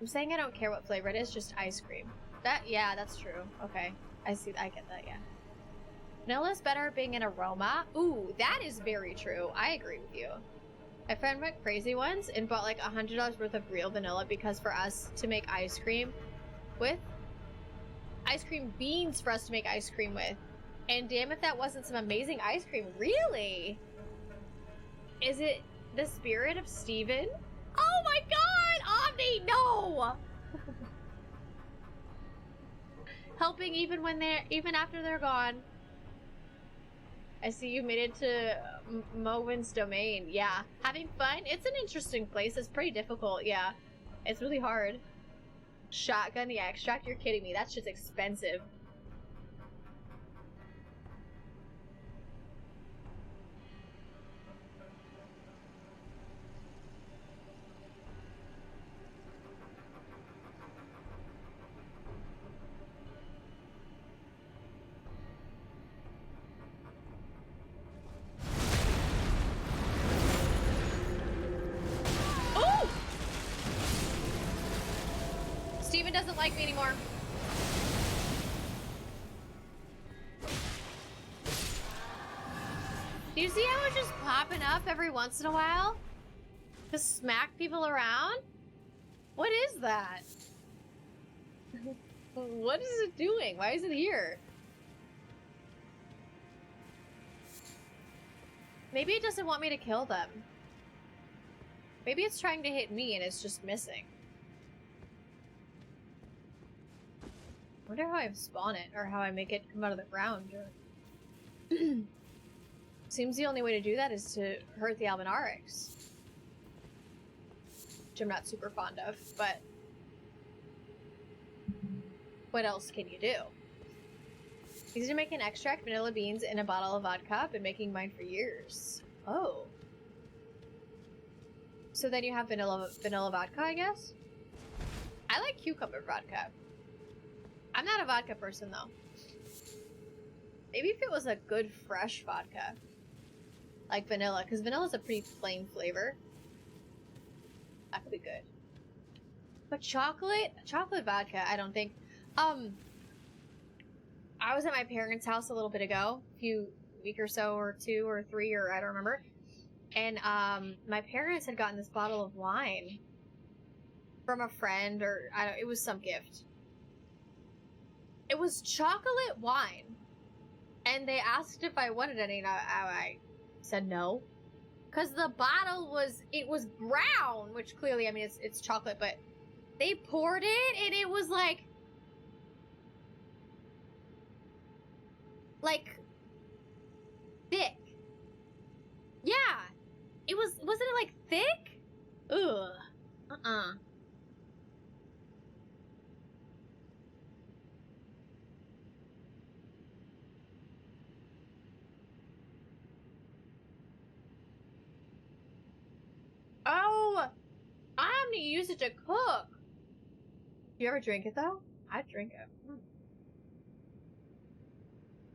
I'm saying I don't care what flavor it is, just ice cream. Yeah, that's true. Okay, I get that, yeah. Vanilla is better at being an aroma. Ooh, that is very true. I agree with you. My friend went crazy once and bought like $100 worth of real vanilla because for us to make ice cream with, ice cream beans for us to make ice cream with. And damn if that wasn't some amazing ice cream. Really? Is it the spirit of Steven? Oh my god! Omni, no! Helping even after they're gone. I see you made it to Mowen's domain. Yeah. Having fun? It's an interesting place. It's pretty difficult, yeah. It's really hard. Shotgun the extract? You're kidding me. That's just expensive. Steven doesn't like me anymore. Do you see how it's just popping up every once in a while? To smack people around? What is that? What is it doing? Why is it here? Maybe it doesn't want me to kill them. Maybe it's trying to hit me and it's just missing. I wonder how I spawn it, or how I make it come out of the ground. Or... Seems the only way to do that is to hurt the Almanarix. Which I'm not super fond of, but... what else can you do? Easy to make an extract, vanilla beans, in a bottle of vodka. I've been making mine for years. Oh. So then you have vanilla vodka, I guess? I like cucumber vodka. I'm not a vodka person, though. Maybe if it was a good, fresh vodka. Like vanilla, because vanilla's a pretty plain flavor. That could be good. But chocolate vodka, I don't think. I was at my parents' house a little bit ago, a week or so, or 2 or 3, or I don't remember. And my parents had gotten this bottle of wine from a friend, or it was some gift. It was chocolate wine, and they asked if I wanted any, and I said no, because the bottle was brown, which clearly, I mean, it's chocolate, but they poured it, and it was like thick. Yeah, wasn't it like thick? Ugh. Oh, I'm gonna use it to cook. Do you ever drink it though? I drink it.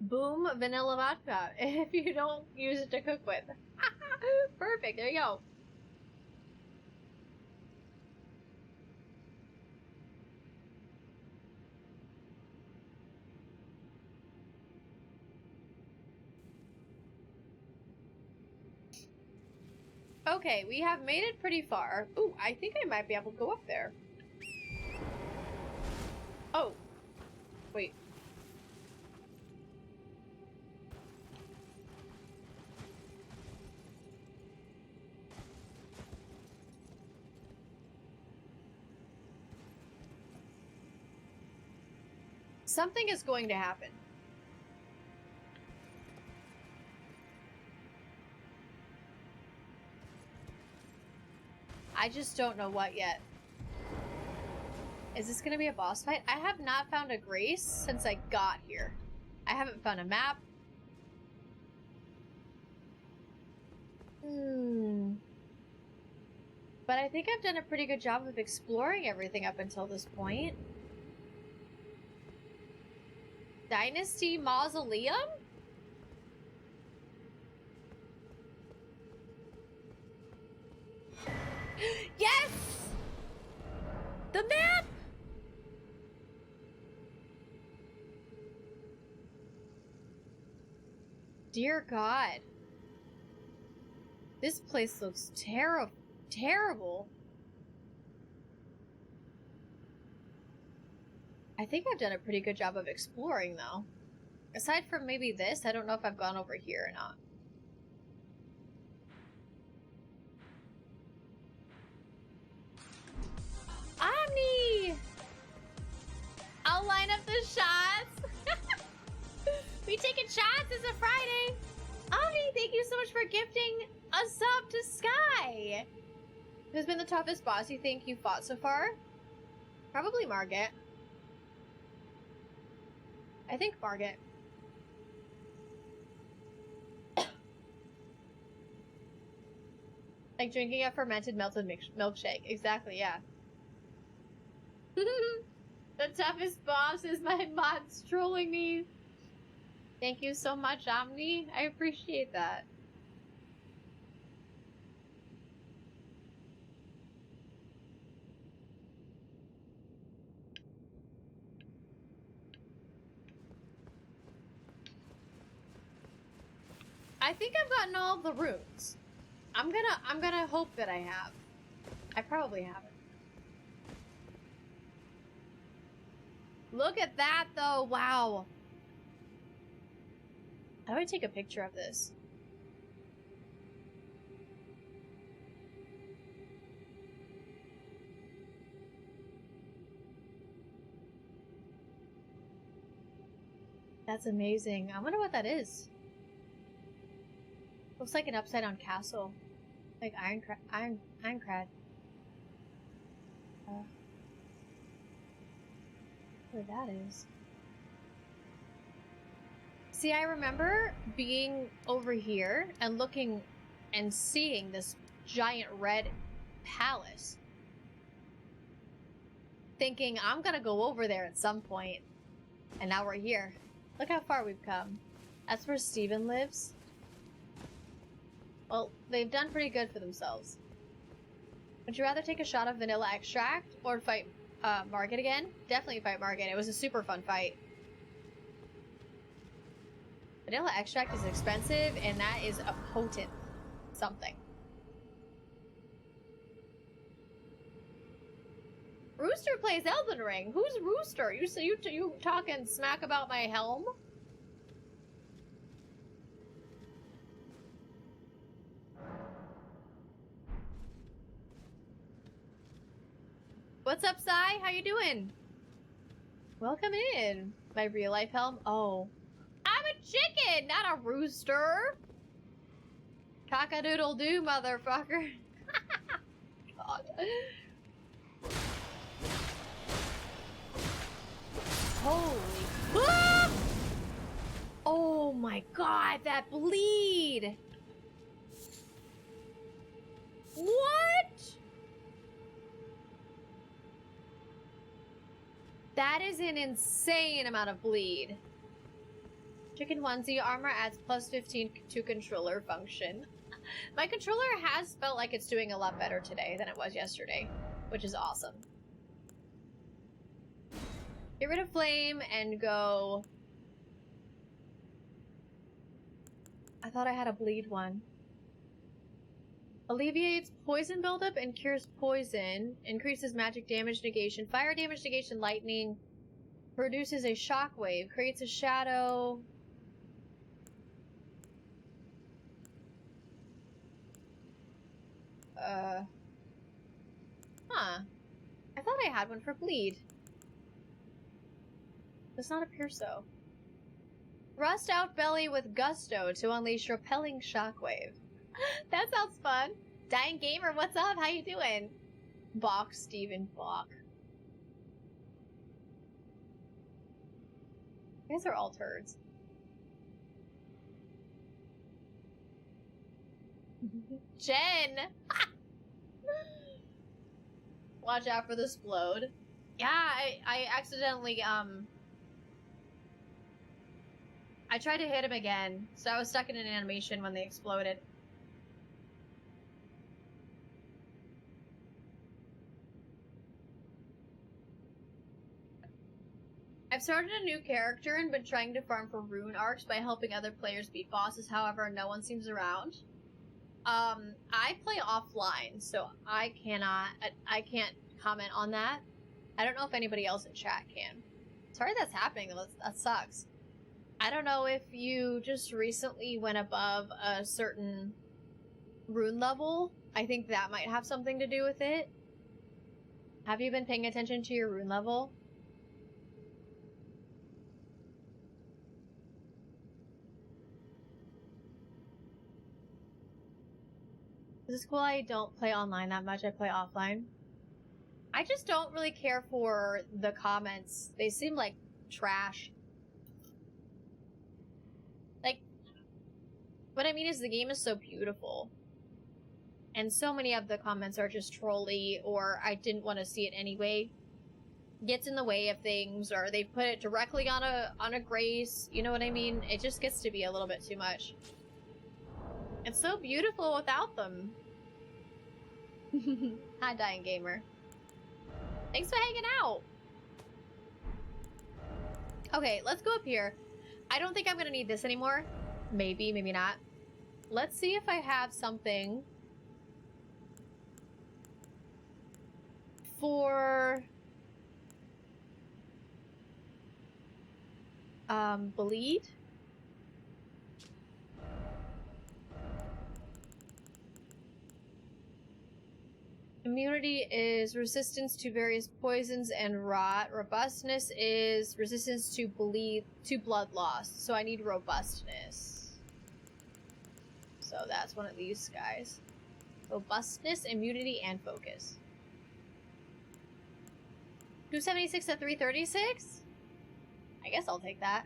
Boom, vanilla vodka. If you don't use it to cook with. Perfect, there you go. Okay, we have made it pretty far. Ooh, I think I might be able to go up there. Oh. Wait. Something is going to happen. I just don't know what yet. Is this gonna be a boss fight? I have not found a Grace since I got here. I haven't found a map. But I think I've done a pretty good job of exploring everything up until this point. Dynasty Mausoleum? Yes! The map! Dear God. This place looks terrible. I think I've done a pretty good job of exploring, though. Aside from maybe this, I don't know if I've gone over here or not. Omni! I'll line up the shots. We taking shots. It's a Friday. Omni, thank you so much for gifting a sub to Sky. Who's been the toughest boss you think you fought so far? Probably Margit. I think Margit. Like drinking a fermented melted milkshake. Exactly, yeah. The toughest boss is my mods trolling me. Thank you so much, Omni. I appreciate that. I think I've gotten all the runes. I'm gonna hope that I have. I probably haven't. Look at that though, wow. How do I take a picture of this? That's amazing. I wonder what that is. Looks like an upside down castle. Like Ironcrad. Where that is. See, I remember being over here and looking and seeing this giant red palace. Thinking, I'm gonna go over there at some point. And now we're here. Look how far we've come. That's where Steven lives. Well, they've done pretty good for themselves. Would you rather take a shot of vanilla extract or fight Margit again? Definitely fight Margit. It was a super fun fight. Vanilla extract is expensive, and that is a potent something. Rooster plays Elden Ring. Who's Rooster? You talking smack about my helm? What's up, Sai? How you doing? Welcome in. My real life helm? Oh. I'm a chicken, not a rooster. Cock-a-doodle-doo, motherfucker. God. Holy. Ah! Oh my god, that bleed! What? That is an insane amount of bleed. Chicken onesie armor adds plus 15 to controller function. My controller has felt like it's doing a lot better today than it was yesterday, which is awesome. Get rid of flame and go... I thought I had a bleed one. Alleviates poison buildup and cures poison. Increases magic damage negation. Fire damage negation lightning. Produces a shockwave. Creates a shadow. Huh. I thought I had one for bleed. Does not appear so. Thrust out belly with gusto to unleash repelling shockwave. That sounds fun. Dying Gamer, what's up? How you doing? Bach, Steven Bach. You guys are all turds. Jen! Watch out for the explode. Yeah, I accidentally, I tried to hit him again, so I was stuck in an animation when they exploded. I've started a new character and been trying to farm for rune arcs by helping other players beat bosses, however, no one seems around. I play offline, so I can't comment on that. I don't know if anybody else in chat can. Sorry that's happening, that sucks. I don't know if you just recently went above a certain rune level. I think that might have something to do with it. Have you been paying attention to your rune level? This is cool. I don't play online that much. I play offline. I just don't really care for the comments. They seem like trash. Like, what I mean is the game is so beautiful. And so many of the comments are just trolly, or I didn't want to see it anyway. Gets in the way of things, or they put it directly on a grace. You know what I mean? It just gets to be a little bit too much. It's so beautiful without them. Hi, Dying Gamer. Thanks for hanging out. Okay, let's go up here. I don't think I'm gonna need this anymore. Maybe, maybe not. Let's see if I have something for bleed. Immunity is resistance to various poisons and rot. Robustness is resistance to blood loss. So I need robustness. So that's one of these guys. Robustness, immunity, and focus. 276 to 336? I guess I'll take that.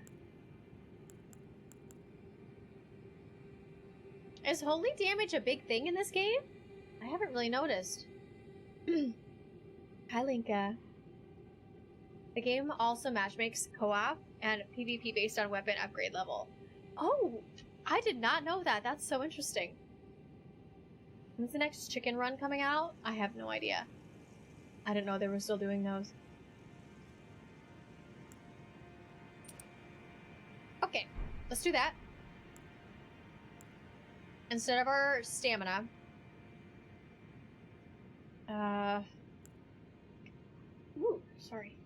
Is holy damage a big thing in this game? I haven't really noticed. Hi, Linka. The game also matchmakes co-op and PvP based on weapon upgrade level. Oh, I did not know that. That's so interesting. When's the next chicken run coming out? I have no idea. I didn't know they were still doing those. Okay, let's do that. Instead of our stamina. Ooh, sorry.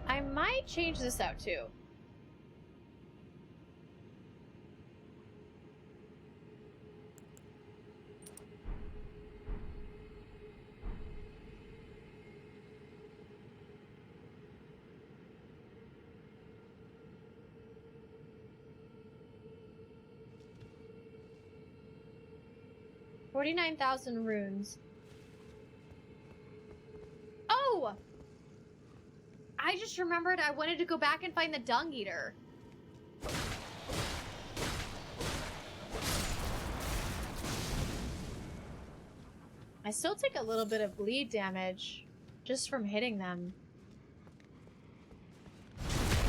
I might change this out too. $49,000 runes. Oh! I just remembered I wanted to go back and find the Dung Eater. I still take a little bit of bleed damage just from hitting them.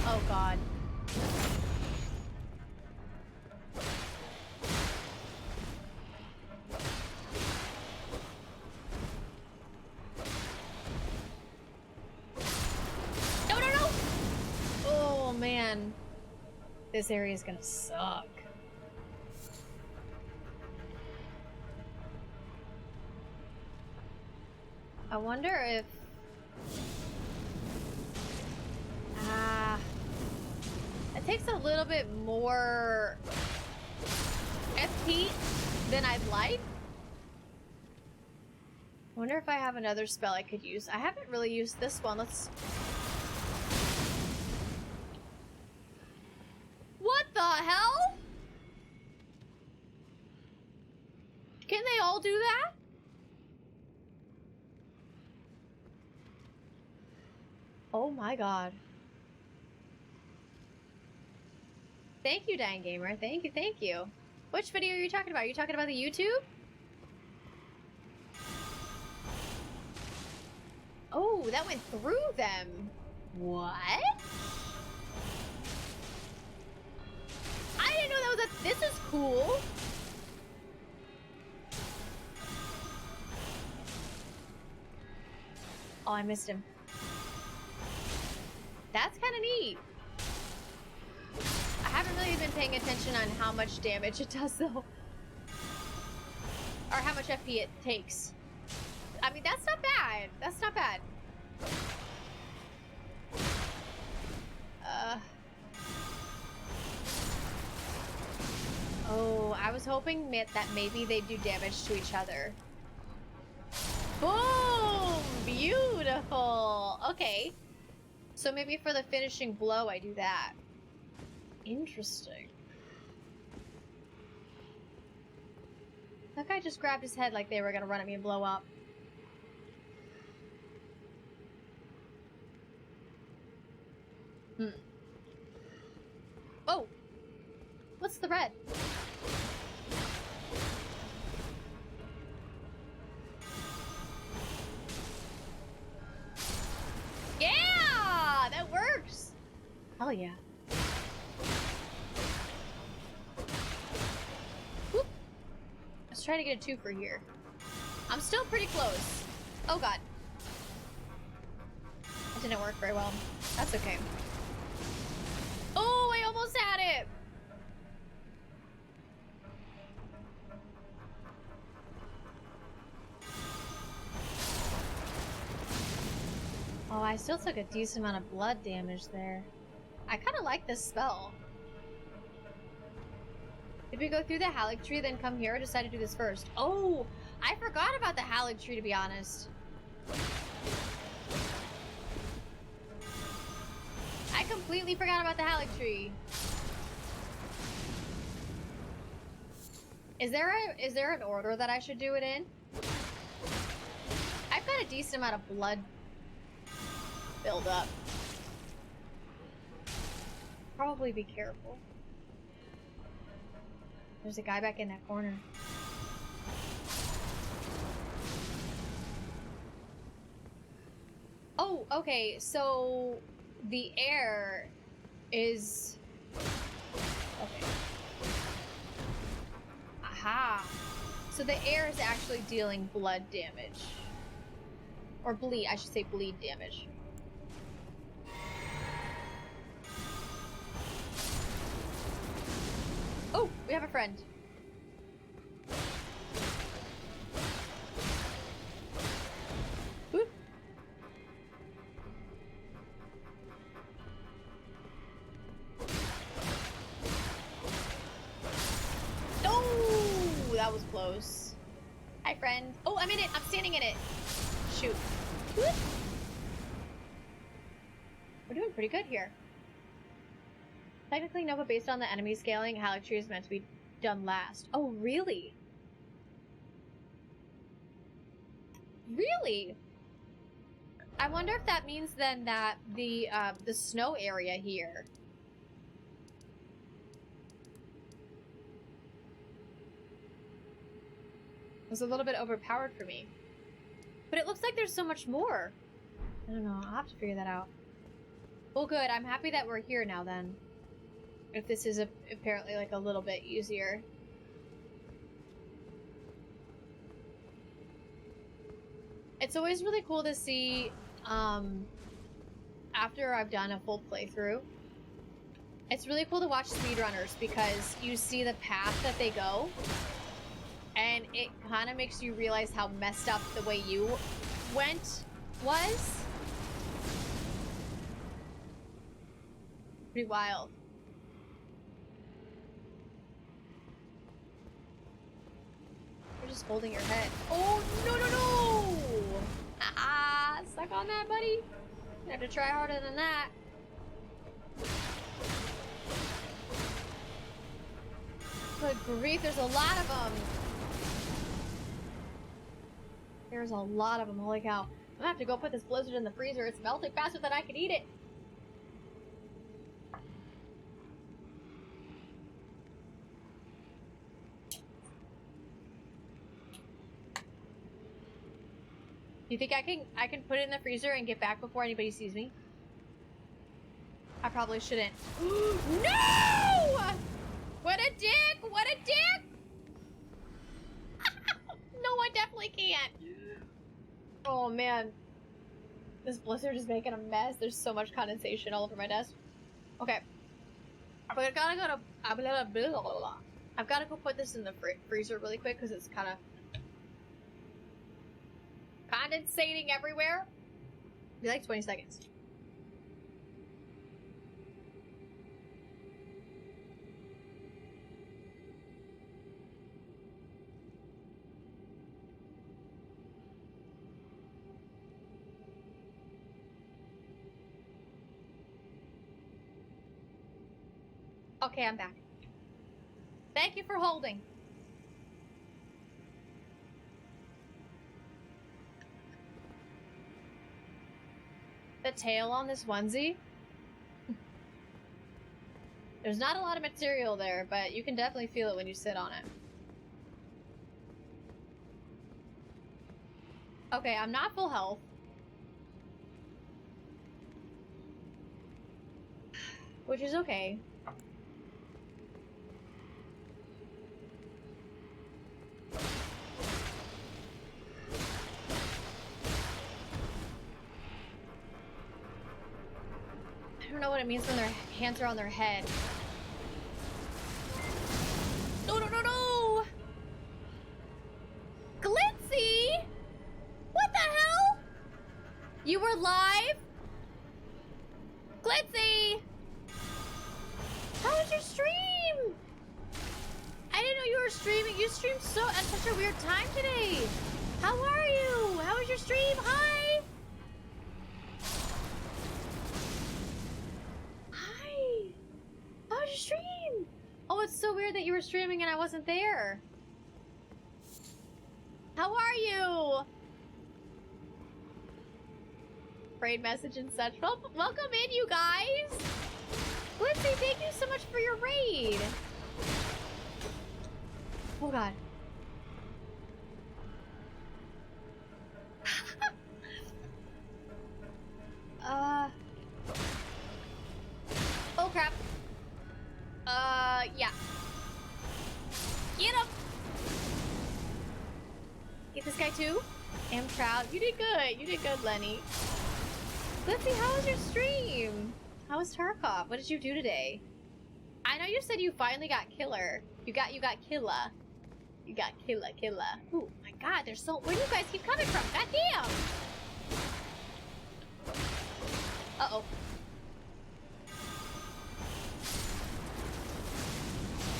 Oh god. Man, this area is gonna suck. I wonder if... it takes a little bit more FP than I'd like. I wonder if I have another spell I could use. I haven't really used this one. Let's... What the hell? Can they all do that? Oh my god. Thank you, Dying Gamer. Thank you, thank you. Which video are you talking about? Are you talking about the YouTube? Oh, that went through them. What? I didn't know that was a... This is cool. Oh, I missed him. That's kind of neat. I haven't really been paying attention on how much damage it does, though. Or how much FP it takes. I mean, that's not bad. That's not bad. Oh, I was hoping that maybe they do damage to each other. Boom! Beautiful! Okay. So maybe for the finishing blow, I do that. Interesting. That guy just grabbed his head like they were gonna run at me and blow up. Oh! What's the red? Yeah! That works! Hell yeah. Whoop. Let's try to get a 2 for here. I'm still pretty close. Oh god. That didn't work very well. That's okay. Oh, I almost had it! Oh, I still took a decent amount of blood damage there. I kind of like this spell. Did we go through the Halig tree, then come here, or decide to do this first? Oh, I forgot about the Halig tree, to be honest. I completely forgot about the Halig tree. Is there an order that I should do it in? I've got a decent amount of blood build up. Probably be careful. There's a guy back in that corner. Oh, okay, so the air is... Okay. So the air is actually dealing blood damage. Or bleed, I should say bleed damage. Oh, we have a friend. Whoop. Oh, that was close. Hi, friend. Oh, I'm in it. I'm standing in it. Shoot. Whoop. We're doing pretty good here. Technically, no, but based on the enemy scaling, Halleck is meant to be done last. Oh, really? Really? I wonder if that means then that the snow area here was a little bit overpowered for me. But it looks like there's so much more. I don't know. I'll have to figure that out. Well, good. I'm happy that we're here now then. If this is apparently like a little bit easier. It's always really cool to see, after I've done a full playthrough, it's really cool to watch speedrunners because you see the path that they go, and it kind of makes you realize how messed up the way you went was. Pretty wild. You're just holding your head. Oh, no, no, no! Ah, suck on that, buddy. You have to try harder than that. Good grief, there's a lot of them. There's a lot of them, holy cow. I'm gonna have to go put this blizzard in the freezer. It's melting faster than I can eat it. You think I can put it in the freezer and get back before anybody sees me? I probably shouldn't. No! What a dick! What a dick! No, I definitely can't. Oh man, this blizzard is making a mess. There's so much condensation all over my desk. Okay, I've gotta go to. I've gotta go put this in the freezer really quick because it's kind of condensating everywhere. Be like 20 seconds. Okay, I'm back. Thank you for holding. The tail on this onesie? There's not a lot of material there, but you can definitely feel it when you sit on it. Okay, I'm not full health. Which is okay. I don't know what it means when their hands are on their head. No, no, no, no! Glitzy! What the hell? You were live? Glitzy! How was your stream? I didn't know you were streaming. You streamed at such a weird time today. How are you? How was your stream? Hi! How was your stream? Oh, it's so weird that you were streaming and I wasn't there. How are you? Raid message and such. Welcome in, you guys. Glitzy, thank you so much for your raid. Oh god. Oh crap. Yeah. Get him! Get this guy too. Am proud. You did good. You did good, Lenny. Let's see, how was your stream? How was Tarkov? What did you do today? I know you said you finally got killer. You got killa. You got killa. Oh my god, there's so... Where do you guys keep coming from? God damn! Uh-oh.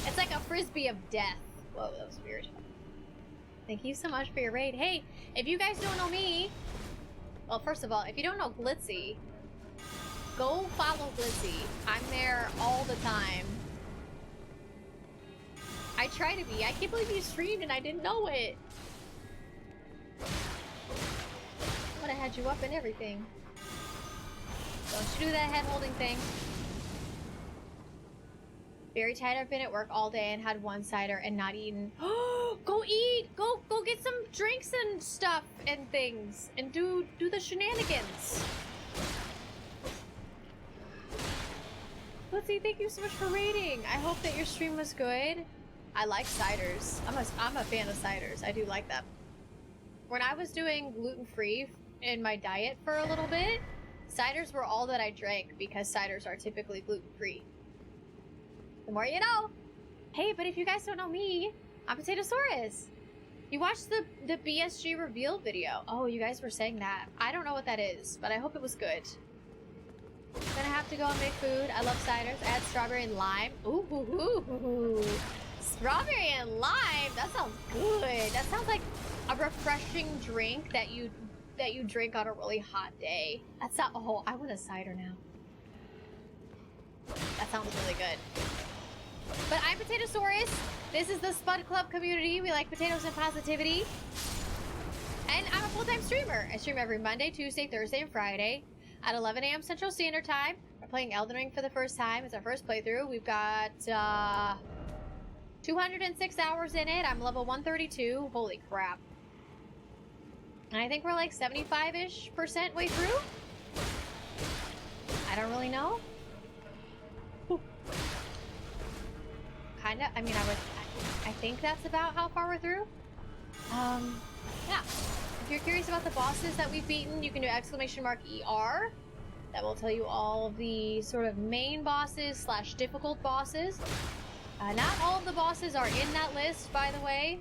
It's like a frisbee of death. Whoa, that was weird. Thank you so much for your raid. Hey, if you guys don't know me... Well, first of all, if you don't know Glitzy, go follow Glitzy. I'm there all the time. I try to be. I can't believe you streamed and I didn't know it. I would have had you up and everything. Don't you do that head holding thing. Very tired. I've been at work all day and had one cider and not eaten. Go eat! Go get some drinks and stuff and things and do the shenanigans. Let's see, thank you so much for raiding. I hope that your stream was good. I like ciders. I'm a fan of ciders. I do like them. When I was doing gluten-free in my diet for a little bit, ciders were all that I drank because ciders are typically gluten-free. The more you know. Hey, but if you guys don't know me, I'm Potatosaurus. You watched the BSG reveal video. Oh, you guys were saying that. I don't know what that is, but I hope it was good. Gonna have to go and make food. I love ciders. Add strawberry and lime. Ooh. Strawberry and lime. That sounds good. That sounds like a refreshing drink that you drink on a really hot day. That's not. Oh, I want a cider now. That sounds really good. But I'm Potatosaurus. This is the Spud Club community. We like potatoes and positivity. And I'm a full-time streamer. I stream every Monday, Tuesday, Thursday, and Friday at 11 a.m. Central Standard Time. We're playing Elden Ring for the first time. It's our first playthrough. We've got 206 hours in it. I'm level 132. Holy crap. And I think we're like 75-ish% way through. I don't really know. Kinda. I mean, I think that's about how far we're through. Yeah. If you're curious about the bosses that we've beaten, you can do !ER. That will tell you all of the sort of main bosses / difficult bosses. Not all of the bosses are in that list, by the way.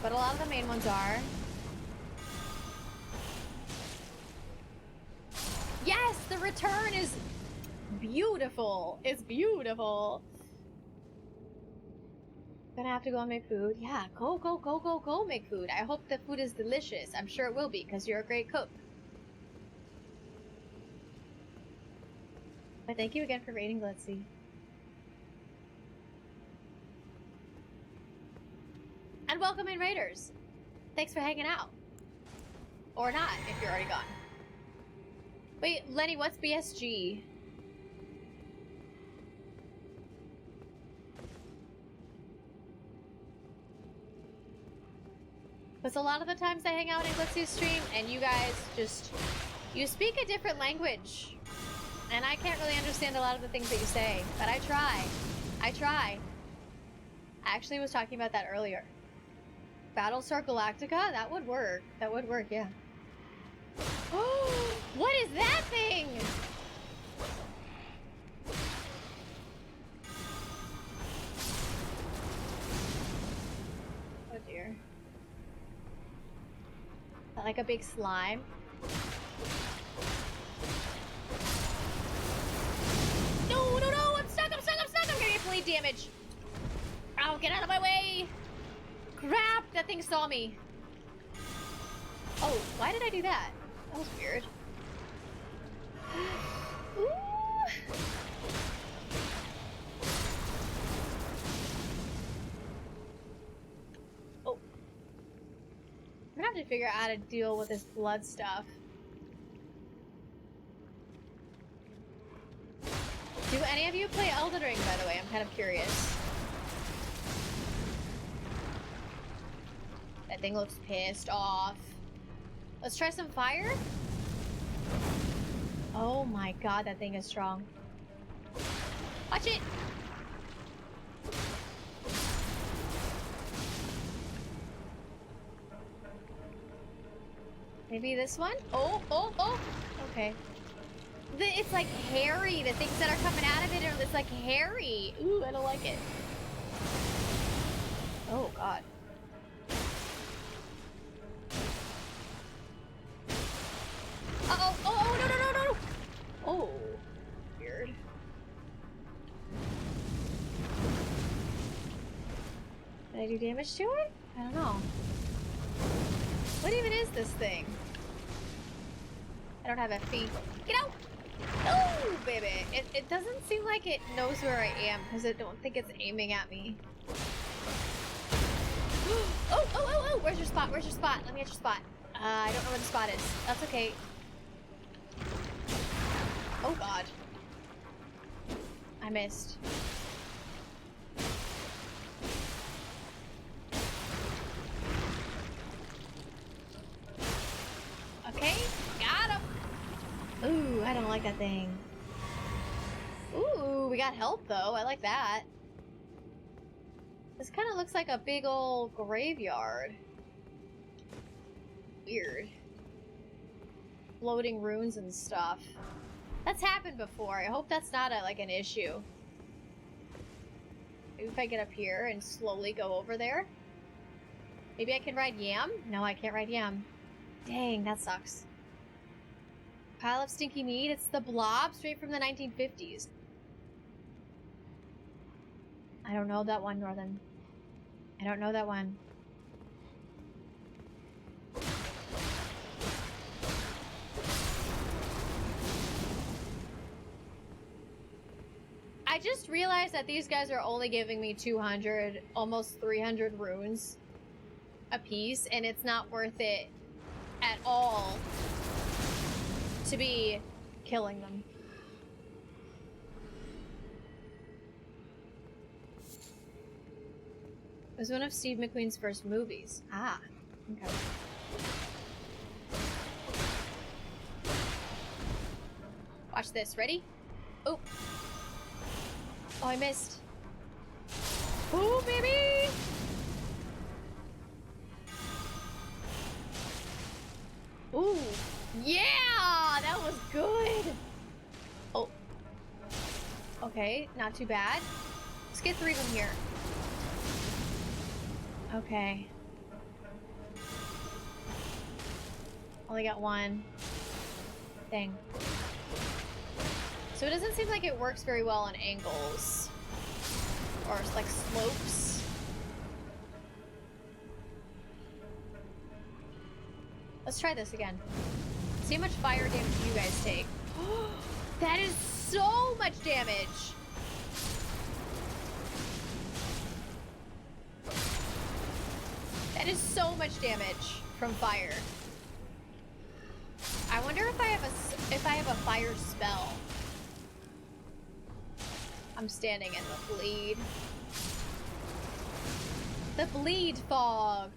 But a lot of the main ones are. Yes! The return is beautiful. It's beautiful. Gonna have to go and make food. Yeah, go make food. I hope the food is delicious. I'm sure it will be, because you're a great cook. But thank you again for raiding, Glitzy. And welcome in, Raiders. Thanks for hanging out. Or not, if you're already gone. Wait, Lenny, what's BSG? Because a lot of the times I hang out in Glitzy's stream, and you guys just... You speak a different language. And I can't really understand a lot of the things that you say. But I try. I actually was talking about that earlier. Battlestar Galactica? That would work. That would work, yeah. Oh, what is that thing? Oh dear. Like a big slime. No, I'm stuck, I'm gonna get bleed damage. Oh, get out of my way. Crap, that thing saw me. Oh, why did I do that? That was weird. Ooh. Oh. I'm gonna have to figure out how to deal with this blood stuff. Do any of you play Elden Ring, by the way? I'm kind of curious. That thing looks pissed off. Let's try some fire. Oh my god, that thing is strong. Watch it! Maybe this one? Oh, oh, oh! Okay. It's like hairy. The things that are coming out of it are it's like hairy. Ooh, I don't like it. Oh, God. Uh-oh. Oh, oh, no, no, no, no, no! Oh. Weird. Did I do damage to it? I don't know. What even is this thing? I don't have FP. Get out! No, baby! It doesn't seem like it knows where I am, because I don't think it's aiming at me. Oh, oh, oh, oh! Where's your spot? Where's your spot? Let me get your spot. I don't know where the spot is. That's okay. Oh, God. I missed. Okay, got him. Ooh, I don't like that thing. Ooh, we got health though. I like that. This kind of looks like a big old graveyard. Weird. Floating runes and stuff. That's happened before. I hope that's not like an issue. Maybe if I get up here and slowly go over there. Maybe I can ride Yam? No, I can't ride Yam. Dang, that sucks. Pile of stinky meat. It's the Blob straight from the 1950s. I don't know that one, Northern. I don't know that one. I just realized that these guys are only giving me 200, almost 300 runes a piece, and it's not worth it at all to be killing them. It was one of Steve McQueen's first movies. Ah, okay. Watch this. Ready? Oh. Oh, I missed. Oh, baby! Ooh. Yeah! That was good! Oh. Okay, not too bad. Let's get 3 of them here. Okay. Only got 1. Dang. So it doesn't seem like it works very well on angles. Or like slopes. Let's try this again. See how much fire damage you guys take. That is so much damage! That is so much damage from fire. I wonder if I have a fire spell. I'm standing in the bleed. The bleed fog.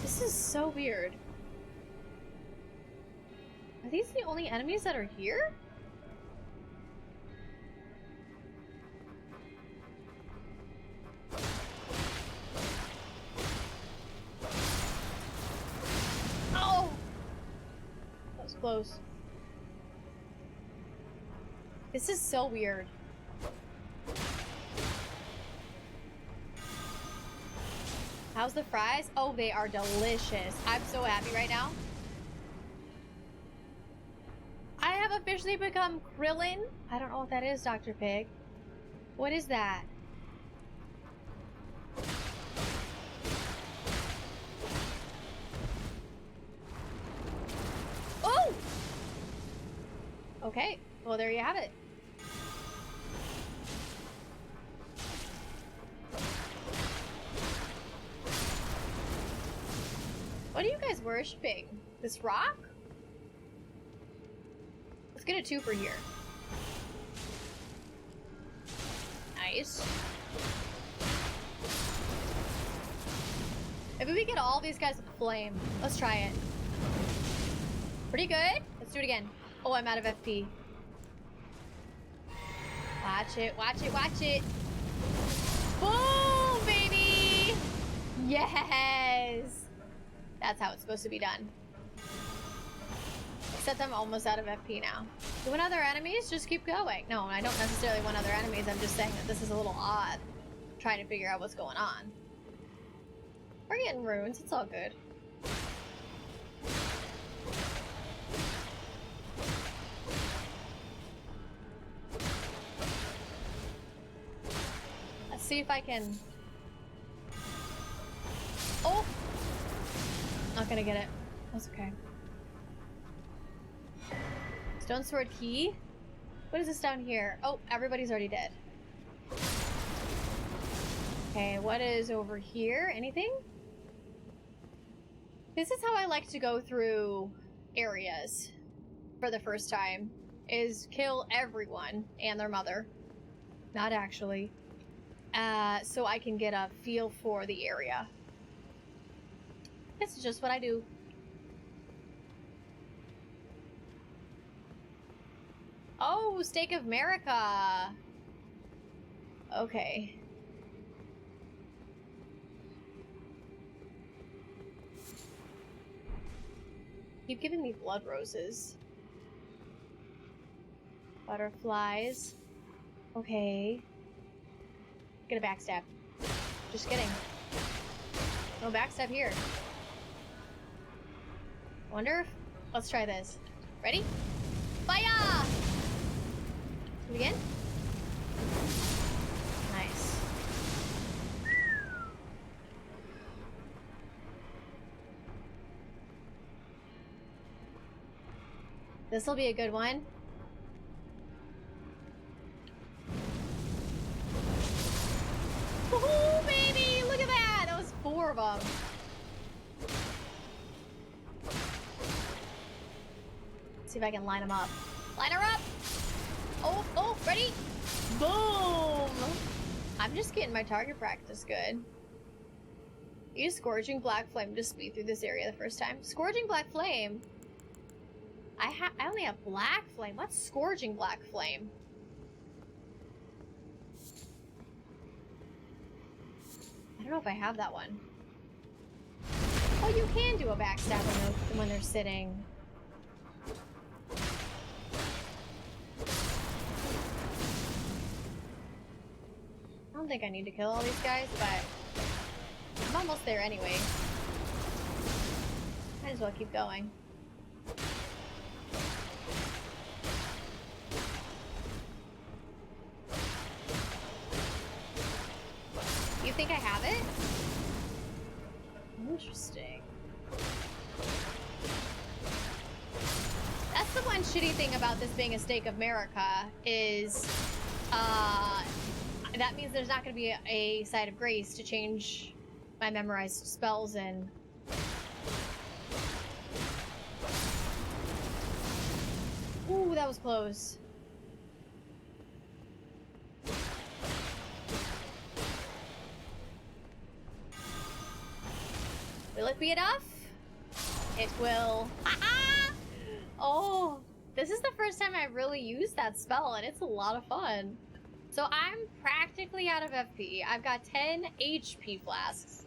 This is so weird. Are these the only enemies that are here? Oh! That was close. This is so weird. How's the fries? Oh, they are delicious. I'm so happy right now. I have officially become Krillin. I don't know what that is, Dr. Pig. What is that? Oh! Okay, well there you have it. What are you guys worshipping? This rock? Let's get a 2 for here. Nice. Maybe we get all these guys with flame. Let's try it. Pretty good. Let's do it again. Oh, I'm out of FP. Watch it, watch it, watch it. Boom, baby! Yes! That's how it's supposed to be done. Except I'm almost out of FP now. Do you want other enemies? Just keep going. No, I don't necessarily want other enemies. I'm just saying that this is a little odd. Trying to figure out what's going on. We're getting runes. It's all good. Let's see if I can... Oh! Not gonna get it. That's okay. Stone sword key? What is this down here? Oh, everybody's already dead. Okay, what is over here? Anything? This is how I like to go through areas for the first time, is kill everyone and their mother. Not actually. So I can get a feel for the area. This is just what I do. Oh, Stake of America. Okay. Keep giving me blood roses. Butterflies. Okay. Get a backstab. Just kidding. No backstab here. Wonder if... Let's try this. Ready? Fire! Do it again? Nice. This'll be a good one. Woohoo, baby! Look at that! That was 4 of them. Let's see if I can line them up. Line her up! Oh, oh, ready? Boom! I'm just getting my target practice good. Use Scourging Black Flame to speed through this area the first time. Scourging Black Flame? I only have Black Flame. What's Scourging Black Flame? I don't know if I have that one. Oh, you can do a backstab when they're sitting. I don't think I need to kill all these guys, but I'm almost there anyway. Might as well keep going. You think I have it? Interesting. That's the one shitty thing about this being a Stake of America is, that means there's not going to be a Side of Grace to change my memorized spells in. Ooh, that was close. Will it be enough? It will. Oh, this is the first time I really used that spell, and it's a lot of fun. So I'm practically out of FP. I've got 10 HP flasks.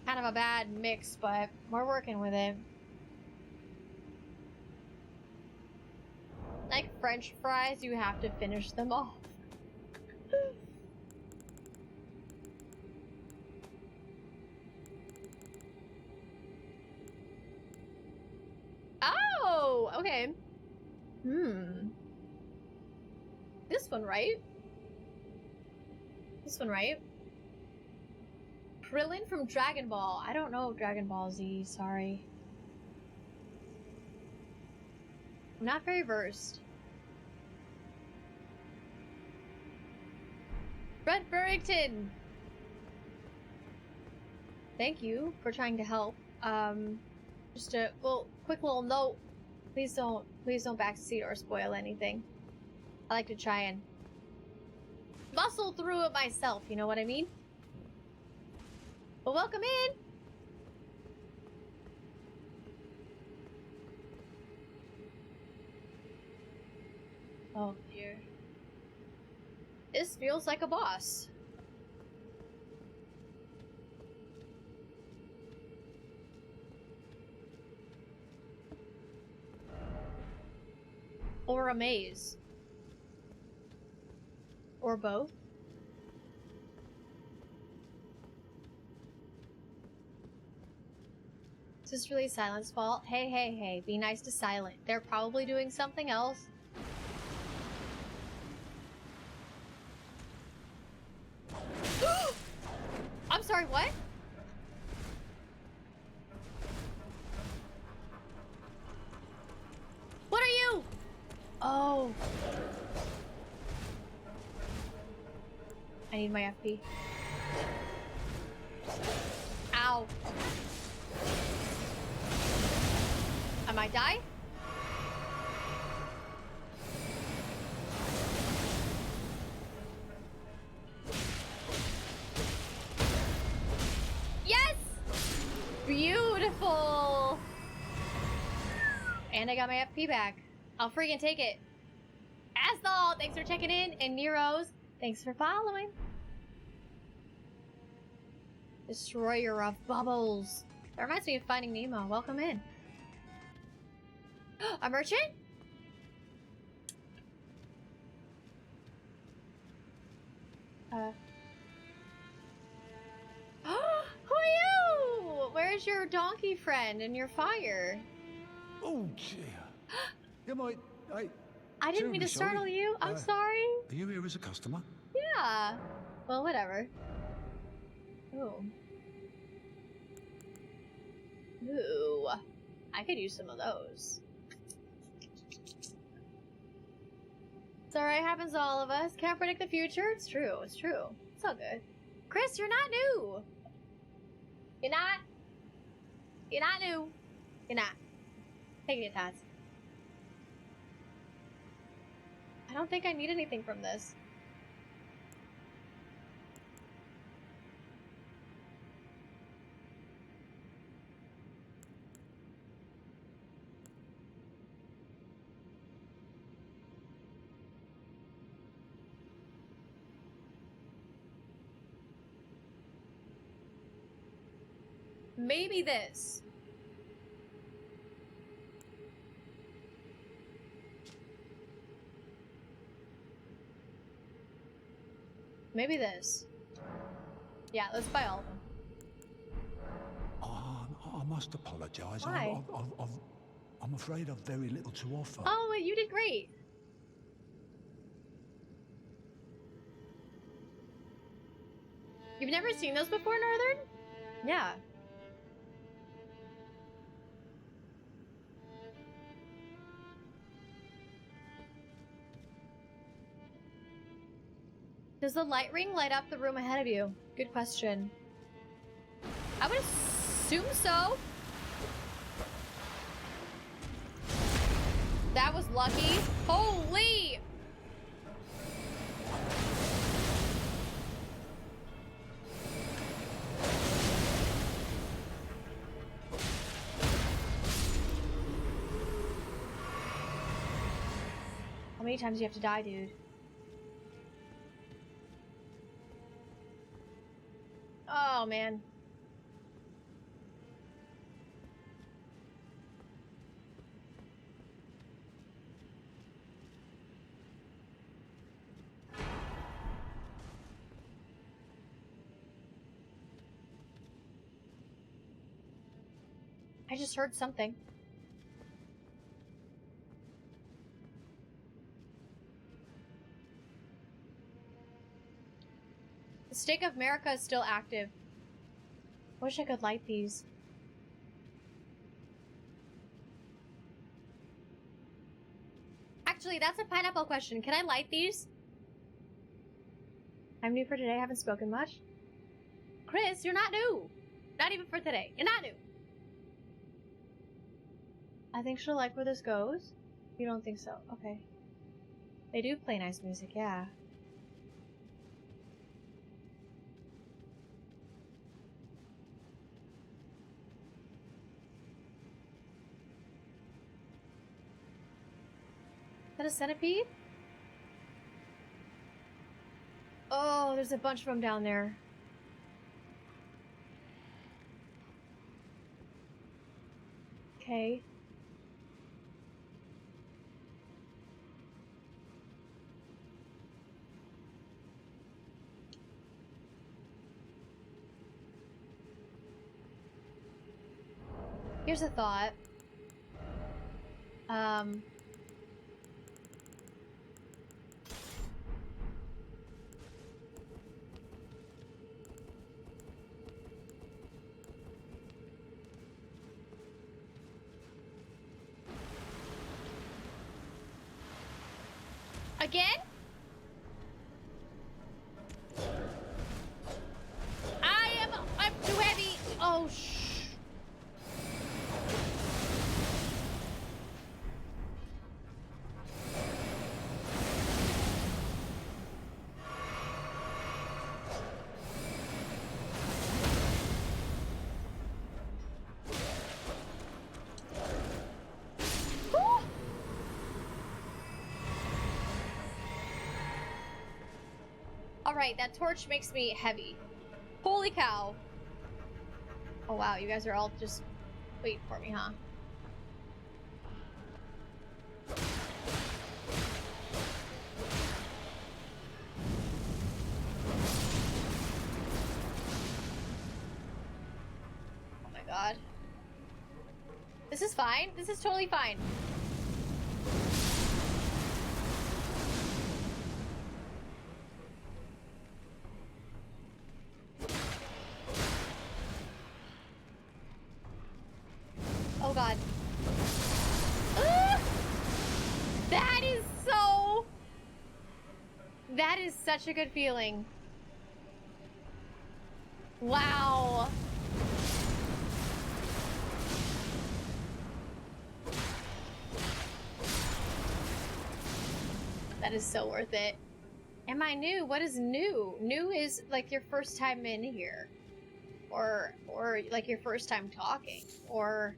Kind of a bad mix, but we're working with it. Like French fries, you have to finish them off. Oh, okay. This one, right? This one, right? Krillin from Dragon Ball. I don't know Dragon Ball Z, sorry. I'm not very versed. Brett Burrington! Thank you for trying to help. Just a quick little note. Please don't backseat or spoil anything. I like to try and muscle through it myself, you know what I mean? But welcome in! Oh dear. This feels like a boss. Or a maze. Or both. Is this really Silent's fault? Hey, hey, hey, be nice to Silent. They're probably doing something else. I'm sorry, what? What are you? Oh. I need my FP. Ow. I might die? Yes! Beautiful! And I got my FP back. I'll freaking take it. Asthole, thanks for checking in. And Nero's, thanks for following. Destroyer of bubbles. That reminds me of Finding Nemo. Welcome in. A merchant? Who are you? Where's your donkey friend and your fire? Oh, dear. You might... I didn't mean to startle you. I'm sorry. Are you here as a customer? Yeah. Well, whatever. Ooh. Ooh. I could use some of those. It's alright, happens to all of us. Can't predict the future. It's true, it's true. It's all good. Chris, you're not new. You're not. You're not new. You're not. Take it, Tots. I don't think I need anything from this. Maybe this. Maybe this. Yeah, let's buy all of them. I must apologise. Why? I'm afraid I've very little to offer. Oh, you did great. You've never seen those before, Northern? Yeah. Does the light ring light up the room ahead of you? Good question. I would assume so. That was lucky. Holy! How many times do you have to die, dude? Oh, man. I just heard something. The Stake of America is still active. Wish I could light these. Actually, that's a pineapple question. Can I light these? I'm new for today. I haven't spoken much. Chris, you're not new. Not even for today. You're not new. I think she'll like where this goes. You don't think so? Okay. They do play nice music, yeah. Is that a centipede? Oh, there's a bunch of them down there. Okay. Here's a thought. Again? I'm too heavy. Oh, Alright, that torch makes me heavy. Holy cow. Oh wow, you guys are all just waiting for me, huh? Oh my god. This is fine. This is totally fine. Oh god. That is such a good feeling. Wow. That is so worth it. Am I new? What is new? New is like your first time in here. Or like your first time talking. Or...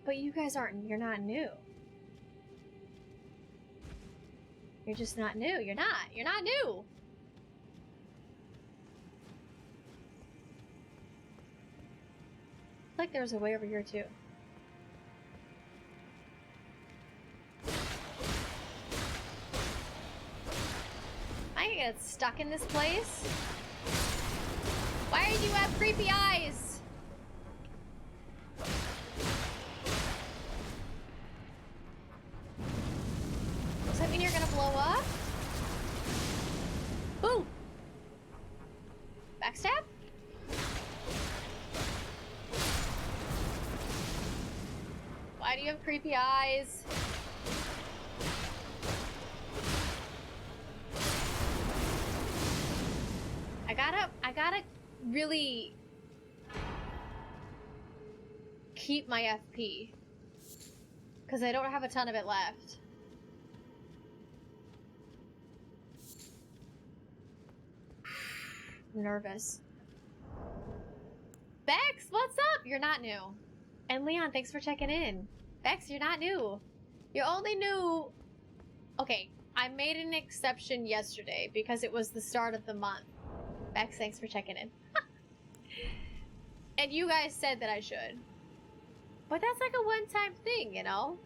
But you guys aren't, you're not new. You're just not new. You're not new. Like there's a way over here too. I can get stuck in this place. Why do you have creepy eyes? Does that mean you're gonna blow up? Ooh! Backstab? Why do you have creepy eyes? I gotta really keep my FP. Because I don't have a ton of it left. I'm nervous. Bex, what's up? You're not new. And Leon, thanks for checking in. Bex, you're not new. You're only new... Okay, I made an exception yesterday because it was the start of the month. Bex, thanks for checking in. And you guys said that I should. But that's like a one-time thing, you know?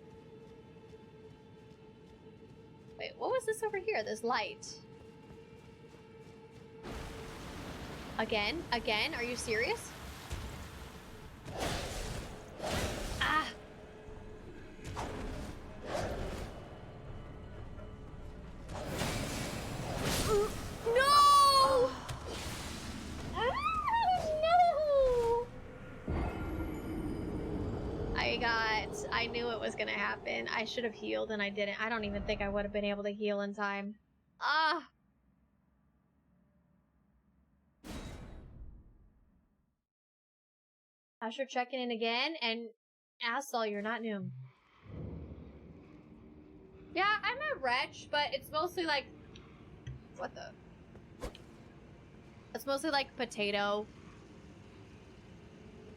Wait, what was this over here? This light. Again? Again? Are you serious? Ah! No! No! I knew it was gonna happen. I should have healed and I didn't. I don't even think I would have been able to heal in time. Ah! Usher checking in again, and Asshole, you're not new. Yeah, I'm a wretch, but it's mostly like... What the... It's mostly like potato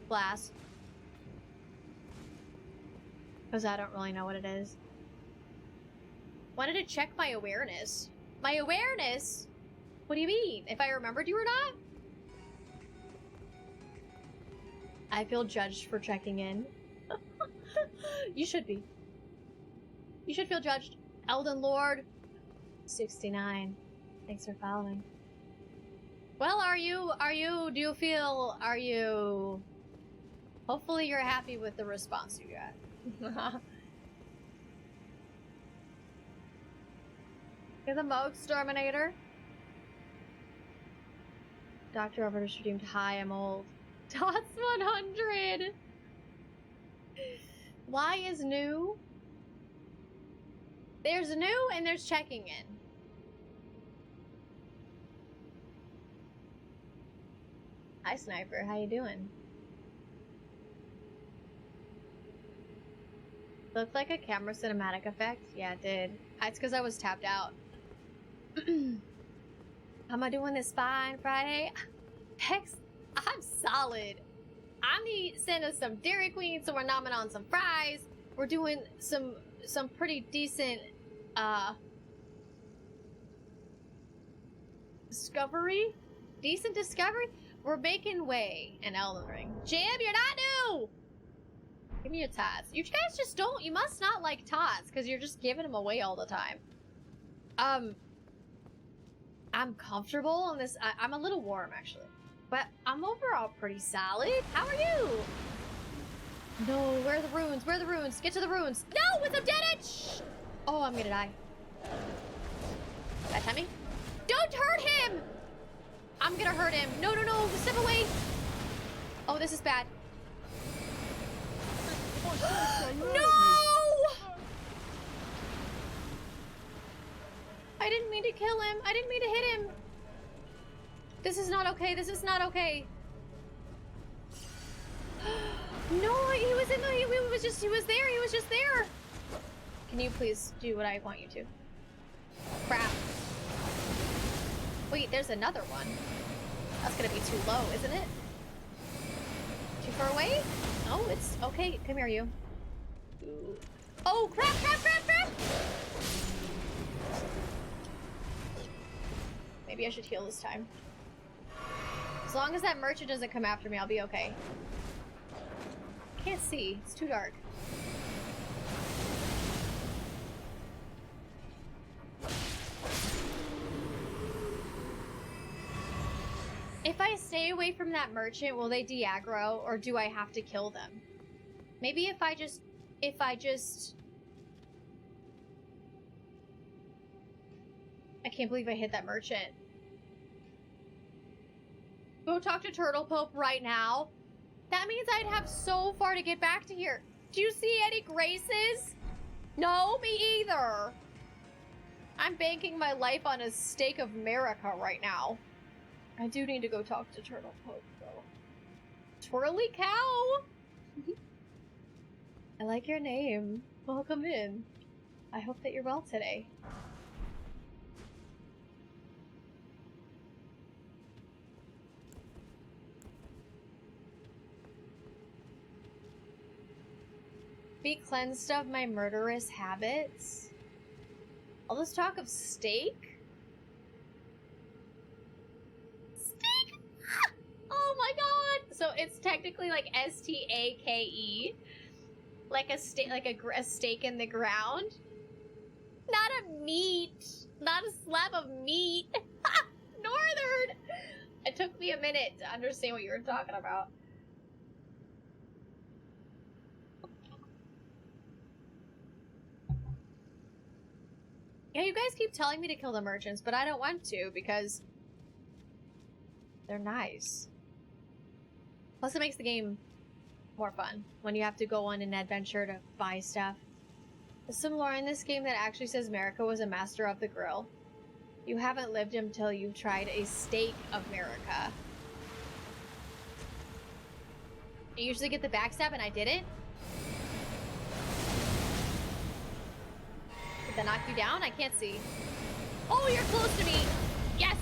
blast. Because I don't really know what it is. Wanted to check my awareness. My awareness? What do you mean? If I remembered you or not? I feel judged for checking in. You should be. You should feel judged. Elden Lord. 69. Thanks for following. Well, are you, hopefully you're happy with the response you got. You're the Mo Exterminator. Dr. Over streamed, hi, I'm old. Tots 100! Why is new? There's new and there's checking in. Hi, Sniper. How you doing? Looked like a camera cinematic effect. Yeah, it did. It's because I was tapped out. How am I doing this fine Friday? Hex, I'm solid. I need to send us some Dairy Queen, so we're nomming on some fries. We're doing some pretty decent discovery. Decent discovery. We're making way in Elden Ring. Jim, you're not new! Give me your tots. You guys just don't, you must not like tots, because you're just giving them away all the time. I'm comfortable on this. I'm a little warm, actually. But I'm overall pretty solid. How are you? No, where are the runes? Where are the runes? Get to the runes. No, with them dead edge! Oh, I'm gonna die. That timing? Don't hurt him! I'm gonna hurt him. No, no, no, step away. Oh, this is bad. No! I didn't mean to kill him. I didn't mean to hit him. This is not okay. This is not okay. No, he was in the, he was there. He was just there. Can you please do what I want you to? Crap. Wait, there's another one. That's gonna be too low, isn't it? Too far away? No, it's okay. Come here, you. Ooh. Oh, crap, crap, crap, crap! Maybe I should heal this time. As long as that merchant doesn't come after me, I'll be okay. Can't see. It's too dark. If I stay away from that merchant, will they de-aggro, or do I have to kill them? Maybe if I just... I can't believe I hit that merchant. Go talk to Turtle Pope right now. That means I'd have so far to get back to here. Do you see any graces? No, me either. I'm banking my life on a stake of America right now. I do need to go talk to Turtle Pope, though. Twirly Cow! I like your name. Welcome in. I hope that you're well today. Be cleansed of my murderous habits. All this talk of steak? Steak? Oh my god! So it's technically like S-T-A-K-E. Like a steak, like a steak in the ground. Not a meat. Not a slab of meat. Northern! It took me a minute to understand what you were talking about. Yeah, you guys keep telling me to kill the merchants, but I don't want to because they're nice. Plus it makes the game more fun when you have to go on an adventure to buy stuff. There's some lore in this game that actually says America was a master of the grill. You haven't lived until you've tried a steak of America. You usually get the backstab and I didn't? Did that knock you down? I can't see. Oh, you're close to me! Yes!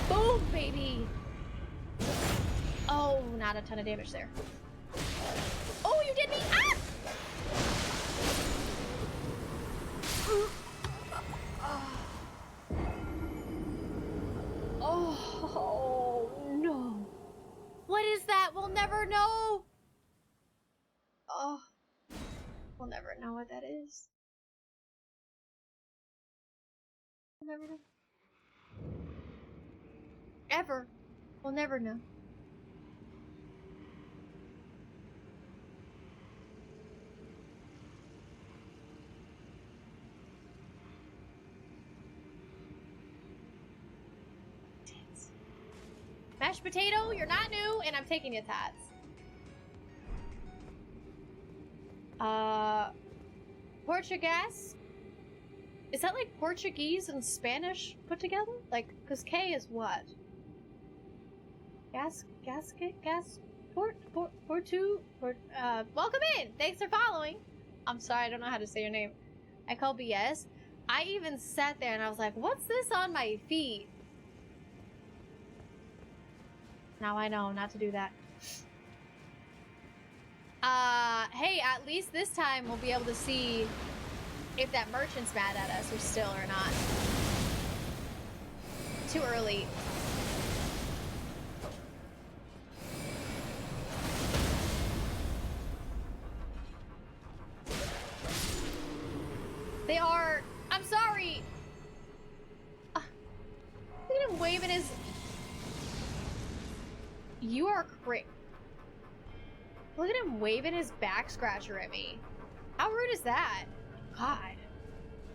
Boom, baby! Oh, not a ton of damage there. Oh, you did me! Ah! Oh no. What is that? We'll never know. Oh. We'll never know what that is. We'll never know. Ever. We'll never know. Mashed potato, you're not new, and I'm taking your tats. Portuguese? Is that like Portuguese and Spanish put together? Like, cause K is what? Welcome in! Thanks for following! I'm sorry, I don't know how to say your name. I call BS. I even sat there and I was like, what's this on my feet? Now I know not to do that. Hey, at least this time we'll be able to see if that merchant's mad at us or still or not. Too early. They are... I'm sorry! Look at him waving his... You are crazy. Look at him waving his back scratcher at me. How rude is that? God.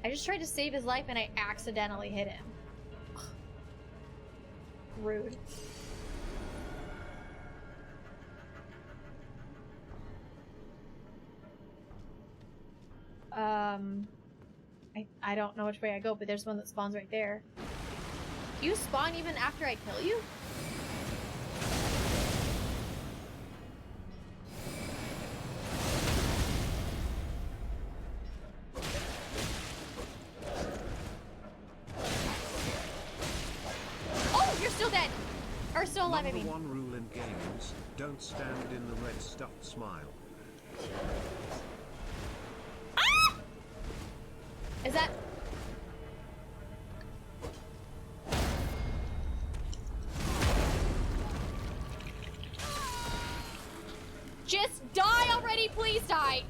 I just tried to save his life and I accidentally hit him. Ugh. Rude. I don't know which way I go, but there's one that spawns right there. You spawn even after I kill you? Oh, you're still dead! Or still alive, I mean. Number one rule in games, don't stand in the red stuffed smile. Ah! Is that... Just die already, please die!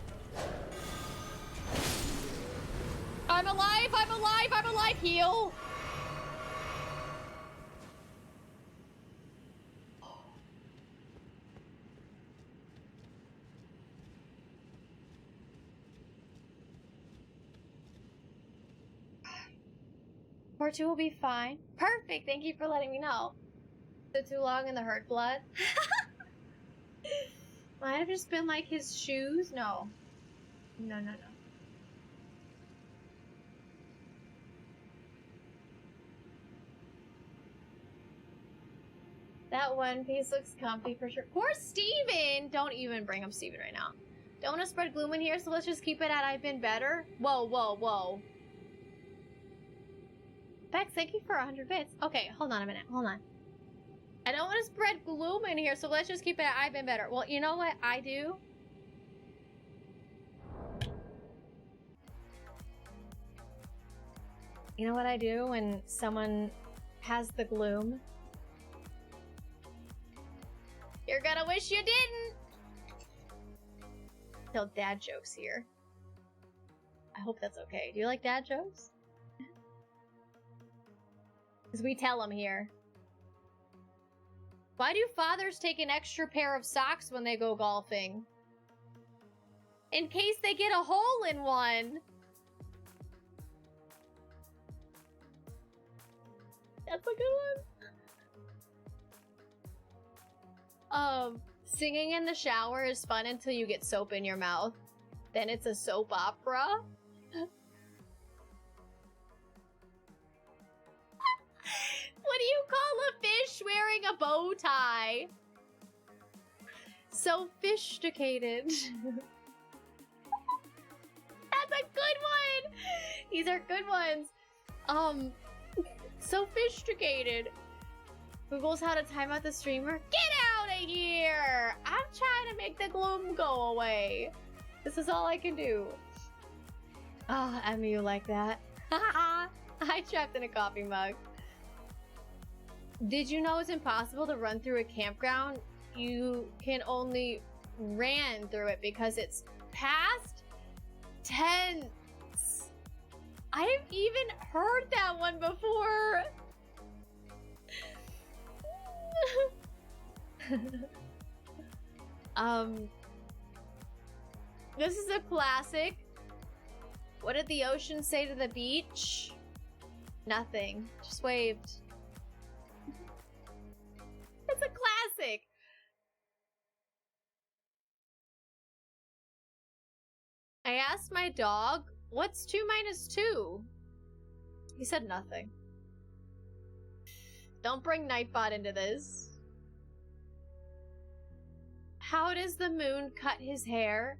I'm alive, I'm alive, I'm alive, heal! Part 2 will be fine. Perfect, thank you for letting me know. So too long in the hurt blood? Might have just been like his shoes? No. No. That one piece looks comfy for sure. Poor Steven! Don't even bring up Steven right now. Don't want to spread gloom in here, so let's just keep it at I've been better. Whoa. Bex, thank you for 100 bits. Okay, hold on a minute. Hold on. I don't want to spread gloom in here, so let's just keep it at I've been better. Well, you know what I do? You know what I do when someone has the gloom? You're gonna wish you didn't! Tell dad jokes here. I hope that's okay. Do you like dad jokes? Because we tell them here. Why do fathers take an extra pair of socks when they go golfing? In case they get a hole in one. That's a good one. Singing in the shower is fun until you get soap in your mouth. Then it's a soap opera. What do you call a fish wearing a bow tie? Sophisticated. That's a good one! These are good ones. Sophisticated. Google's how to time out the streamer. Get out of here! I'm trying to make the gloom go away. This is all I can do. Oh, Emmy, you like that? I trapped in a coffee mug. Did you know it's impossible to run through a campground? You can only ran through it because it's past tense. I've even heard that one before. This is a classic. What did the ocean say to the beach? Nothing. Just waved. It's a classic. I asked my dog, what's 2 minus 2? He said nothing. Don't bring Nightbot into this. How does the moon cut his hair?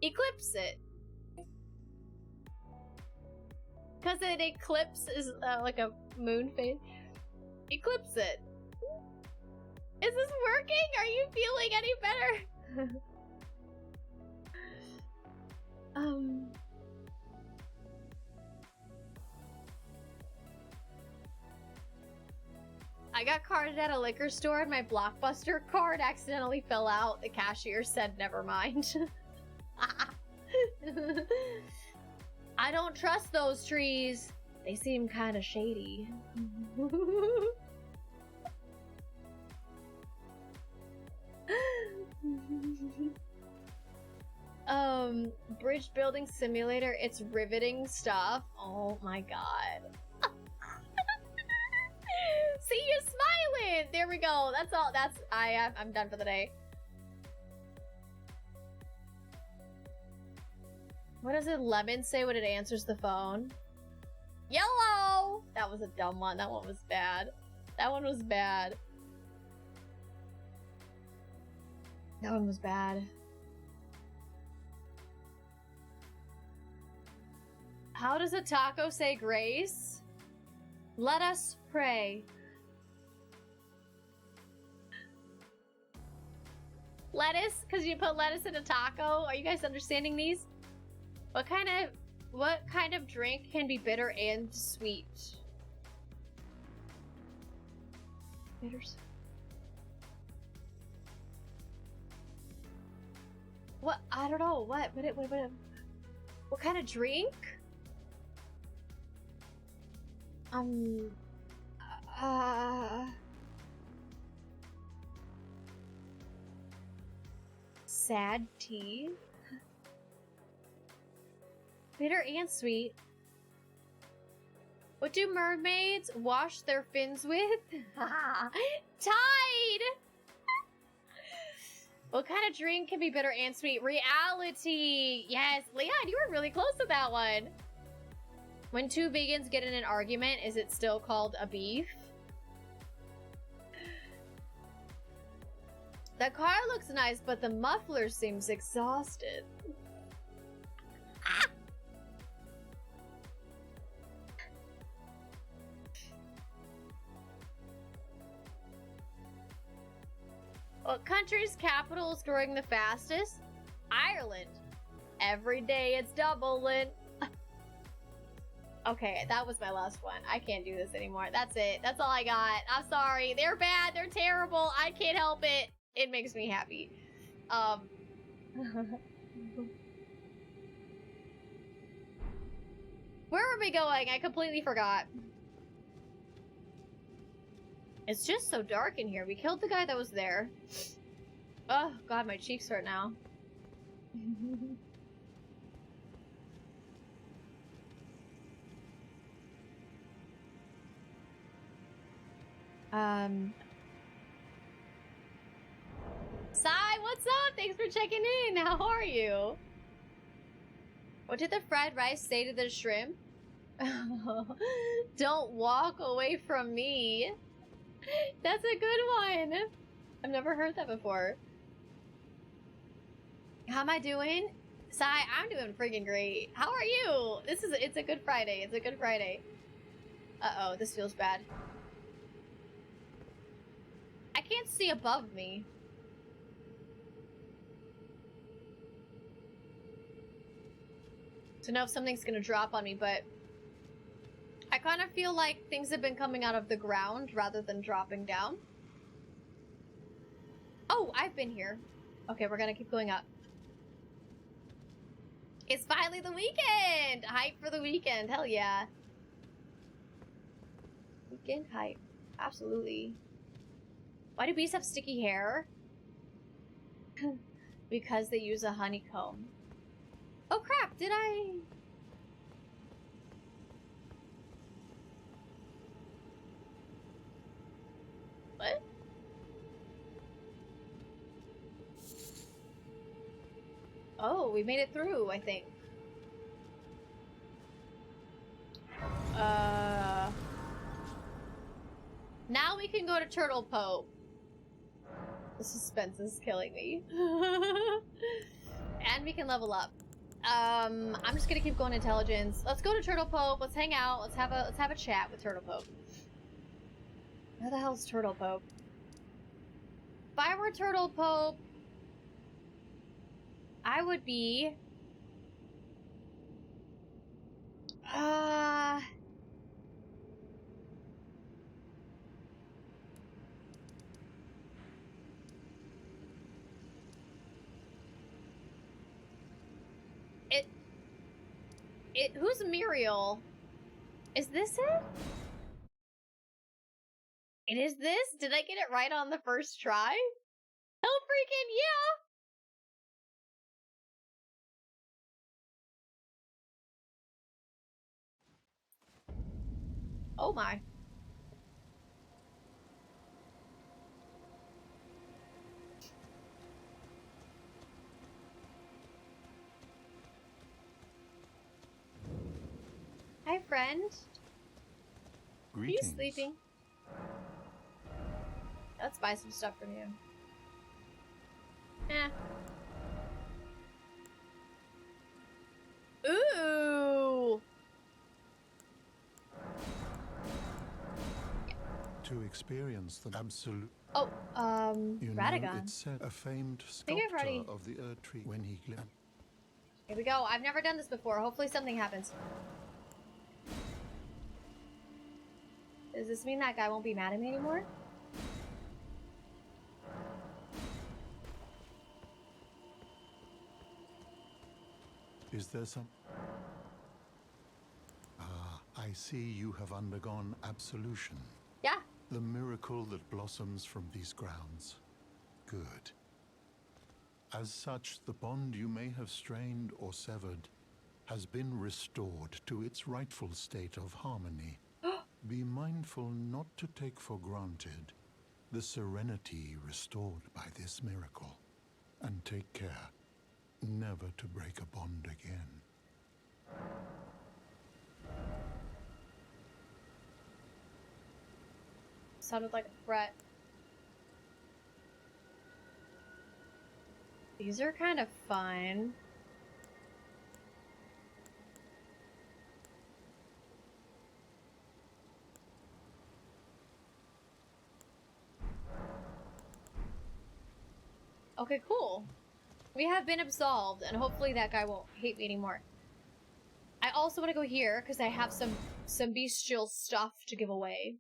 Eclipse it. Because an eclipse is like a moon phase. Eclipse it. Is this working? Are you feeling any better? I got carded at a liquor store and my Blockbuster card accidentally fell out. The cashier said, never mind. I don't trust those trees. They seem kind of shady. Bridge building simulator. It's riveting stuff. Oh my god. See, you're smiling. There we go. That's all. I'm done for the day. What does a lemon say when it answers the phone? Yellow! That was a dumb one. That one was bad. That one was bad. That one was bad. How does a taco say grace? Let us pray. Lettuce? Because you put lettuce in a taco? Are you guys understanding these? What kind of drink can be bitter and sweet? Bitters. What? I don't know. What kind of drink? Sad tea? Bitter and sweet. What do mermaids wash their fins with? Tide! What kind of drink can be bitter and sweet? Reality! Yes, Leon, you were really close to that one. When two vegans get in an argument, is it still called a beef? The car looks nice, but the muffler seems exhausted. What country's capital is growing the fastest? Ireland. Every day it's doubling. Okay, that was my last one. I can't do this anymore. That's it. That's all I got. I'm sorry. They're bad. They're terrible. I can't help it. It makes me happy. Where are we going? I completely forgot. It's just so dark in here. We killed the guy that was there. Oh, God, my cheeks hurt now. Sai, what's up? Thanks for checking in. How are you? What did the fried rice say to the shrimp? Don't walk away from me. That's a good one. I've never heard that before. How am I doing? Sai, I'm doing freaking great. How are you? It's a good Friday. It's a good Friday. Uh-oh, this feels bad. I can't see above me. to know if something's gonna drop on me, but I kind of feel like things have been coming out of the ground rather than dropping down. Oh, I've been here. Okay, we're gonna keep going up. It's finally the weekend! Hype for the weekend, hell yeah. Weekend hype. Absolutely. Why do bees have sticky hair? Because they use a honeycomb. Oh crap, did I... What? Oh, we made it through, I think. Now we can go to Turtle Pope. The suspense is killing me. And we can level up. I'm just gonna keep going intelligence. Let's go to Turtle Pope. Let's hang out. Let's have a chat with Turtle Pope. Where the hell's Turtle Pope? If I were Turtle Pope, I would be... Who's Muriel? Is this it? It is this? Did I get it right on the first try? Hell freaking yeah! Oh my. Hi, friend. Greetings. Are you sleeping? Let's buy some stuff from you. Eh. Ooh! To experience the absolute... Oh, You know, Radagon. it's said a famed think I've sculptor already- of the Earth Tree when he glimmered. Here we go. I've never done this before. Hopefully something happens. Does this mean that guy won't be mad at me anymore? Is there some... Ah, I see you have undergone absolution. Yeah. The miracle that blossoms from these grounds. Good. As such, the bond you may have strained or severed has been restored to its rightful state of harmony. Be mindful not to take for granted the serenity restored by this miracle, and take care never to break a bond again. Sounded like a threat. These are kind of fun. Okay, cool. We have been absolved, and hopefully that guy won't hate me anymore. I also want to go here, because I have some bestial stuff to give away.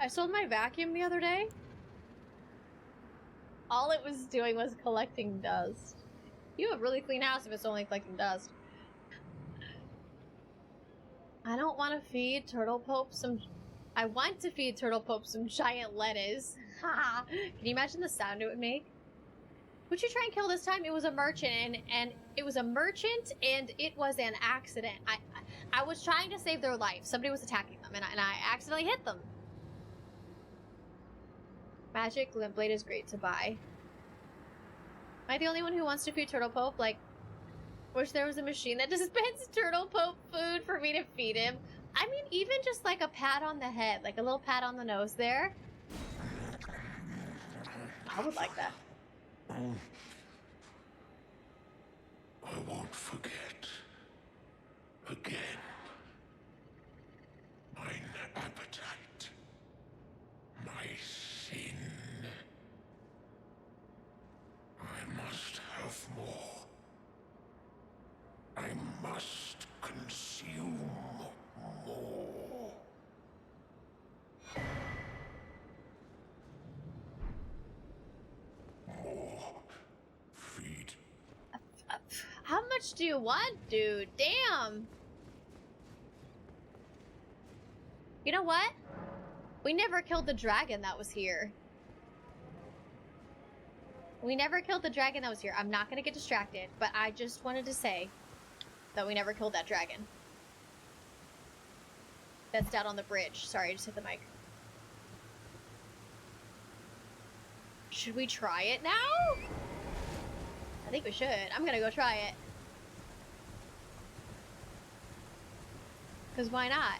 I sold my vacuum the other day. All it was doing was collecting dust. You have a really clean house if it's only collecting dust. I don't want to feed Turtle Pope some... I want to feed Turtle Pope some giant lettuce. Haha. Can you imagine the sound it would make? Who'd you try and kill this time? It was a merchant, and it was a merchant, and it was an accident. I was trying to save their life. Somebody was attacking them, and I accidentally hit them. Magic Limp Blade is great to buy. Am I the only one who wants to feed Turtle Pope? Like, wish there was a machine that dispensed Turtle Pope food for me to feed him. I mean, even just like a pat on the head, like a little pat on the nose there. I would like that. I won't forget. Again. Mine appetite. My sin. I must have more. I must consume more. More. Feed. How much do you want, dude? Damn. You know what? We never killed the dragon that was here. We never killed the dragon that was here. I'm not gonna get distracted, but I just wanted to say that we never killed that dragon. That's down on the bridge. Sorry, I just hit the mic. Should we try it now? I think we should. I'm gonna go try it. Because why not?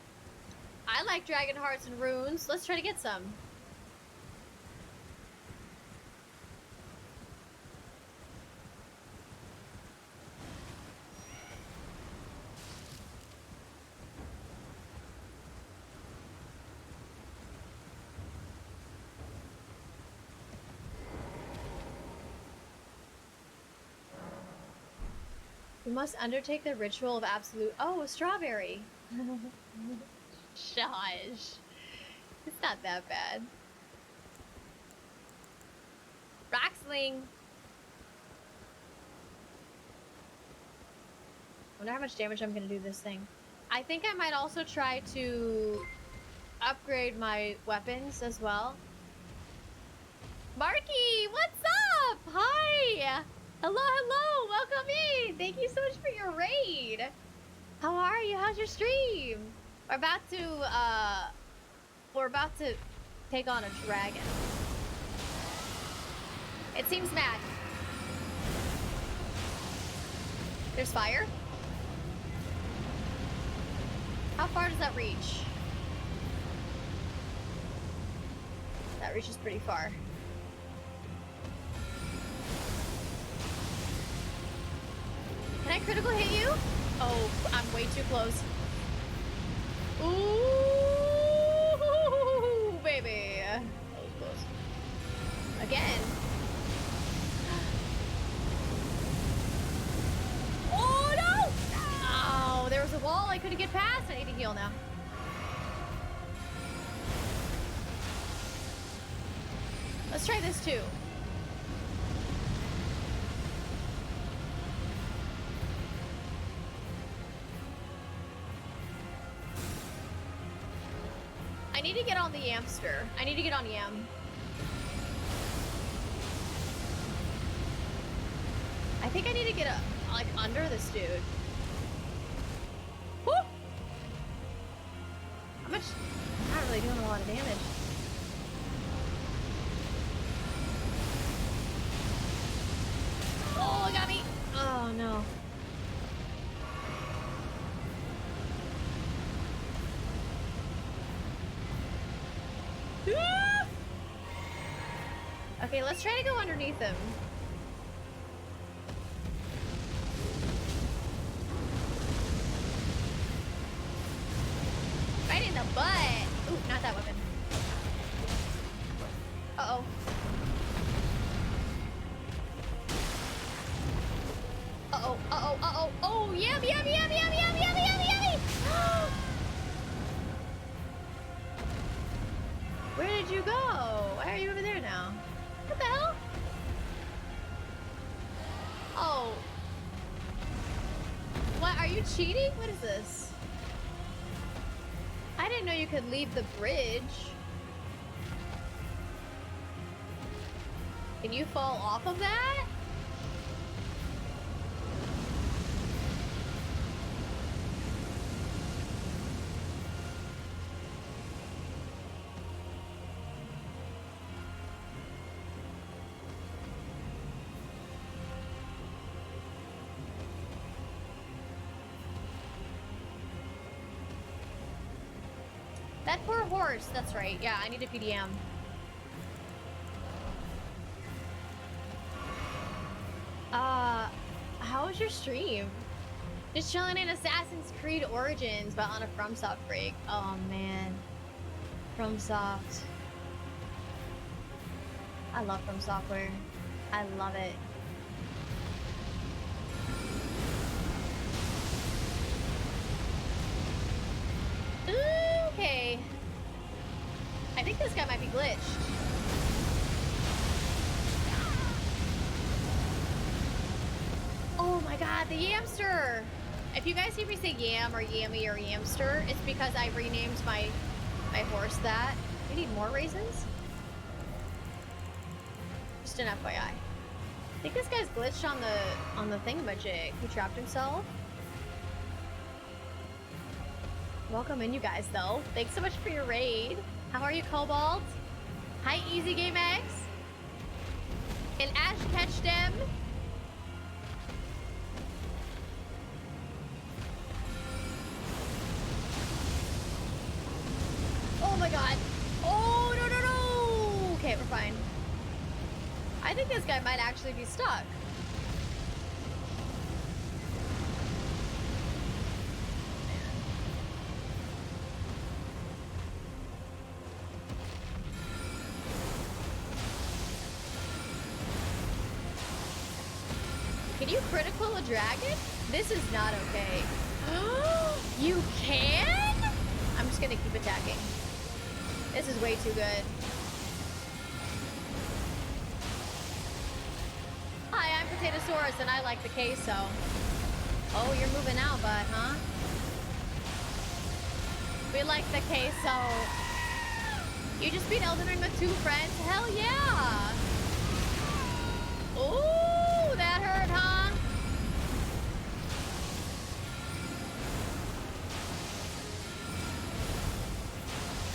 I like dragon hearts and runes. Let's try to get some. We must undertake the ritual of absolute— oh, a strawberry. Shush. It's not that bad. Rocksling. Wonder how much damage I'm gonna do this thing. I think I might also try to upgrade my weapons as well. Marky, what's up? Hi. Hello, hello. Welcome in. Thank you so much for your raid. How are you? How's your stream? We're about to take on a dragon. It seems mad. There's fire. How far does that reach? That reaches pretty far. Can I critical hit you? Oh, I'm way too close. Ooh, baby. That was close. Again. Oh, no! Oh, there was a wall I couldn't get past. I need to heal now. Let's try this too. I need to get on the Yamster. I need to get on Yam. I think I need to get like under this dude. Woo! How much? I'm not really doing a lot of damage. Oh, it got me. Oh no. Okay, let's try to go underneath him. Right in the butt. Ooh, not that weapon. Uh-oh. Uh-oh, uh-oh, uh-oh. Oh, yum, yum, yum, yum, yum, yum, yum, yummy. Where did you go? Why are you over there now? What the hell? Oh. What, are you cheating? What is this? I didn't know you could leave the bridge. Can you fall off of that? That poor horse, that's right. Yeah, I need a PDM. was your stream? Just chilling in Assassin's Creed Origins, but on a FromSoft break. Oh man. FromSoft. I love From Software. I love it. Okay. I think this guy might be glitched. Oh my god, the Yamster! If you guys hear me say Yam or Yammy or Yamster, it's because I renamed my horse that. We need more raisins? Just an FYI. I think this guy's glitched on the thingamajig. He trapped himself. Welcome in, you guys, though. Thanks so much for your raid. How are you, Cobalt? Hi, Easy Game X. And Ash Catch Them. Oh my god. Oh, no, no, no. Okay, we're fine. I think this guy might actually be stuck. Can you critical a dragon? This is not okay. You can? I'm just gonna keep attacking. This is way too good. Hi, I'm Potatosaurus and I like the queso. Oh, you're moving out, bud, huh? We like the queso. You just beat Elden Ring with 2 friends? Hell yeah! Ooh, that hurt, huh?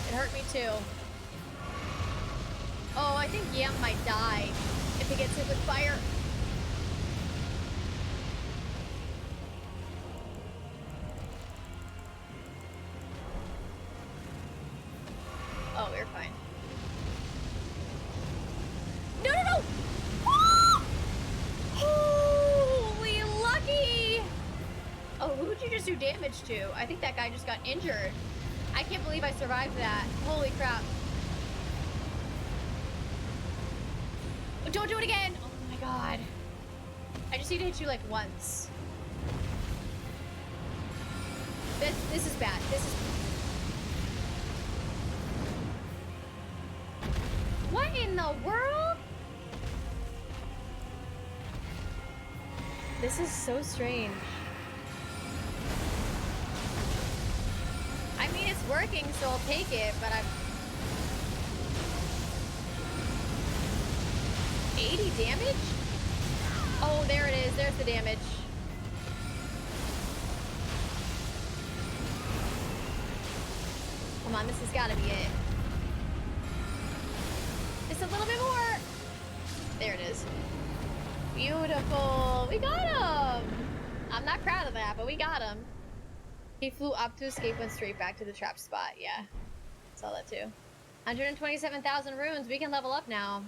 It hurt me too. Oh, I think Yam might die if he gets hit with fire. Oh, we're fine. No, no, no! Ah! Holy lucky! Oh, who'd you just do damage to? I think that guy just got injured. I can't believe I survived that. Holy crap. Don't do it again! Oh my god. I just need to hit you like once. This is bad. This is... What in the world? This is so strange. I mean, it's working, so I'll take it, but I'm... 80 damage? Oh, there it is. There's the damage. Come on, this has got to be it. Just a little bit more. There it is. Beautiful. We got him. I'm not proud of that, but we got him. He flew up to escape, went straight back to the trap spot. Yeah, saw that too. 127,000 runes. We can level up now.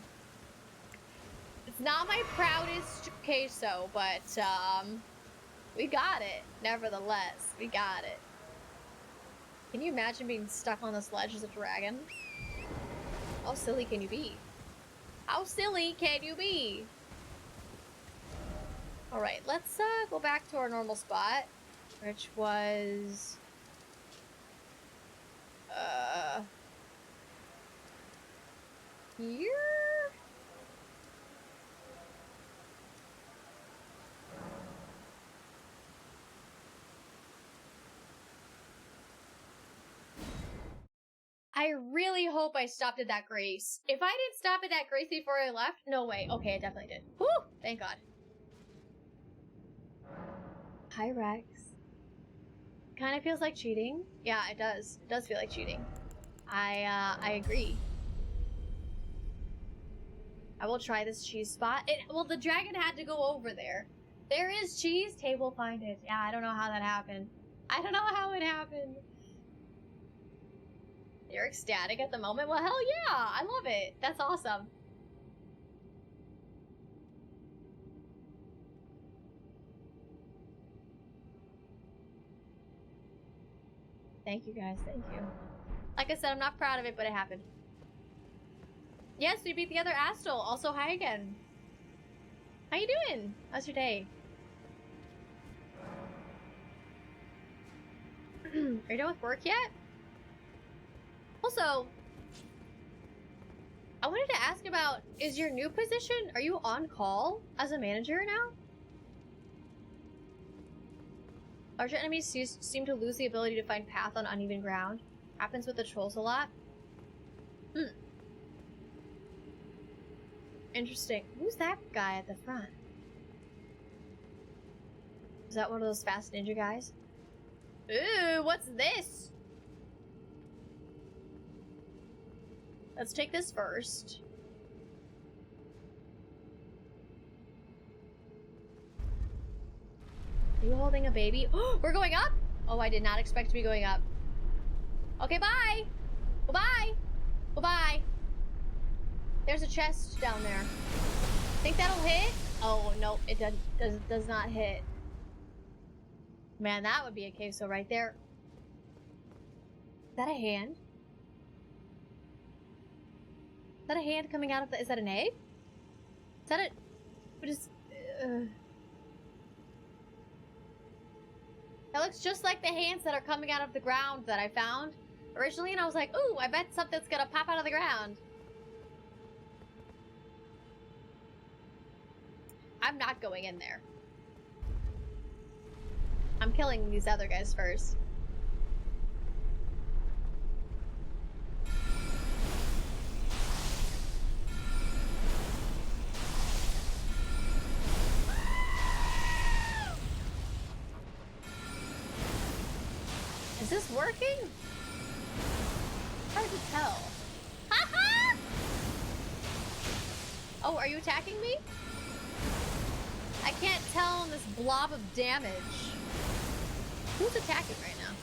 It's not my proudest queso, but we got it. Nevertheless, we got it. Can you imagine being stuck on this ledge as a dragon? How silly can you be? How silly can you be? All right, let's go back to our normal spot, which was here. I really hope I stopped at that grace. If I didn't stop at that grace before I left, no way. Okay, I definitely did. Whew, thank God. Hi, Rex. Kind of feels like cheating. Yeah, it does. It does feel like cheating. I agree. I will try this cheese spot. Well, the dragon had to go over there. There is cheese. Table find it. Yeah, I don't know how that happened. I don't know how it happened. You're ecstatic at the moment? Well, hell yeah! I love it. That's awesome. Thank you guys, thank you. Like I said, I'm not proud of it, but it happened. Yes, we beat the other Astal. Also, hi again. How you doing? How's your day? Are you done with work yet? Also, I wanted to ask about, is your new position, are you on call as a manager now? Larger enemies seem to lose the ability to find path on uneven ground. Happens with the trolls a lot. Interesting. Who's that guy at the front? Is that one of those fast ninja guys? Ooh, what's this? Let's take this first. Are you holding a baby? We're going up? Oh, I did not expect to be going up. Okay, bye! Bye-bye! Bye-bye! There's a chest down there. Think that'll hit? Oh, no, it does not hit. Man, that would be a queso right there. Is that a hand? Is that a hand coming out of the... Is that an egg? Is that a... What is... That looks just like the hands that are coming out of the ground that I found originally, and I was like, ooh, I bet something's gonna pop out of the ground. I'm not going in there. I'm killing these other guys first. Is this working? Hard to tell. Haha! Oh, are you attacking me? I can't tell on this blob of damage. Who's attacking right now?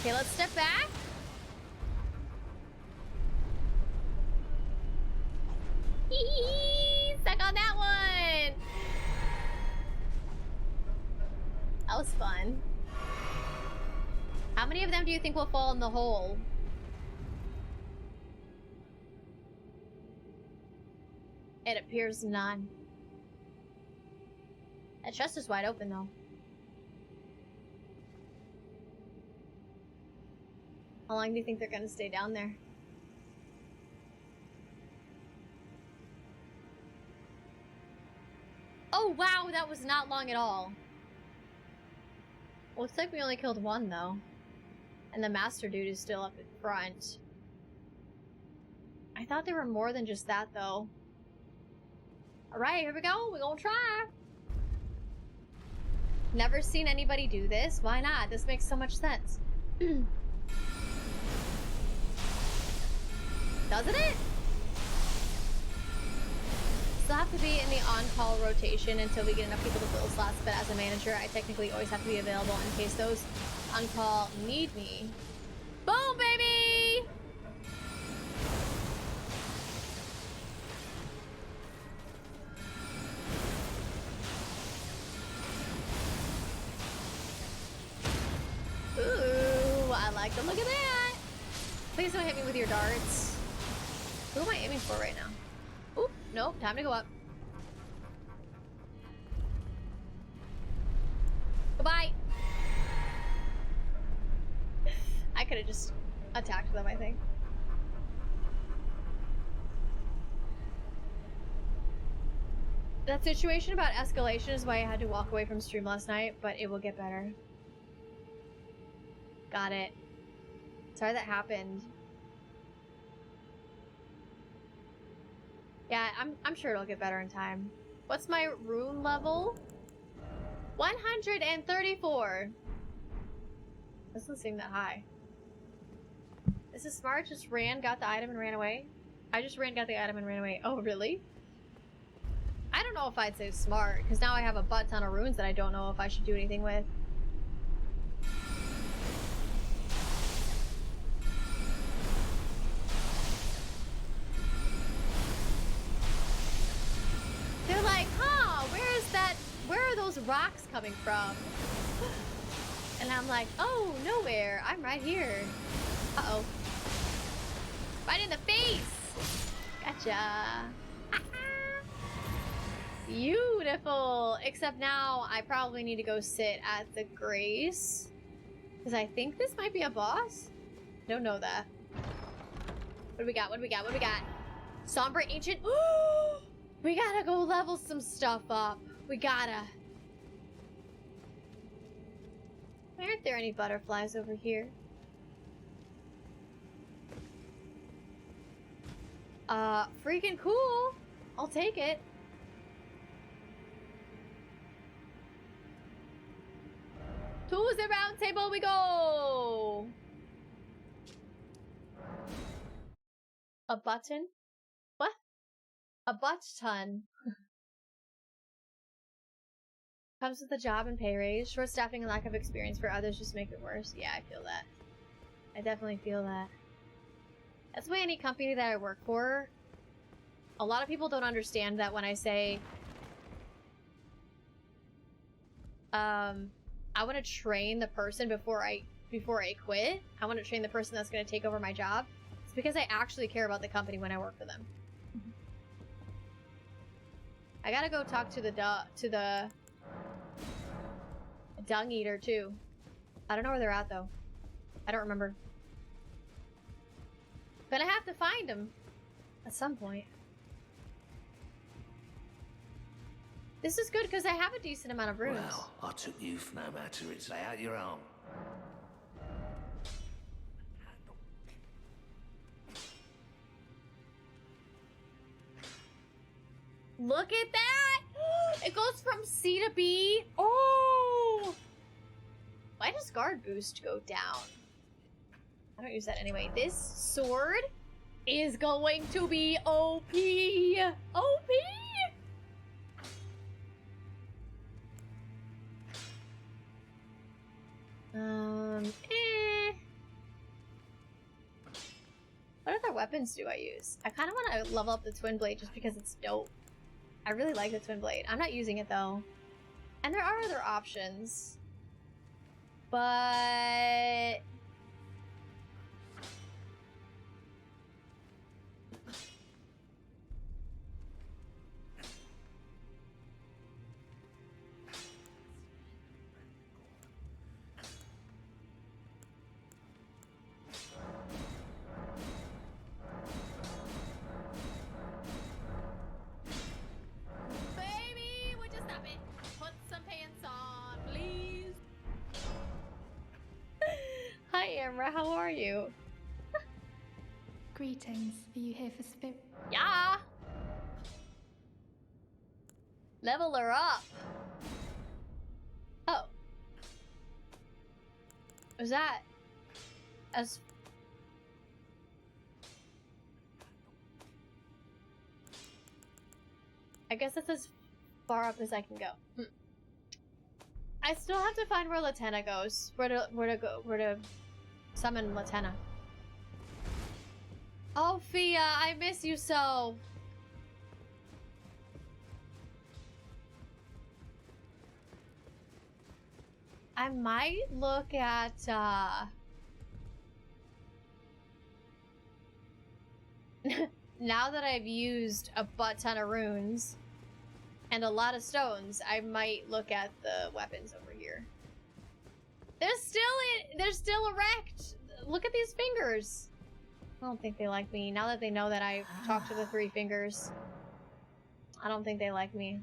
Okay, let's step back. Hee-hee! Stuck on that one! That was fun. How many of them do you think will fall in the hole? It appears none. That chest is wide open, though. How long do you think they're gonna stay down there? Oh, wow, that was not long at all. Looks like we only killed one, though. And the master dude is still up in front. I thought there were more than just that, though. Alright, here we go. We're gonna try. Never seen anybody do this. Why not? This makes so much sense. Doesn't it? Still have to be in the on-call rotation until we get enough people to fill slots, but as a manager, I technically always have to be available in case those on-call need me. Boom, baby! Ooh, I like the look of that! Please don't hit me with your darts. Who am I aiming for right now? Oop, nope, time to go up. Goodbye! I could have just attacked them, I think. That situation about escalation is why I had to walk away from stream last night, but it will get better. Got it. Sorry that happened. Yeah, I'm sure it'll get better in time. What's my rune level? 134. Doesn't seem that high. This is smart. Just ran, got the item, and ran away. I just ran, got the item, and ran away. Oh, really? I don't know if I'd say smart, because now I have a butt ton of runes that I don't know if I should do anything with. They're like, huh, where are those rocks coming from? And I'm like, oh, nowhere. I'm right here. Uh-oh. Right in the face! Gotcha. Beautiful! Except now I probably need to go sit at the Grace. Because I think this might be a boss? Don't know that. What do we got? What do we got? What do we got? Somber Ancient? We gotta go level some stuff up. We gotta. Why aren't there any butterflies over here? Freaking cool. I'll take it. To the round table we go. A button? What? A butt-ton. Comes with a job and pay raise. Short staffing and lack of experience for others just make it worse. Yeah, I feel that. I definitely feel that. That's why any company that I work for, a lot of people don't understand that when I say, I want to train the person before I quit. I want to train the person that's going to take over my job. It's because I actually care about the company when I work for them. I gotta go talk to the dung eater too. I don't know where they're at though. I don't remember. Gonna have to find them at some point. This is good because I have a decent amount of rooms. Well, I took you for no matter. It's lay out your own. Look at that! It goes from C to B. Oh! Why does guard boost go down? I don't use that anyway. This sword is going to be OP! OP! What other weapons do I use? I kind of want to level up the Twin Blade just because it's dope. I really like the Twin Blade. I'm not using it though. And there are other options. But... Baby, would you stop it? Put some pants on, please. Hi, Amra. How are you? Greetings. Are you here for spirit? Yeah. Level her up. Oh. Was that as... I guess that's as far up as I can go. I still have to find where Latenna goes. Where to summon Latenna. Oh, Fia, I miss you so. I might look at, now that I've used a butt ton of runes and a lot of stones, I might look at the weapons over here. They're still erect. Look at these fingers. I don't think they like me. Now that they know that I've talked to the 3 fingers, I don't think they like me.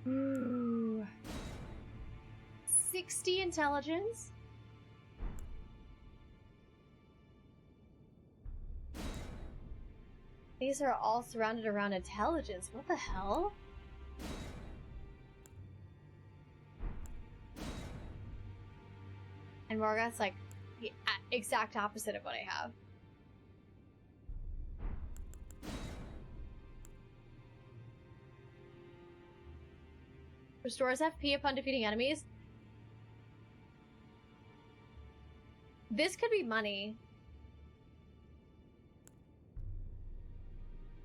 Ooh. 60 intelligence. These are all surrounded around intelligence. What the hell? And Morgoth's like the exact opposite of what I have. Restores FP upon defeating enemies. This could be money.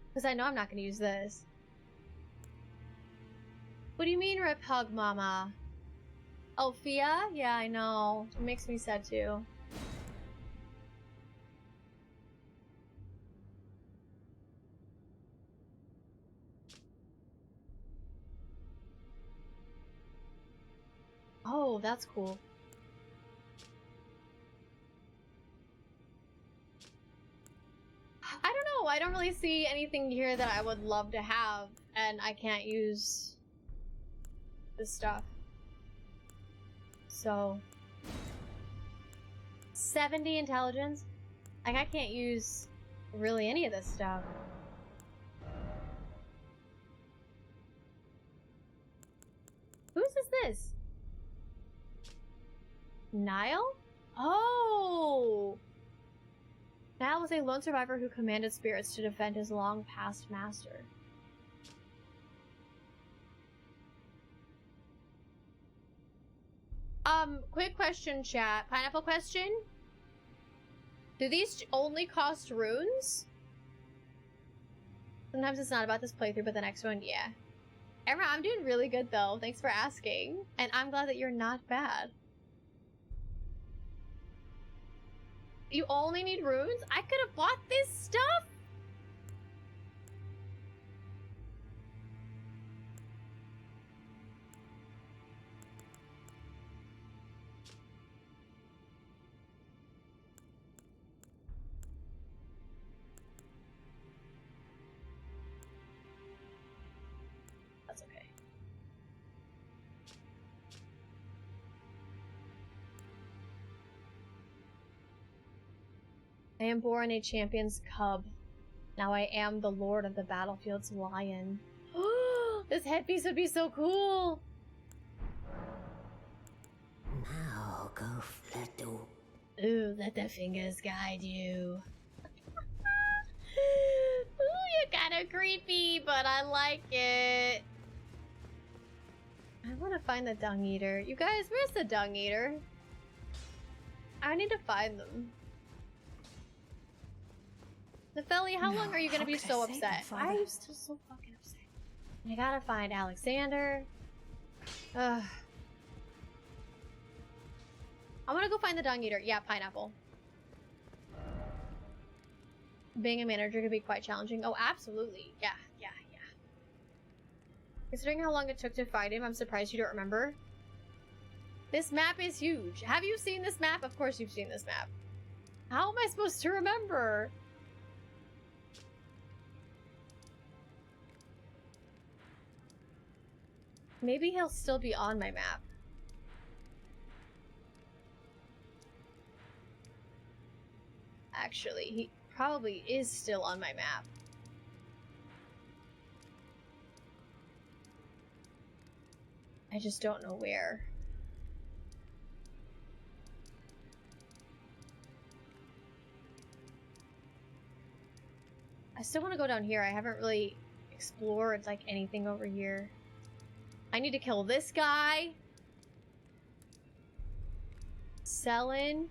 Because I know I'm not going to use this. What do you mean, Rip Hug Mama? Oh, Fia? Yeah, I know. It makes me sad too. Oh, that's cool. I don't know. I don't really see anything here that I would love to have, and I can't use this stuff. So 70 intelligence? Like, I can't use really any of this stuff. Whose is this? Niall? Oh! Niall was a lone survivor who commanded spirits to defend his long-past master. Quick question, chat. Pineapple question? Do these only cost runes? Sometimes it's not about this playthrough, but the next one, yeah. Emma, I'm doing really good, though. Thanks for asking. And I'm glad that you're not bad. You only need runes? I could have bought this stuff? That's okay. I am born a champion's cub. Now I am the lord of the battlefield's lion. This headpiece would be so cool! Now go let the... Ooh, let the fingers guide you. Ooh, you're kind of creepy, but I like it. I want to find the dung eater. You guys, where's the dung eater? I need to find them. Nepheli, how long are you gonna be so upset? Why are you still so fucking upset? I gotta find Alexander. Ugh. I wanna go find the dung eater. Yeah, pineapple. Being a manager could be quite challenging. Oh, absolutely. Yeah. Considering how long it took to find him, I'm surprised you don't remember. This map is huge. Have you seen this map? Of course you've seen this map. How am I supposed to remember? Maybe he'll still be on my map. Actually, he probably is still on my map. I just don't know where. I still want to go down here. I haven't really explored like anything over here. I need to kill this guy. Selin.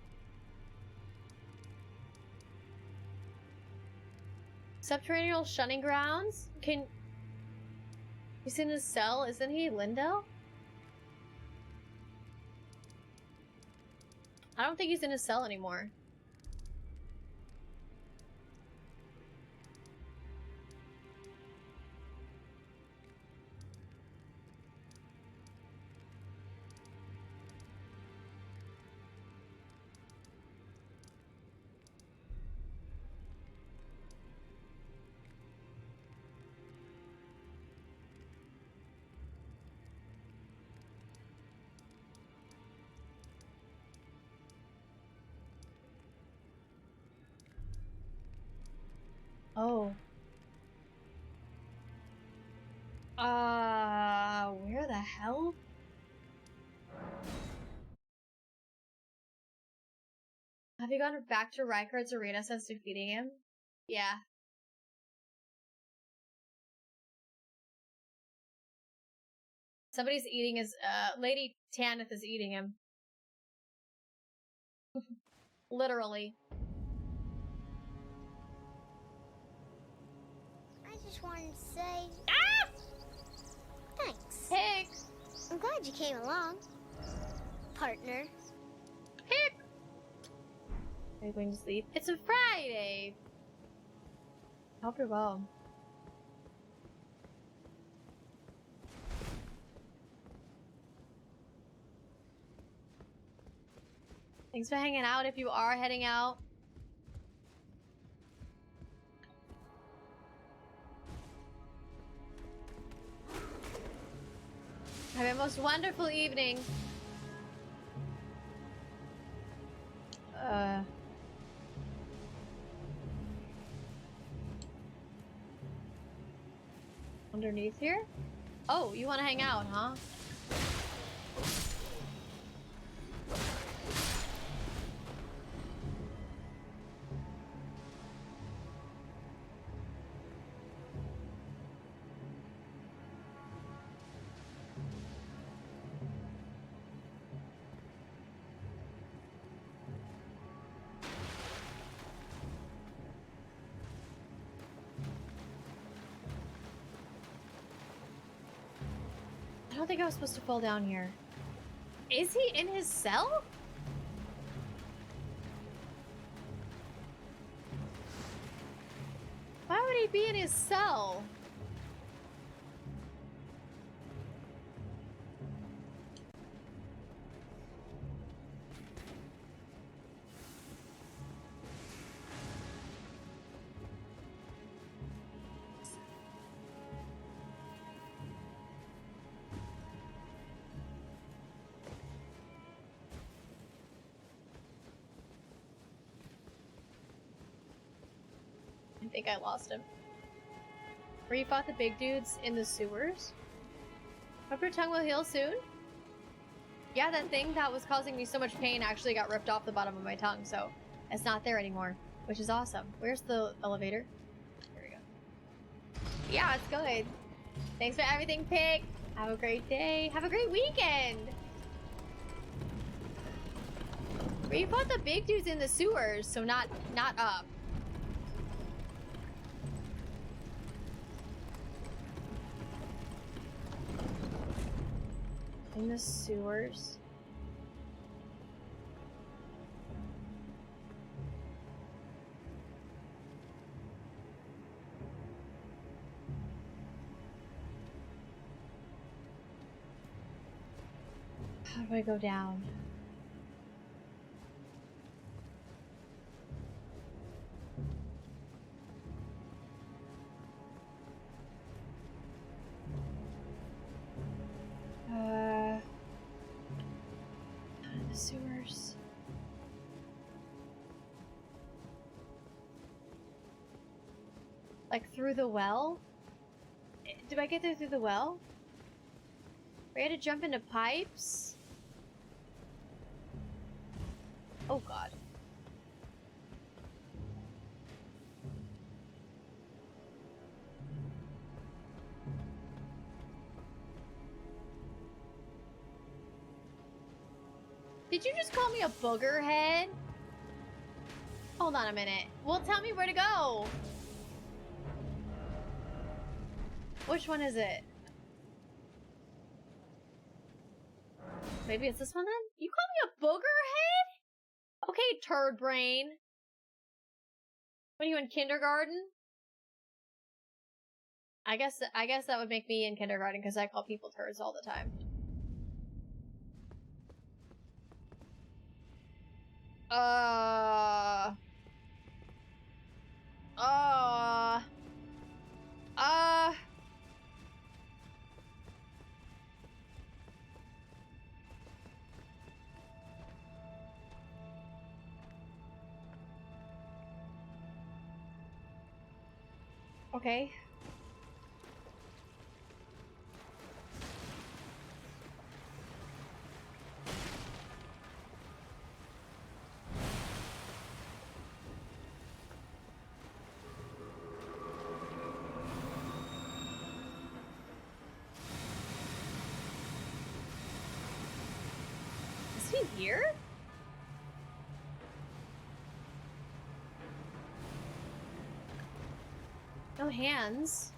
Subterranean shunning grounds? Can... He's in his cell? Isn't he Lindell? I don't think he's in his cell anymore. Oh. Where the hell? Have you gone back to Rykard's arena since defeating him? Yeah. Somebody's eating his, Lady Tanith is eating him. Literally. I just wanted to say thanks. Pig! I'm glad you came along, partner. Pig! Are you going to sleep? It's a Friday! Hope you're well. Thanks for hanging out if you are heading out. Have a most wonderful evening. Underneath here? Oh, you want to hang out, huh? I don't think I was supposed to fall down here. Is he in his cell? Why would he be in his cell? I think I lost him. Where you fought the big dudes in the sewers? Hope your tongue will heal soon. Yeah, that thing that was causing me so much pain actually got ripped off the bottom of my tongue, so it's not there anymore, which is awesome. Where's the elevator? There we go. Yeah, it's good. Thanks for everything, Pig. Have a great day. Have a great weekend. Where you fought the big dudes in the sewers, so not up. In the sewers. How do I go down? Out of the sewers. Like through the well? Do I get there through the well? We had to jump into pipes? Oh god. Did you just call me a booger head? Hold on a minute. Well, tell me where to go. Which one is it? Maybe it's this one then? You call me a booger head? Okay, turd brain. What are you in kindergarten? I guess that would make me in kindergarten because I call people turds all the time. Okay. Is he here? No hands.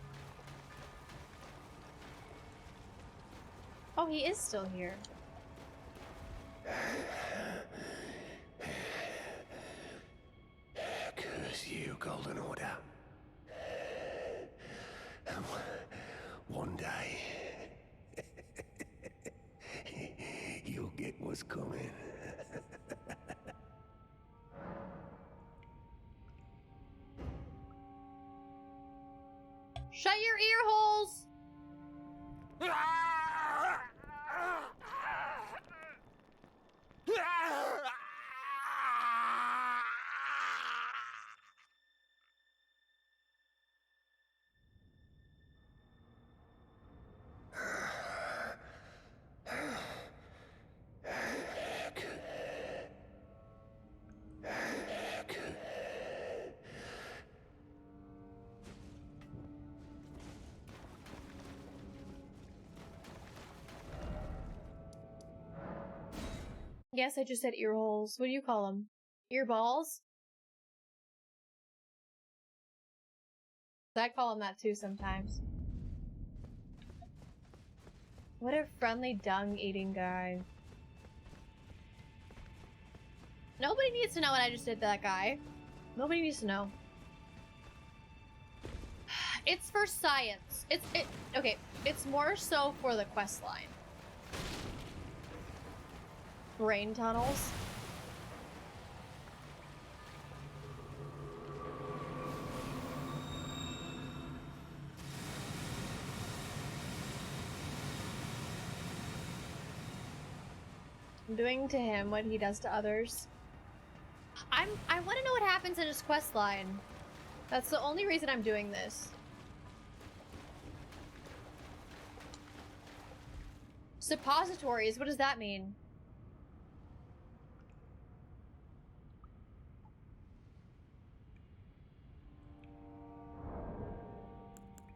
Oh, he is still here. Curse you, Golden Order. One day, you'll get what's coming. Shut your ear holes! Yes, I just said ear holes. What do you call them? Ear balls? I call them that too sometimes. What a friendly dung-eating guy. Nobody needs to know what I just did to that guy. Nobody needs to know. It's for science. Okay, it's more so for the quest line. Brain tunnels. I'm doing to him what he does to others. I want to know what happens in his quest line. That's the only reason I'm doing this. Suppositories, what does that mean?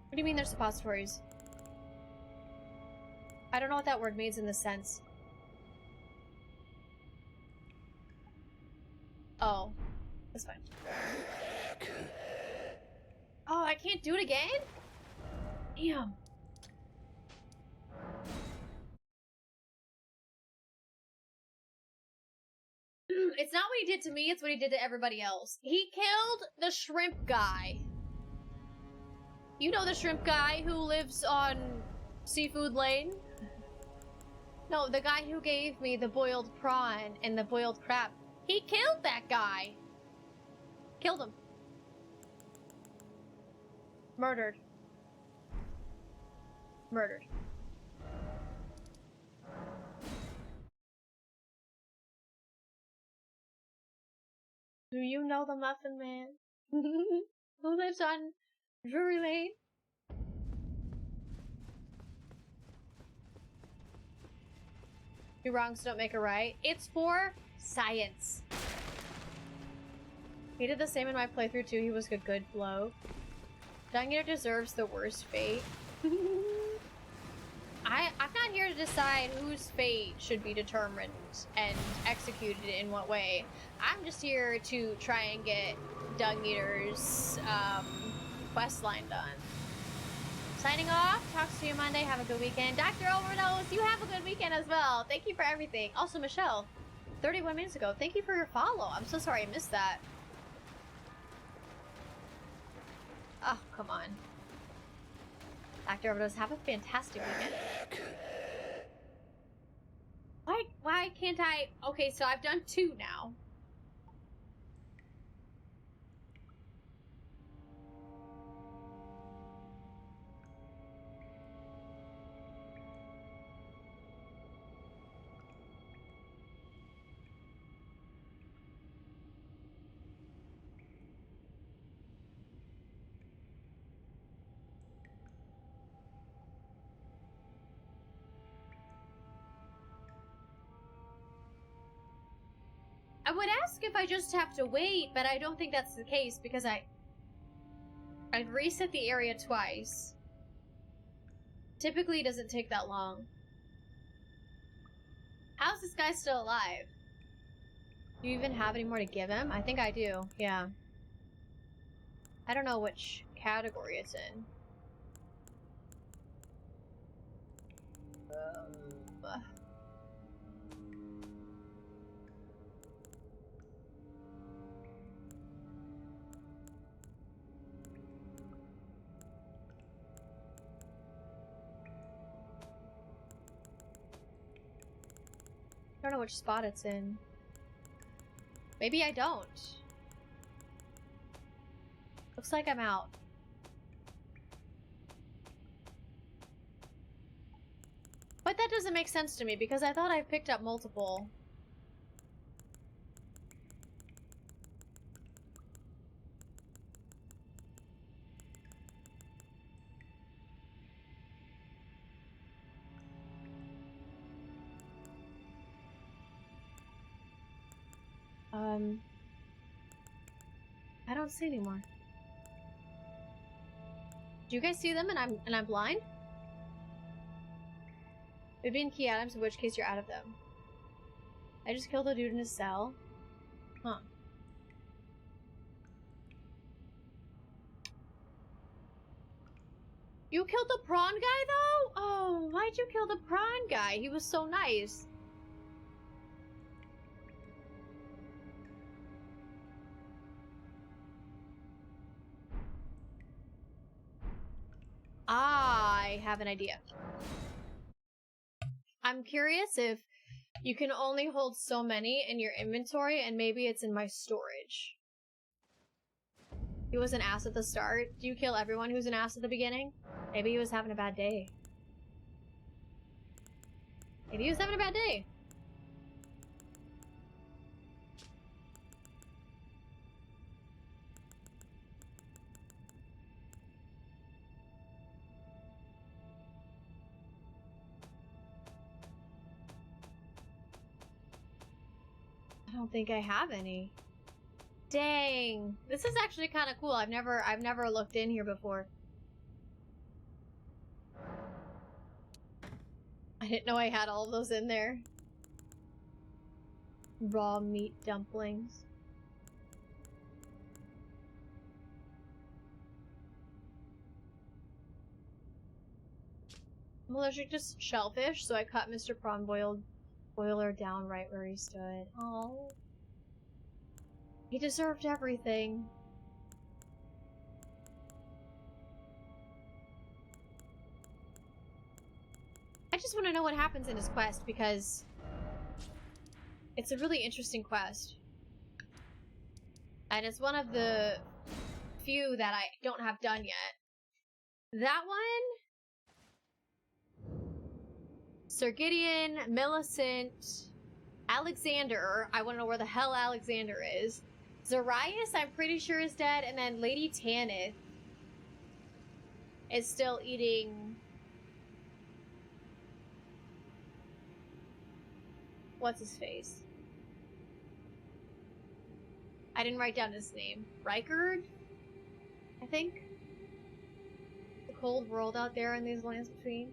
What do you mean they're suppositories? I don't know what that word means in this sense. Oh, that's fine. Oh, I can't do it again? Damn. It's not what he did to me, it's what he did to everybody else. He killed the shrimp guy. You know the shrimp guy who lives on Seafood Lane? No, the guy who gave me the boiled prawn and the boiled crab. He killed that guy. Killed him. Murdered. Murdered. Do you know the Muffin Man? Who lives on Drury Lane? Two wrongs don't make a right. It's for science. He did the same in my playthrough too. He was a good blow. Dung Eater deserves the worst fate. I'm not here to decide whose fate should be determined and executed in what way. I'm just here to try and get Dung Eater's quest line done. Signing off. Talk to you Monday. Have a good weekend. Dr. Overdose, you have a good weekend as well. Thank you for everything. Also, Michelle, 31 minutes ago, thank you for your follow. I'm so sorry I missed that. Oh, come on. Dr. Overdose, have a fantastic weekend. Why can't I? Okay, so I've done 2 now. I would ask if I just have to wait, but I don't think that's the case because I've reset the area twice. Typically, it doesn't take that long. How's this guy still alive? Do you even have any more to give him? I think I do, yeah. I don't know which category it's in. I don't know which spot it's in. Maybe I don't. Looks like I'm out. But that doesn't make sense to me because I thought I picked up multiple. I don't see anymore. Do you guys see them and I'm blind? They'd be in key items, in which case you're out of them. I just killed a dude in his cell. Huh. You killed the prawn guy though? Oh, why'd you kill the prawn guy? He was so nice. I have an idea. I'm curious if you can only hold so many in your inventory, and maybe it's in my storage. He was an ass at the start. Do you kill everyone who's an ass at the beginning? Maybe he was having a bad day. Maybe he was having a bad day. I don't think I have any. Dang. This is actually kind of cool. I've never looked in here before. I didn't know I had all of those in there. Raw meat dumplings. I'm allergic to shellfish, so I cut Mr. Prawn Boiler down right where he stood. Oh. He deserved everything. I just want to know what happens in his quest because it's a really interesting quest. And it's one of the few that I don't have done yet. That one? Sir Gideon, Millicent, Alexander. I want to know where the hell Alexander is. Zarias, I'm pretty sure is dead. And then Lady Tanith is still eating... What's his face? I didn't write down his name. Rykard? I think? The cold world out there in these lands between.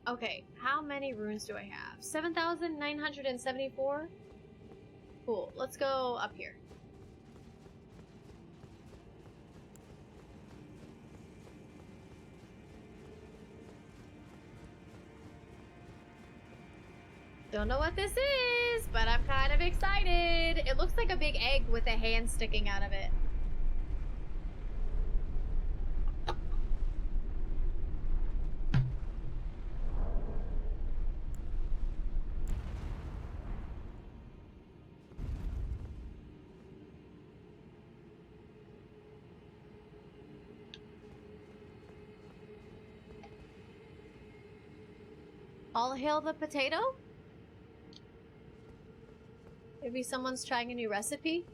Okay, how many runes do I have? 7,974? Cool, let's go up here. Don't know what this is, but I'm kind of excited. It looks like a big egg with a hand sticking out of it. All hail the potato? Maybe someone's trying a new recipe?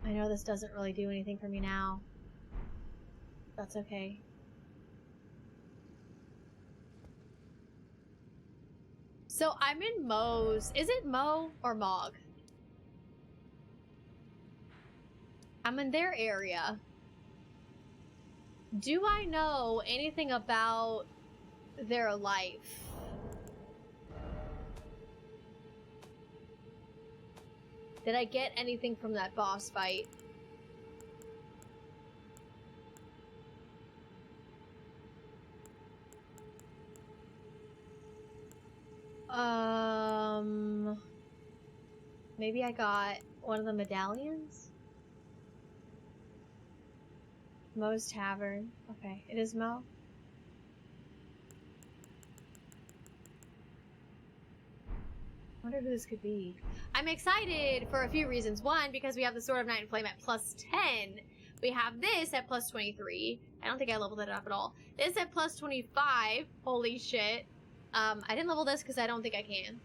I know this doesn't really do anything for me now. That's okay. So I'm in Mo's. Is it Mo or Mog? I'm in their area. Do I know anything about their life? Did I get anything from that boss fight? Maybe I got one of the medallions? Mo's Tavern. Okay, it is Mo. I wonder who this could be. I'm excited for a few reasons. One, because we have the Sword of Night and Flame at plus 10. We have this at plus 23. I don't think I leveled it up at all. This at plus 25. Holy shit. I didn't level this because I don't think I can.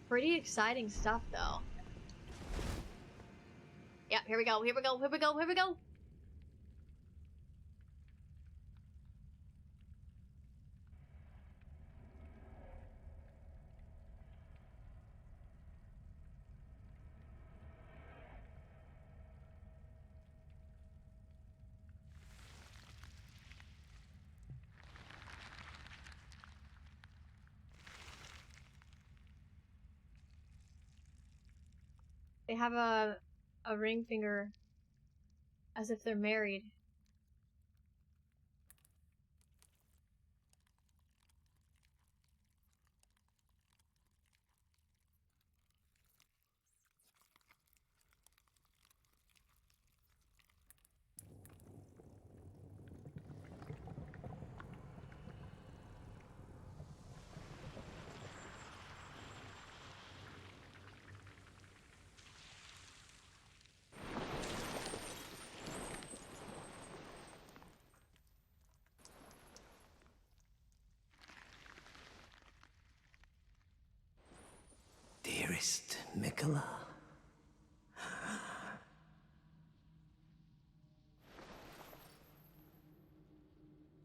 Pretty exciting stuff, though. Yep, here we go, here we go, here we go, here we go! They have a ring finger as if they're married. Dearest Mikola,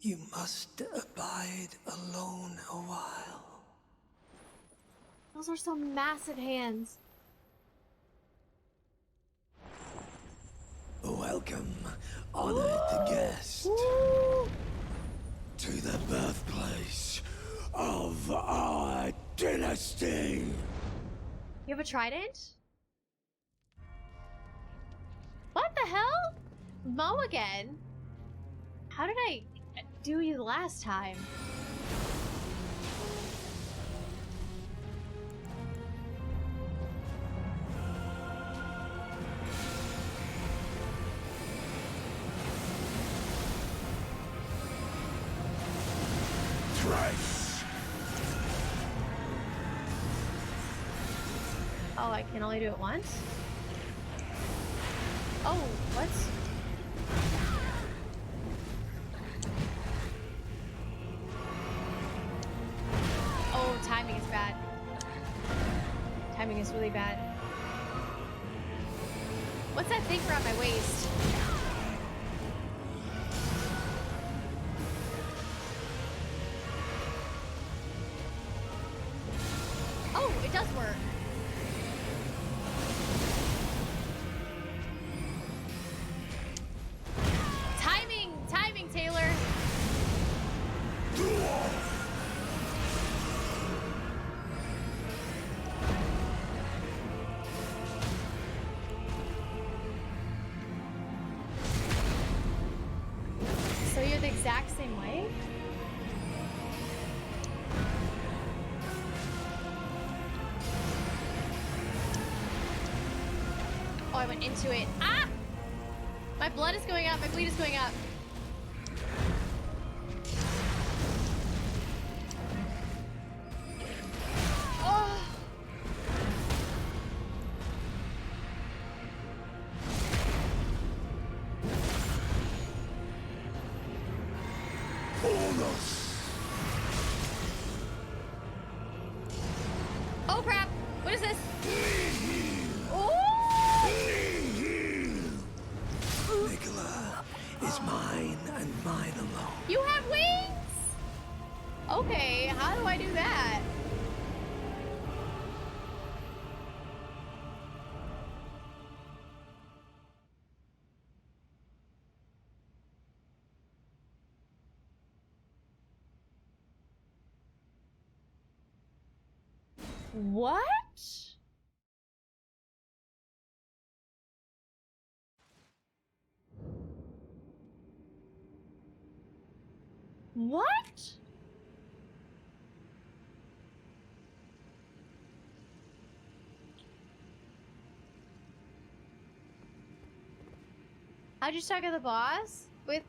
you must abide alone a while. Those are some massive hands. Welcome, honored guest, to the birthplace of our dynasty. You have a trident? What the hell? Mo again? How did I do you the last time? Oh, I can only do it once? Oh, what? Oh, timing is bad. Timing is really bad. What's that thing around my waist? Oh, it does work. Timing, Taylor. So you're the exact same way? Oh, I went into it. Ah! My blood is going up. My bleed is going up. Oh! Oh crap! What is this? Mikola is mine and mine alone. You have wings? Okay, how do I do that? What? What? How'd you stagger the boss? With,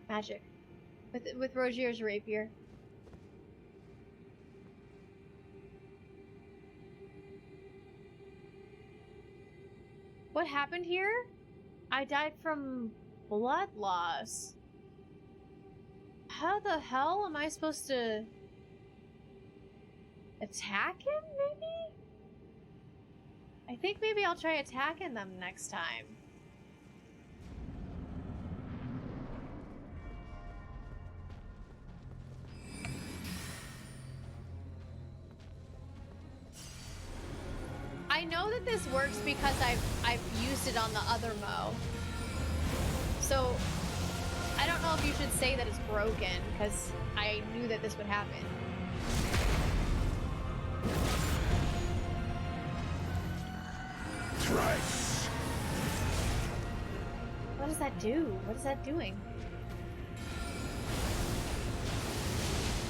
magic. With Rogier's rapier. What happened here? I died from blood loss. How the hell am I supposed to attack him, maybe? I think maybe I'll try attacking them next time. I know that this works because I've used it on the other Mo. So I don't know if you should say that it's broken, because I knew that this would happen. Thrice. What does that do? What is that doing?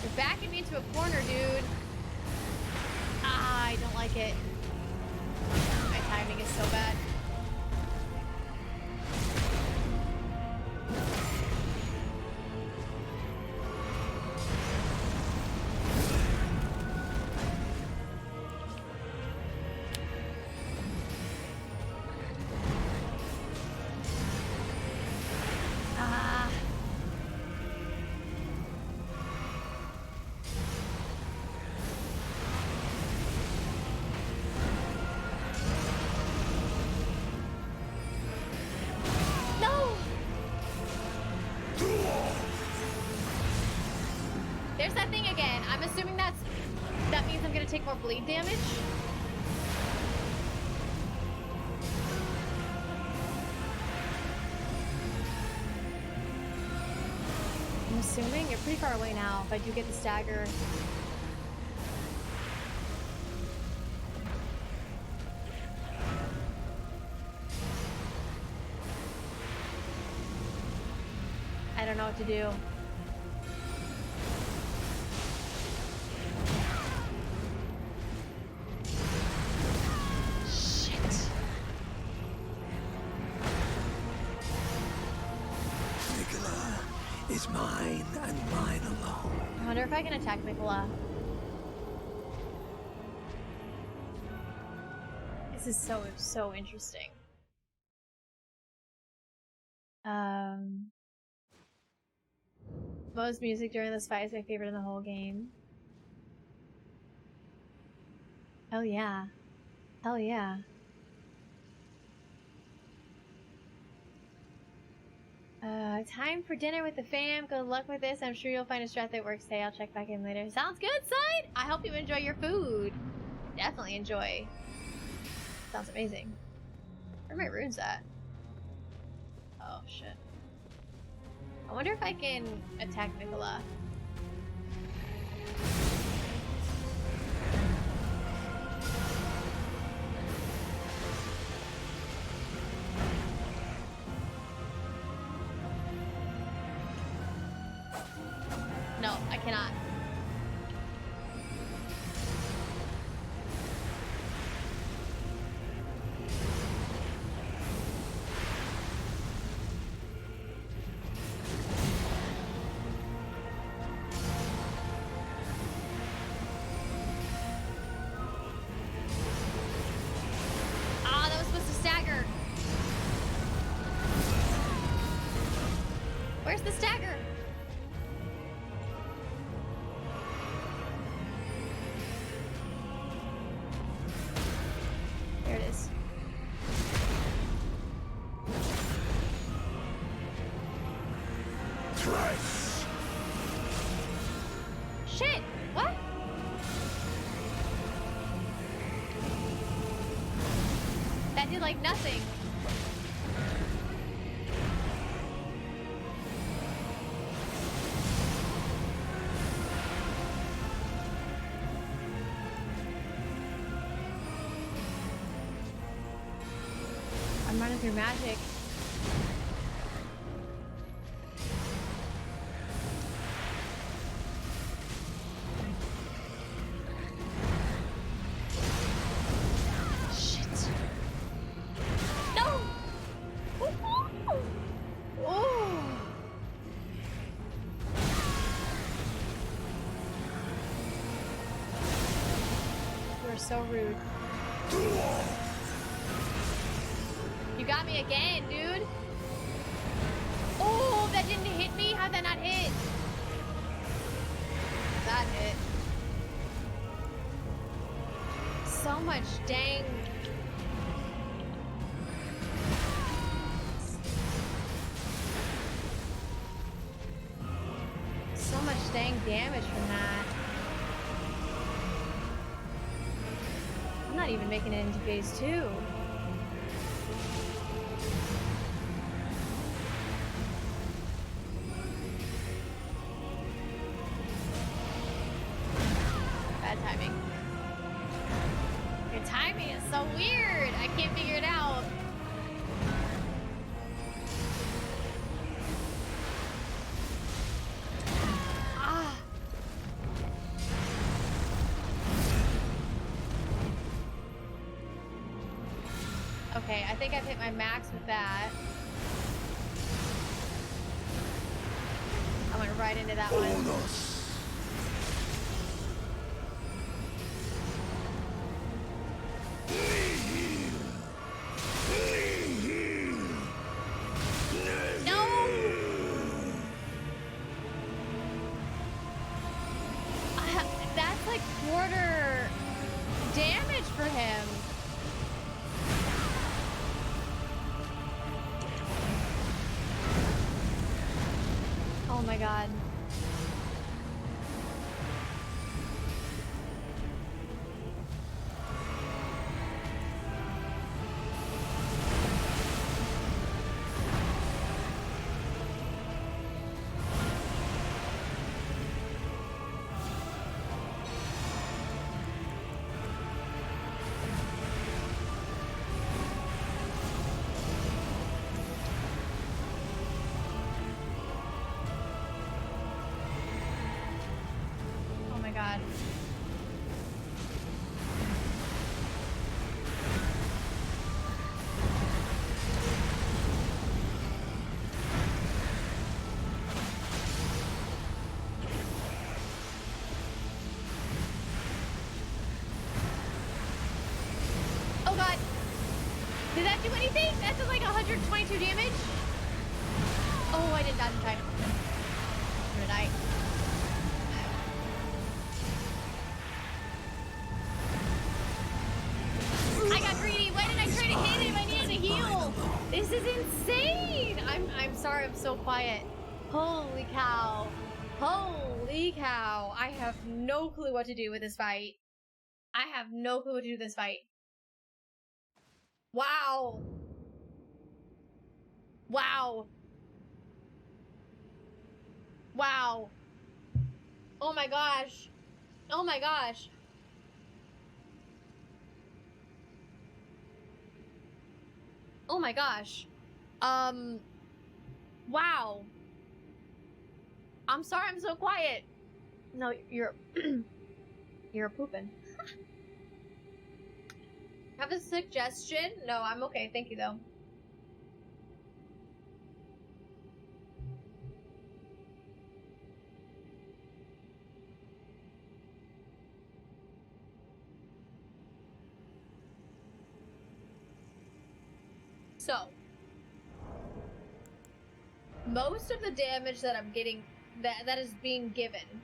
You're backing me into a corner, dude. Ah, I don't like it. My timing is so bad. There's that thing again. I'm assuming that means I'm gonna take more bleed damage. I'm assuming you're pretty far away now. If I do get the stagger. I don't know what to do. Is mine and mine alone. I wonder if I can attack Nicola. This is so interesting. Mo's music during this fight is my favorite in the whole game. Hell yeah. Hell yeah. Time for dinner with the fam. Good luck with this. I'm sure you'll find a strat that works today. I'll check back in later. Sounds good, son! I hope you enjoy your food. Definitely enjoy. Sounds amazing. Where are my runes at? Oh, shit. I wonder if I can attack Nicola. No, I cannot. Ah, that was supposed to stagger. Where's the stagger? There it is. Thrice. Shit! What? That did like nothing. I'm running through magic. Shit. No! Oh! You are so rude. You got me again, dude. Oh, that didn't hit me? How'd that not hit? That hit. So much dang. So much dang damage from that. I'm not even making it into phase 2. Bad timing. Your timing is so weird. I can't figure it out. Ah. Okay, I think I've hit my max with that. I went right into that one. That's like quarter damage for him. Oh my god. Oh my god. Oh god. Did that do anything? That did like 122 damage? Oh, I didn't dodge in time. I'm gonna die. I got greedy. Why did I try to hit him? I needed a heal. This is insane. I'm sorry. I'm so quiet. Holy cow. Holy cow. I have no clue what to do with this fight. I have no clue what to do with this fight. Wow. Wow. Wow. Oh my gosh. Oh my gosh. Oh my gosh. Wow. I'm sorry I'm so quiet. No, you're you're pooping. Have a suggestion? No, I'm okay. Thank you though. So, most of the damage that I'm getting, that is being given,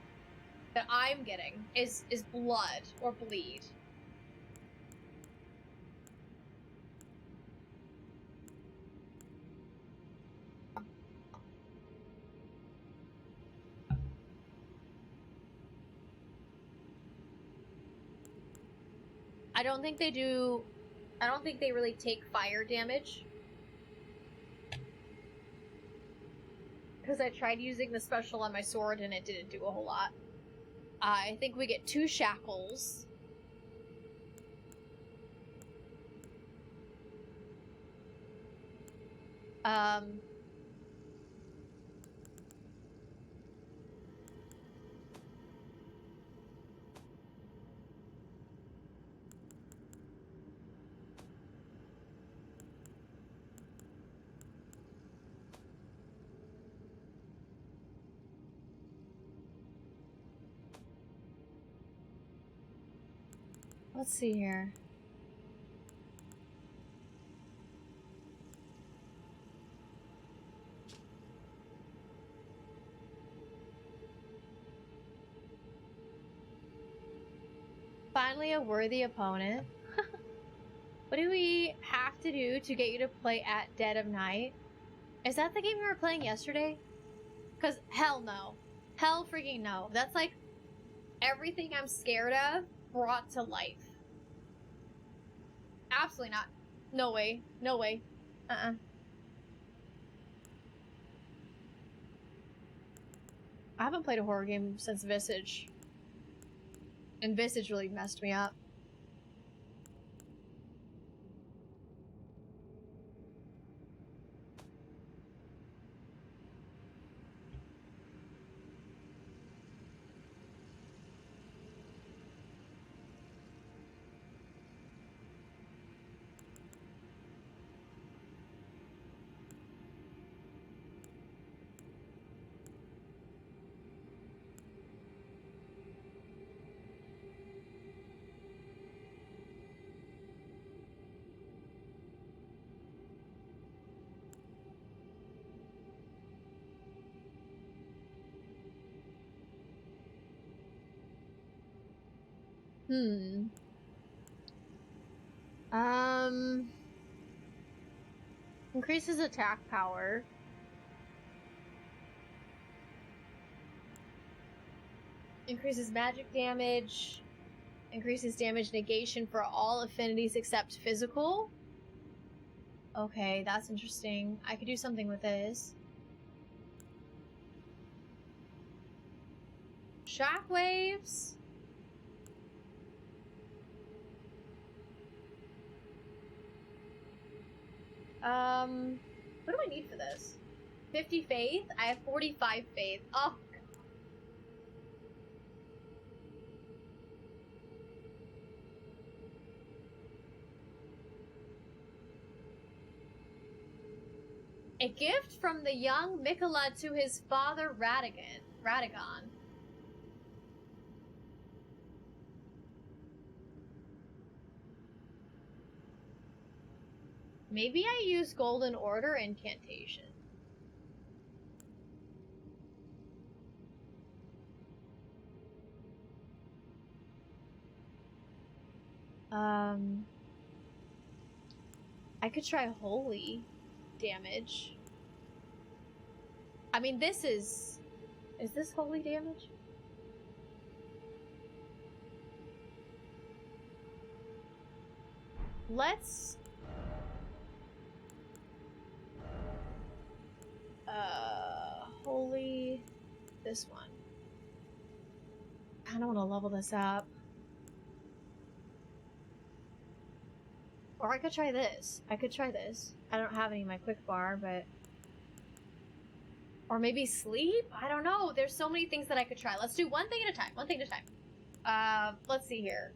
that I'm getting, is blood or bleed. I don't think they do. I don't think they really take fire damage. Because I tried using the special on my sword and it didn't do a whole lot. I think we get 2 shackles. Um, let's see here. Finally a worthy opponent. What do we have to do to get you to play at dead of night? Is that the game we were playing yesterday? Because hell no. Hell freaking no. That's like everything I'm scared of brought to life. Absolutely not. No way. No way. Uh-uh. I haven't played a horror game since Visage. And Visage really messed me up. Increases attack power. Increases magic damage. Increases damage negation for all affinities except physical. Okay, that's interesting. I could do something with this. Shockwaves. What do I need for this? 50 faith? I have 45 faith. Oh. A gift from the young Mikola to his father Radagon. Maybe I use Golden Order incantation. I could try holy damage. I mean, this is this holy damage? Let's holy this one. I kind of want to level this up. Or I could try this. I could try this. I don't have any in my quick bar, but... Or maybe sleep? I don't know. There's so many things that I could try. Let's do one thing at a time. One thing at a time. Let's see here.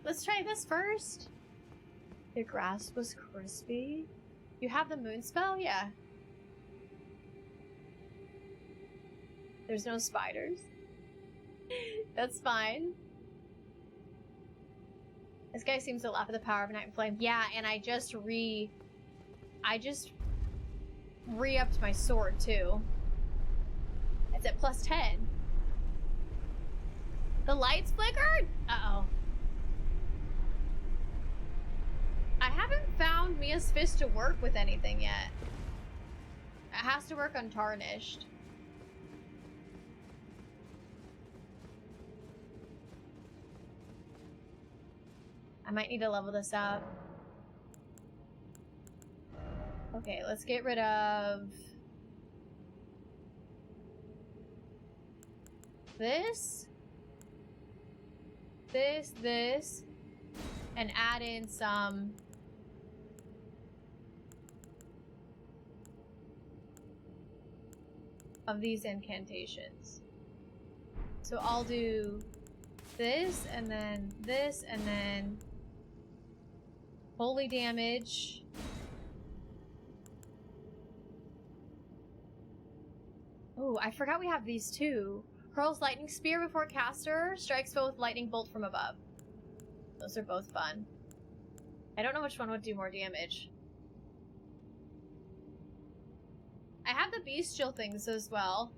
Let's try this first. Your grass was crispy. You have the moon spell? Yeah. There's no spiders. That's fine. This guy seems to laugh at the power of Night and Flame. Yeah, and I just re-upped my sword too. It's at plus 10. The lights flickered? Uh-oh. I haven't found Mia's Fist to work with anything yet. It has to work on Tarnished. I might need to level this up. Okay, let's get rid of this, this, and add in some of these incantations. So I'll do this, and then holy damage. Oh, I forgot we have these too. Hurls lightning spear before caster, strikes foe with lightning bolt from above. Those are both fun. I don't know which one would do more damage. I have the bestial things as well.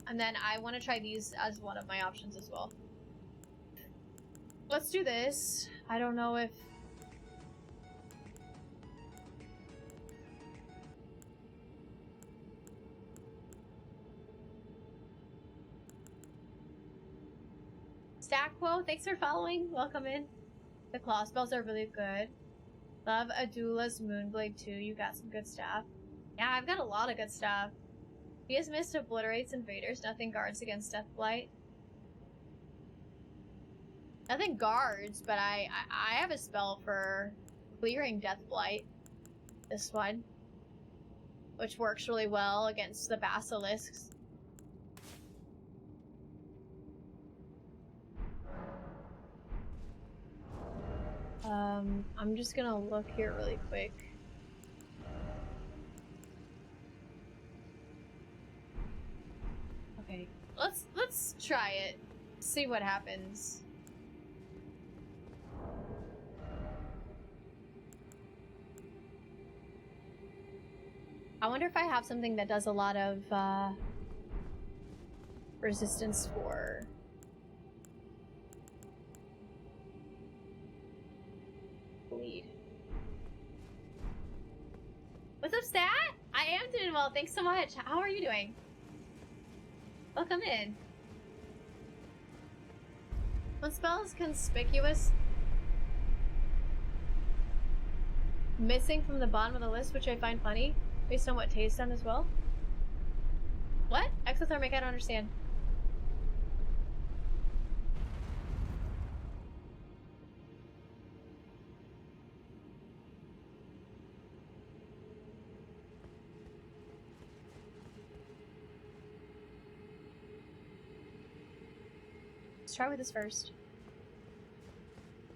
And then I want to try these as one of my options as well. Let's do this. I don't know if... Stackwo, thanks for following. Welcome in. The claw spells are really good. Love Adula's Moonblade too. You got some good stuff. Yeah, I've got a lot of good stuff. He Mist obliterates invaders. Nothing guards against Deathblight. Nothing guards, but I have a spell for clearing Deathblight. This one. Which works really well against the basilisks. I'm just gonna look here really quick. Okay, let's try it. See what happens. I wonder if I have something that does a lot of resistance for bleed. What's up, Stat? I am doing well, thanks so much. How are you doing? Welcome in. One spell is conspicuous. Missing from the bottom of the list, which I find funny, based on what Tay's done as well. What? Exothermic, I don't understand. Let's try with this first.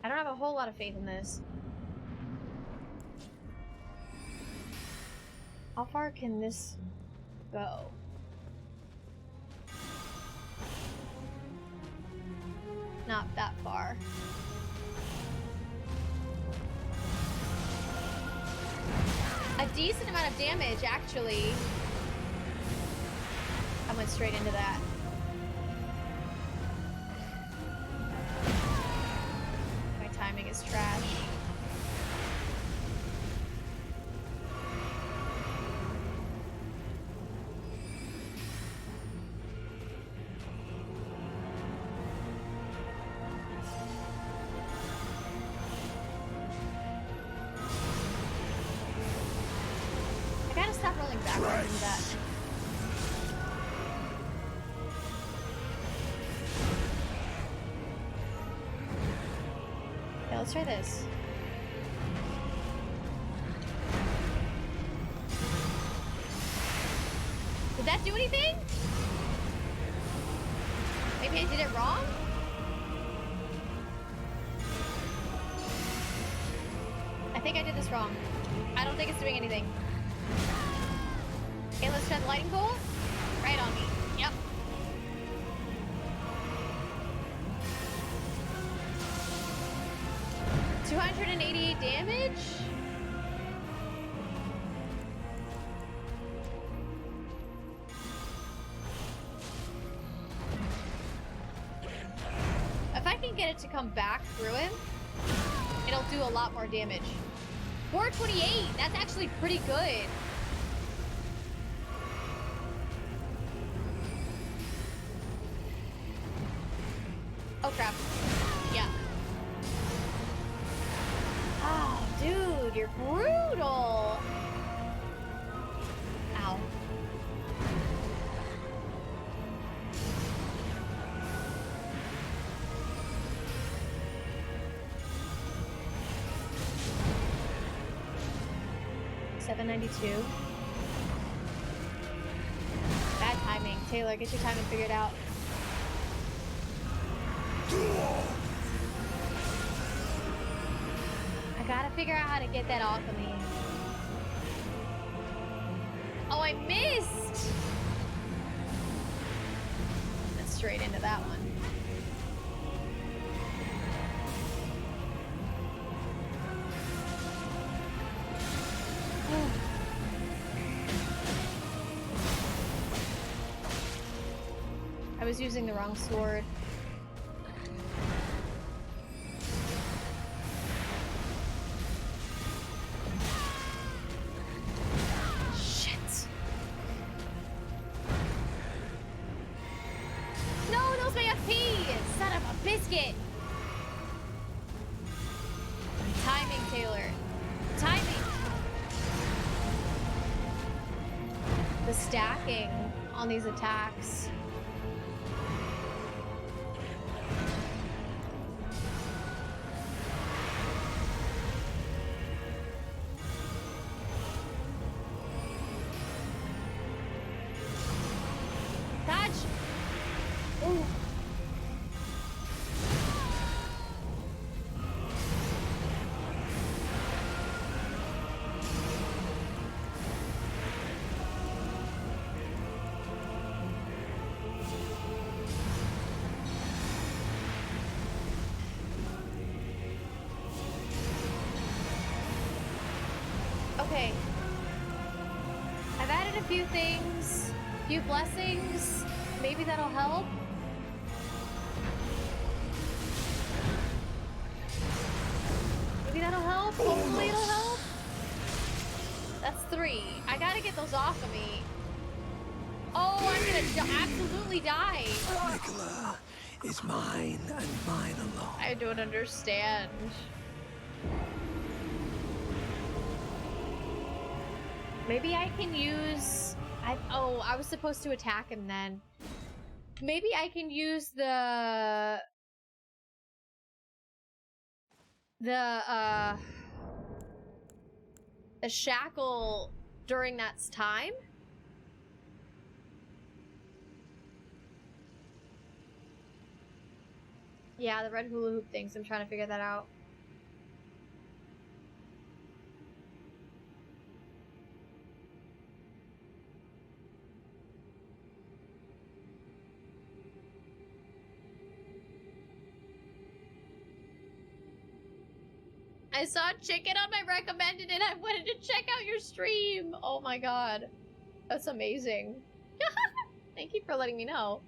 I don't have a whole lot of faith in this. How far can this go? Not that far. A decent amount of damage, actually. I went straight into that. My timing is trash. Let's try this. Did that do anything? Maybe I did it wrong? I think I did this wrong. I don't think it's doing anything. Okay, let's try the lightning bolt. Right on me. Yep. $288 damage? If I can get it to come back through him, it'll do a lot more damage. 428, that's actually pretty good. Oh crap. you're brutal! Ow. $7.92. Bad timing. Taylor, get your timing figured out. I gotta figure out how to get that off of me. Oh, I missed! That's straight into that one. I was using the wrong sword. Shit. No, those my FP! Son of a biscuit! Timing, Taylor. Timing! The stacking on these attacks. Okay. I've added a few things, a few blessings. Maybe that'll help. Maybe that'll help. Hopefully it'll help. That's 3. I gotta get those off of me. Oh, I'm gonna absolutely die. Nicola is mine and mine alone. I don't understand. Maybe I can use... Oh, I was supposed to attack him then. Maybe I can use the shackle during that time? Yeah, the red hula hoop things. I'm trying to figure that out. I saw chicken on my recommended and I wanted to check out your stream. Oh my god. That's amazing. Thank you for letting me know.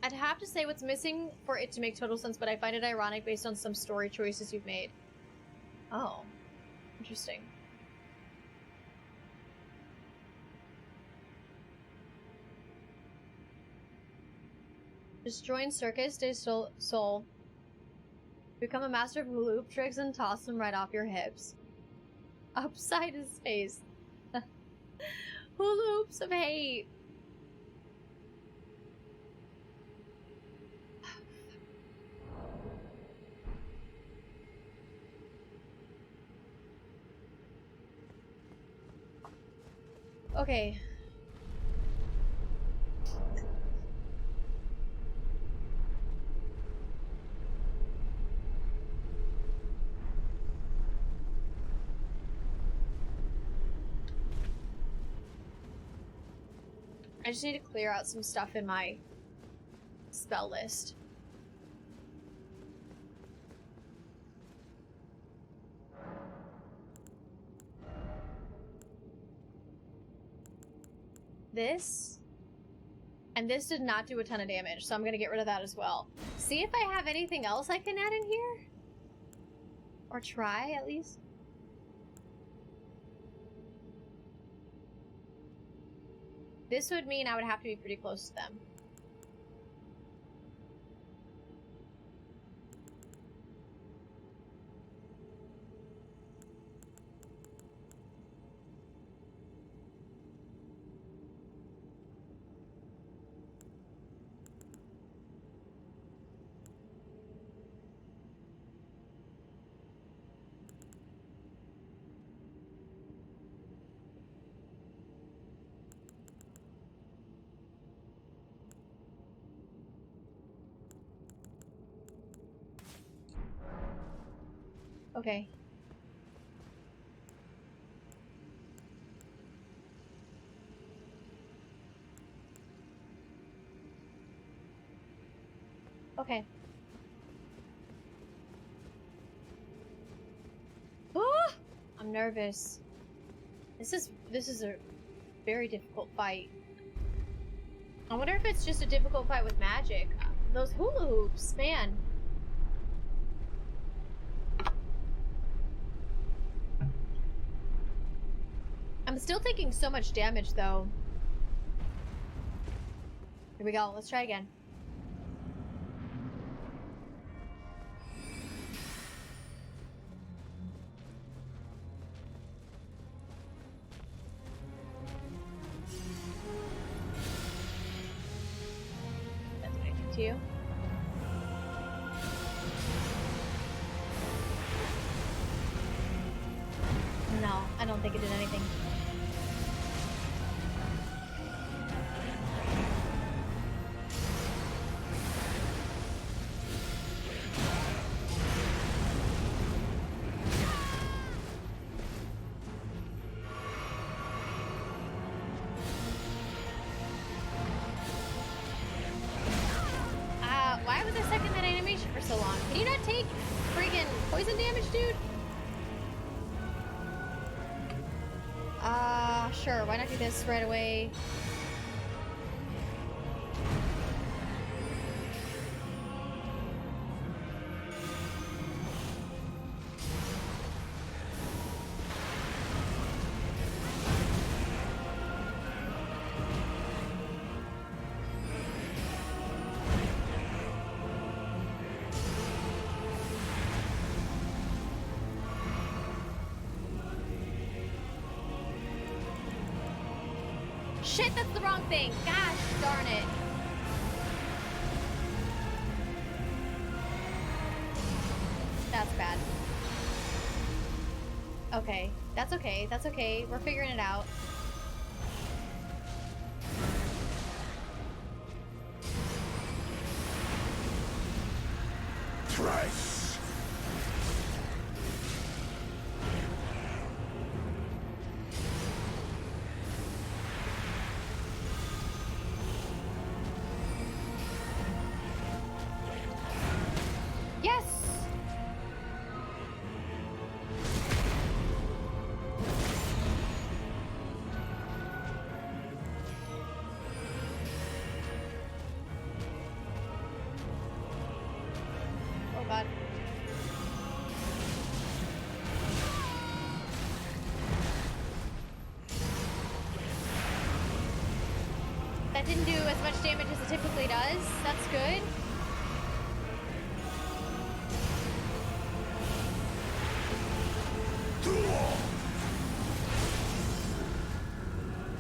I'd have to say what's missing for it to make total sense, but I find it ironic based on some story choices you've made. Oh. Interesting. Just join Circus, stay soul. Become a master of hula hoop tricks and toss them right off your hips. Upside his face. Hula hoops of hate. Okay. I just need to clear out some stuff in my spell list. This. And this did not do a ton of damage, so I'm gonna get rid of that as well. See if I have anything else I can add in here? Or try, at least? This would mean I would have to be pretty close to them. Okay. Okay. Ah! I'm nervous. This is a very difficult fight. I wonder if it's just a difficult fight with magic. Those hula hoops, man. I'm still taking so much damage, though. Here we go. Let's try again. That's what I did to you. No, I don't think it did anything. Why was I stuck in that animation for so long? Can you not take friggin' poison damage, dude? Sure, why not do this right away? Shit, that's the wrong thing. Gosh darn it. That's bad. Okay, that's okay. That's okay. We're figuring it out. Thrice. Yes! Oh god. That didn't do as much damage as it typically does. That's good.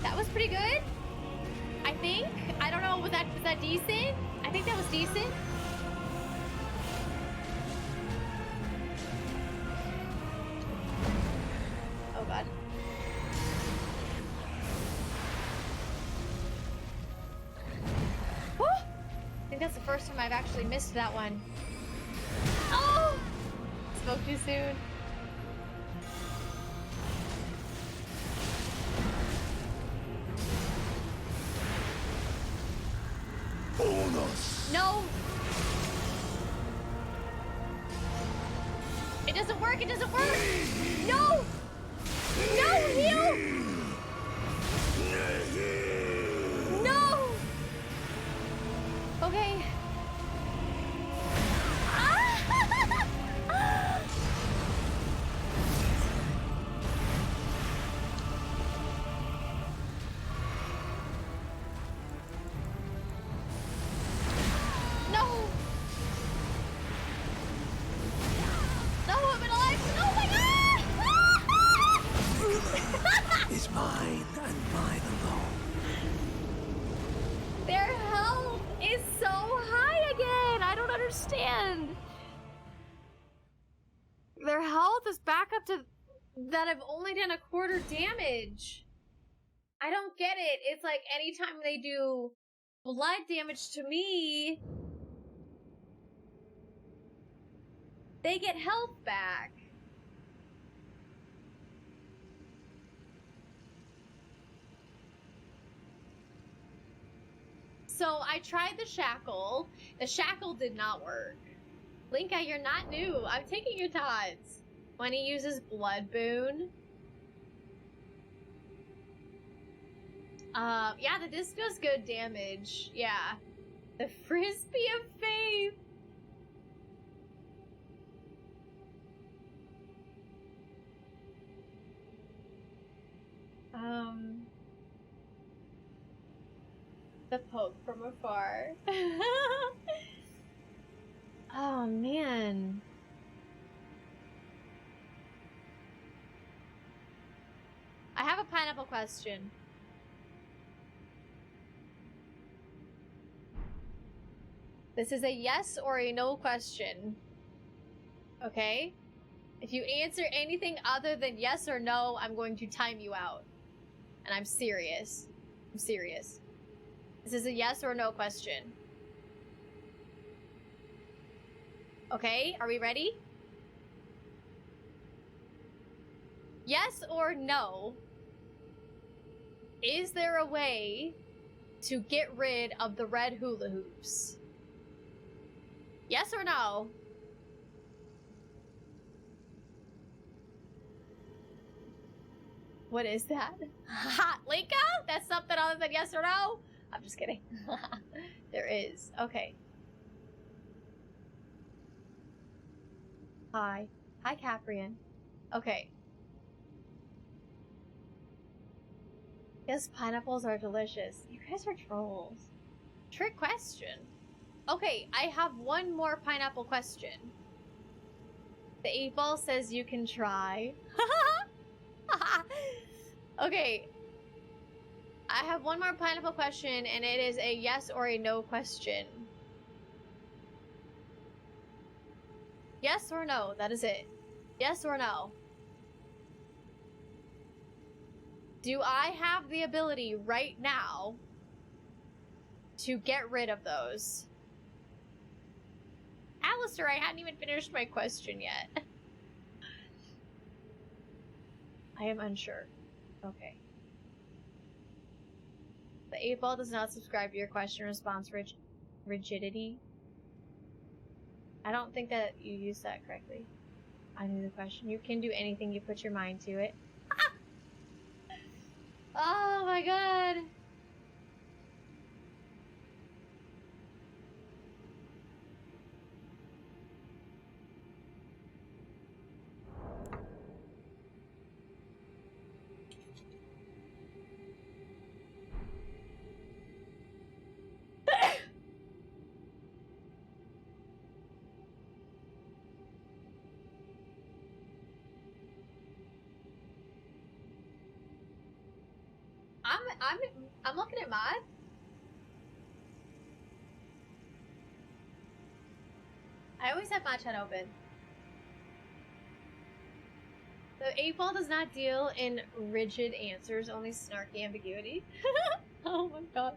That was pretty good. I think. I don't know, was that decent? I think that was decent. Oh god. Woo! I think that's the first time I've actually missed that one. Oh! Spoke too soon. No! It doesn't work! It doesn't work! No! No! Heal! No! Okay. No! No, I'm alive! Oh my god! Is mine and mine alone. Their health is so high again! I don't understand. Their health is back up to that I've only done a quarter damage. I don't get it. It's like anytime they do blood damage to me, they get health back. so I tried the shackle. The shackle did not work. Linka, you're not new. I'm taking your tots. When he uses Blood Boon. Yeah, the disc does good damage. Yeah. The Frisbee of Faith. The poke from afar. Oh, man. I have a pineapple question. This is a yes or a no question. Okay? If you answer anything other than yes or no, I'm going to time you out. And I'm serious. I'm serious. This is a yes or no question. Okay, are we ready? Yes or no? Is there a way to get rid of the red hula hoops? Yes or no? What is that? Ha! Linka? That's something other than yes or no? I'm just kidding. There is. Okay. Hi. Hi, Caprian. Okay. Yes, pineapples are delicious. You guys are trolls. Trick question. Okay, I have one more pineapple question. The 8-ball says you can try. Okay. I have one more pineapple question, and it is a yes or a no question. Yes or no? That is it. Yes or no? Do I have the ability right now to get rid of those? Alistair, I hadn't even finished my question yet. I am unsure. Okay. The 8-ball does not subscribe to your question response rigidity. I don't think that you used that correctly. I knew the question. You can do anything you put your mind to it. Oh my god. I'm looking at mod. I always have my chat open. The 8-ball does not deal in rigid answers, only snarky ambiguity. Oh my god.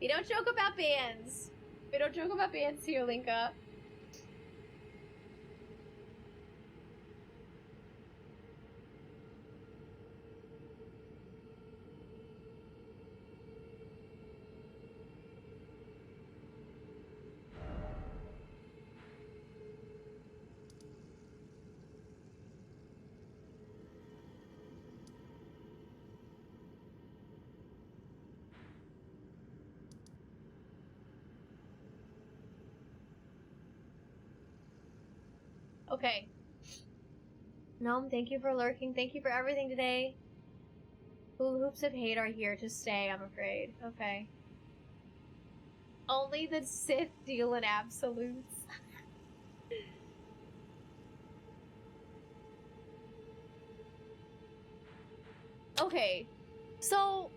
We don't joke about bands. We don't joke about bands here, Linka. Okay. Gnome, thank you for lurking. Thank you for everything today. Hula hoops of hate are here to stay, I'm afraid. Okay. Only the Sith deal in absolutes. Okay. So...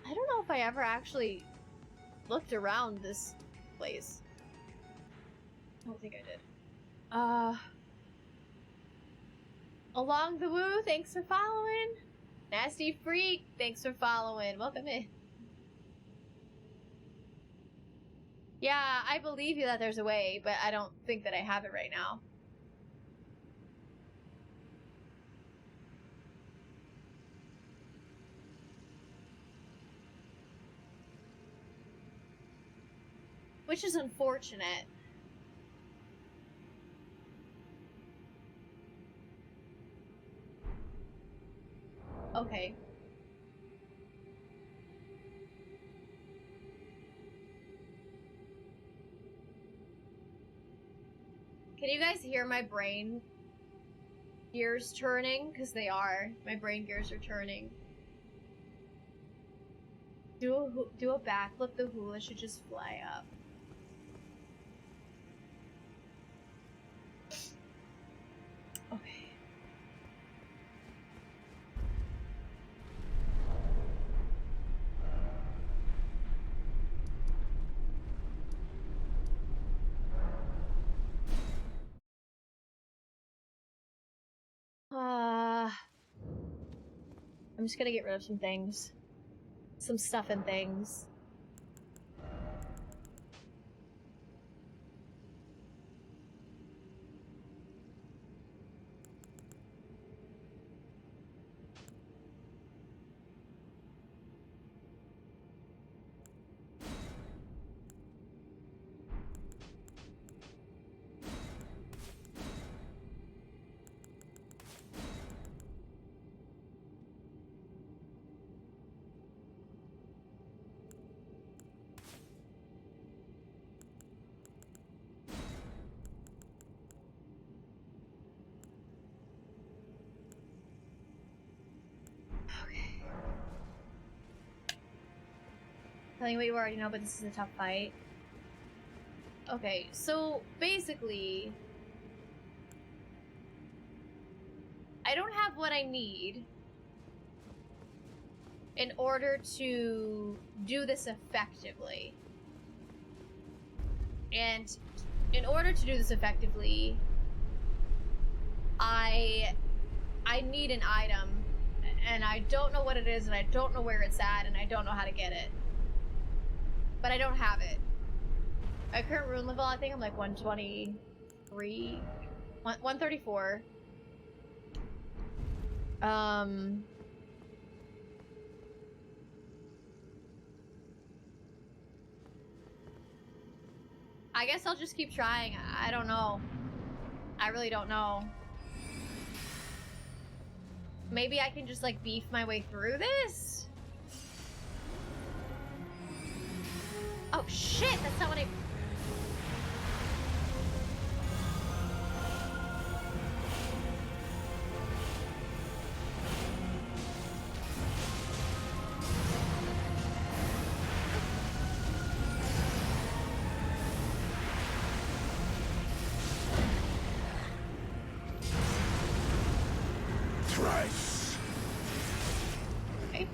I don't know if I ever actually looked around this place. don't think I did. Along the Woo, thanks for following. Nasty Freak, thanks for following. Welcome in. Yeah, I believe you that there's a way, but I don't think that I have it right now. Which is unfortunate. Okay. Can you guys hear my brain gears turning? Because they are. My brain gears are turning. Do a backflip, the hula should just fly up. Okay. I'm just gonna get rid of some things. Some stuff and things. Telling you what you already know, but this is a tough fight. Okay, so basically, I don't have what I need in order to do this effectively. And in order to do this effectively, I need an item, and I don't know what it is, and I don't know where it's at, and I don't know how to get it. But I don't have it. My current rune level, I think I'm like 123, 134. I guess I'll just keep trying. I don't know. I really don't know. Maybe I can just like beef my way through this? Oh shit, that's not what I... Thrice. Okay.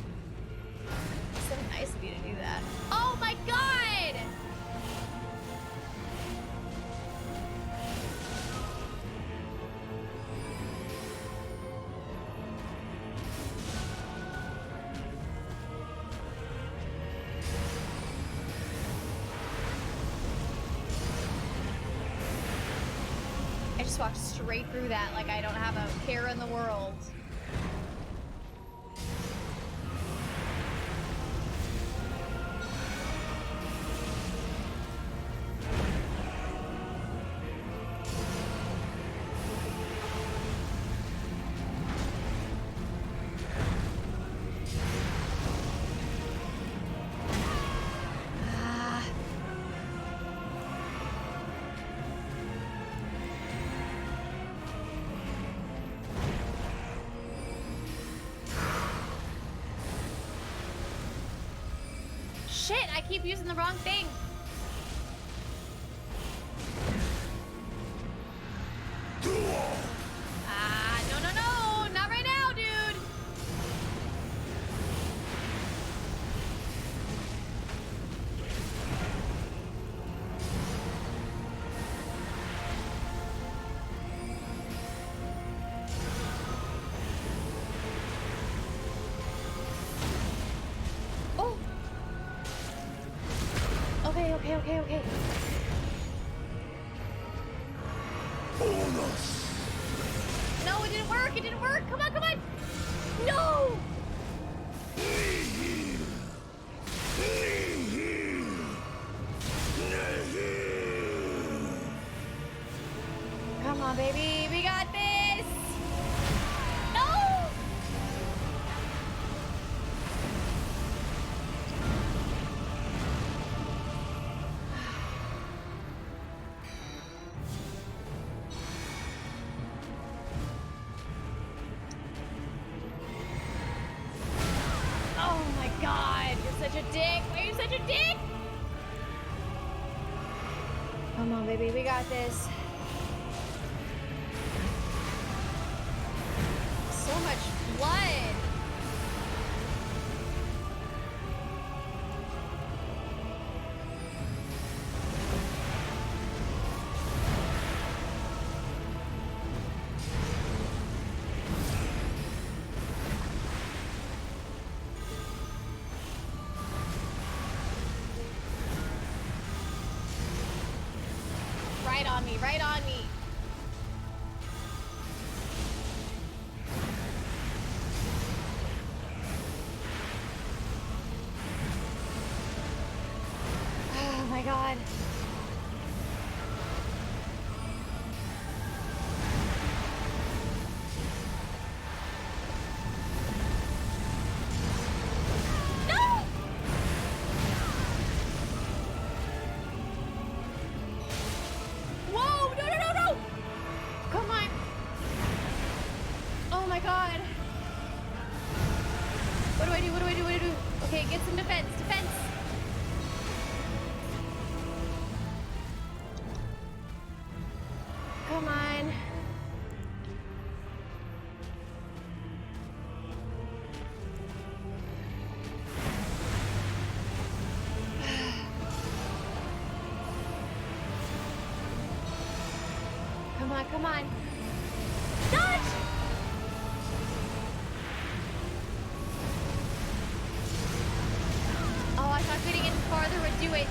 It's so nice of you to do that. Oh my god! I just walked straight through that like I don't have a care in the world. Shit, I keep using the wrong thing. No, not right now, dude. okay, okay, okay. No, it didn't work. It didn't work. Come on, come on. No! Come on, baby. We got this. No! Oh my god, you're such a dick. Why are you such a dick? Come on, baby. We got this. So much blood. Right on me, right on me. Oh my god. No! Whoa! No, no, no, no! Come on. Oh my god. What do I do? What do I do? What do I do? Okay, get some defense. Defense. Come on. Come on, come on. Dodge! Oh, I thought getting in farther would do it.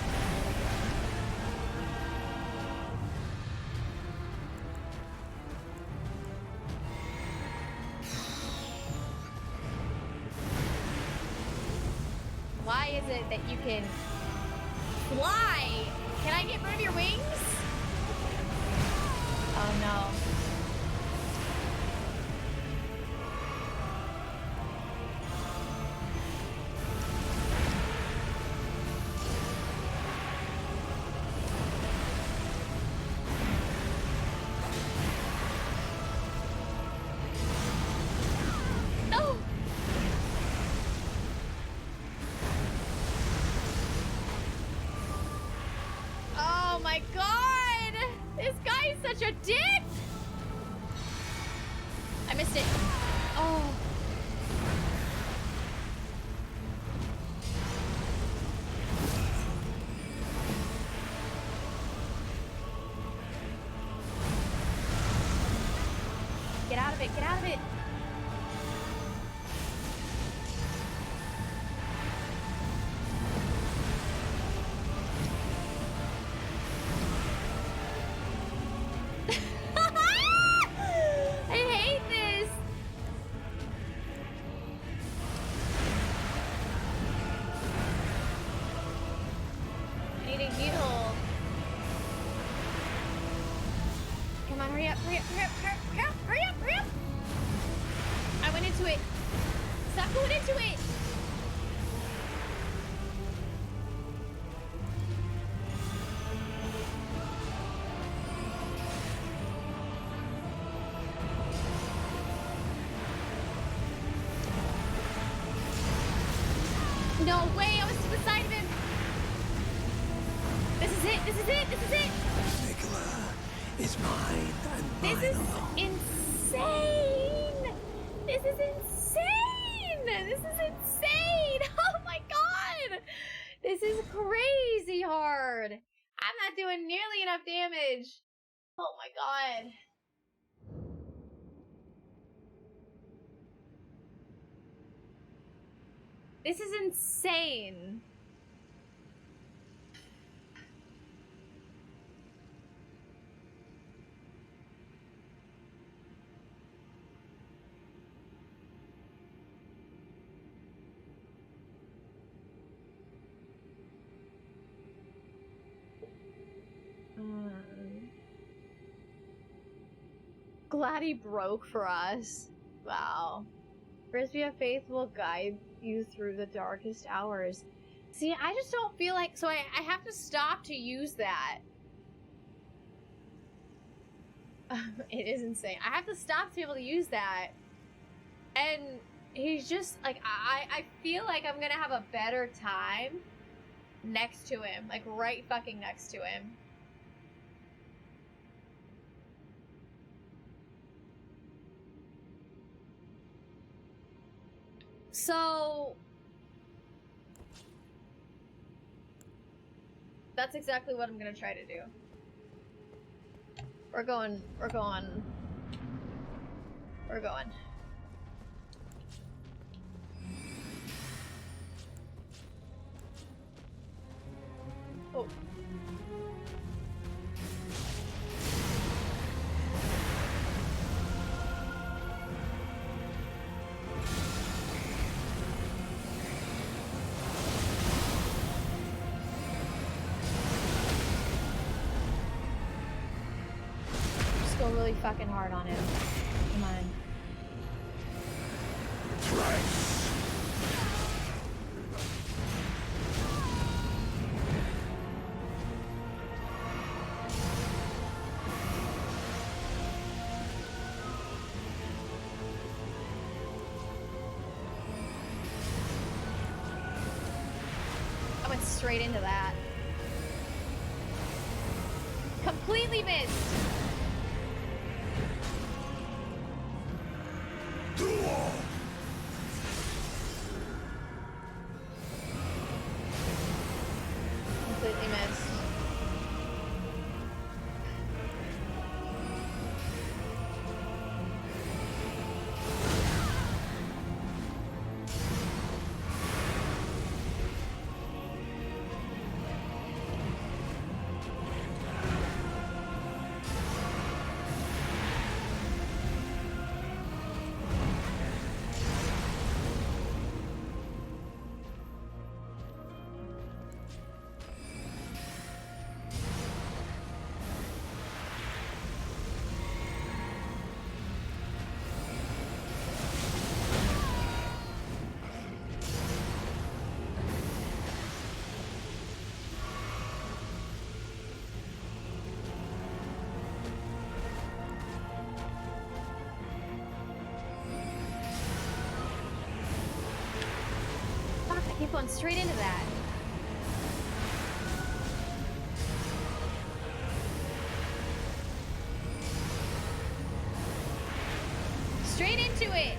Why is it that you can fly? Can I get rid of your wings? Oh no. No! Oh my god! This guy is such a dick! I missed it. Oh. Get out of it, get out of it. I hate this. I need a heal. Come on, hurry up, hurry up, hurry up, hurry up, hurry up, hurry up, hurry up. I went into it. Stop going into it. No way, I was to the side of him. This is it, this is it, this is it. Nicola is mine and This mine is alone. insane. This is insane. This is insane. Oh my god. This is crazy hard. I'm not doing nearly enough damage. Oh my god. This is insane. glad he broke for us. Wow. Frisbee of Faith will guide you through the darkest hours. See, I just don't feel like... So I have to stop to use that. It is insane. I have to stop to be able to use that. And he's just, like, I feel like I'm gonna have a better time next to him. Like, right fucking next to him. So... that's exactly what I'm gonna try to do. We're going. Oh. Just go really fucking hard on him. Come on. I went straight into that. Completely missed. Completely missed. Fuck, I keep going straight into that. Straight into it.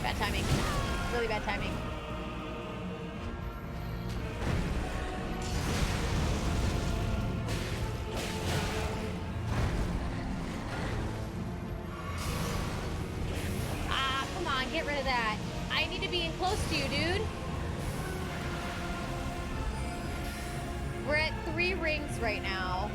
Bad timing. Really bad timing. Ah, come on, get rid of that. I need to be close to you, dude. We're at 3 rings right now.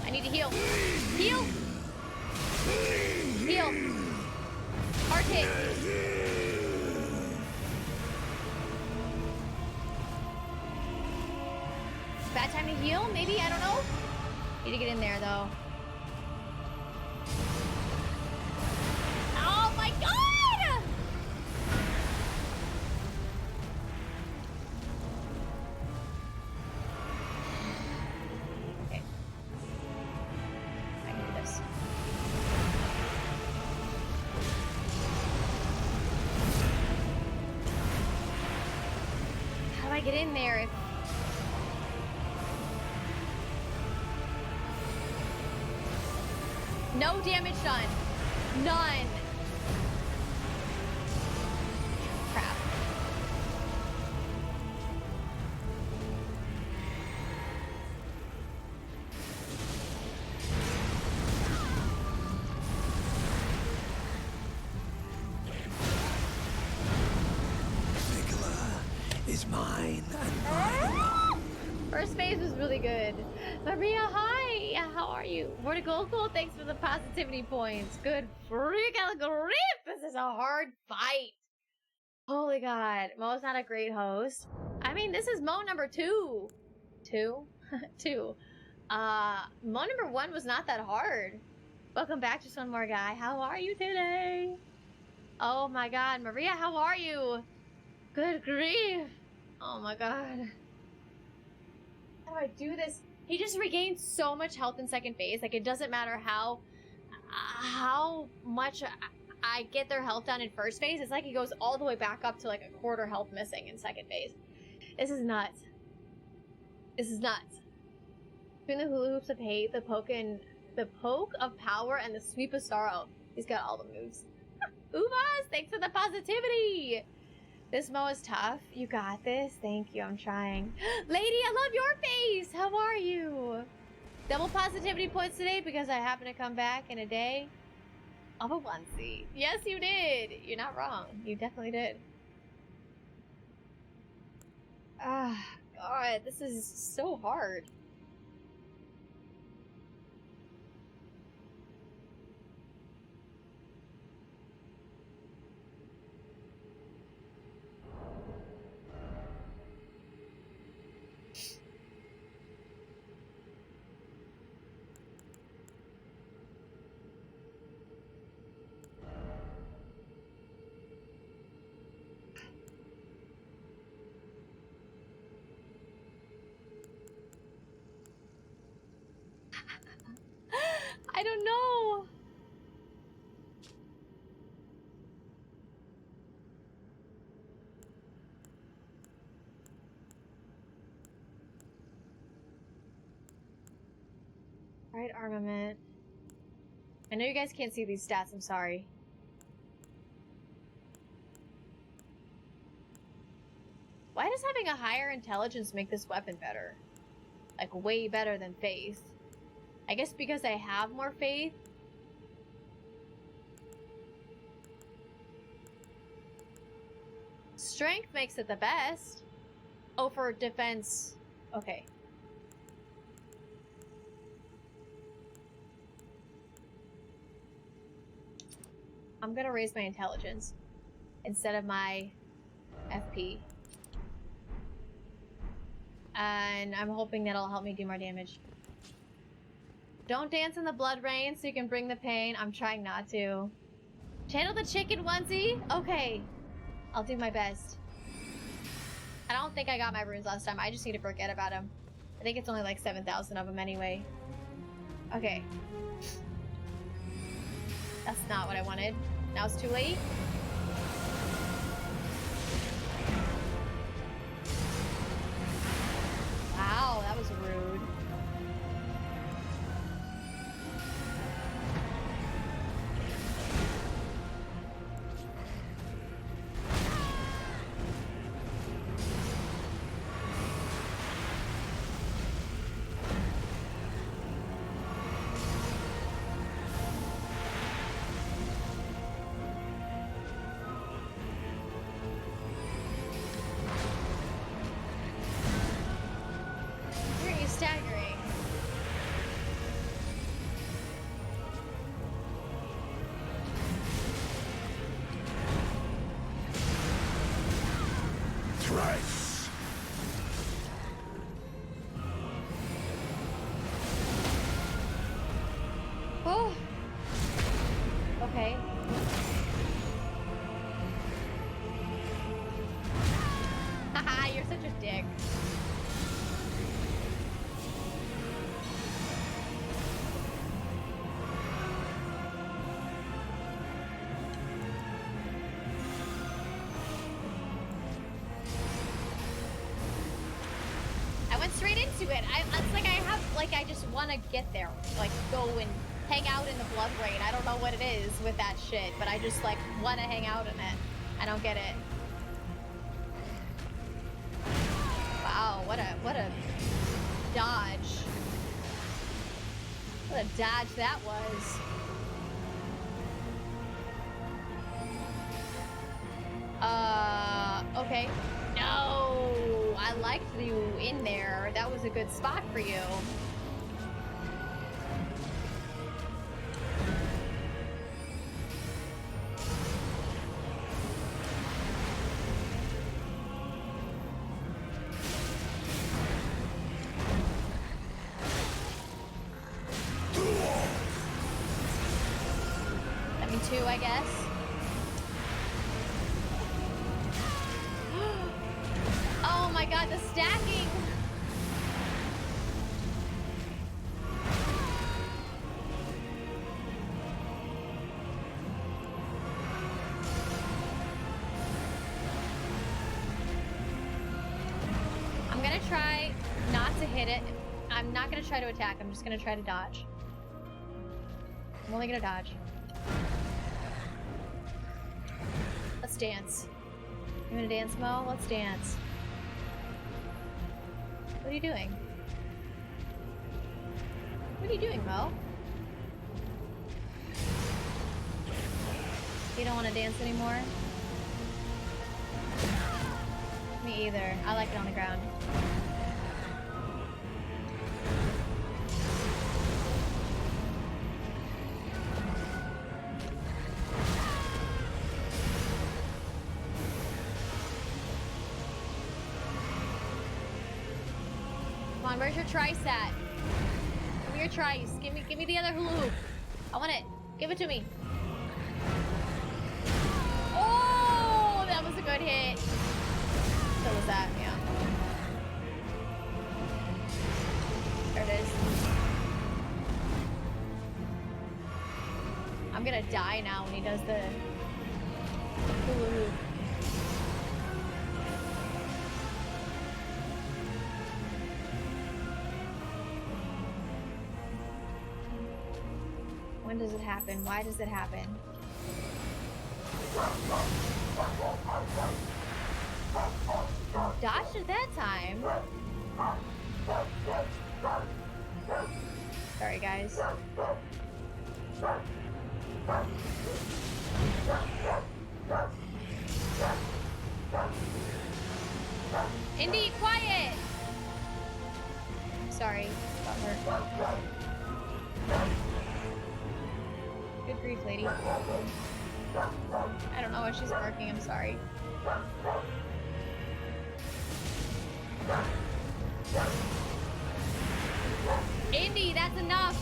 I need to heal. Heal! Heal. Hard hit. Bad time to heal, maybe? I don't know. Need to get in there, though. Oh my god! Okay. I can do this. How do I get in there if... no damage done. None. Crap. is mine and mine. First phase was really good. Maria, hi! How are you? Vertigocool, thanks for the positivity points. Good freaking grip! This is a hard fight. Holy god. Mo's not a great host. I mean, this is Mo number 2. 2? 2. Mo number 1 was not that hard. Welcome back, just one more guy. How are you today? Oh my god. Maria, how are you? Good grief. Oh my god. How do I do this? He just regained so much health in second phase. Like, it doesn't matter how much I get their health down in first phase. It's like he goes all the way back up to like a quarter health missing in second phase. This is nuts. This is nuts. Between the hula hoops of hate, the poke of power, and the sweep of sorrow. He's got all the moves. Uvas, thanks for the positivity. This Mo is tough. You got this. Thank you. I'm trying. Lady, I love your face. How are you? Double positivity points today because I happen to come back in a day of a onesie. Yes, you did. You're not wrong. You definitely did. Ah, God, this is so hard. I don't know. Right armament. I know you guys can't see these stats, I'm sorry. Why does having a higher intelligence make this weapon better? Like, way better than faith. I guess because I have more faith. Strength makes it the best. Oh, for defense. Okay. I'm gonna raise my intelligence instead of my FP. And I'm hoping that'll help me do more damage. Don't dance in the blood rain so you can bring the pain. I'm trying not to. Channel the chicken onesie? Okay. I'll do my best. I don't think I got my runes last time. I just need to forget about them. I think it's only like 7,000 of them anyway. Okay. That's not what I wanted. Now it's too late. Wow, that was rude. Staggering. Thrice. Oh. Okay. Haha, you're such a dick. Straight into it. It's like I just want to get there. Like, go and hang out in the blood rain. I don't know what it is with that shit, but I just, like, want to hang out in it. I don't get it. Wow, what a dodge. What a dodge that was. Okay. No! I liked you in there. That was a good spot for you. I mean, two, I guess. Oh my god, the stacking! I'm gonna try not to hit it. I'm not gonna try to attack, I'm just gonna try to dodge. I'm only gonna dodge. Let's dance. You wanna dance, Mo? Let's dance. What are you doing? What are you doing, Mo? You don't want to dance anymore? Me either. I like it on the ground. Come on, where's your trice at? Give me your trice. Give me the other hula hoop. I want it. Give it to me. Oh, that was a good hit. So was that, yeah. There it is. I'm gonna die now when he does the hula hoop. When does it happen? Why does it happen? Dodged it that time. Sorry, guys. Indy, quiet! Sorry, got hurt. Good grief, lady. I don't know why she's barking, I'm sorry. Indy, that's enough!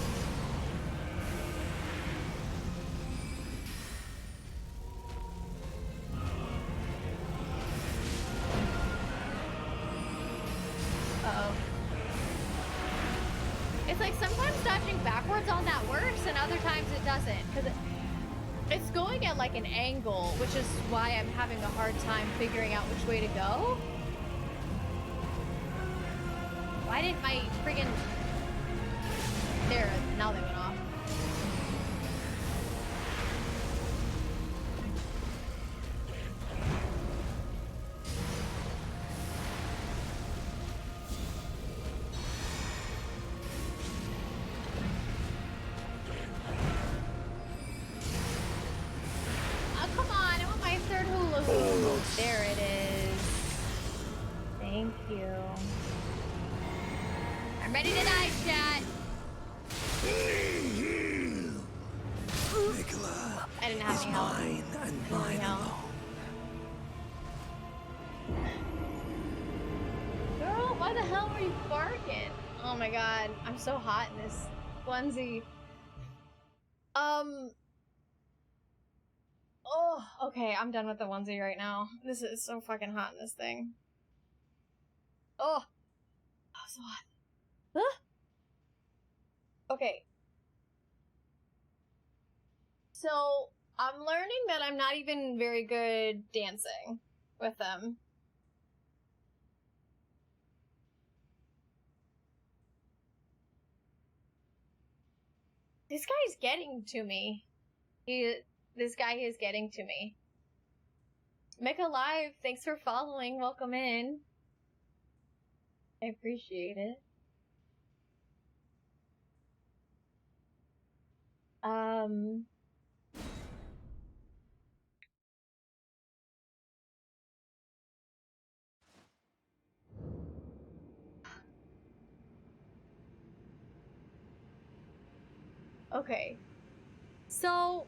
Uh-oh. It's like sometimes dodging backwards on that works and other times it doesn't. Because it's going at like an angle, which is why I'm having a hard time figuring out which way to go. Why didn't my friggin... There, now they went off. Oh, come on, I want my third hula hoop. There it is. Thank you. I'm ready to die, chat. Nicola I didn't have is any help. mine and mine alone. Girl, why the hell were you barking? Oh my god, I'm so hot in this onesie. Oh, okay, I'm done with the onesie right now. This is so fucking hot in this thing. Oh, so hot. Huh? Okay. So, I'm learning that I'm not even very good dancing with them. This guy's getting to me. This guy is getting to me. Mika Live, thanks for following. Welcome in. I appreciate it. Okay. So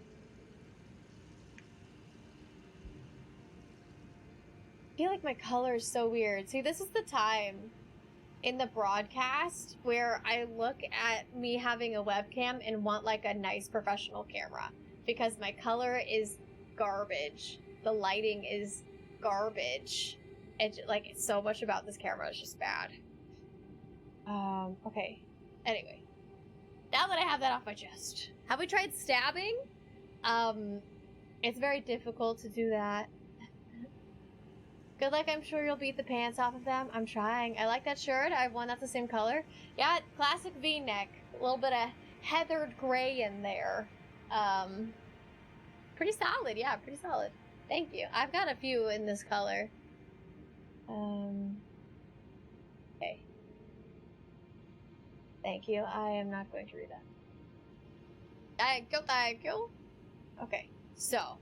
I feel like my color is so weird. See, this is the time in the broadcast where I look at me having a webcam and want like a nice professional camera because my color is garbage. The lighting is garbage. It's like so much about this camera is just bad. Okay. Anyway, now that I have that off my chest, have we tried stabbing? It's very difficult to do that. Good luck, I'm sure you'll beat the pants off of them. I'm trying. I like that shirt. I have one that's the same color. Yeah, classic V-neck. A little bit of heathered gray in there. Pretty solid. Yeah, pretty solid. Thank you. I've got a few in this color. Okay. Thank you. I am not going to read that. Thank you. Okay, so.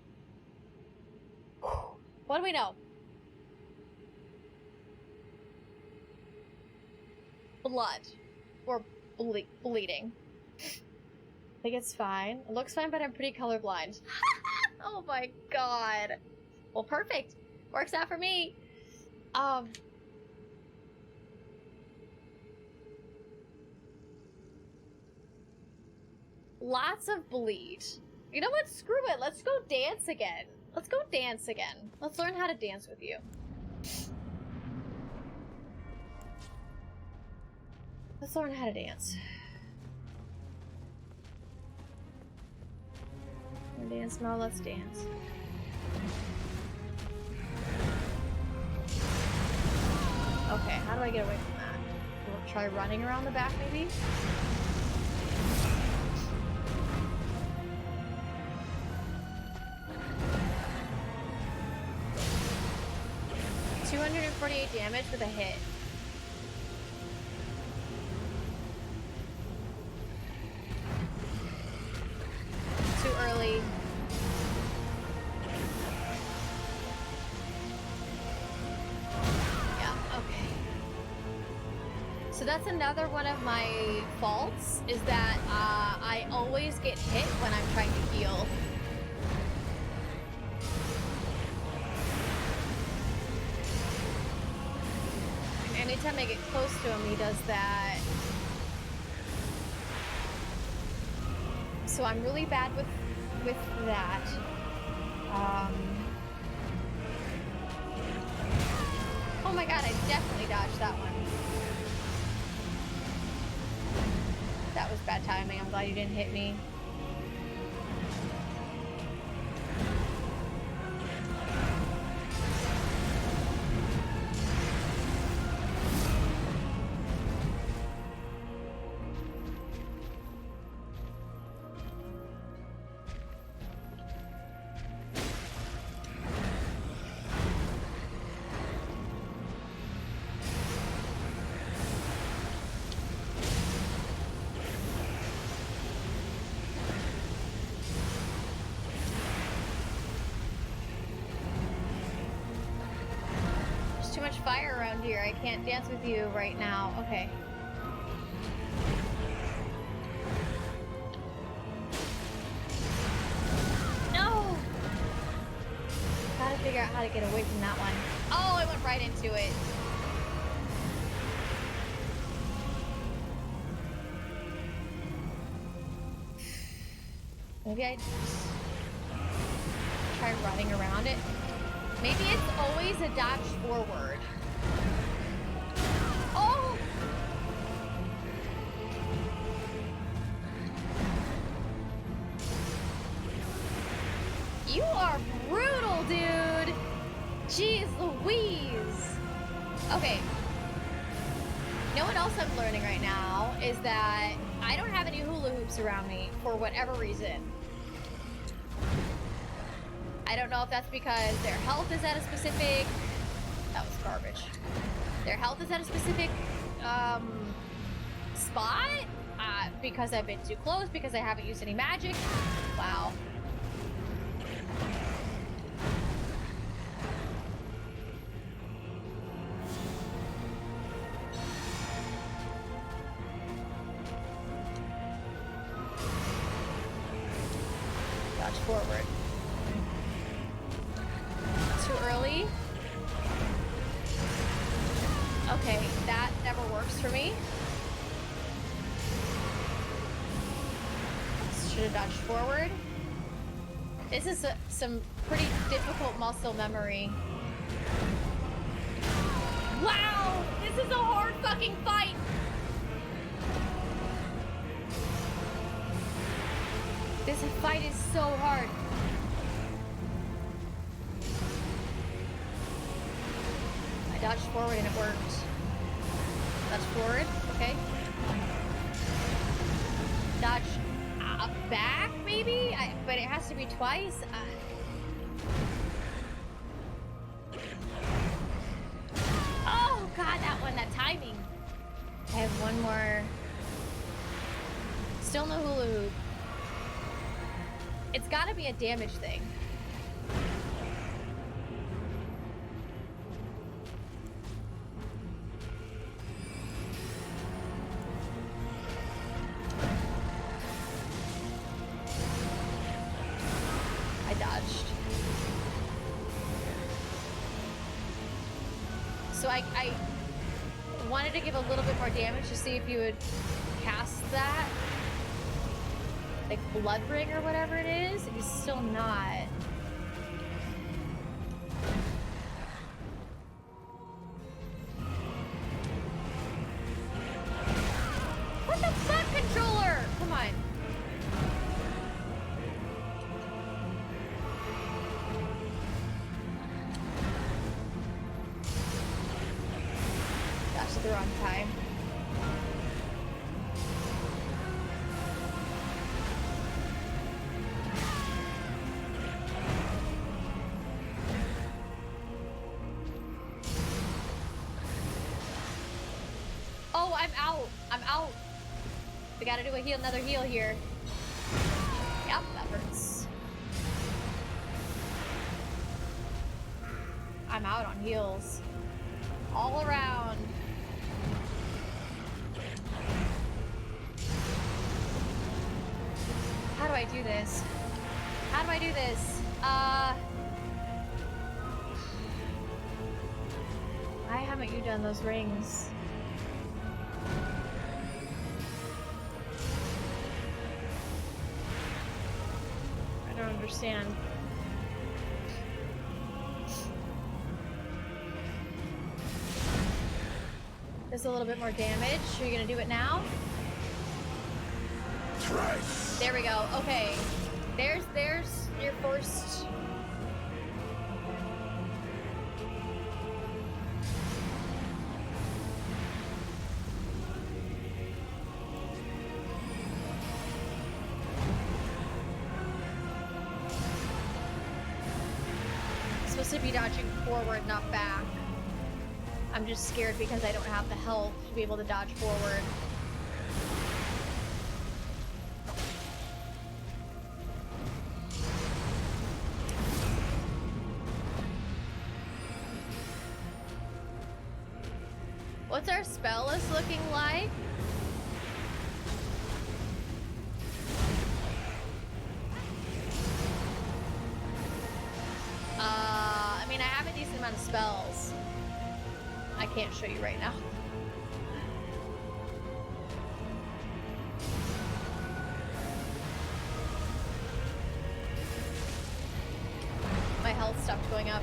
What do we know? Blood. Or bleeding. I think it's fine. It looks fine, but I'm pretty colorblind. Oh my god. Well, perfect. Works out for me. Lots of bleed. You know what? Screw it. Let's go dance again. Let's go dance again. Let's learn how to dance with you. Let's learn how to dance. Wanna dance? No, let's dance. Okay, how do I get away from that? We'll try running around the back, maybe? $248 damage with a hit. Too early. Yeah, okay. So that's another one of my faults, is that I always get hit when I'm trying to heal. Anytime I get close to him, he does that. So I'm really bad with that. Oh my god, I definitely dodged that one. That was bad timing. I'm glad you didn't hit me. Too much fire around here. I can't dance with you right now. Okay. No! Gotta figure out how to get away from that one. Oh, I went right into it. Maybe I just try running around it. Maybe it's always a dodge forward. Oh! You are brutal, dude! Jeez Louise! Okay. You know what else I'm learning right now is that I don't have any hula hoops around me for whatever reason. I don't know if that's because their health is at a specific... That was garbage. Their health is at a specific spot? Because I've been too close, because I haven't used any magic. Wow. forward. Too early? Okay, that never works for me. Should have dodged forward. This is some pretty difficult muscle memory. Wow! This is a hard fucking fight! This fight is so hard. I dodged forward and it worked. Dodge forward, okay. Dodge back, maybe? But it has to be twice? Oh, God, that one, that timing. I have one more. Still no hula hoop. It's gotta be a damage thing. I dodged. So I wanted to give a little bit more damage to see if you would cast that. Like Blood Ring or whatever it is. He's still not. What the fuck, controller? Come on. That's the wrong time. Oh, I'm out. I'm out. We gotta do another heal here. Yep, that hurts. I'm out on heals. All around. How do I do this? How do I do this? Why haven't you done those rings? I don't understand. There's a little bit more damage. Are you gonna do it now? Thrice. There we go. Okay. There's your first. Supposed to be dodging forward, not back. I'm just scared because I don't have the health to be able to dodge forward. What's our spell list looking like? I mean, I have a decent amount of spells. I can't show you right now. My health stopped going up.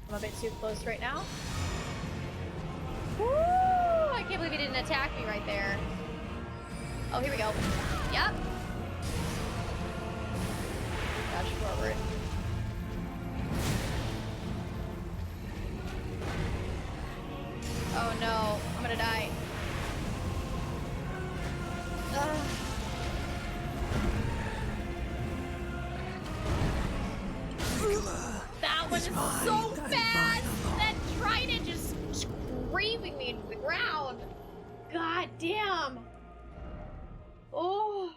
I'm a bit too close right now. Woo! I can't believe he didn't attack me right there. Oh, here we go. Yep. Dodge forward. Oh no, I'm gonna die. Ugh. That was so fast! That trident just screaming me into the ground. God damn. Oh.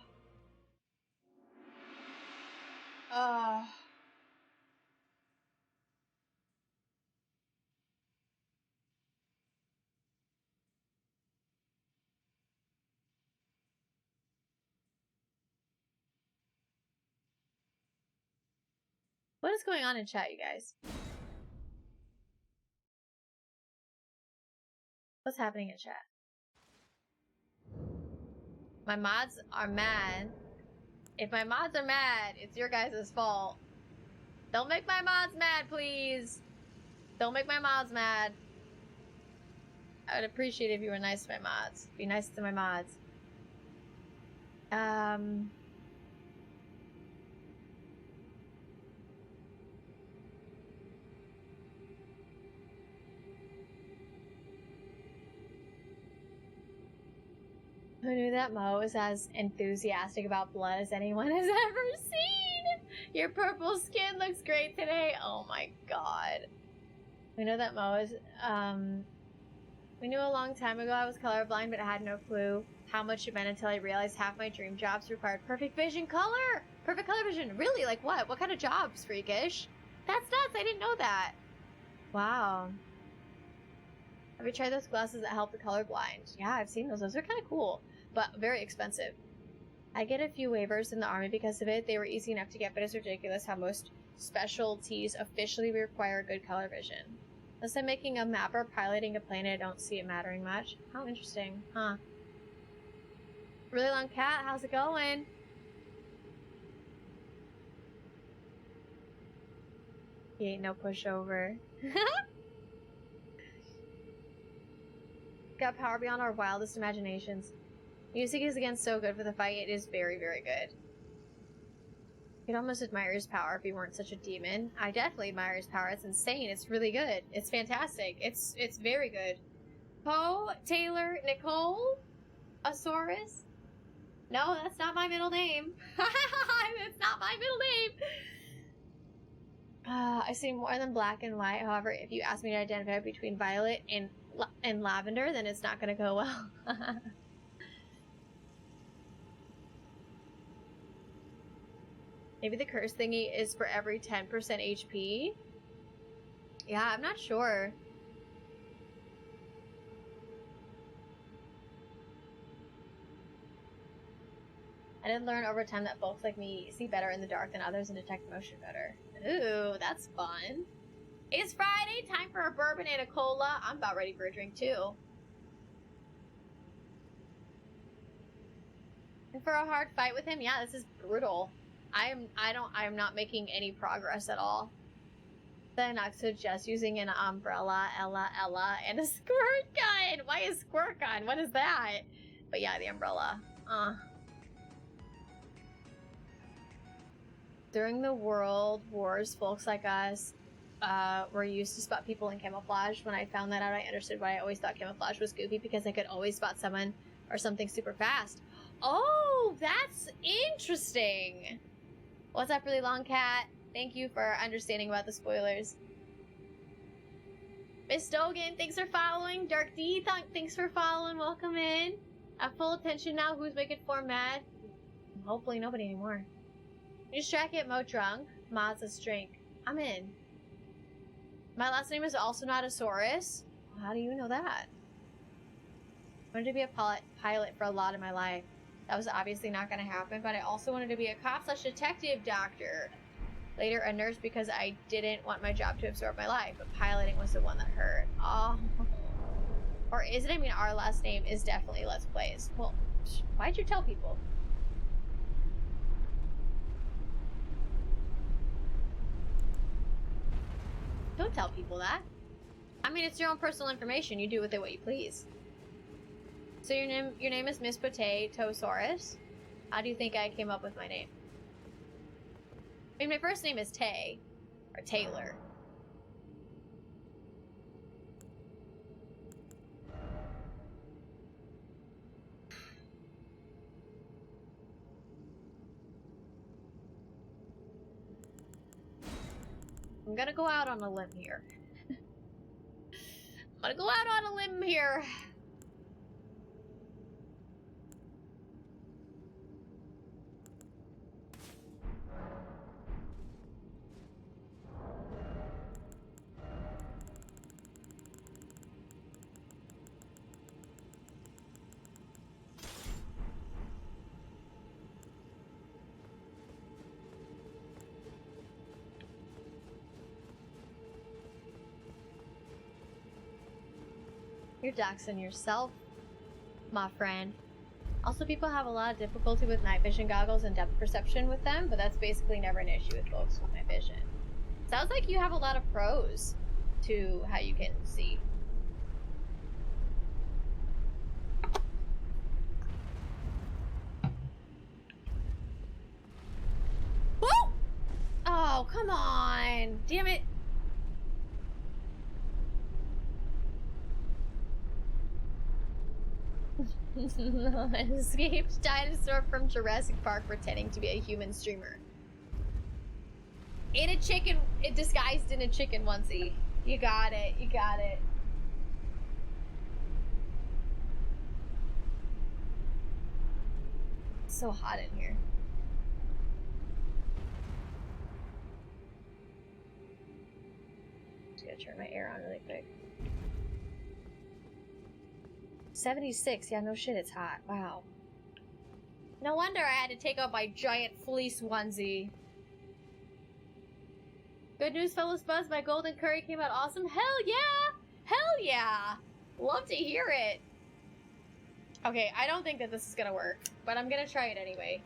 What is going on in chat, you guys? What's happening in chat? My mods are mad. If my mods are mad, it's your guys' fault. Don't make my mods mad, please. Don't make my mods mad. I would appreciate it if you were nice to my mods. Be nice to my mods. Who knew that Mo is as enthusiastic about blood as anyone has ever seen? Your purple skin looks great today. Oh my god. We know that Mo is, we knew a long time ago I was colorblind, but I had no clue how much it meant until I realized half my dream jobs required perfect vision color! Perfect color vision. Really? Like what? What kind of jobs, freakish? That's nuts. I didn't know that. Wow. Have you tried those glasses that help the colorblind? Yeah, I've seen those. Those are kind of cool, but very expensive. I get a few waivers in the army because of it. They were easy enough to get, but it's ridiculous how most specialties officially require good color vision. Unless I'm making a map or piloting a plane, I don't see it mattering much. How interesting, huh? Really long cat, how's it going? He ain't no pushover. Got power beyond our wildest imaginations. Music is again so good for the fight. It is very, very good. You'd almost admire his power if he weren't such a demon. I definitely admire his power. It's insane. It's really good. It's fantastic. It's very good. Poe, Taylor, Nicole, Asaurus. No, that's not my middle name. That's not my middle name. I see more than black and white. However, if you ask me to identify between violet and lavender, then it's not going to go well. Maybe the curse thingy is for every 10% HP? Yeah, I'm not sure. I did learn over time that folks like me see better in the dark than others and detect motion better. Ooh, that's fun. It's Friday, time for a bourbon and a cola. I'm about ready for a drink too. And for a hard fight with him, yeah, this is brutal. I'm not making any progress at all. Then I suggest using an umbrella, Ella, and a squirt gun. Why a squirt gun? What is that? But yeah, the umbrella. During the World Wars, folks like us were used to spot people in camouflage. When I found that out, I understood why I always thought camouflage was goofy, because I could always spot someone or something super fast. Oh, that's interesting. What's up, really long cat? Thank you for understanding about the spoilers. Miss Dogan, thanks for following. Dark D, thanks for following. Welcome in. I have full attention now. Who's making Form mad? Hopefully nobody anymore. You just try to get Mo drunk. Mods, let's drink. I'm in. My last name is also not Asaurus. How do you know that? I wanted to be a pilot for a lot of my life. That was obviously not going to happen, but I also wanted to be a cop/detective doctor. Later, a nurse, because I didn't want my job to absorb my life, but piloting was the one that hurt. Oh. Or is it? I mean, our last name is definitely Let's Plays. Well, why'd you tell people? Don't tell people that. I mean, it's your own personal information. You do with it what you please. So your name is Miss Potatosaurus. How do you think I came up with my name? I mean, my first name is Tay, or Taylor. I'm gonna go out on a limb here. You're doxing yourself, my friend. Also, people have a lot of difficulty with night vision goggles and depth perception with them, but that's basically never an issue with folks with night vision. Sounds like you have a lot of pros to how you can see. Woo! Oh, come on. Damn it. An escaped dinosaur from Jurassic Park pretending to be a human streamer. In a chicken, it disguised in a chicken onesie. You got it, you got it. It's so hot in here. Just gotta turn my air on really quick. 76, yeah, no shit, it's hot. Wow. No wonder I had to take off my giant fleece onesie. Good news, fellas buzz, my golden curry came out awesome. Hell yeah! Hell yeah! Love to hear it. Okay, I don't think that this is gonna work, but I'm gonna try it anyway.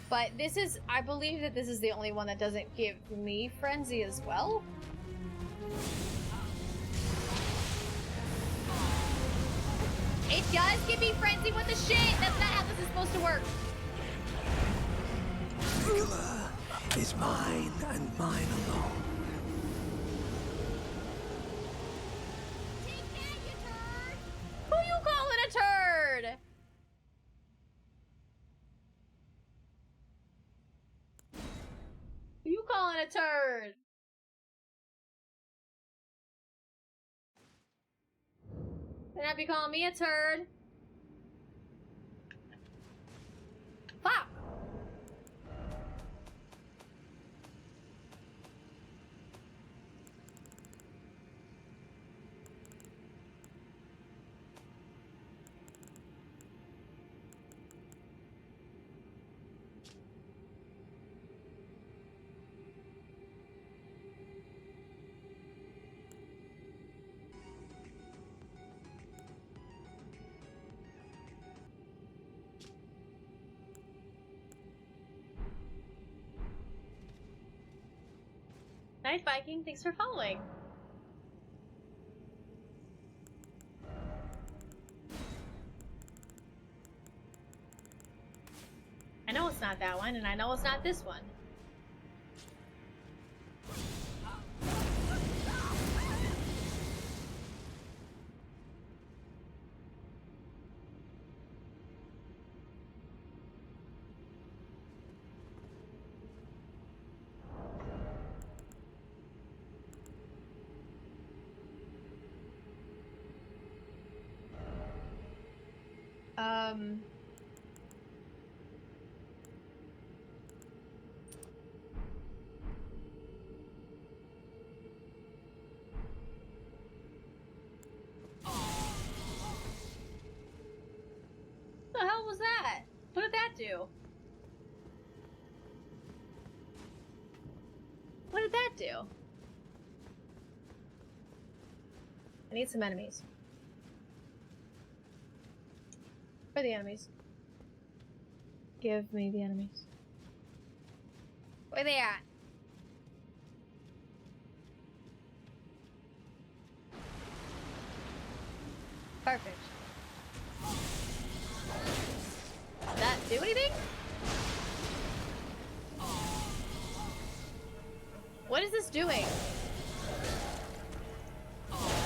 But this is, I believe that this is the only one that doesn't give me frenzy as well. It does give me frenzy, what the shit? That's not how this is supposed to work. Nicola is mine and mine alone. Take that, you turd! Who you calling a turd? Who you calling a turd? Then I'd be calling me a turd. Fuck! Night Viking, thanks for following. I know it's not that one, and I know it's not this one. What the hell was that? What did that do? What did that do? I need some enemies. Where are the enemies? Give me the enemies. Where they at? Perfect. Did that do anything? What is this doing?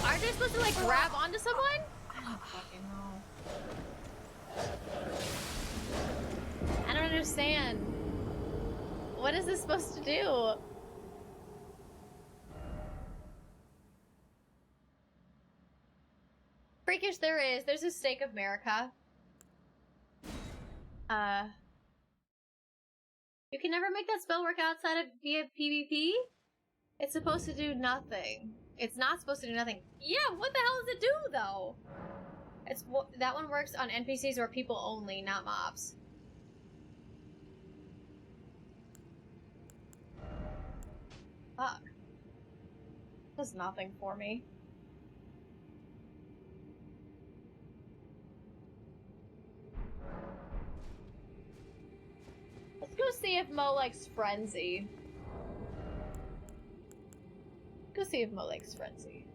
Aren't they supposed to like grab onto someone? I don't fucking know. I don't understand. What is this supposed to do? Freakish there is. There's a Stake of America. You can never make that spell work outside of via PvP? It's supposed to do nothing. It's not supposed to do nothing. Yeah, what the hell does it do, though? It's that one works on NPCs or people only, not mobs. Fuck. Does nothing for me. Let's go see if Mo likes Frenzy. Go see if Mo likes Frenzy.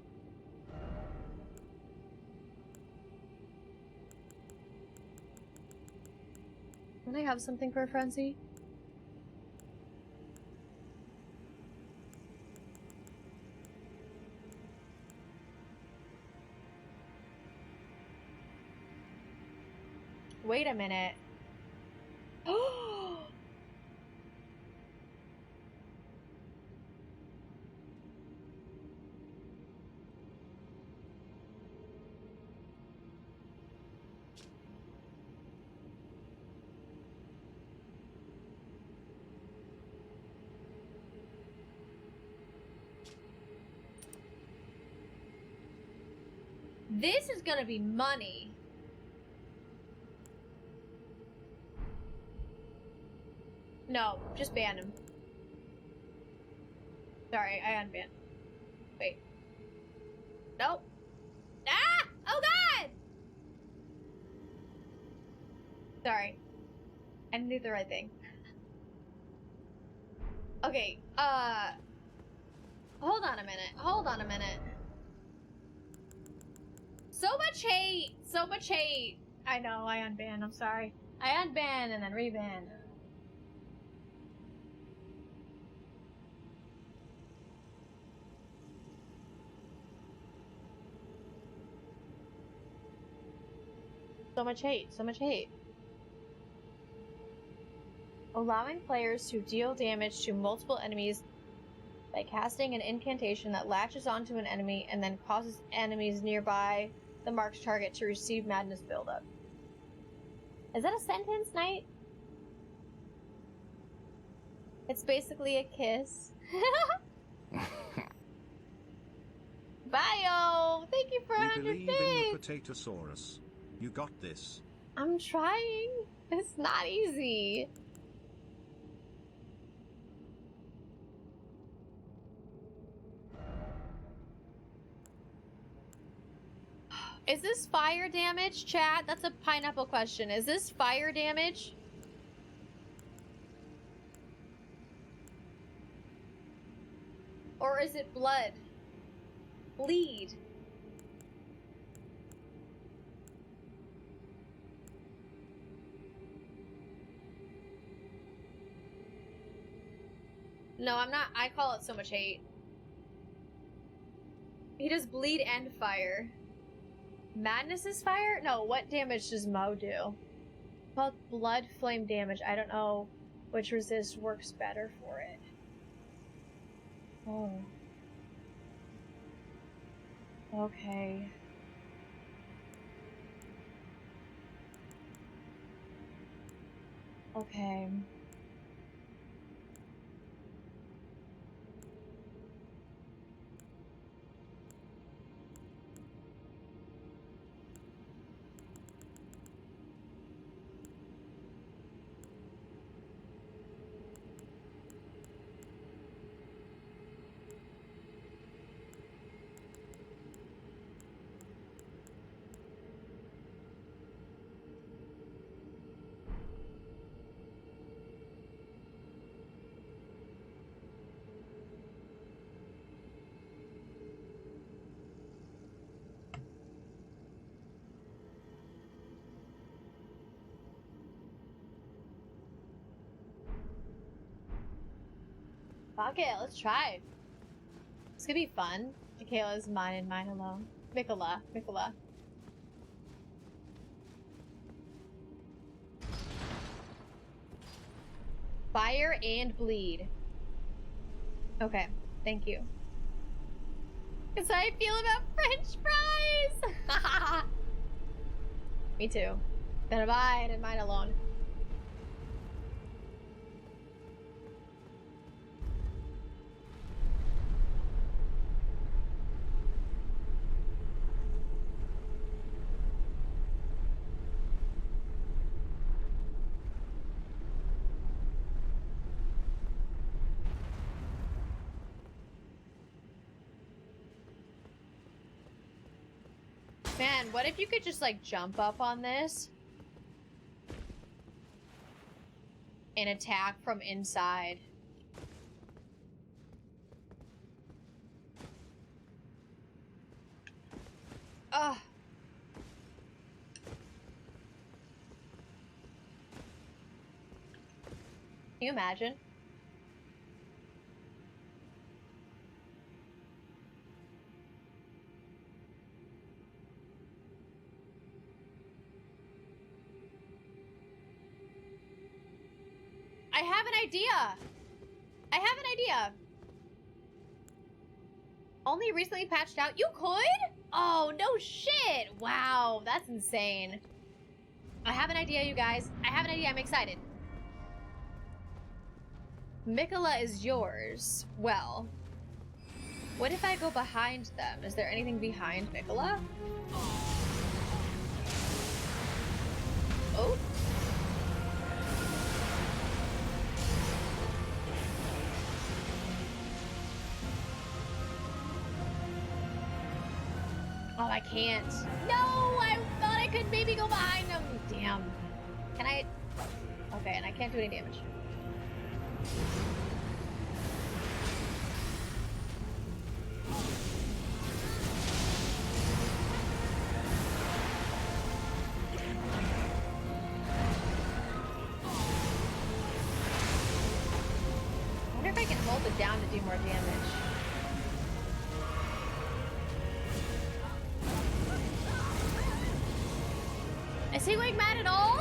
Don't I have something for Frenzy? Wait a minute. This is gonna be money. No, just ban him. Sorry, I unbanned. Wait. Nope. Ah! Oh god! Sorry. I didn't do the right thing. Okay, hold on a minute. Hold on a minute. So much hate! So much hate! I know, I unbanned, I'm sorry. I unbanned and then rebanned. So much hate, so much hate. Allowing players to deal damage to multiple enemies by casting an incantation that latches onto an enemy and then causes enemies nearby the marked target to receive madness buildup. Is that a sentence, Knight? It's basically a kiss. Bio! Thank you for We 100 believe bits! in the Potatosaurus. You got this. I'm trying. It's not easy. Is this fire damage, chat? That's a pineapple question. Is this fire damage? Or is it blood? Bleed. No, I'm not. I call it so much hate. He does bleed and fire. Madness is fire? No, what damage does Mo do? Called blood flame damage. I don't know which resist works better for it. Oh. Okay. Okay. Fuck it, let's try. It's gonna be fun. Michaela's mine and mine alone. Mikola. Fire and bleed. Okay, thank you. That's how I feel about French fries! Me too. Then mine and mine alone. Man, what if you could just like jump up on this and attack from inside? Ugh. Can you imagine? I have an idea. I have an idea. Only recently patched out. You could? Oh, no shit. Wow, that's insane. I have an idea, you guys. I have an idea. I'm excited. Mikola is yours. Well, what if I go behind them? Is there anything behind Mikola? Oh. Oh, I can't. No, I thought I could maybe go behind them. Damn. Can I? Okay, and I can't do any damage. I wonder if I can hold it down to do more damage. Is he going mad at all?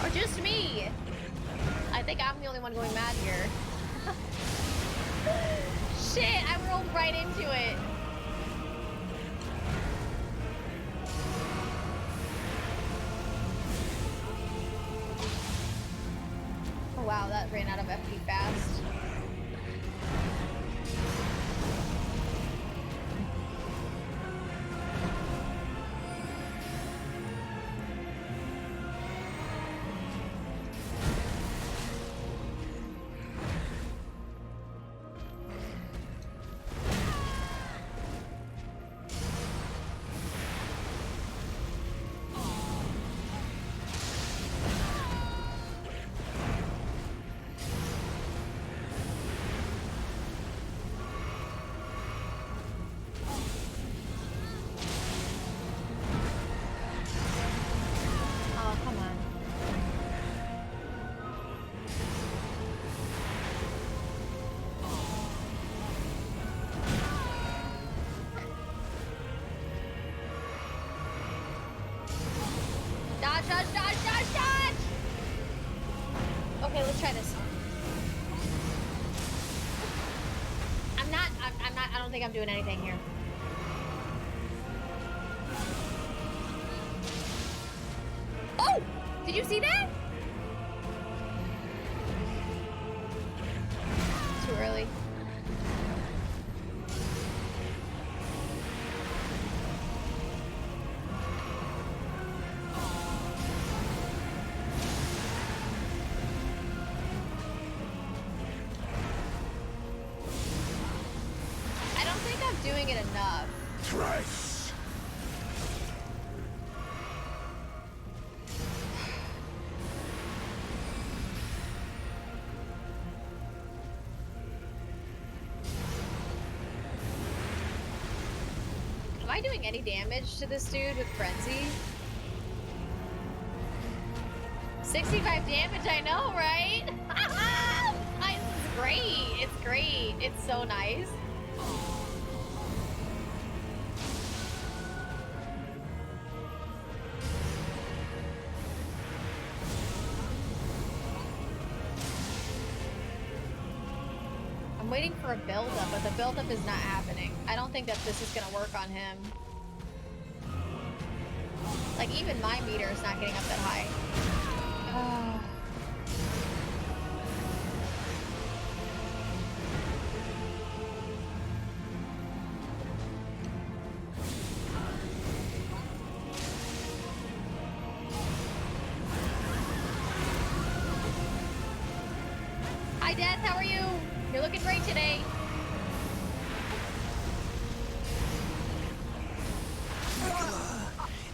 Or just me? I think I'm the only one going mad here. Shit, I rolled right into it. Oh wow, that ran out of FP fast. Dodge! Okay, let's try this. I don't think I'm doing anything here. Oh! Did you see that? Too early. Doing it enough. Trace. Am I doing any damage to this dude with Frenzy? 65 damage, I know, right? It's great. It's great. It's so nice. I'm waiting for a build-up, but the build-up is not happening. I don't think that this is gonna work on him. Like, even my meter is not getting up that high. Hi, Death, how are you? You're looking great today.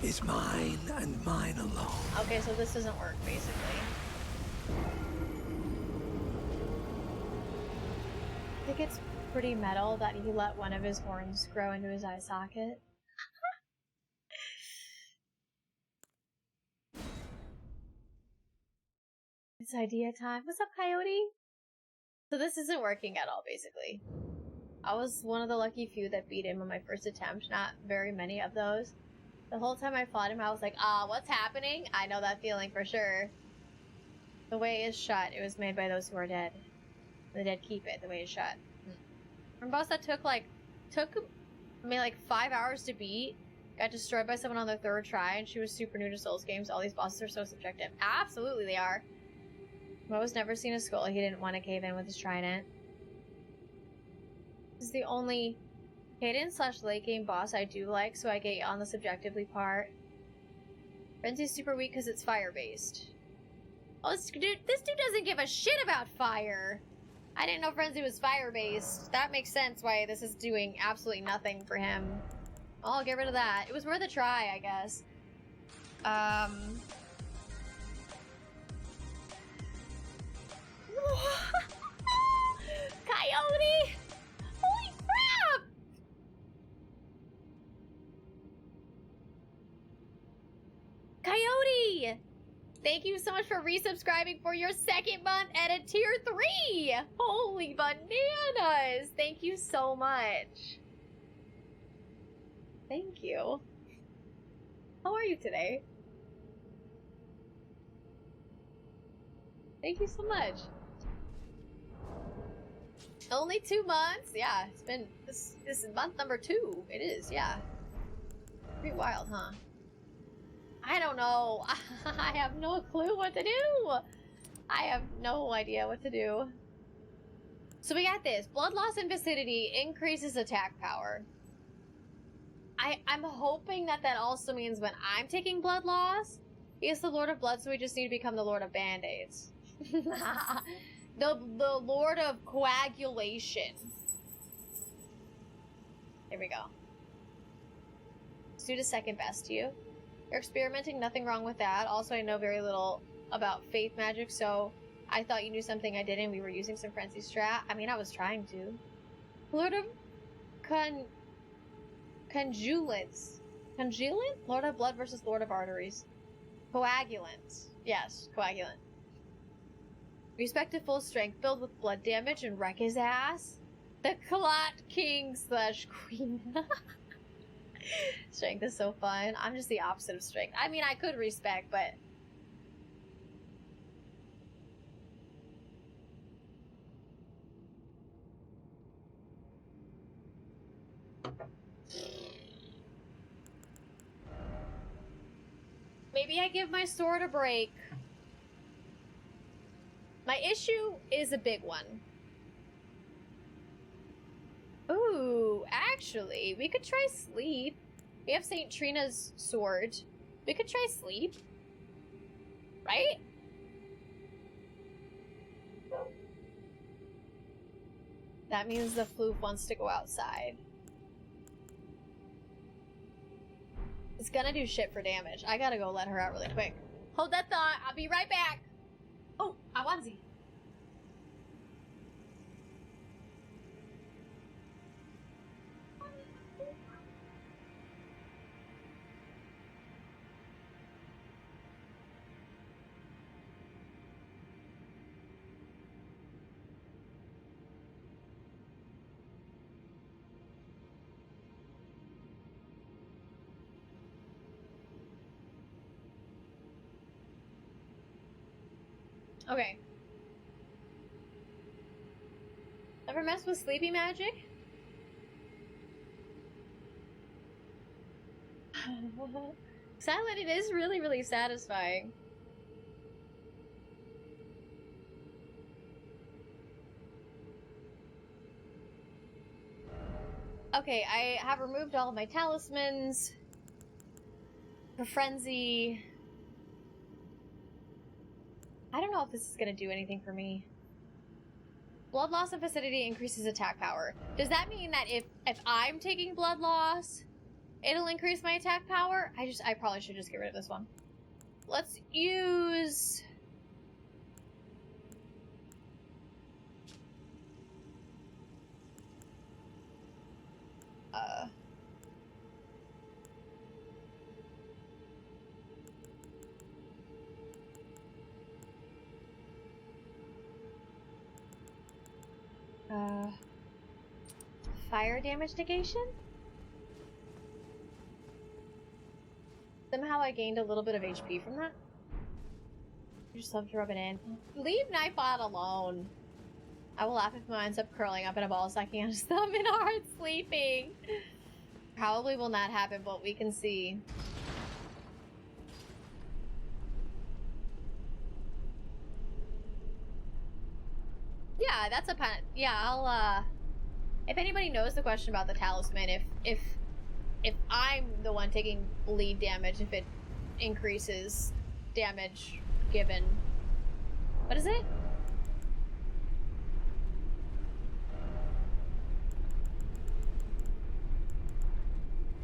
is mine and mine alone. Okay, so this doesn't work, basically. I think it's pretty metal that he let one of his horns grow into his eye socket. It's idea time. What's up, Coyote? So this isn't working at all, basically. I was one of the lucky few that beat him on my first attempt. Not very many of those. The whole time I fought him, I was like, what's happening? I know that feeling for sure. The way is shut. It was made by those who are dead. The dead keep it. The way is shut. From boss that took me like 5 hours to beat. Got destroyed by someone on the third try, and she was super new to Souls games. All these bosses are so subjective. Absolutely they are. Mo's never seen a skull. He didn't want to cave in with his trident. This is the only Cadence/late game boss I do like, so I get on the subjectively part. Frenzy's super weak because it's fire-based. Oh, this dude doesn't give a shit about fire! I didn't know Frenzy was fire-based. That makes sense why this is doing absolutely nothing for him. I'll get rid of that. It was worth a try, I guess. Coyote! Holy crap! Coyote! Thank you so much for resubscribing for your 2nd month at a tier 3! Holy bananas! Thank you so much. Thank you. How are you today? Thank you so much. Only 2 months? Yeah, it's been this is month number 2. It is, yeah. Pretty wild, huh? I don't know. I have no clue what to do. I have no idea what to do. So we got this. Blood loss and vicinity increases attack power. I'm hoping that also means when I'm taking blood loss, he is the Lord of Blood, so we just need to become the Lord of Band-Aids. the Lord of Coagulation. There we go. Suit is second best to you. You're experimenting, nothing wrong with that. Also, I know very little about faith magic, so I thought you knew something I didn't. We were using some frenzy strat. I mean, I was trying to. Lord of Conjulants. Conjulant? Lord of Blood versus Lord of Arteries. Coagulant. Yes, coagulant. Respect to full strength, filled with blood damage, and wreck his ass. The Clot King/Queen. Strength is so fun. I'm just the opposite of strength. I mean, I could respect, but... Maybe I give my sword a break. My issue is a big one. Ooh, actually, we could try sleep. We have St. Trina's sword. We could try sleep. Right? That means the floof wants to go outside. It's gonna do shit for damage. I gotta go let her out really quick. Hold that thought. I'll be right back. Oh, a onesie. Okay. Ever mess with sleepy magic? Silent, it is really, really satisfying. Okay, I have removed all of my talismans. For frenzy. I don't know if this is gonna do anything for me. Blood loss and vicinity increases attack power. Does that mean that if I'm taking blood loss, It'll increase my attack power. I probably should just get rid of this one. Let's use... Fire damage negation? Somehow I gained a little bit of HP from that. You just love to rub it in. Leave Nightbot alone. I will laugh if mine ends up curling up in a ball sucking on his thumb and hard sleeping. Probably will not happen, but we can see. Yeah, that's a pen. Yeah, I'll, if anybody knows the question about the talisman, if I'm the one taking bleed damage, if it increases damage given. What is it?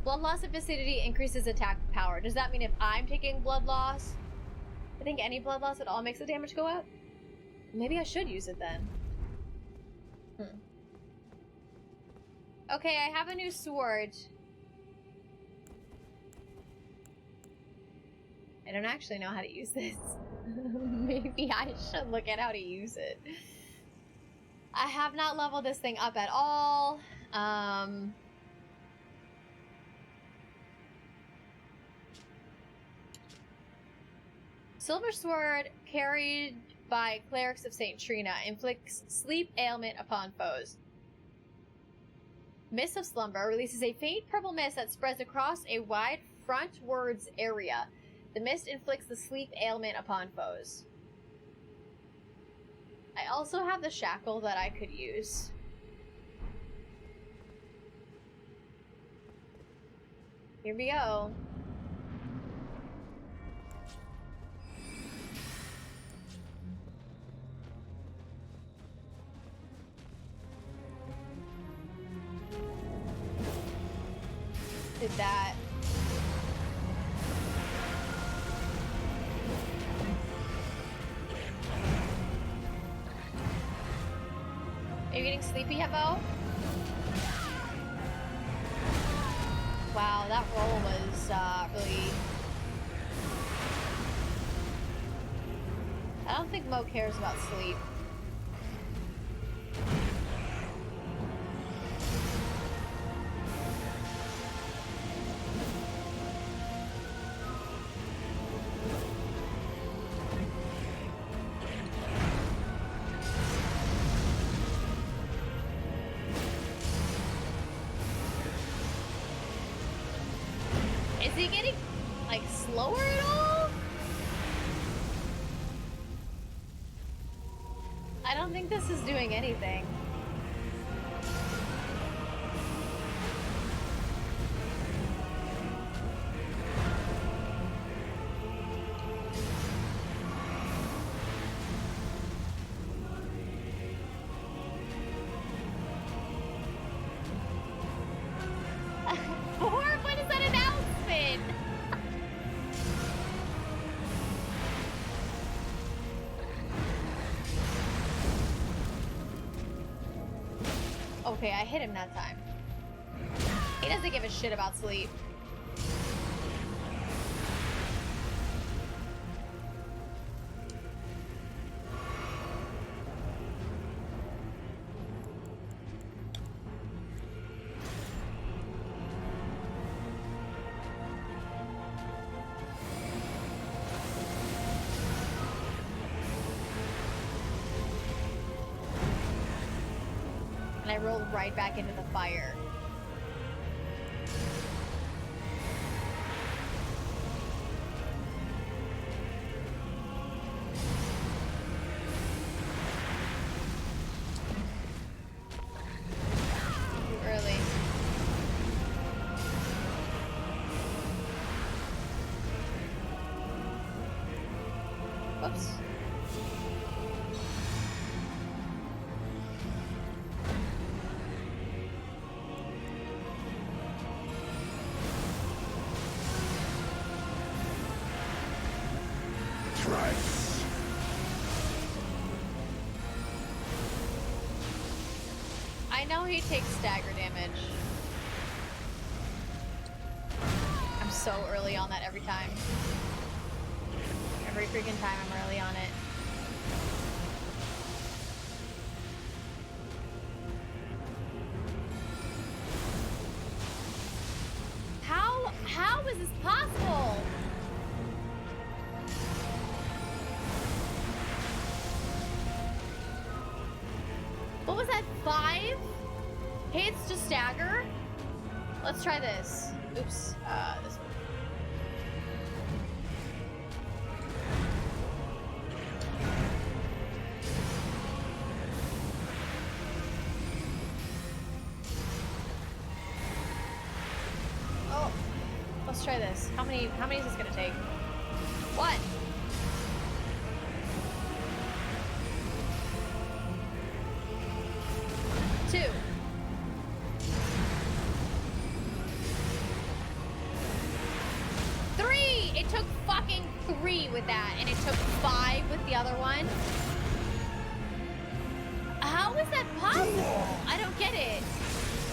Blood loss of acidity increases attack power. Does that mean if I'm taking blood loss, I think any blood loss at all makes the damage go up? Maybe I should use it then. Okay, I have a new sword. I don't actually know how to use this. Maybe I should look at how to use it. I have not leveled this thing up at all. Silver Sword, carried by clerics of St. Trina, inflicts sleep ailment upon foes. Mist of Slumber releases a faint purple mist that spreads across a wide frontwards area. The mist inflicts the sleep ailment upon foes. I also have the shackle that I could use. Here we go. Did that. Are you getting sleepy, Hippo? Wow, that roll was really... I don't think Mo cares about sleep. Is he getting, like, slower at all? I don't think this is doing anything. What is that announcement? Okay, I hit him that time. He doesn't give a shit about sleep. And I rolled right back into the fire. Too early. Whoops. know he takes stagger damage. I'm so early on that every time. Every freaking time I'm early on it. How is this possible? What was that? 5 hits to stagger? Let's try this. Oops. This one. Oh, let's try this. How many is this gonna take? 1. 2. 3. It took fucking 3 with that, and it took 5 with the other one. How is that possible? I don't get it.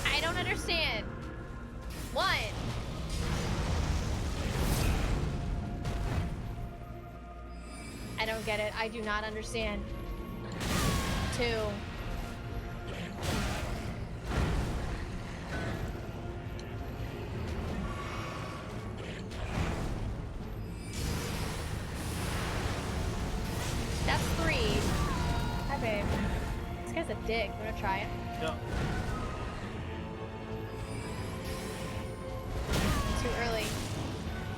I don't understand. 1. I don't get it. I do not understand. 2. That's 3. Hi, babe. This guy's a dick. You wanna try it? No. Too early.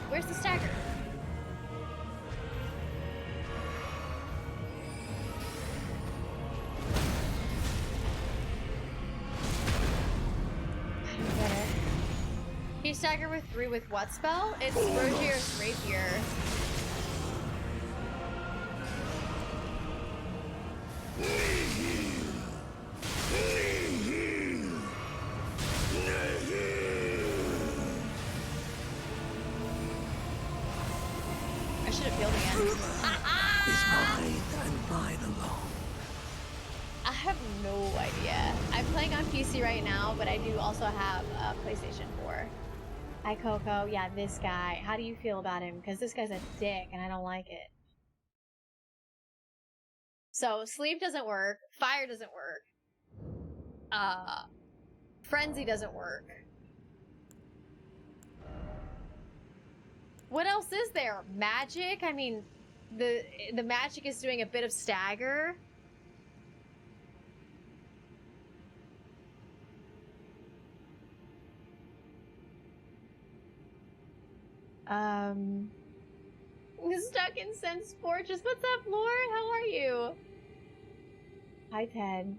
Where's the stagger? I don't get it. You stagger with 3 with what spell? It's Rogier's Rapier. I should have healed again. Is mine and mine alone. I have no idea. I'm playing on PC right now, but I do also have a PlayStation 4. Hi, Coco. Yeah, this guy. How do you feel about him? Because this guy's a dick, and I don't like it. So, sleep doesn't work. Fire doesn't work. Frenzy doesn't work. What else is there? Magic? I mean, the magic is doing a bit of stagger. Stuck in Sense Fortress. What's up, Lord? How are you? Hi, Ted.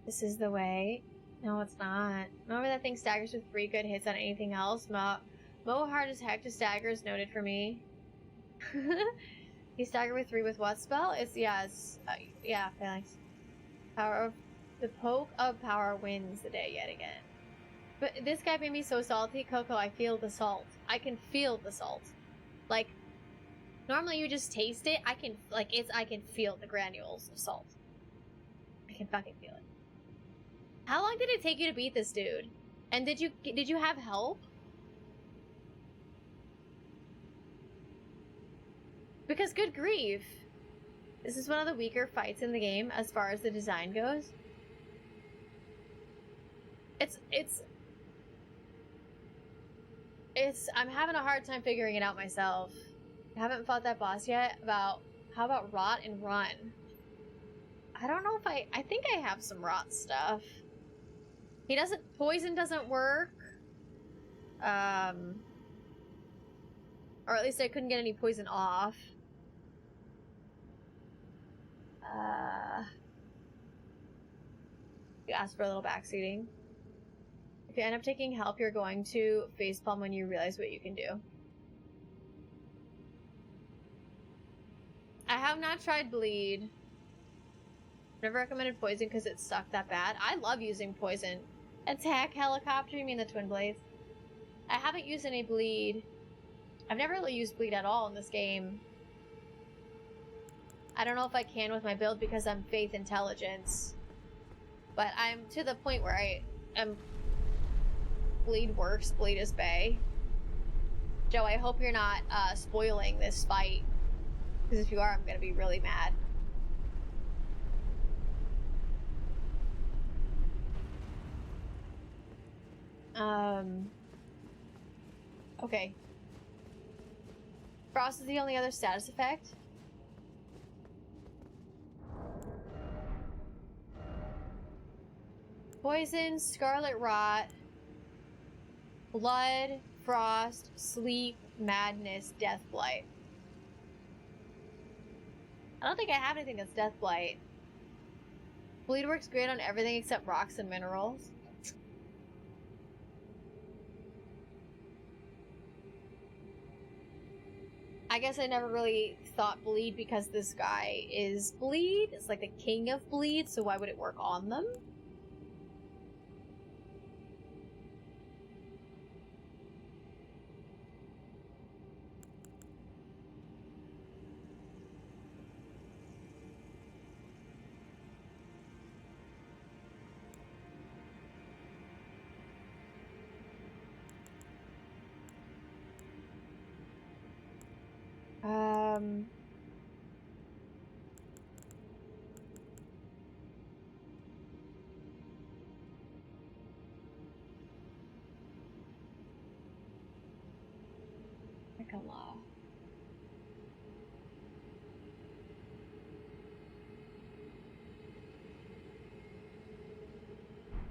This is the way. No, it's not. Remember that thing staggers with 3 good hits on anything else? Mo hard as heck to stagger is noted for me. You stagger with 3 with what spell? Yeah, thanks. Power of the poke of power wins the day yet again. But this guy made me so salty, Coco. I feel the salt. I can feel the salt. Like, normally you just taste it. I can feel the granules of salt. I can fucking feel it. How long did it take you to beat this dude? And did you have help? Because good grief. This is one of the weaker fights in the game as far as the design goes. I'm having a hard time figuring it out myself. I haven't fought that boss yet. How about rot and run? I don't know if I think I have some rot stuff. Poison doesn't work. Or at least I couldn't get any poison off. You asked for a little backseating. If you end up taking help, you're going to facepalm when you realize what you can do. I have not tried bleed. Never recommended poison because it sucked that bad. I love using poison. Attack helicopter, you mean the twin blades? I haven't used any bleed. I've never really used bleed at all in this game. I don't know if I can with my build because I'm faith intelligence. But I'm to the point where I am bleed works, bleed is bay. Joe, I hope you're not spoiling this fight. Because if you are, I'm gonna be really mad. Okay. Frost is the only other status effect. Poison, Scarlet Rot, Blood, Frost, Sleep, Madness, Death Blight. I don't think I have anything that's Death Blight. Bleed works great on everything except rocks and minerals. I guess I never really thought bleed because this guy is bleed. It's like the king of bleed, so why would it work on them?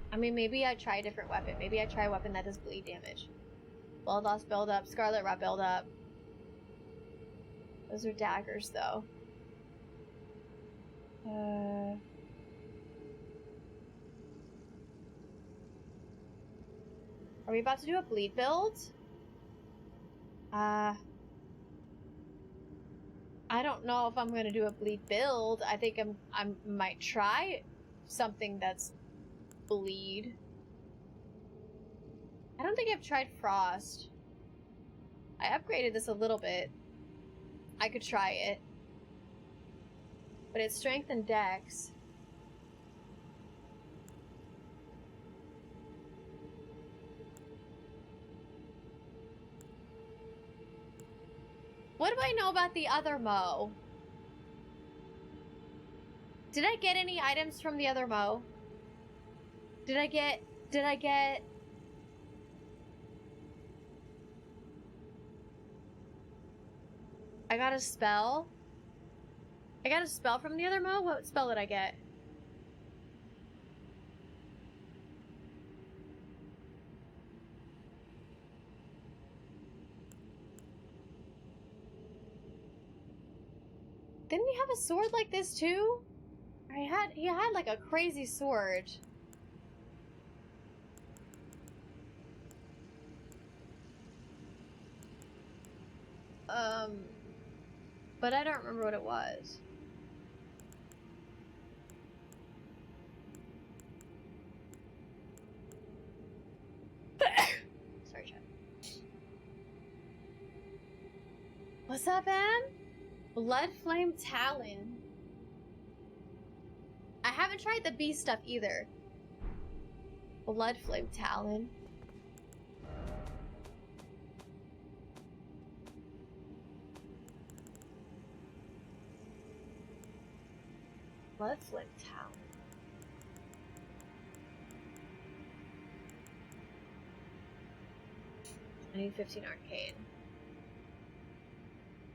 I mean, maybe I try a different weapon. Maybe I try a weapon that does bleed damage. Blood loss build up, Scarlet Rot build up. Those are daggers, though. Are we about to do a bleed build? I don't know if I'm gonna do a bleed build. I think I might try something that's bleed. I don't think I've tried Frost. I upgraded this a little bit. I could try it. But it's strength and dex. What do I know about the other Mo? Did I get any items from the other Mo? Did I get... I got a spell? I got a spell from the other Mo? What spell did I get? Didn't he have a sword like this too? He had like a crazy sword. But I don't remember what it was. Sorry, chat. What's up, Em? Blood Flame Talon. I haven't tried the beast stuff either. Blood Flame Talon. Blood Flame Talon. I need 15 arcane.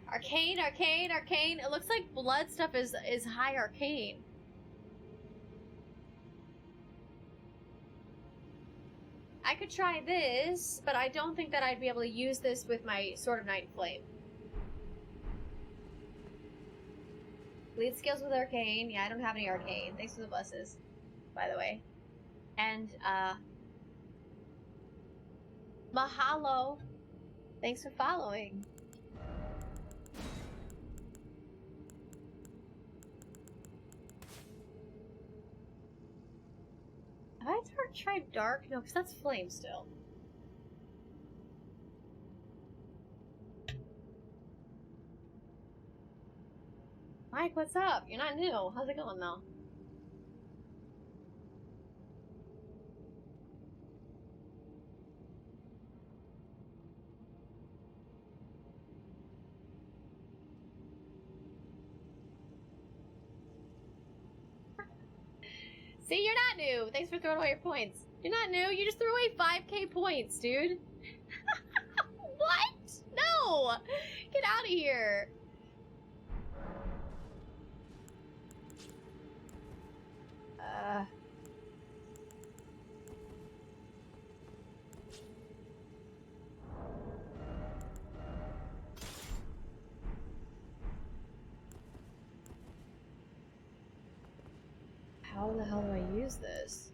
Arcane. It looks like blood stuff is high arcane. I could try this, but I don't think that I'd be able to use this with my Sword of Night and Flame. Lead skills with arcane. Yeah, I don't have any arcane. Thanks for the blesses, by the way. And, mahalo. Thanks for following. Have I tried dark? No, because that's flame still. Mike, what's up? You're not new. How's it going, though? See, you're not new. Thanks for throwing away your points. You're not new. You just threw away 5k points, dude. What? No! Get out of here. How the hell do I use this?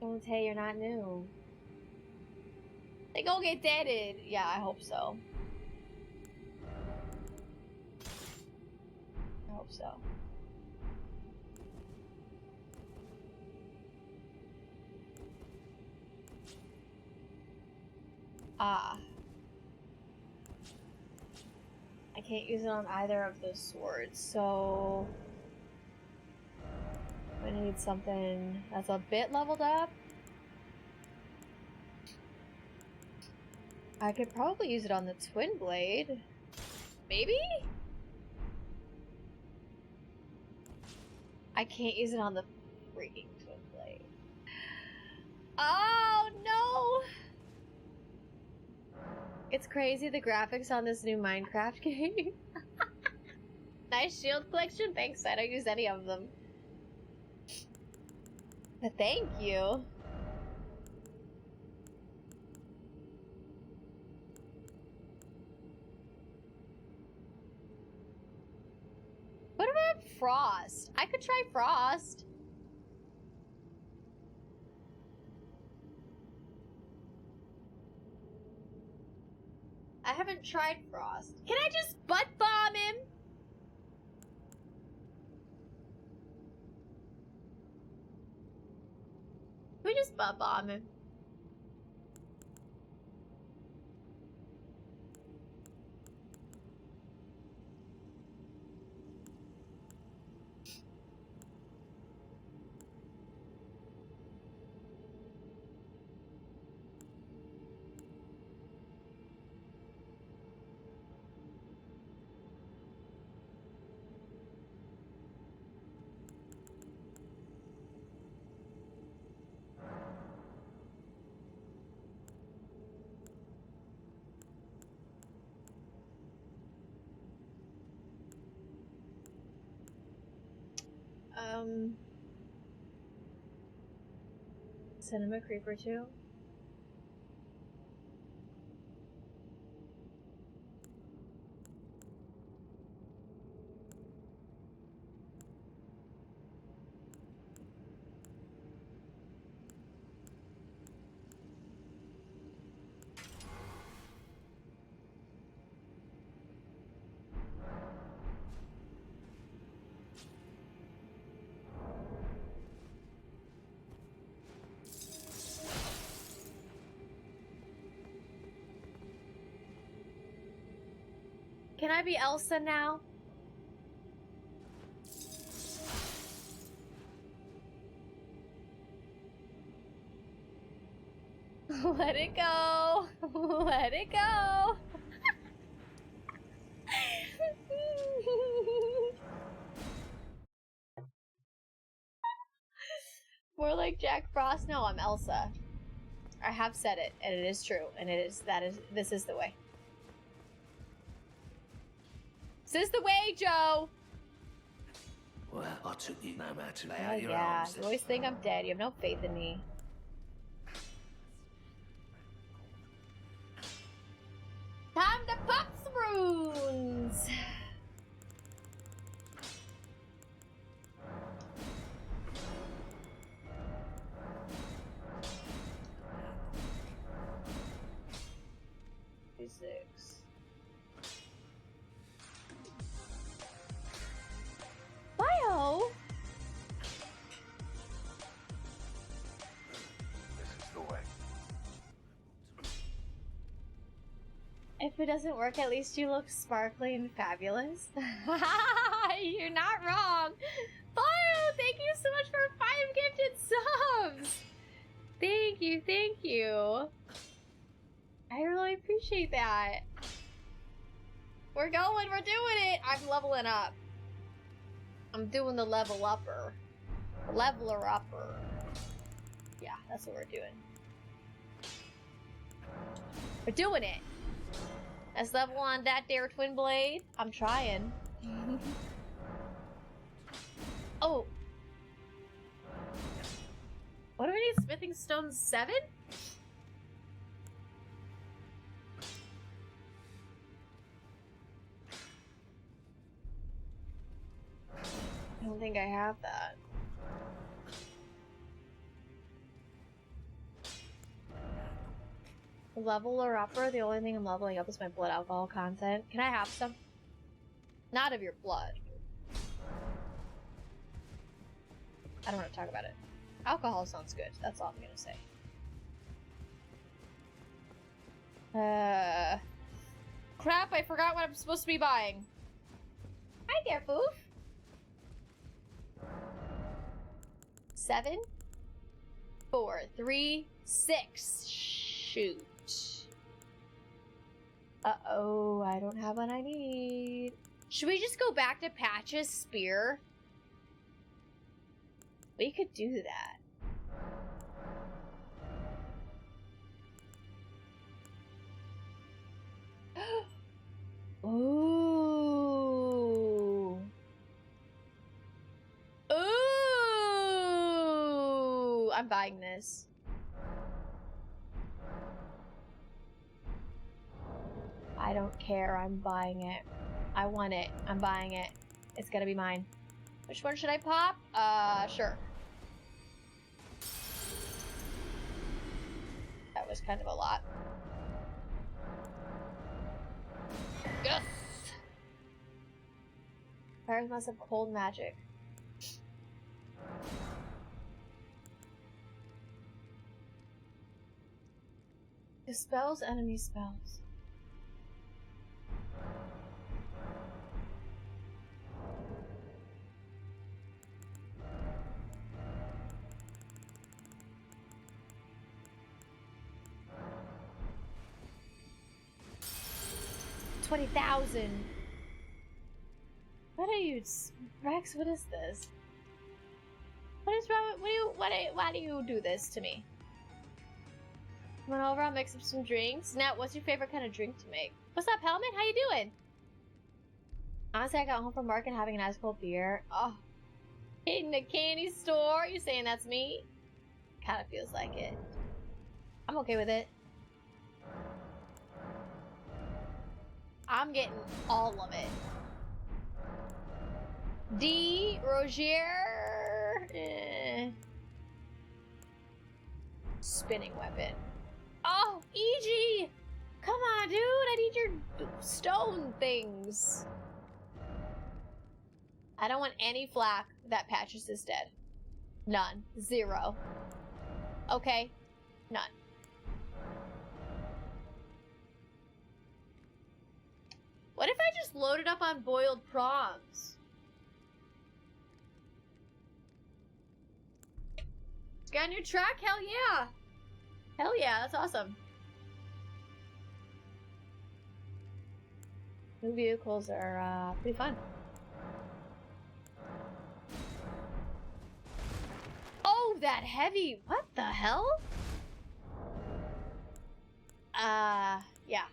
Don't say you're not new. They go get deaded. Yeah, I hope so. I hope so. Ah. I can't use it on either of those swords, so I need something that's a bit leveled up. I could probably use it on the twin blade. Maybe? I can't use it on the freaking twin blade. Oh no! It's crazy, the graphics on this new Minecraft game. Nice shield collection. Thanks, I don't use any of them. But thank you. What about Frost? I could try Frost. I haven't tried Frost. Can I just butt bomb him? Can we just butt bomb him? Cinema Creeper 2? Can I be Elsa now? Let it go. Let it go. More like Jack Frost. No, I'm Elsa. I have said it, and it is true, and this is the way. This is the way, Joe! Well, I took you no matter to lay Oh out your yeah, arms. you always think I'm dead. You have no faith in me. Time to pop some runes! 6. Bio? This is the way. If it doesn't work, at least you look sparkly and fabulous. You're not wrong. Bio, thank you so much for 5 gifted subs. Thank you, thank you. I really appreciate that. We're going, we're doing it. I'm leveling up. I'm doing the level upper. Leveler upper. Yeah, that's what we're doing. We're doing it. Let's level on that there twin blade. I'm trying. Oh. What do we need? Smithing stone 7? I don't think I have that. Level or upper, the only thing I'm leveling up is my blood alcohol content. Can I have some? Not of your blood. I don't want to talk about it. Alcohol sounds good. That's all I'm gonna say. Crap, I forgot what I'm supposed to be buying. Hi there, Foof. 7, 4, 3, 6. Shoot. Uh-oh, I don't have what I need. Should we just go back to Patch's spear? We could do that. Ooh. Ooh. I'm buying this. I don't care. I'm buying it. I want it. I'm buying it. It's gonna be mine. Which one should I pop? Sure. That was kind of a lot. Yes! Fires must have cold magic. Dispels enemy spells. $20,000. What are you, Rex? What is this? What is wrong? Why do you do this to me? Come on over. I'll mix up some drinks. Now, what's your favorite kind of drink to make? What's up, Helmet? How you doing? Honestly, I got home from work and having an ice cold beer. Oh, hitting the candy store. You saying that's me? Kind of feels like it. I'm okay with it. I'm getting all of it. D. Rogier. Spinning weapon. Oh, EG! Come on, dude. I need your stone things. I don't want any flack that Patches is dead. None. 0. Okay. None. What if I just loaded up on boiled prawns? Got a new track? Hell yeah! Hell yeah, that's awesome. New vehicles are pretty fun. Oh, that heavy! What the hell? Yeah.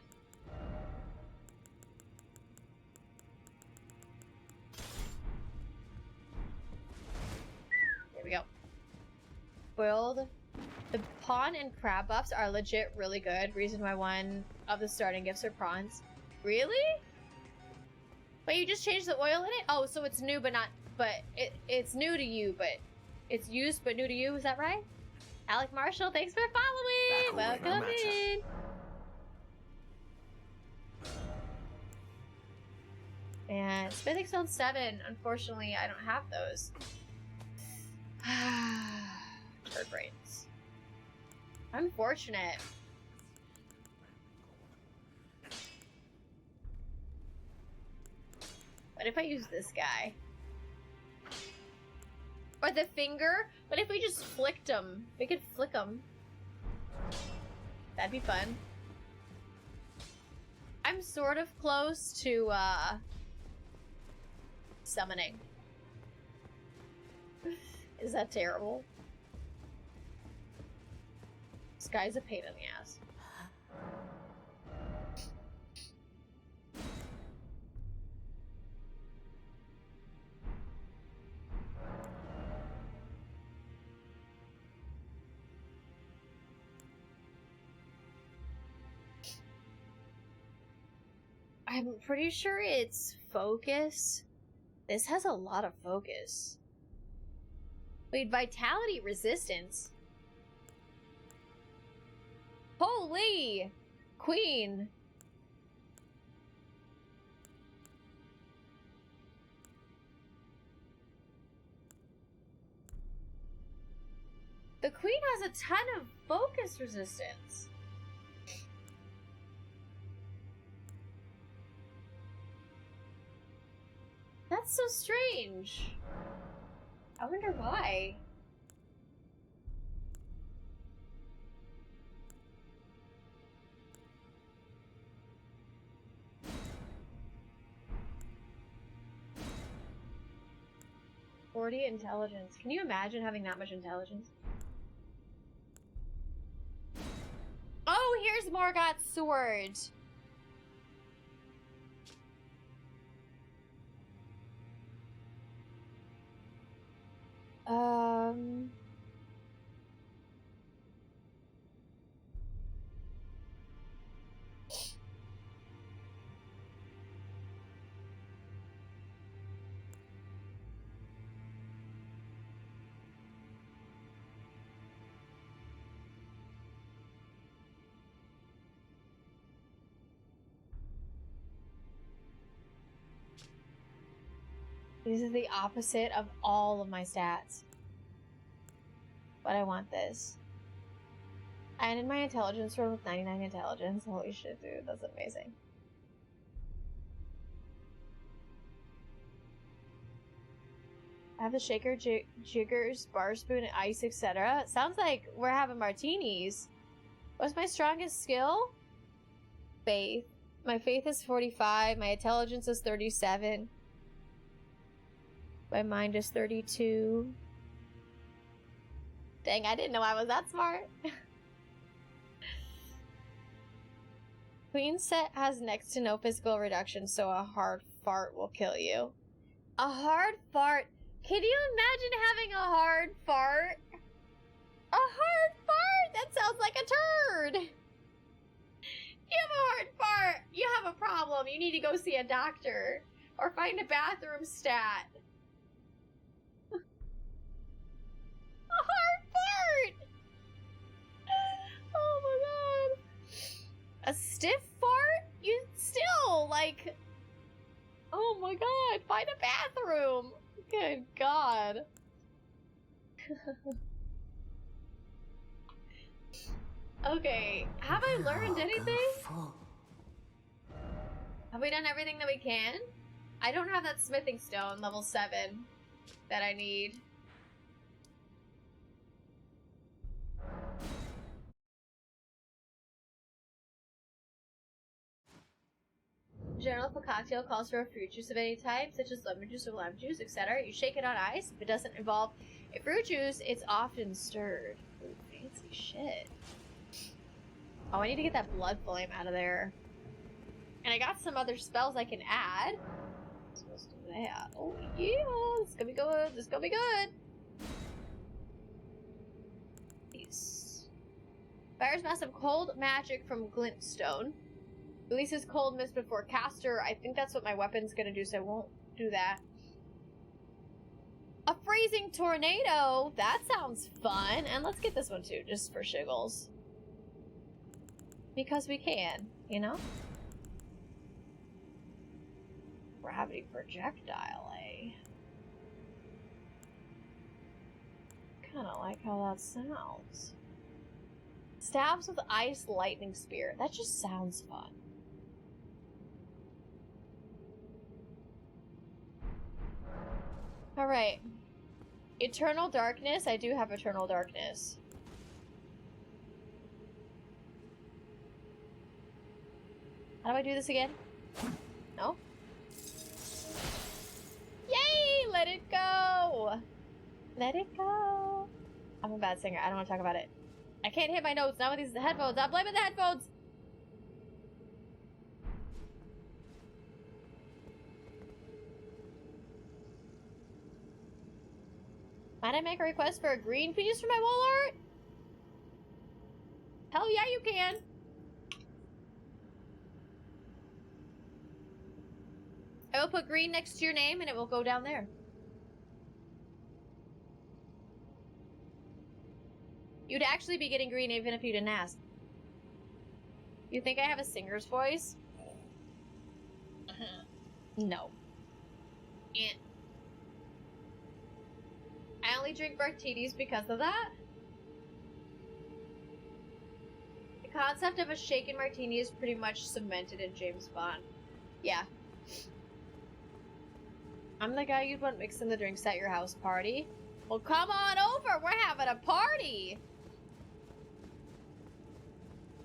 There we go. Boiled. The pawn and crab buffs are legit really good. Reason why one of the starting gifts are prawns. Really? But you just changed the oil in it? Oh, so it's new but not... But it's new to you, but... It's used but new to you, is that right? Alec Marshall, thanks for following! Welcome in! Man, Smithing Stone 7, unfortunately, I don't have those. Turd brains. Unfortunate. What if I use this guy? Or the finger? What if we just flicked him? We could flick him. That'd be fun. I'm sort of close to, summoning. Is that terrible? This guy's a pain in the ass. I'm pretty sure it's focus. This has a lot of focus. Wait, vitality resistance. Holy Queen. The Queen has a ton of focus resistance. That's so strange. I wonder why. "40 intelligence. Can you imagine having that much intelligence? Oh, here's Morgoth's sword. This is the opposite of all of my stats. But I want this. I ended my intelligence roll with 99 intelligence. Holy shit, dude. That's amazing. I have the shaker, jiggers, bar spoon, and ice, etc. Sounds like we're having martinis. What's my strongest skill? Faith. My faith is 45. My intelligence is 37. My mind is 32. Dang, I didn't know I was that smart. Queen set has next to no physical reduction, so a hard fart will kill you. A hard fart? Can you imagine having a hard fart? A hard fart? That sounds like a turd. You have a hard fart. You have a problem. You need to go see a doctor. Or find a bathroom stat. A hard fart! Oh my god. A stiff fart? You still, like... Oh my god, find a bathroom! Good god. Okay, have I learned anything? Have we done everything that we can? I don't have that smithing stone, level 7, that I need. General cocktail calls for a fruit juice of any type, such as lemon juice or lime juice, etc. You shake it on ice. If it doesn't involve a fruit juice, it's often stirred. Ooh, fancy shit. Oh, I need to get that blood flame out of there. And I got some other spells I can add. Oh yeah, this is gonna be good. This is gonna be good. Peace. Fires massive cold magic from glintstone. Releases cold mist before caster. I think that's what my weapon's gonna do, so I won't do that. A freezing tornado! That sounds fun. And let's get this one too, just for shiggles. Because we can, you know? Gravity projectile, eh? Kinda like how that sounds. Stabs with ice lightning spear. That just sounds fun. Alright. Eternal darkness. I do have eternal darkness. How do I do this again? No? Yay! Let it go! Let it go! I'm a bad singer. I don't want to talk about it. I can't hit my notes. Not with these headphones. I'm blaming the headphones! Might I make a request for a green piece for my wall art? Hell yeah, you can! I will put green next to your name and it will go down there. You'd actually be getting green even if you didn't ask. You think I have a singer's voice? No. Eh. I only drink martinis because of that. The concept of a shaken martini is pretty much cemented in James Bond. Yeah. I'm the guy you'd want mixing the drinks at your house party. Well, come on over. We're having a party.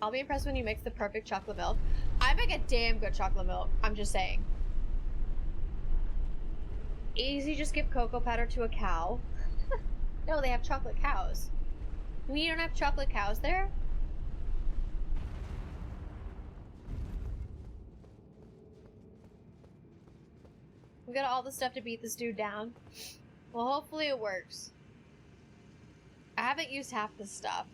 I'll be impressed when you mix the perfect chocolate milk. I make a damn good chocolate milk. I'm just saying. Easy, just give cocoa powder to a cow. No, they have chocolate cows. We don't have chocolate cows there? We got all the stuff to beat this dude down. Well, hopefully it works. I haven't used half the stuff.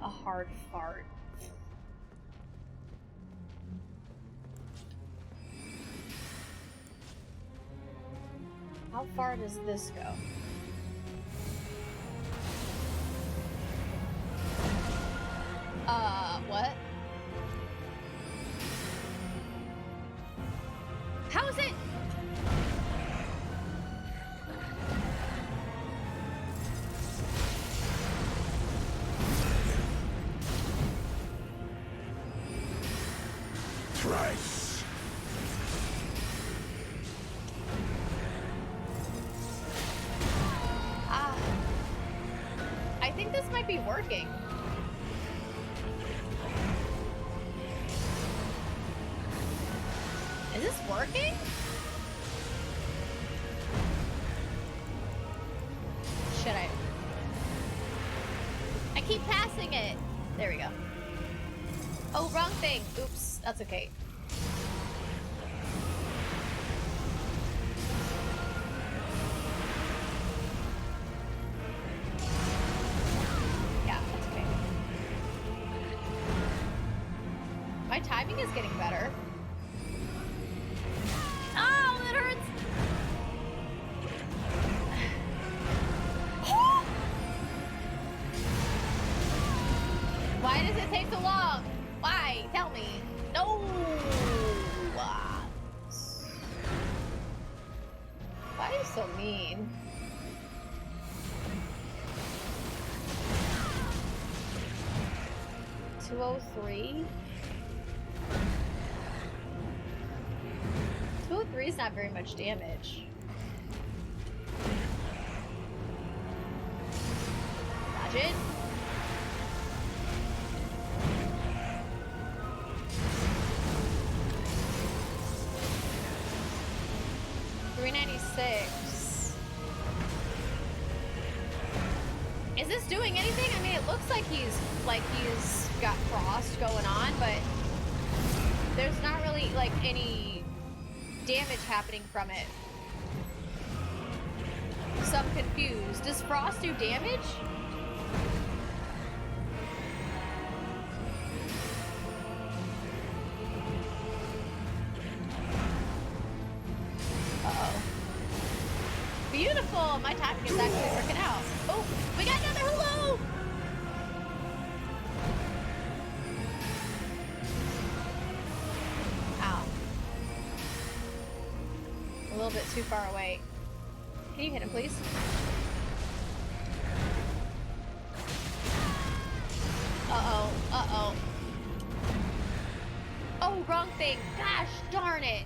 A hard fart. How far does this go? What? How is it? Thrice. I think this might be working. Is this working? Should I keep passing it. There we go. Oh, wrong thing. Oops, that's okay. Yeah, that's okay. My timing is getting better. Oh, that hurts! Why does it take so long? Why? Tell me. No! Why are you so mean? $203? 203 is not very much damage. Imagine. $396. Is this doing anything? I mean, it looks like he's got frost going on, but there's not really like any damage happening from it. So I'm confused. Does frost do damage? Uh-oh. Beautiful! My timing is actually working out. Oh, we got another hulu! Ow. little bit too far away. Can you hit him, please? Uh-oh. Uh-oh. Oh, wrong thing. Gosh darn it.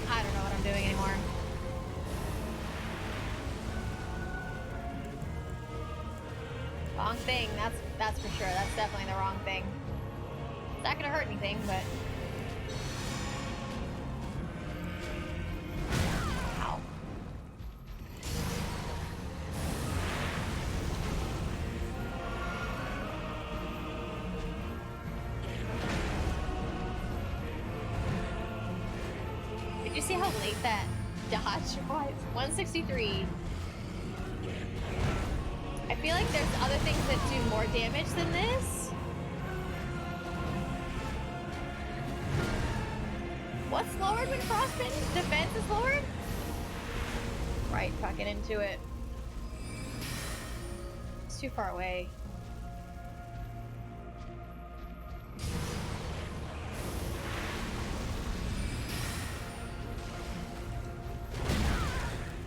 I don't know what I'm doing anymore. Wrong thing. That's for sure. That's definitely the wrong thing. It's not gonna hurt anything, but... Ow. Did you see how late that dodge was? 163. I feel like there's other things that do more damage than this. What's lowered when frostbitten? Defense is lowered? Right, fucking into it. It's too far away.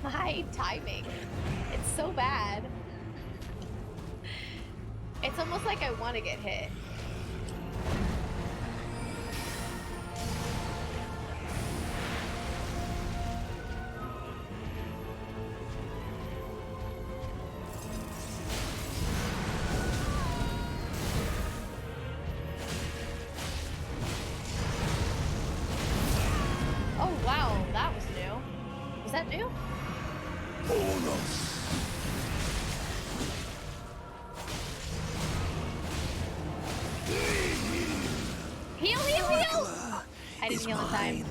My timing. It's so bad. It's almost like I want to get hit. Oh wow, that was new. Was that new? Oh no. Heal, heal, heal! I didn't heal in time.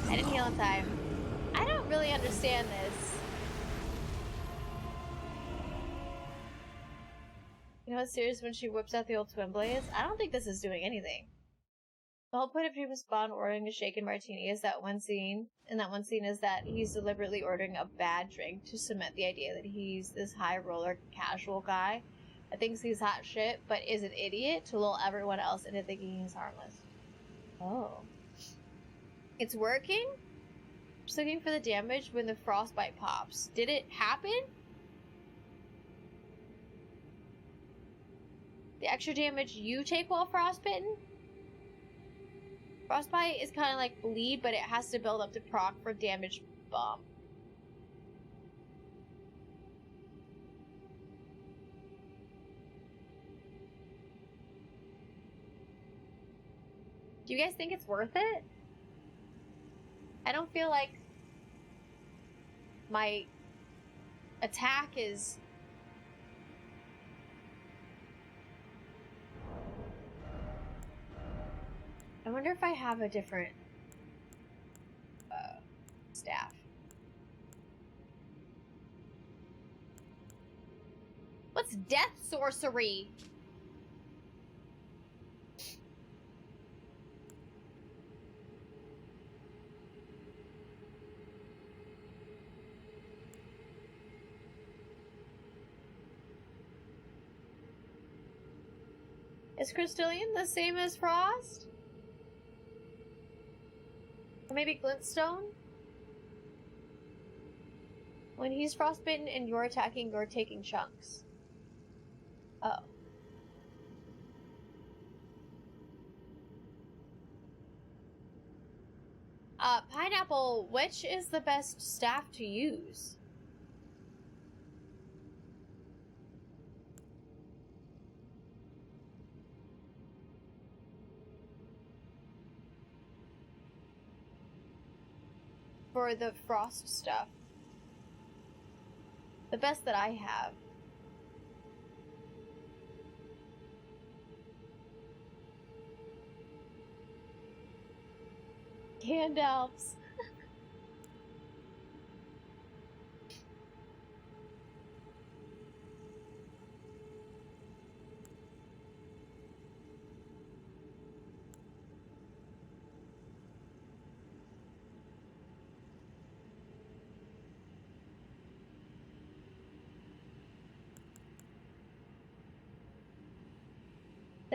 I didn't heal in time. I don't really understand this. You know what's serious when she whips out the old twin blades? I don't think this is doing anything. The whole point of Dream Spawn ordering a shaken martini is that one scene, and that one scene is that he's deliberately ordering a bad drink to cement the idea that he's this high roller casual guy that thinks he's hot shit, but is an idiot to lull everyone else into thinking he's harmless. Oh. It's working? Just looking for the damage when the frostbite pops. Did it happen? The extra damage you take while frostbitten? Frostbite is kind of like bleed, but it has to build up to proc for damage bump. Do you guys think it's worth it? I don't feel like my attack is... I wonder if I have a different staff. What's death sorcery? Is Crystalline the same as Frost? Or maybe Glintstone? When he's frostbitten and you're attacking, you're taking chunks. Oh. Pineapple, which is the best staff to use? For the frost stuff. The best that I have. Gandalf's.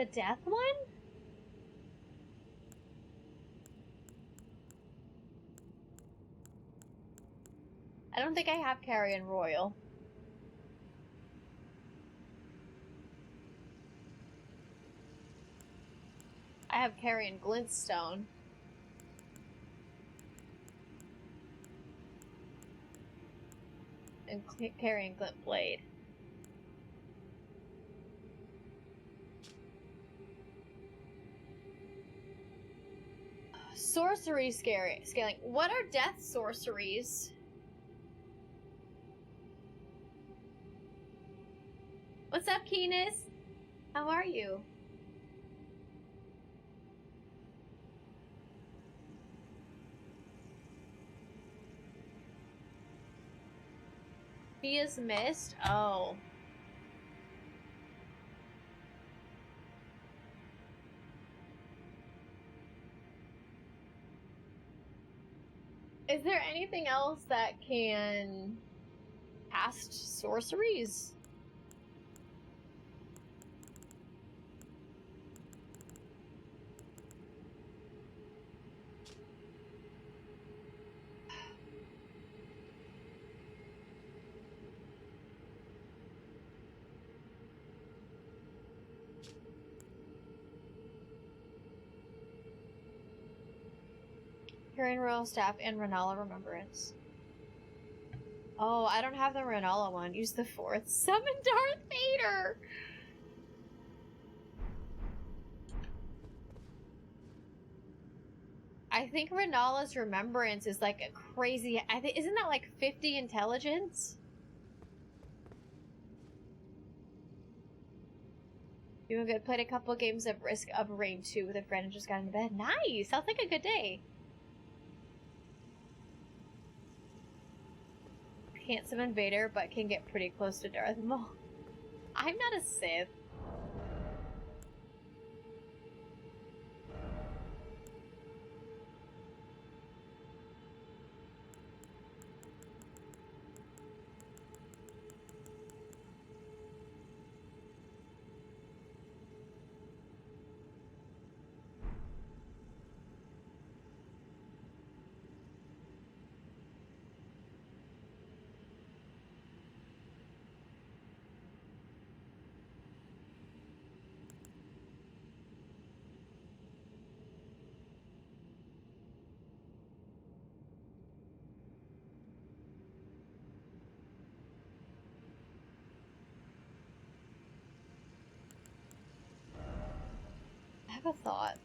The death one? I don't think I have Carrion Royal. I have Carrion Glintstone. And Carrion Glint Blade. Sorcery scaling. What are death sorceries? What's up, Keenis? How are you? He is missed? Oh. Is there anything else that can cast sorceries? Carrion Royal Staff and Renala Remembrance. Oh, I don't have the Renala one. Use the 4th. Summon Darth Vader! I think Renala's Remembrance is like a crazy... isn't that like 50 intelligence? Doing good. Played a couple games of Risk of Rain 2 with a friend and just got into bed. Nice! Sounds like a good day. Can't summon Vader, but can get pretty close to Darth Maul. I'm not a Sith. I have a thought.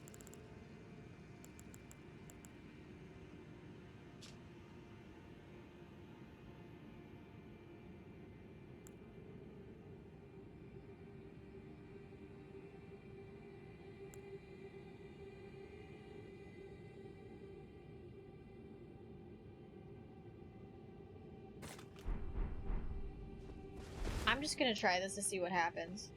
I'm just gonna try this to see what happens.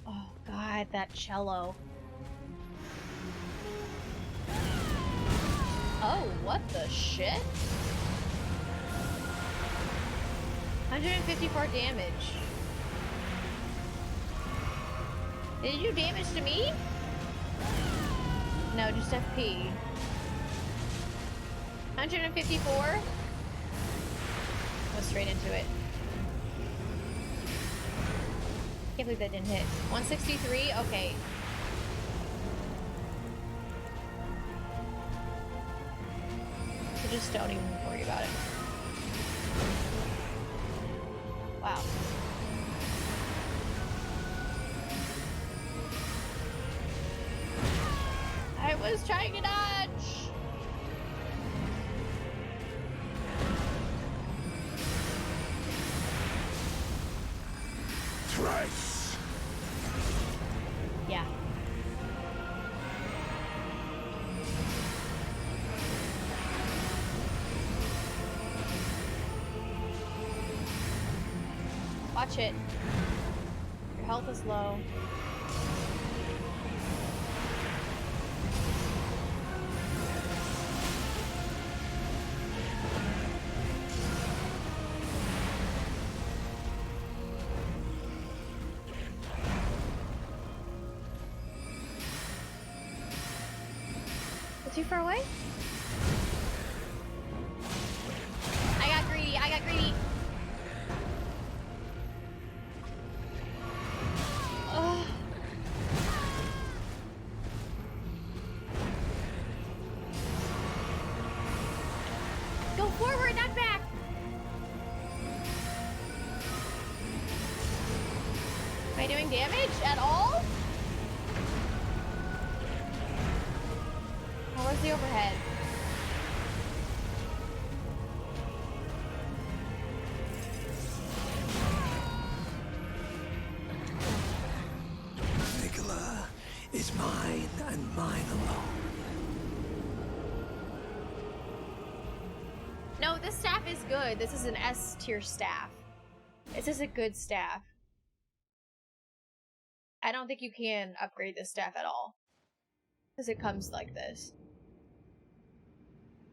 Oh god, that cello. Oh, what the shit? 154 damage. Did you do damage to me? No, just FP. 154? Go straight into it. Can't believe that didn't hit. 163? Okay. So just don't even worry about it. Wow. I was trying to dodge! Trace! Yeah. Watch it. Your health is low. far away? I got greedy. I got greedy. Ugh. Go forward, not back. Am I doing damage at all? Oh, where's the overhead? Nicola is mine and mine alone. No, this staff is good. This is an S tier staff. This is a good staff. I don't think you can upgrade this staff at all. Because it comes like this.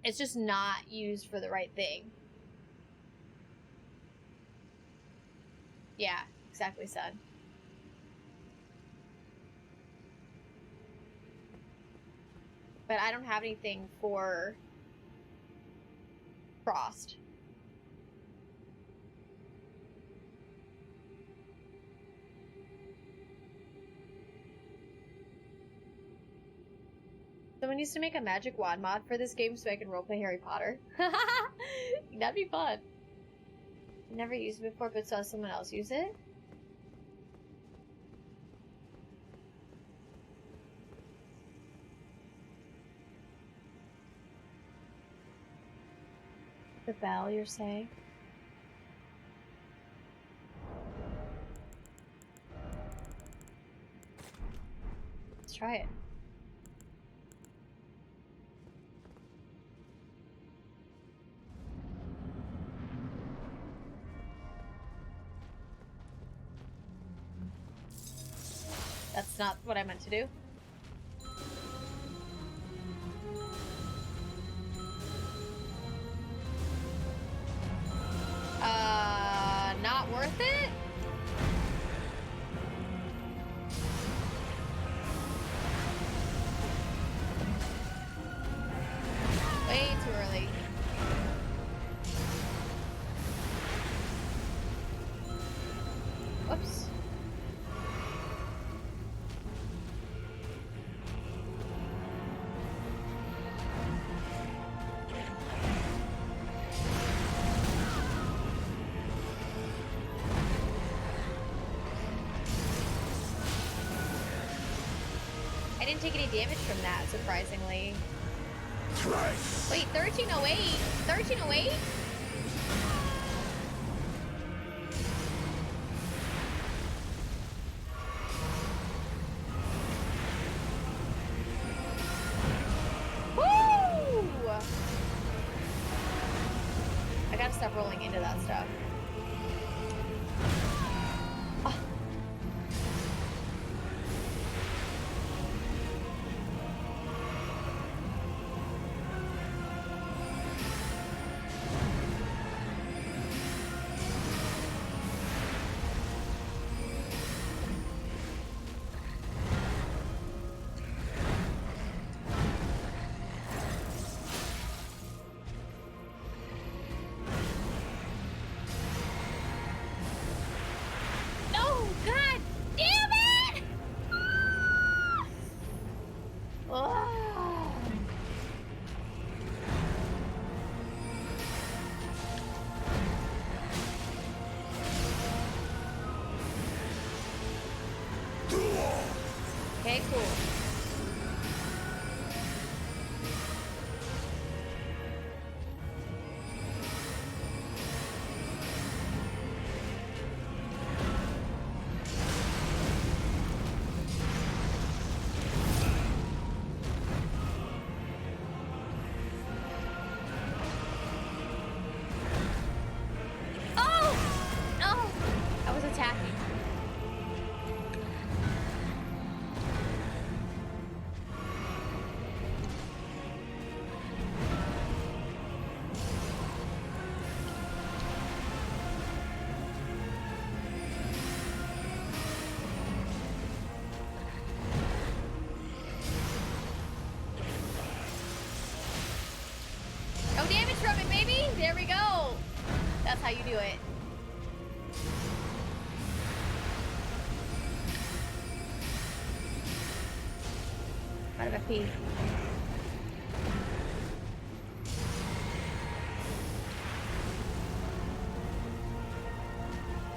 It's just not used for the right thing. Yeah, exactly, son. But I don't have anything for Frost. Someone needs to make a magic wand mod for this game so I can roleplay Harry Potter. That'd be fun. Never used it before, but saw someone else use it. The bell, you're saying? Let's try it. That's not what I meant to do. Not worth it? Way too early. Whoops. I didn't take any damage from that, surprisingly. Wait, 1308? 1308? Woo! I gotta stop rolling into that stuff. Oh. There we go. That's how you do it. Why did I pee?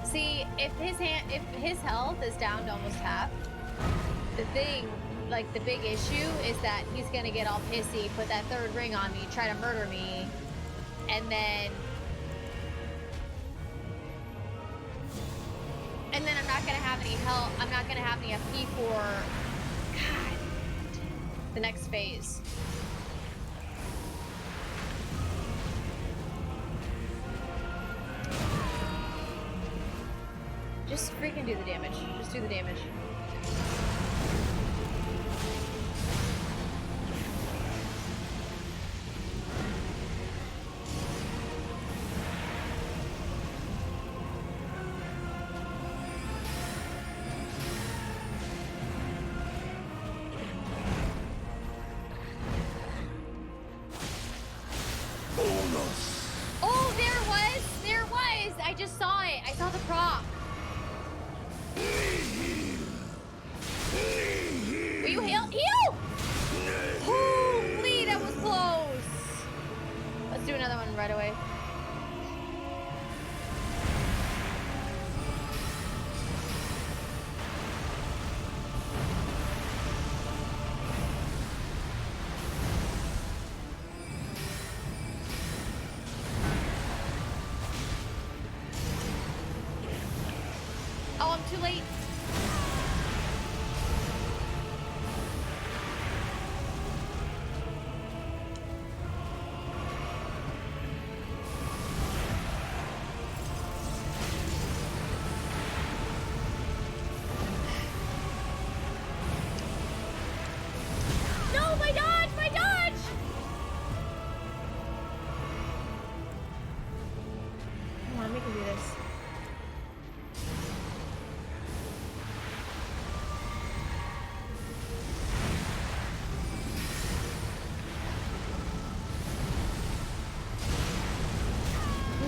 See, if his health is down to almost half, the thing, like the big issue is that he's gonna get all pissy, put that third ring on me, try to murder me, and then I'm not gonna have any help. I'm not gonna have any FP for God, the next phase. Just freaking do the damage. Just do the damage. Oh, there it was! There it was! I just saw it. I saw the prop. Will you heal? Heal! Holy, that was close. Let's do another one right away. Oh, I'm too late. No, my dodge! My dodge! Come on, we can do this.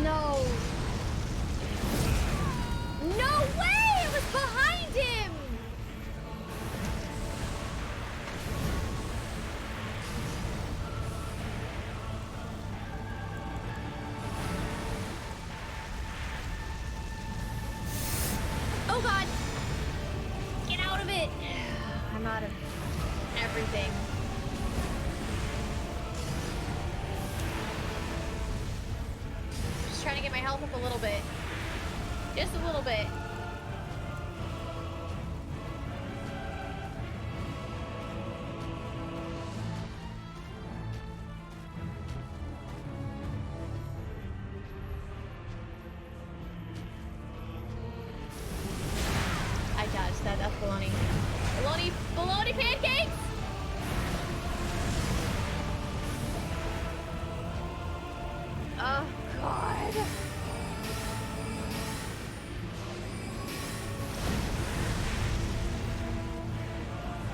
No. No way! It was behind him! Oh god! Get out of it! I'm out of everything. Just trying to get my health up a little bit. Just a little bit. I dodged that. That's baloney. Baloney, baloney pancakes! Oh, God.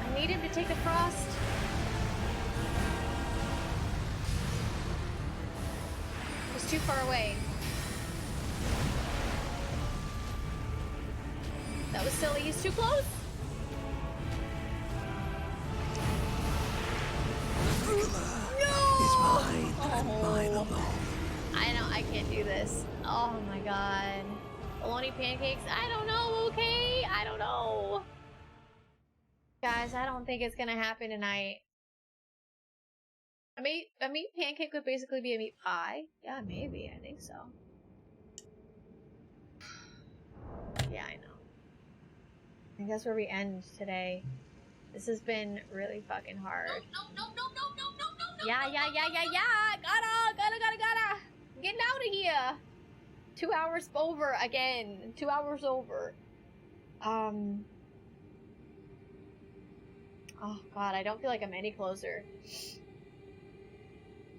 I need him to take the frost. He's too far away. That was silly. He's too close. Is mine and mine alone. I know, I can't do this. Oh my god. Bologna pancakes? I don't know, okay? I don't know. Guys, I don't think it's gonna happen tonight. A meat pancake would basically be a meat pie. Yeah, maybe. I think so. Yeah, I know. I think that's where we end today. This has been really fucking hard. No. Yeah. Gotta. Getting out of here. 2 hours over again. 2 hours over. Oh god, I don't feel like I'm any closer.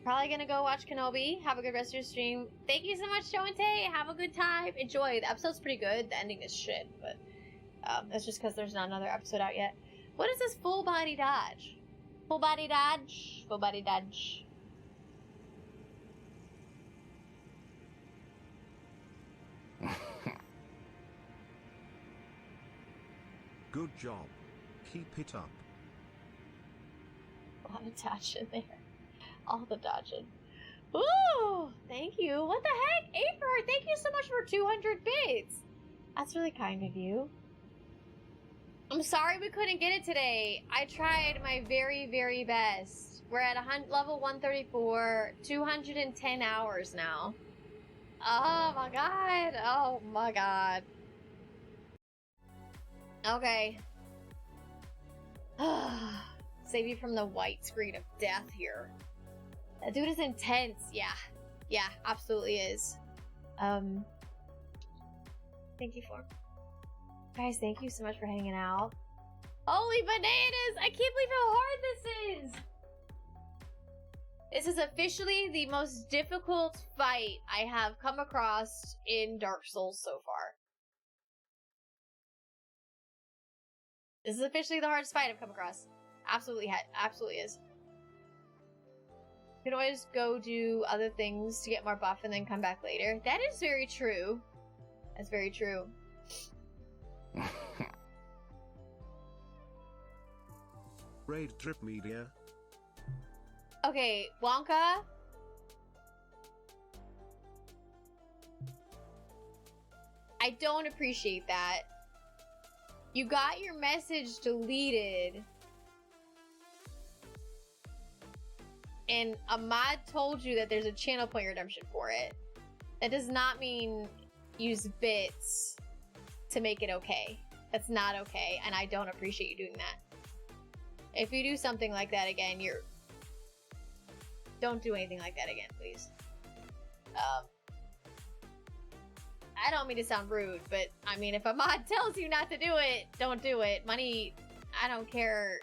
Probably gonna go watch Kenobi. Have a good rest of your stream. Thank you so much, Joe and Tay. Have a good time. Enjoy. The episode's pretty good. The ending is shit, but that's just because there's not another episode out yet. What is this full body dodge? Full body dodge. Full body dodge. Good job. Keep it up. A lot of dodging there. All the dodging. Ooh! Thank you. What the heck? Afer, thank you so much for 200 bits. That's really kind of you. I'm sorry we couldn't get it today. I tried my very, very best. We're at level 134, 210 hours now. Oh my god. Oh my god. Okay. Save you from the white screen of death here. That dude is intense. Yeah. Yeah, absolutely is. Thank you for... Guys, thank you so much for hanging out. Holy bananas! I can't believe how hard this is! This is officially the most difficult fight I have come across in Dark Souls so far. This is officially the hardest fight I've come across. Absolutely is. You can always go do other things to get more buff and then come back later. That is very true. That's very true. Raid Drip Media. Okay, Wonka. I don't appreciate that. You got your message deleted. And a mod told you that there's a channel point redemption for it. That does not mean use bits to make it okay. That's not okay, and I don't appreciate you doing that. If you do something like that again, don't do anything like that again, please. I don't mean to sound rude, but I mean, if a mod tells you not to do it, don't do it. Money, I don't care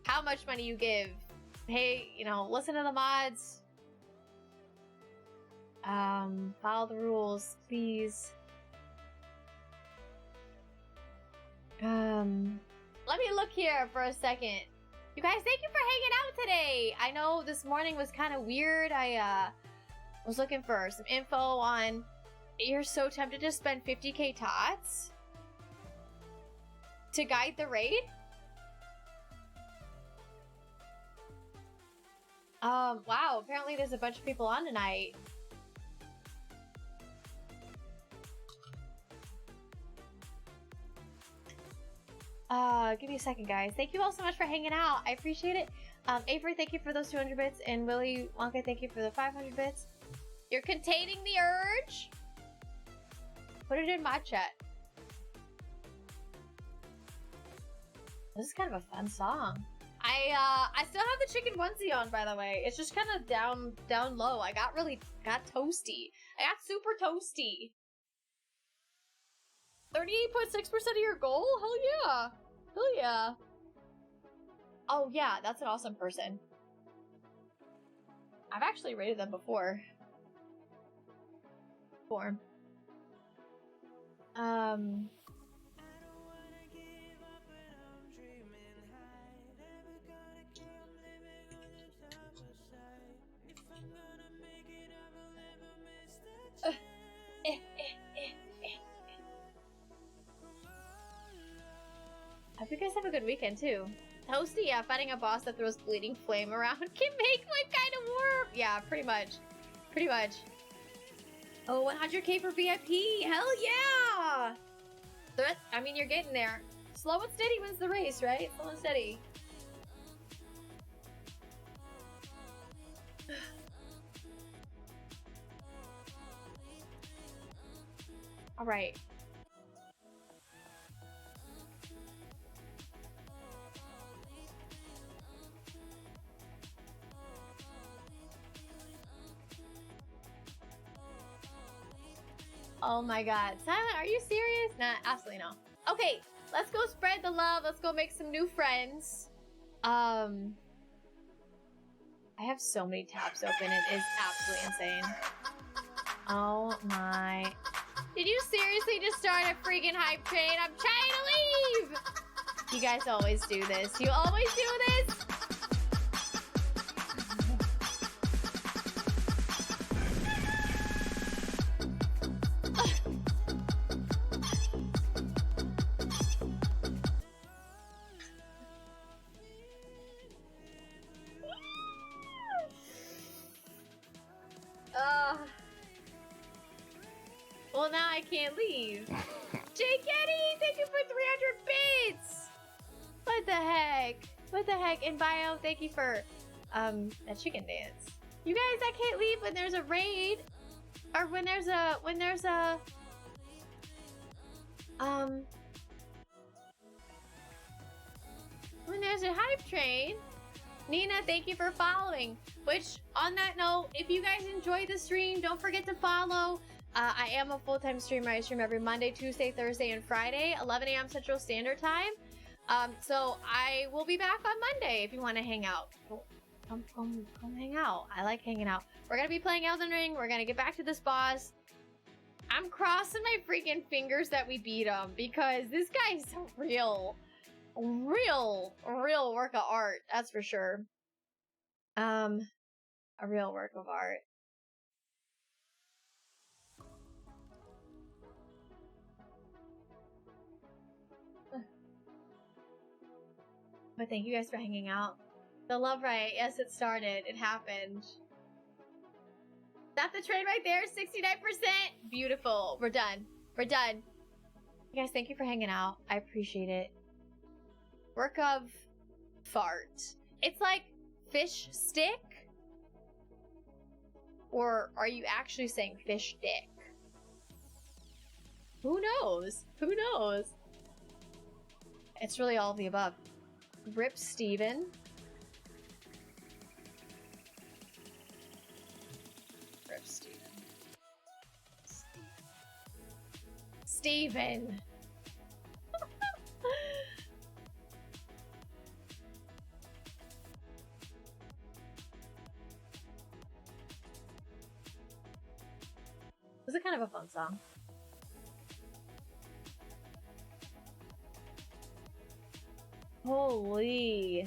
how much money you give. Hey, you know, listen to the mods. Follow the rules, please. Let me look here for a second. You guys, thank you for hanging out today. I know this morning was kind of weird. I was looking for some info on... You're so tempted to spend 50k tots to guide the raid? Wow, apparently there's a bunch of people on tonight. Give me a second, guys. Thank you all so much for hanging out. I appreciate it. Avery, thank you for those 200 bits, and Willy Wonka, thank you for the 500 bits. You're containing the urge? Put it in my chat. This is kind of a fun song. I still have the chicken onesie on, by the way. It's just kind of down low. I got toasty. I got super toasty. 38.6% of your goal? Hell yeah. Hell yeah. Oh yeah, that's an awesome person. I've actually rated them before. I hope you guys have a good weekend too. Toasty, yeah, fighting a boss that throws bleeding flame around can make like kind of warm. Yeah, pretty much. Pretty much. Oh, 100k for VIP! Hell yeah! I mean, you're getting there. Slow and steady wins the race, right? Slow and steady. All right. Oh my god. Silent, are you serious? Nah, absolutely no. Okay, let's go spread the love. Let's go make some new friends. I have so many tabs open. It is absolutely insane. Oh my. Did you seriously just start a freaking hype train? I'm trying to leave! You guys always do this. You always do this? Well, now I can't leave. Jake Eddie, thank you for 300 bits. What the heck? What the heck? And Bio, thank you for a chicken dance. You guys, I can't leave when there's a raid, or when there's a hype train. Nina, thank you for following. Which, on that note, if you guys enjoyed the stream, don't forget to follow. I am a full-time streamer. I stream every Monday, Tuesday, Thursday, and Friday, 11 a.m. Central Standard Time. So I will be back on Monday if you want to hang out. Come hang out. I like hanging out. We're gonna be playing Elden Ring. We're gonna get back to this boss. I'm crossing my freaking fingers that we beat him, because this guy is a real work of art. That's for sure. A real work of art. But thank you guys for hanging out. The love riot, yes, it started. It happened. That the train right there, 69%. Beautiful. We're done. We're done. You guys, thank you for hanging out. I appreciate it. Work of fart. It's like fish stick? Or are you actually saying fish dick? Who knows? Who knows? It's really all of the above. Rip Steven. Rip Steven. Steven. This is kind of a fun song. Holy.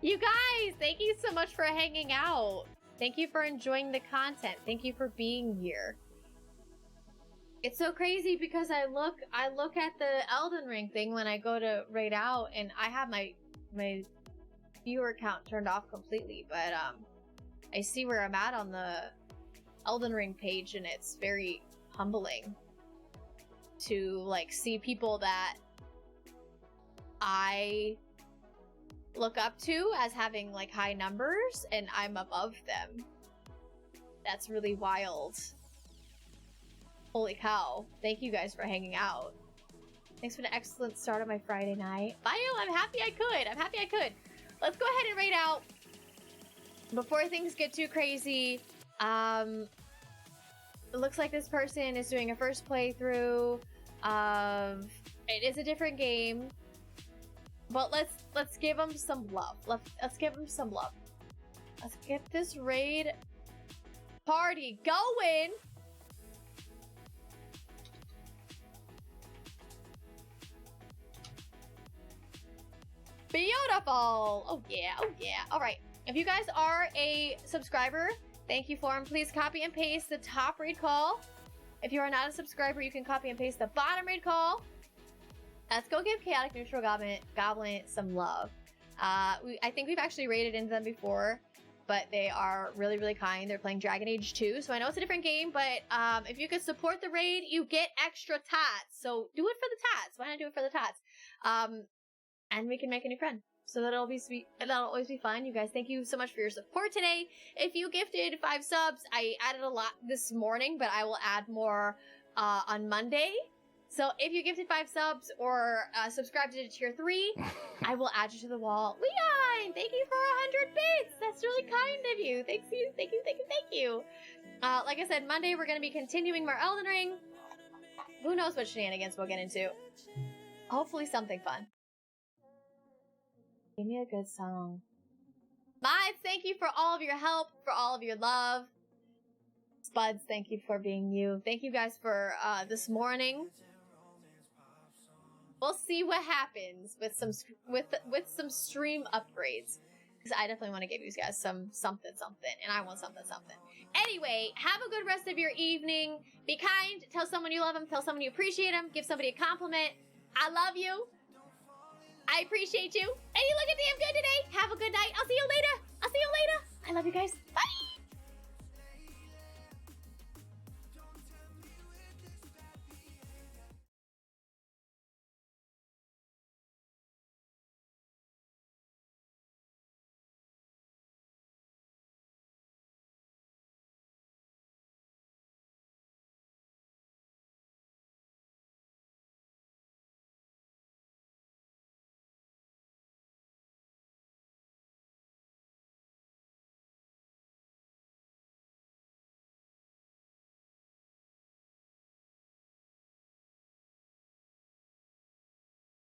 You guys, thank you so much for hanging out. Thank you for enjoying the content. Thank you for being here. It's so crazy because I look at the Elden Ring thing when I go to raid out, and I have my viewer count turned off completely, but I see where I'm at on the Elden Ring page, and it's very humbling to like see people that I look up to as having like high numbers and I'm above them. That's really wild. Holy cow. Thank you guys for hanging out. Thanks for the excellent start of my Friday night. Bio, I'm happy I could. I'm happy I could. Let's go ahead and raid out before things get too crazy. It looks like this person is doing a first playthrough of, it is a different game, but let's give them some love. Let's give them some love. Let's get this raid party going. Beautiful. Oh yeah, oh yeah. All right. If you guys are a subscriber, thank you for them. Please copy and paste the top raid call. If you are not a subscriber, you can copy and paste the bottom raid call. Let's go give Chaotic Neutral Goblin some love. I think we've actually raided into them before, but they are really, really kind. They're playing Dragon Age 2, so I know it's a different game, but if you could support the raid, you get extra tots. So do it for the tots. Why not do it for the tots? And we can make a new friend. So that'll always be fun. You guys, thank you so much for your support today. If you gifted 5 subs, I added a lot this morning, but I will add more on Monday. So if you gifted 5 subs or subscribed to tier 3, I will add you to the wall. Leon, thank you for 100 bits. That's really kind of you. Thank you. Like I said, Monday we're going to be continuing more Elden Ring. Who knows what shenanigans we'll get into. Hopefully something fun. Give me a good song. Mods, thank you for all of your help, for all of your love. Spuds, thank you for being you. Thank you guys for this morning. We'll see what happens with some stream upgrades, because I definitely want to give you guys something, and I want something. Anyway, have a good rest of your evening. Be kind. Tell someone you love them. Tell someone you appreciate them. Give somebody a compliment. I love you. I appreciate you. And you look damn good today. Have a good night. I'll see you later. I love you guys. Bye.